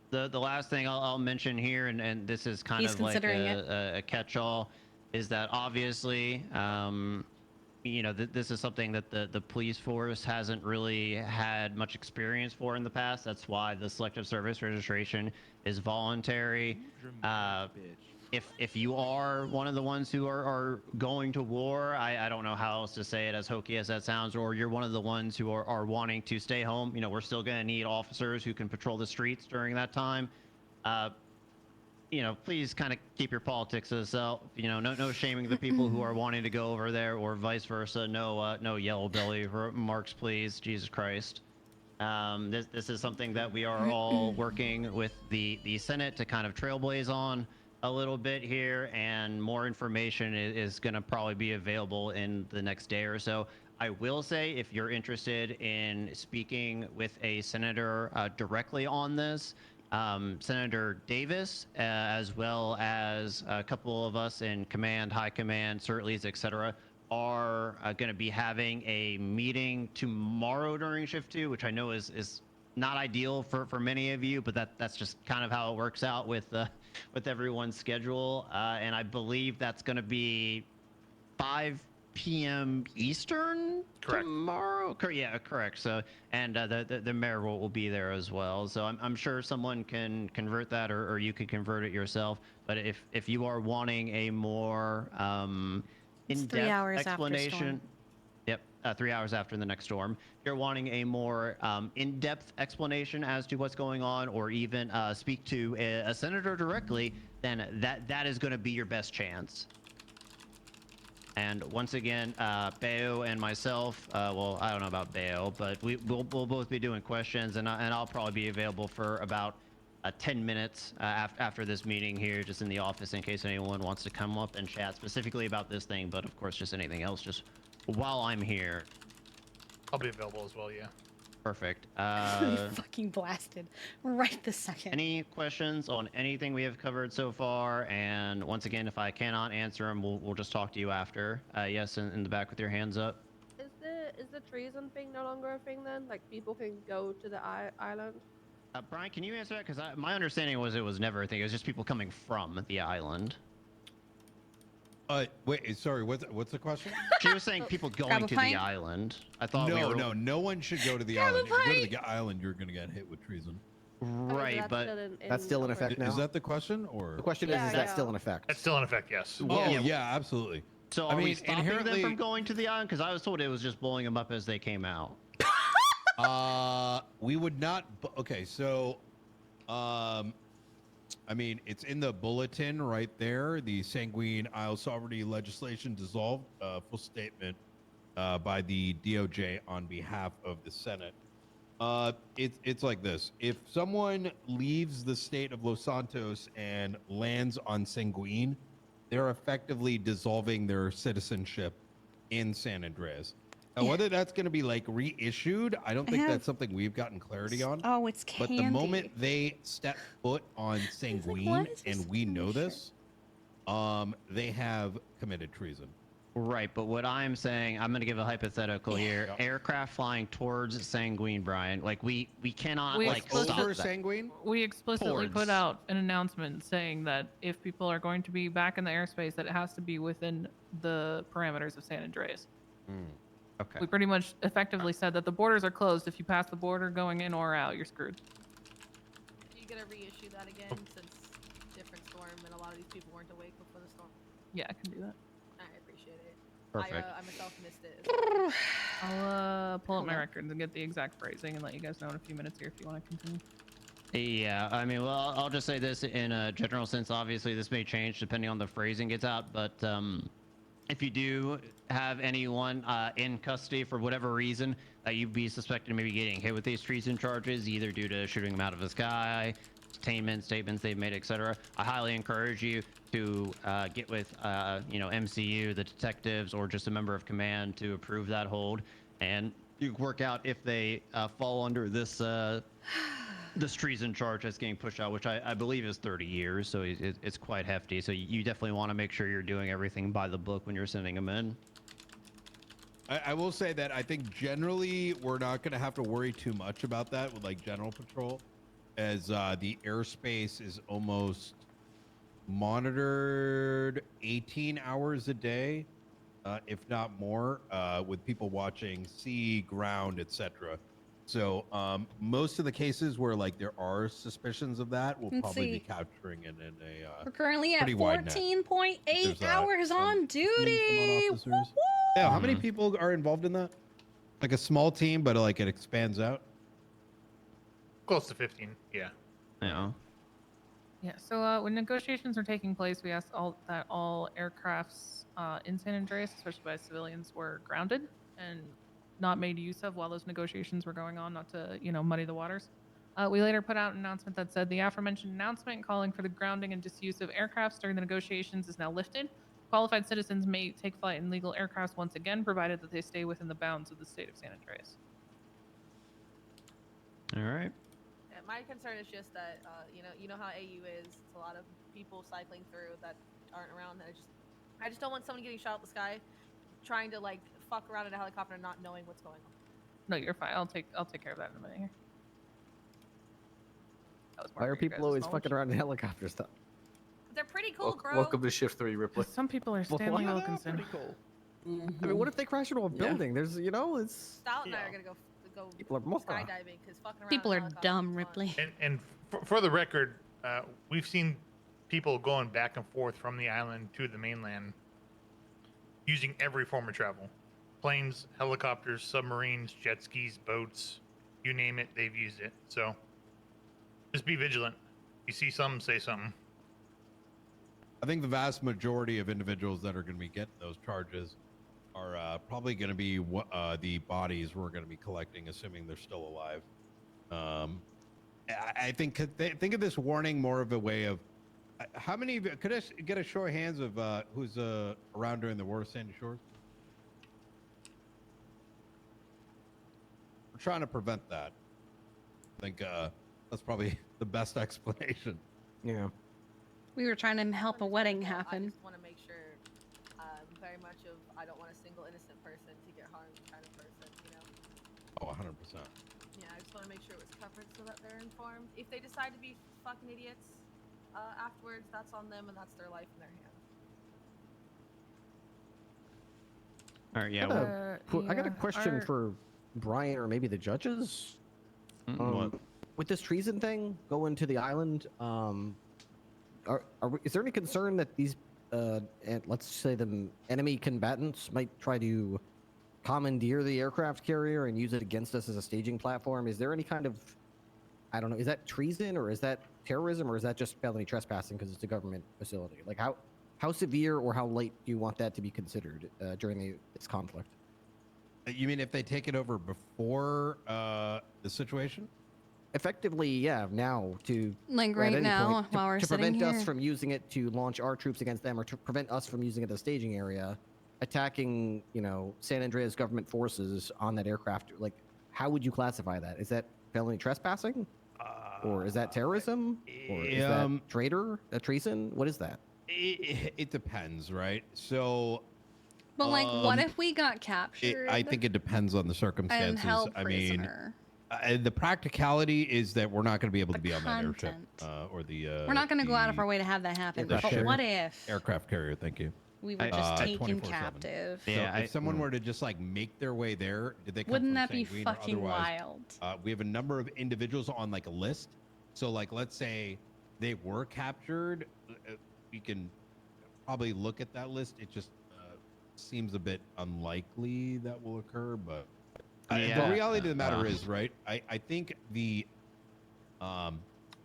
The last thing I'll mention here, and this is kind He's of like considering a catch-all, is that obviously, you know, this is something that the police force hasn't really had much experience for in the past. That's why the selective service registration is voluntary. If you are one of the ones who are going to war, I don't know how else to say it, as hokey as that sounds, or you're one of the ones who are wanting to stay home, you know, we're still going to need officers who can patrol the streets during that time. You know, please kind of keep your politics to yourself. You know, no shaming the people who are wanting to go over there, or vice versa. No yellow belly remarks, please. Jesus Christ. This is something that we are all working with the Senate to kind of trailblaze on a little bit here, and more information is going to probably be available in the next day or so. I will say, if you're interested in speaking with a senator directly on this, Senator Davis, as well as a couple of us in command, high command, CERTLEs, etc., are going to be having a meeting tomorrow during shift 2, which I know is not ideal for many of you, but that's just kind of how it works out with everyone's schedule. And I believe that's going to be 5 p.m. Eastern tomorrow. Yeah, correct. So, and the mayor will be there as well. So I'm sure someone can convert that, or you can convert it yourself. But if you are wanting a more in-depth explanation. Yep, 3 hours after the next storm. If you're wanting a more in-depth explanation as to what's going on, or even speak to a senator directly, then that is going to be your best chance. And once again, Bayo and myself, well, I don't know about Bayo, but we'll both be doing questions, and I'll probably be available for about 10 minutes after this meeting here, just in the office, in case anyone wants to come up and chat specifically about this thing, but of course, just anything else, just while I'm here. I'll be available as well, yeah. Perfect. Fucking blasted right this second. Any questions on anything we have covered so far? And once again, if I cannot answer them, we'll just talk to you after. Yes, in the back with your hands up. Is the treason thing no longer a thing then? Like, people can go to the island? Brian, can you answer that? Because my understanding was it was never a thing. It was just people coming from the island. Wait, sorry, what's the question? She was saying people going to the island. I thought no one should go to the island. If you go to the island, you're going to get hit with treason. Right, but that's still in effect now. Is that the question, or the question is that still in effect? That's still in effect, yes. Oh yeah, absolutely. So are we stopping them from going to the island? Because I was told it was just blowing them up as they came out. We would not. Okay, so I mean, it's in the bulletin right there. The Sanguine Isle sovereignty legislation dissolved. Full statement by the DOJ on behalf of the Senate. It's like this. If someone leaves the state of Los Santos and lands on Sanguine, they're effectively dissolving their citizenship in San Andreas. Now, whether that's going to be like reissued, I don't think that's something we've gotten clarity on. Oh, it's But the moment they step foot on Sanguine, and we know this, they have committed treason. Right, but what I'm saying, I'm going to give a hypothetical here. Aircraft flying towards Sanguine, Brian. Like we cannot stop that. Sanguine? We explicitly put Towards. out an announcement saying that if people are going to be back in the airspace, that it has to be within the parameters of San Andreas. Okay. We pretty much effectively said that the borders are closed. If you pass the border going in or out, you're screwed. Are you gonna reissue that again since different storm and a lot of these people weren't awake before the storm? Yeah, I can do that. I appreciate it. Perfect. I myself missed it. As well. I'll pull up my records and get the exact phrasing and let you guys know in a few minutes here if you want to continue. Yeah, I mean, well, I'll just say this in a general sense. Obviously, this may change depending on the phrasing gets out, but if you do have anyone in custody for whatever reason that you'd be suspected of maybe getting hit with these treason charges, either due to shooting them out of the sky, statements they've made, etc., I highly encourage you to get with MCU, the detectives, or just a member of command to approve that hold, and you work out if they fall under this this treason charge that's getting pushed out, which I believe is 30 years, so it's quite hefty. So you definitely want to make sure you're doing everything by the book when you're sending them in. I will say that I think generally we're not going to have to worry too much about that with like general patrol, as the airspace is almost monitored 18 hours a day, if not more, with people watching sea, ground, etc. So most of the cases where like there are suspicions of that, we'll Let's probably be see. capturing it in a We're currently at pretty wide net. 14.8 There's, hours on duty. officers. Yeah, how many people are involved in that? Like a small team, but like it expands out. Close to 15. Yeah. Yeah. Yeah, so when negotiations are taking place, we asked that all aircrafts in San Andreas, especially by civilians, were grounded and not made use of while those negotiations were going on, not to, muddy the waters. We later put out an announcement that said the aforementioned announcement calling for the grounding and disuse of aircrafts during the negotiations is now lifted. Qualified citizens may take flight in legal aircrafts once again, provided that they stay within the bounds of the state of San Andreas. All right. Yeah, my concern is just that you know how AU is. It's a lot of people cycling through that aren't around. And I just don't want someone getting shot out the sky, trying to like fuck around in a helicopter, not knowing what's going on. No, you're fine. I'll take care of that in a minute here. That was more Why are for your people guys' always knowledge. fucking around in helicopters though? They're pretty cool, bro. Welcome to Shift 3, Ripley. Some people are Stanley Wilkinson. Pretty cool. I mean, what if they crash into a building? There's, it's Stout and I are gonna go People are morons. skydiving because fucking around. People in are helicopters dumb, is fun. Ripley. And for the record, we've seen people going back and forth from the island to the mainland using every form of travel. Planes, helicopters, submarines, jet skis, boats, you name it, they've used it. So just be vigilant. You see something, say something. I think the vast majority of individuals that are going to be getting those charges are probably going to be the bodies we're going to be collecting, assuming they're still alive. I think of this warning more of a way of how many of you could I get a show of hands of who's around during the War of Sandy Shores? We're trying to prevent that. I think that's probably the best explanation. Yeah. We were trying to help a wedding I happen. just want to make sure, very much of I don't want a single innocent person to get harmed kind of person, Oh, 100%. Yeah, I just want to make sure it was covered so that they're informed. If they decide to be fucking idiots afterwards, that's on them and that's their life in their hands. All right. Yeah. I got a question for Brian or maybe the judges. What? With this treason thing going to the island, is there any concern that these, let's say the enemy combatants might try to commandeer the aircraft carrier and use it against us as a staging platform? Is there any kind of, I don't know, is that treason or is that terrorism, or is that just felony trespassing because it's a government facility? Like how severe or how late do you want that to be considered during this conflict? You mean if they take it over before the situation? Effectively, yeah. Now to Like at right any now, point, while we're to sitting prevent us here. from using it to launch our troops against them, or to prevent us from using it as a staging area, attacking, San Andreas government forces on that aircraft. Like, how would you classify that? Is that felony trespassing, or is that terrorism, or is that treason? What is that? It depends, right? So. But like, what if we got captured? I think it depends on the circumstances. And held I mean, prisoner? the practicality is that we're not going to be able to be on that airship or the. We're not going to go out of our way to have that happen. But what if Aircraft carrier? Thank you. we were just taken 24/7. captive? So if someone were to just like make their way there, did they come Wouldn't from that be Sanguine or fucking otherwise? wild? We have a number of individuals on like a list. So like, let's say they were captured, we can probably look at that list. It just seems a bit unlikely that will occur, but the reality of the matter is, right? I think the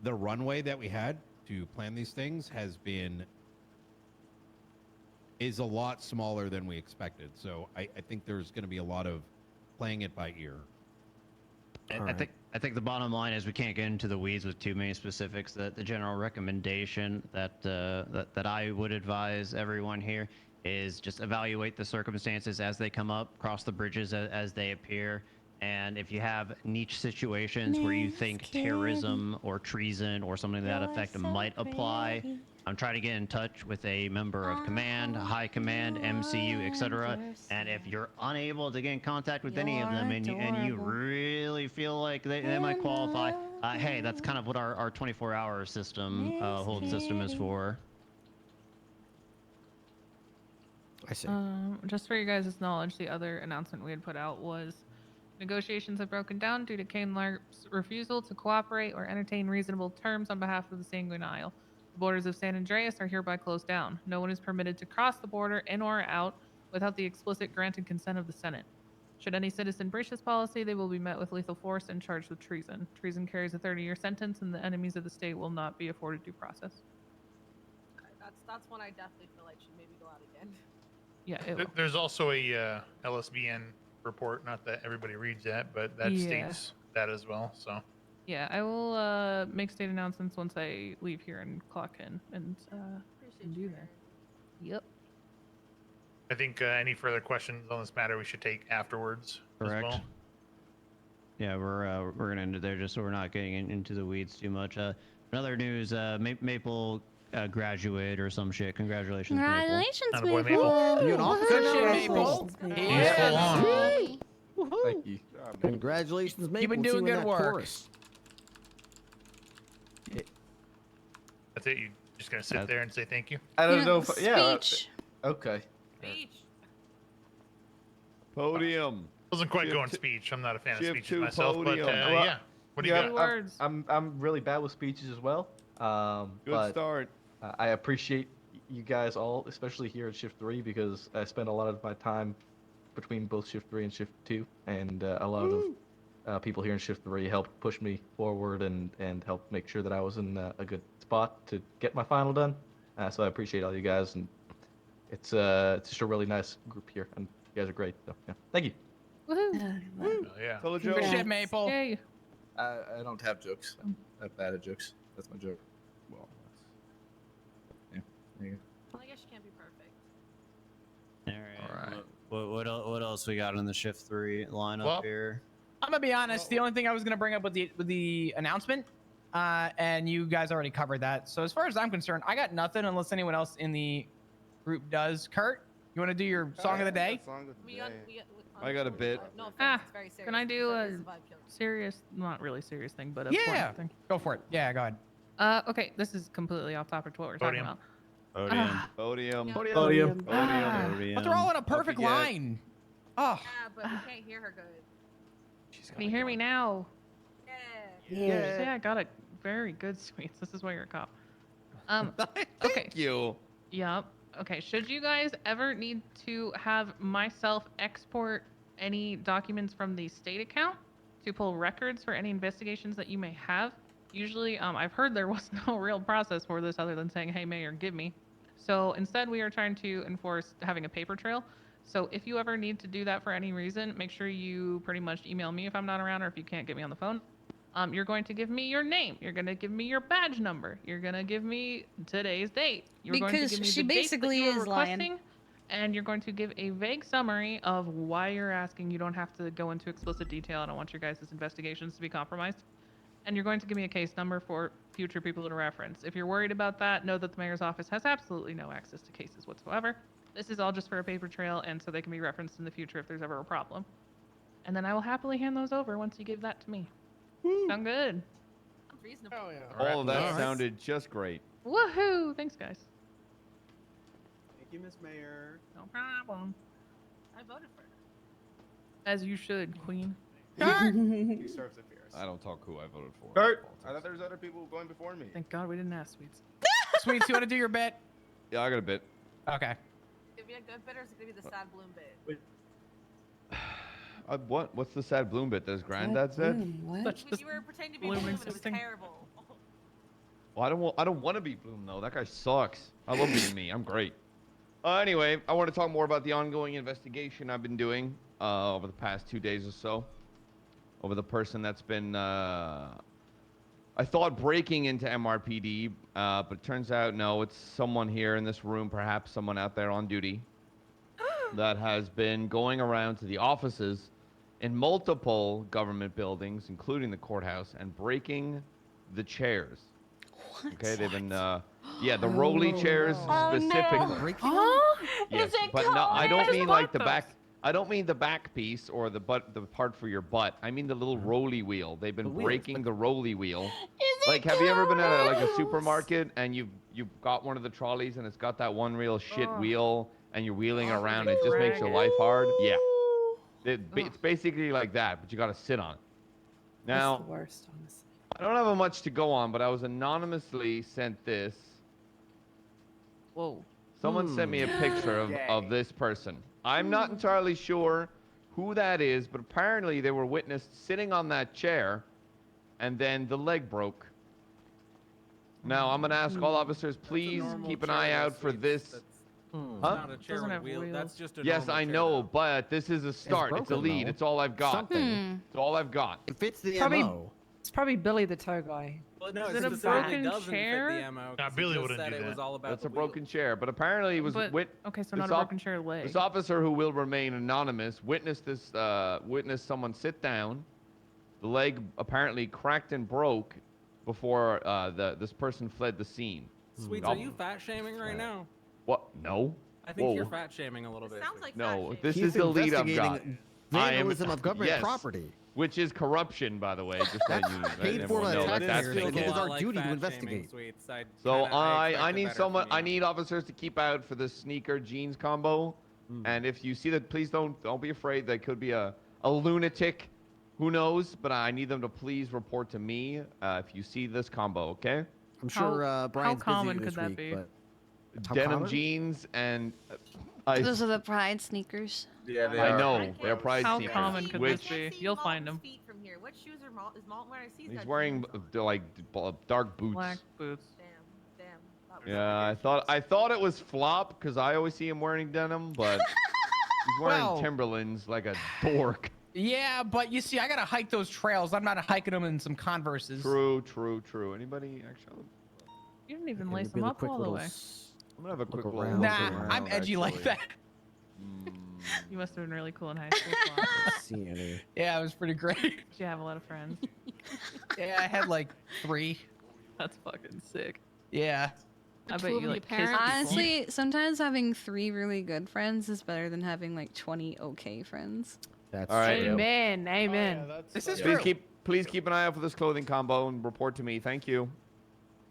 runway that we had to plan these things is a lot smaller than we expected. So I think there's going to be a lot of playing it by ear. I think the bottom line is we can't get into the weeds with too many specifics. That the general recommendation that I would advise everyone here is just evaluate the circumstances as they come up, cross the bridges as they appear, and if you have niche situations where you think terrorism or treason or something to that effect might apply, I'm trying to get in touch with a member of command, high command, MCU, etc. And if you're unable to get in contact with any of them and you really feel like they might qualify, hey, that's kind of what our 24-hour system, hold system is for. I see. Just for you guys' knowledge, the other announcement we had put out was negotiations have broken down due to Kane-Larp's refusal to cooperate or entertain reasonable terms on behalf of the Sanguine Isle. The borders of San Andreas are hereby closed down. No one is permitted to cross the border in or out without the explicit granted consent of the Senate. Should any citizen breach this policy, they will be met with lethal force and charged with treason. Treason carries a 30-year sentence, and the enemies of the state will not be afforded due process. That's one I definitely feel like should maybe go out again. Yeah, There's also a LSBN report. Not that everybody reads that, but that states that as well. So. Yeah, I will make state announcements once I leave here and clock in and do that. Yep. I think any further questions on this matter we should take afterwards. Correct. As well. Yeah, we're gonna end it there just so we're not getting into the weeds too much. Another news, Maple graduated or some shit. Congratulations, Congratulations, Maple. Maple. You an officer? Good shit, Maple. Yeah. Thank you. Congratulations, Maple. You've been Let's see doing you in good that work. chorus. That's it. You just gonna sit there and say thank you? I don't know if speech. Okay. Speech. Podium. Wasn't quite Shift going two- speech. I'm not a fan of shift speeches two myself, podium. but Well, yeah. What do you got? I'm really bad with speeches as well. Good But start. I appreciate you guys all, especially here at Shift 3, because I spend a lot of my time between both Shift 3 and Shift 2, and a lot of people here in Shift 3 helped push me forward and help make sure that I was in a good spot to get my final done. So I appreciate all you guys, and it's just a really nice group here, and you guys are great. So yeah, thank you. Woohoo! Yeah. Tell a Good joke. shit, Maple. Yay! I don't have jokes. I'm bad at jokes. That's my joke. Well, yeah. There you go. Well, I guess you can't be perfect. All right. What else we got in the Shift 3 lineup Well, here? I'm gonna be honest. The only thing I was gonna bring up with the announcement, and you guys already covered that. So as far as I'm concerned, I got nothing unless anyone else in the group does. Kurt, you want to do your song of the day? I got a bit. No offense, it's very serious. Can I do but a it is vibe killer. serious, not really serious thing, but a Yeah. important thing? Go for it. Yeah, go ahead. Okay, this is completely off topic to what we're Podium. talking about. Podium. Podium. But they're all in a perfect forget. line. Oh. Yeah, but we can't hear her good. Can you hear me now? Yeah. See, I got it very good, Sweets. This is why you're a cop. Okay. Thank you. Yep. Okay. Should you guys ever need to have myself export any documents from the state account to pull records for any investigations that you may have, Usually, I've heard there was no real process for this other than saying, hey, mayor, give me. So instead, we are trying to enforce having a paper trail. So if you ever need to do that for any reason, make sure you pretty much email me if I'm not around or if you can't get me on the phone. You're going to give me your name. You're going to give me your badge number. You're going to give me today's date. You're going to give me she the basically date that you were is lying. requesting, and you're going to give a vague summary of why you're asking. You don't have to go into explicit detail. I don't want your guys' investigations to be compromised. And you're going to give me a case number for future people to reference. If you're worried about that, know that the mayor's office has absolutely no access to cases whatsoever. This is all just for a paper trail, and so they can be referenced in the future if there's ever a problem. And then I will happily hand those over once you give that to me. Sound good? Sounds reasonable. Oh, yeah. All of that Yes. sounded just great. Woohoo! Thanks, guys. Thank you, Miss Mayor. No problem. I voted for her. As you should, Queen. He serves affairs. I don't talk who I voted for. Kurt, I thought there was other people going before me. Thank God we didn't ask Sweets. Sweets, you want to do your bit? Yeah, I got a bit. Okay. Is it gonna be a good bit or is it gonna be the sad bloom bit? What? What's the sad bloom bit that his granddad said? When you were pretending to be bloom and it was terrible. Well, I don't want to be Bloom though. That guy sucks. I love being me. I'm great. Anyway, I want to talk more about the ongoing investigation I've been doing over the past 2 days or so. Over the person that's been, I thought breaking into MRPD, but it turns out no, it's someone here in this room, perhaps someone out there on duty, that has been going around to the offices in multiple government buildings, including the courthouse, and breaking the chairs. What? Okay, they've been, yeah, the rolly chairs specifically. Yes, but no, I don't mean like the back. I don't mean the back piece or the part for your butt. I mean the little rolly wheel. They've been breaking the rolly wheel. Like, have you ever been at a supermarket and you've got one of the trolleys and it's got that one real shit wheel and you're wheeling it around? It just makes your life hard. Yeah, it's basically like that, but you got to sit on it. Now, That's the worst, honestly. I don't have much to go on, but I was anonymously sent this. Whoa. Someone sent me a picture of this person. I'm not entirely sure who that is, but apparently they were witnessed sitting on that chair, and then the leg broke. Now, I'm going to ask all officers, please keep an eye out for this. Not a chair with wheel. That's just a Yes, normal I chair, know, though. but this is a start. It's a broken, lead. though. It's all I've got. Something. It's all I've got. It fits the Probably- MO. It's probably Billy the tow guy. Well, no, Is it it a specifically broken doesn't chair? fit the MO. 'cause Nah, he Billy just wouldn't said do it that. was all about That's the a broken chair, but apparently it was But, okay, so not this a broken chair leg. This officer, who will remain anonymous, witnessed this. Witnessed someone sit down. The leg apparently cracked and broke before this person fled the scene. Sweets, are you fat shaming right now? What? No. I think Whoa. you're fat shaming a little bit. Sounds like No, fat this He's is the lead I've got. investigating vandalism of government yes, property. which is corruption, by the way. Just so That's you paid for by know that taxpayers. that's It fake. is our duty to investigate. Sweets. So I expect need better someone. from I you. need officers to keep out for the sneaker jeans combo. And if you see that, please don't be afraid. There could be a lunatic. Who knows? But I need them to please report to me if you see this combo. Okay? I'm sure Brian's how common busy this could that week, be? but how Denim common? jeans and. Those are the Pride sneakers. Yeah, they I are. know they're pride How sneakers. common could which this be? You'll find them. Feet from here. What shoes are is Malton wearing? I see he's wearing like dark boots. Black boots. Damn. Yeah, I thought it was flop because I always see him wearing denim, but he's wearing Well- Timberlands like a dork. Yeah, but you see, I gotta hike those trails. I'm not hiking them in some Converses. True. Anybody actually? You didn't even Yeah, lace it'd be them the up quick all the little way. I'm gonna have a quick look look around. Nah, I'm edgy like actually. that. You must have been really cool in high school. Flo. See any? Yeah, it was pretty great. Did you have a lot of friends? Yeah, I had like 3. That's fucking sick. Yeah. I bet you like kissed people. Honestly, sometimes having 3 really good friends is better than having like 20 okay friends. That's All right. true. Amen. Amen. This is Please true. please keep an eye out for this clothing combo and report to me. Thank you.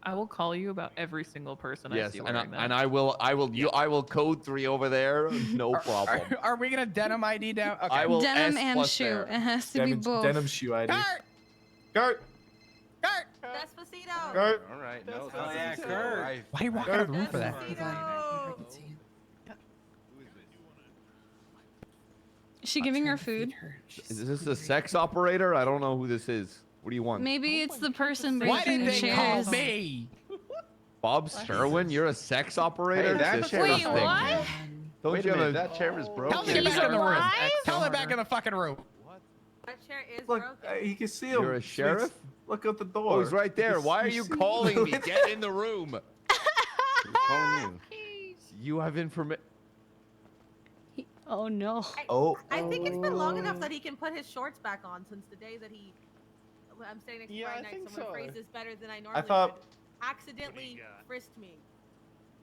I will call you about every single person I Yes, see and wearing that. I will code 3 over there. No problem. Are we gonna denim ID down? Okay. I will Denim S and plus shoe. there. It has to be both. Denim shoe ID. Kurt! Kurt! Despacito. Kurt! All right. No, Oh, yeah, that's Kurt. right. Why are you walking out of the room for that? Is she giving her food? Is this a sex operator? I don't know who this is. What do you want? Maybe it's the person Why breaking did the they call chairs. me? Bob Sterwin, you're a sex operator? Hey, that This chair is is broken. broken. Don't Wait you a have minute, that chair is broken. Tell them to get back in the room. alive? Tell them back in the fucking room. That chair is Look, broken. you can see him. You're a Sweets. sheriff? Look out the door. Oh, he's right there. Why are you see- calling me? Get in the room. Who's calling you? You have information. Oh no. I think it's been long enough that he can put his shorts back on since the day that he. I'm staying next to Yeah, I Friday night. think Someone so. phrased this better than I normally thought- would. Accidentally frisked me.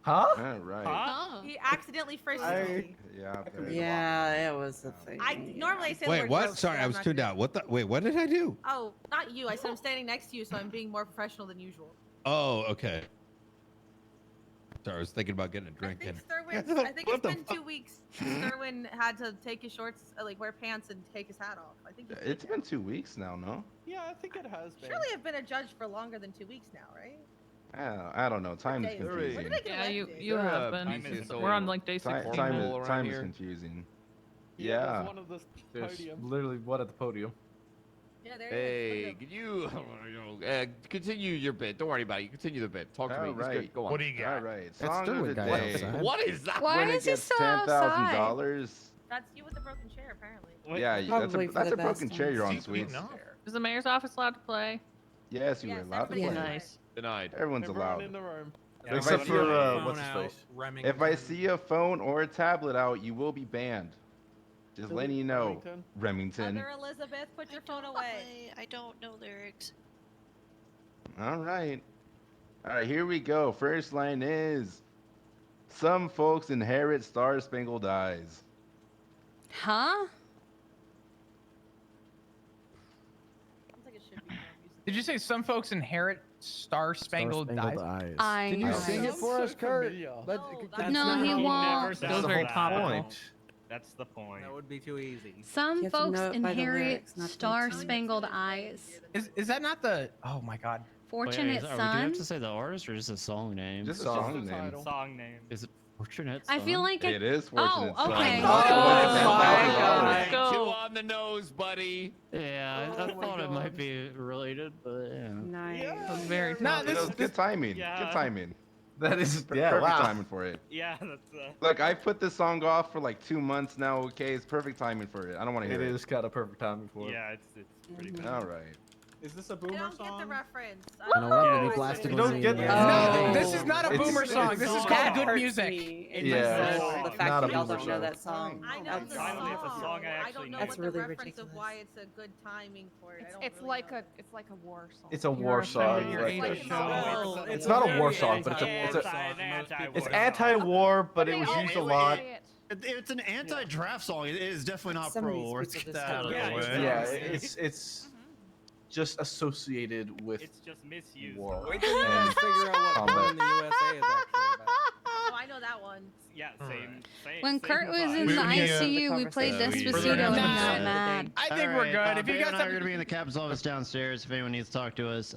Huh? All right. Huh? He accidentally frisked me. Yeah. there. Yeah, it was a thing. I normally say the Wait, word what? broke, Sorry, so I I'm was not tuned gonna- out. What the? Wait, what did I do? Oh, not you. I said I'm standing next to you, so I'm being more professional than usual. Oh, okay. Sorry, I was thinking about getting a drink in. I think it's been 2 weeks. Sterwin had to take his shorts, like wear pants and take his hat off. I think he's It's been 2 weeks now, no? Yeah, I think it has been. surely I've been a judge for longer than 2 weeks now, right? I don't know. Time is day is it? When confusing. did I get Yeah, you elected? you have been. We're on like day 16. Time is confusing. Yeah, Yeah. there's one of the There's podium. literally one at the podium. Yeah, there Hey, can you continue your bit? Don't worry about it. You continue the bit. Talk to me. All Just right. go on. What do you got? All right. That's Song of Sterling the guy day. outside. What is that? Why Winner is he gets still $10,000. That's you with the broken chair, apparently. Yeah, Probably for that's the a broken best chair you're on, ones. Sweets. No. Is the mayor's office allowed to play? Yes, you were Yes, allowed to everybody play. can Nice. Denied. Everyone's Everyone allowed. in the room. Yeah, except I for see a what's his face? If I see a phone or a tablet out, you will be banned. Just letting you know, Remington. Mother Elizabeth, put your phone away. I don't know lyrics. All right. All right, here we go. First line is, some folks inherit star-spangled eyes. Huh? Sounds like it should be more music. Did you say some folks inherit star-spangled eyes? I Can you know. sing it for us, Kurt? That's No, he won't. Feels very topical. Point. That's the point. That would be too easy. Some You have to folks know it by the inherit lyrics, not the star-spangled eyes. Is that not the? Oh my God. Fortunate Do you son. have to say the artist or just a song name? Just a song name. Song name. Is it Fortunate I feel Son? like It is Fortunate Oh, Son. okay. my God. Two on the nose, buddy. Yeah, I thought it might be related, but yeah. Nice. Very. No, good timing. Good timing. That is Perfect wow. timing for it. Yeah, that's. Look, I put this song off for like 2 months now. Okay, it's perfect timing for it. I don't want to hear It it. is kind of perfect timing for it. Yeah, it's pretty good. All right. Is this a I boomer don't song? get the reference. You know what? I'm gonna be blasted You on don't the get No, this is not a It's- boomer song. it's This is not. called That good hurts music. me in Yeah, my it's soul, the not fact a that y'all boomer don't know song. that song. I know That's the Finally, it's a song. song I I actually don't know know. That's what the really reference of ridiculous. why it's a good timing for it. I don't It's really like know. it's like a war song. It's a You're war offended, song. you're like- anti-show. It's not a war song, but it's anti-war, but it was used a lot. It's an anti-draft song. It is definitely not Some of pro. these Let's people get just that out of don't the know. way. Yeah, it's just associated with It's just misused. war. Wait till you guys and figure out what war in the USA is actually about. Oh, I know that one. Yeah, same. When Kurt was in We the need, ICU, we played conversation. Despacito and he Nah, got mad. I think we're Alright, good. If you Ben guys and I have are going to be in the captain's office downstairs if anyone needs to talk to us.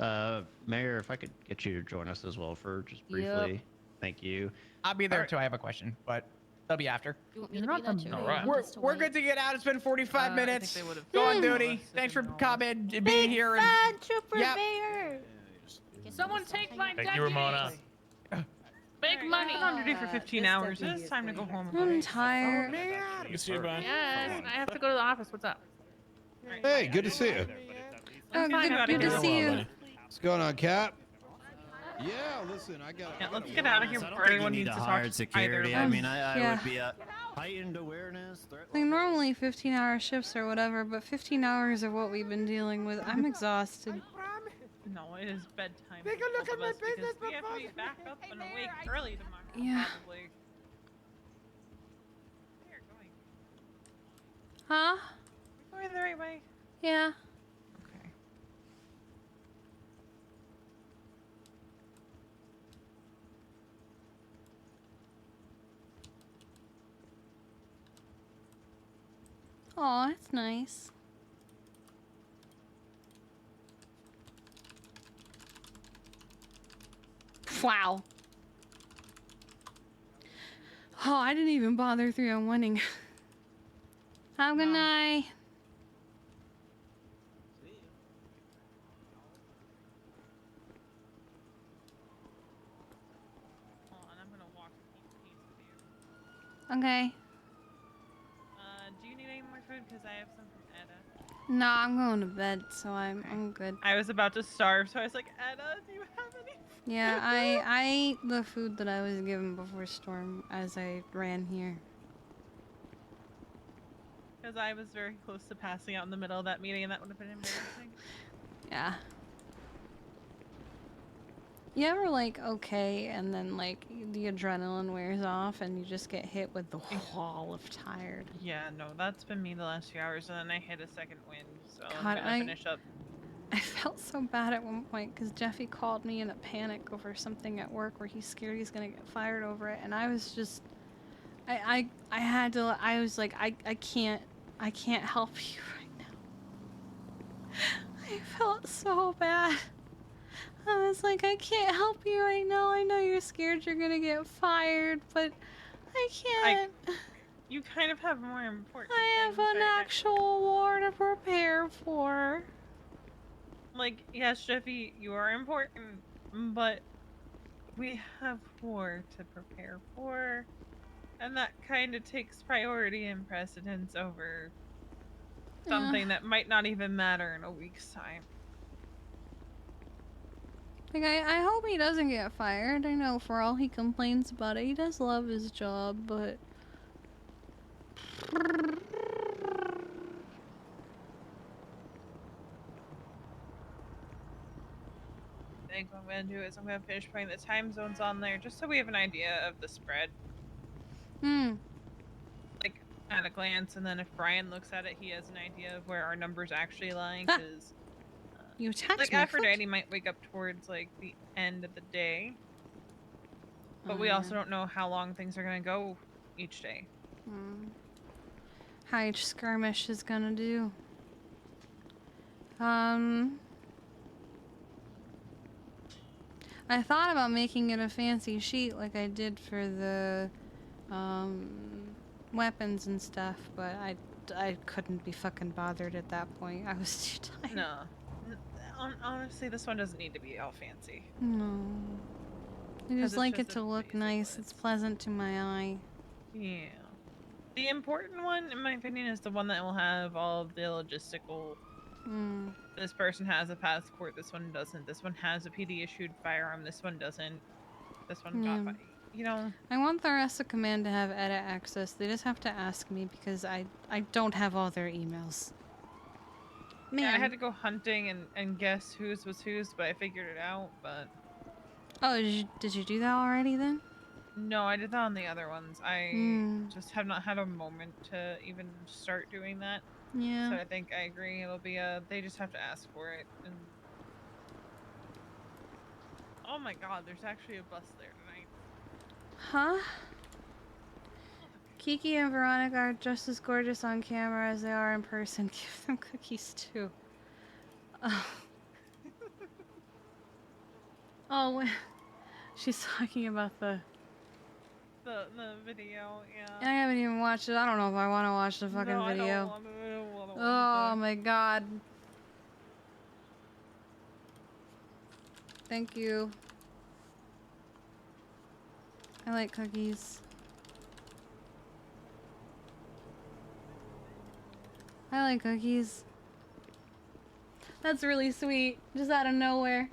Mayor, if I could get you to join us as well for just briefly. Thank you. I'll be there too. I have a question, but they'll be after. You want me to be that too? All right. We're good to get out. It's been 45 I minutes. think they would've- Go on duty. Thanks for coming and being Big here. And fan Trooper Yep. Bear. Someone take my Thank you, Ramona. Big money. I've been on duty for 15 hours. It's time to go home. I'm tired. Yes, I have to go to the office. What's up? Hey, good to see you. Oh, good to see you. What's going on, Cap? Yeah, listen, I got. Yeah, let's get out of here I don't before think anyone you need needs to to hire talk security. either. I mean, I Yeah. would be a heightened awareness. Like normally 15-hour shifts or whatever, but 15 hours of what we've been dealing with, I'm exhausted. No, it is bedtime. Take a look for at my both of us because business we have to be back up and awake early tomorrow. Yeah. Probably. Where are you going? Huh? Are we going the right way? Yeah. Okay. Aw, that's nice. Wow. Oh, I didn't even bother through on winning. Have a good night. Okay. Do you need any more food? Because I have some from Edda. No, I'm going to bed, so I'm good. I was about to starve, so I was like, Edda, do you have any? Yeah, I ate the food that I was given before storm as I ran here. Because I was very close to passing out in the middle of that meeting, and that would have been embarrassing. Yeah. You ever like okay, and then like the adrenaline wears off, and you just get hit with the wall of tired. Yeah, no, that's been me the last few hours, and then I hit a second wind, so God, I'm gonna finish up. I felt so bad at one point because Jeffy called me in a panic over something at work where he's scared he's gonna get fired over it, and I was just, I was like, I can't help you right now. I felt so bad. I was like, I can't help you right now. I know you're scared you're gonna get fired, but I can't. You kind of have more important I have things an right actual war to prepare for. Like, yes, Jeffy, you are important, but we have war to prepare for, and that kind of takes priority and precedence over something that might not even matter in a week's time. Like, I hope he doesn't get fired. I know for all he complains about it, he does love his job, but... I think what I'm gonna do is I'm gonna finish putting the time zones on there just so we have an idea of the spread. Like, at a glance, and then if Brian looks at it, he has an idea of where our numbers actually lie, because... You attacked like, my Aphrodite might wake up towards, like, the end of the day. But we also don't know how long things are gonna go each day. How each skirmish is gonna do. I thought about making it a fancy sheet like I did for the weapons and stuff, but I couldn't be fucking bothered at that point. I was too tired. No. Honestly, this one doesn't need to be all fancy. No. I 'Cause just it's like just it to look nice. It's pleasant to my eye. Yeah. The important one, in my opinion, is the one that will have all of the logistical. This person has a passport, this one doesn't. This one has a PD-issued firearm, this one doesn't. This one got, you know. I want the rest of command to have edit access. They just have to ask me because I don't have all their emails. Yeah, I had to go hunting and guess whose was whose, but I figured it out, but... Oh, did you do that already then? No, I did that on the other ones. I just have not had a moment to even start doing that. Yeah. So I think I agree. It'll be they just have to ask for it. And... Oh my god, there's actually a bus there tonight. Huh? Kiki and Veronica are just as gorgeous on camera as they are in person. Give them cookies too. Oh, she's talking about the video, yeah. I haven't even watched it. I don't know if I want to watch the fucking video. I don't want to Oh my god. Thank you. I like cookies. I like cookies. That's really sweet. Just out of nowhere.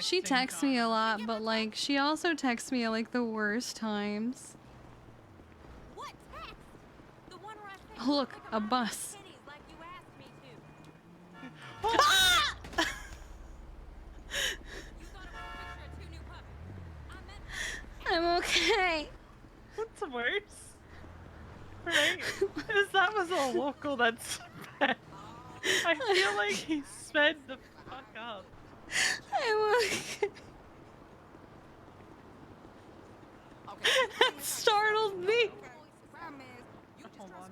She texts me a lot, but like she also texts me at like the worst times. Oh, look, a bus. I'm okay. What's worse? Right? Is that was a local that's bad. I feel like he sped the fuck up. I'm okay. That startled me. Hold on.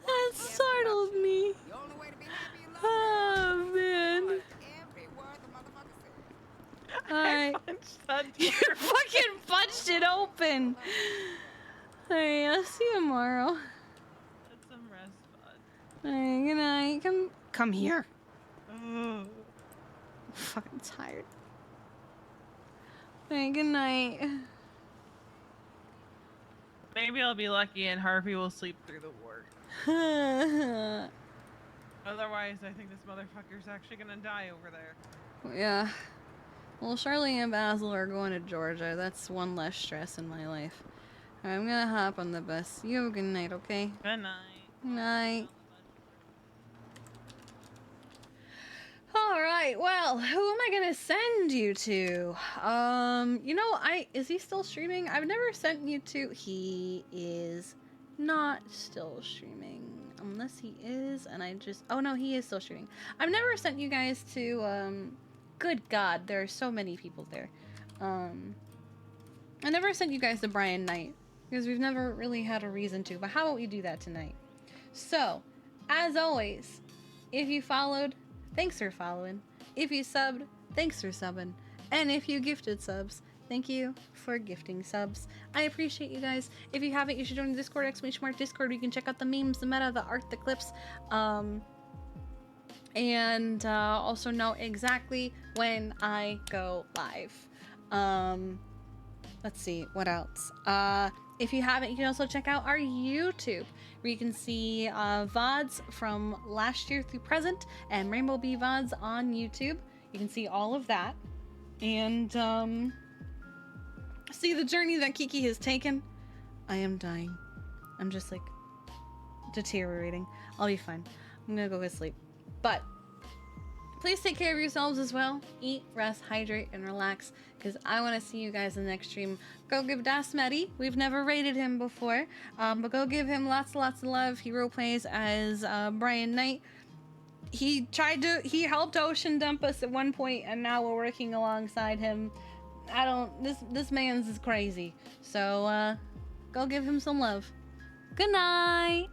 That startled me. Oh man. Alright. You fucking punched it open. Alright, I'll see you tomorrow. That's some rest, bud. Alright, good night. Come here. fucking tired. Hey, good night. Maybe I'll be lucky and Harvey will sleep through the war. Otherwise, I think this motherfucker's actually gonna die over there. Yeah. Well, Charlie and Basil are going to Georgia. That's one less stress in my life. I'm gonna hop on the bus. You have a good night, okay? Good night. Night. All right. Well, who am I gonna send you to? You know, is he still streaming? I've never sent you to. He is not still streaming, unless he is. And I just. Oh no, he is still streaming. I've never sent you guys to. Good God, there are so many people there. I never sent you guys to Brian Knight because we've never really had a reason to. But how about we do that tonight? So, as always, if you followed, thanks for following. If you subbed, thanks for subbing. And if you gifted subs, thank you for gifting subs. I appreciate you guys. If you haven't, you should join the Discord, !Discord, where you can check out the memes, the meta, the art, the clips, and also know exactly when I go live. Let's see, what else? If you haven't, you can also check out our YouTube, where you can see VODs from last year through present, and Rainbow Bee VODs on YouTube. You can see all of that. And see the journey that Kiki has taken. I am dying. I'm just like deteriorating. I'll be fine. I'm gonna go to sleep. But please take care of yourselves as well. Eat, rest, hydrate, and relax, because I want to see you guys in the next stream. Go give Das Medi. We've never rated him before, but go give him lots of love. He role plays as Brian Knight. He helped ocean dump us at one point, and now we're working alongside him. This man's is crazy. So go give him some love. Good night.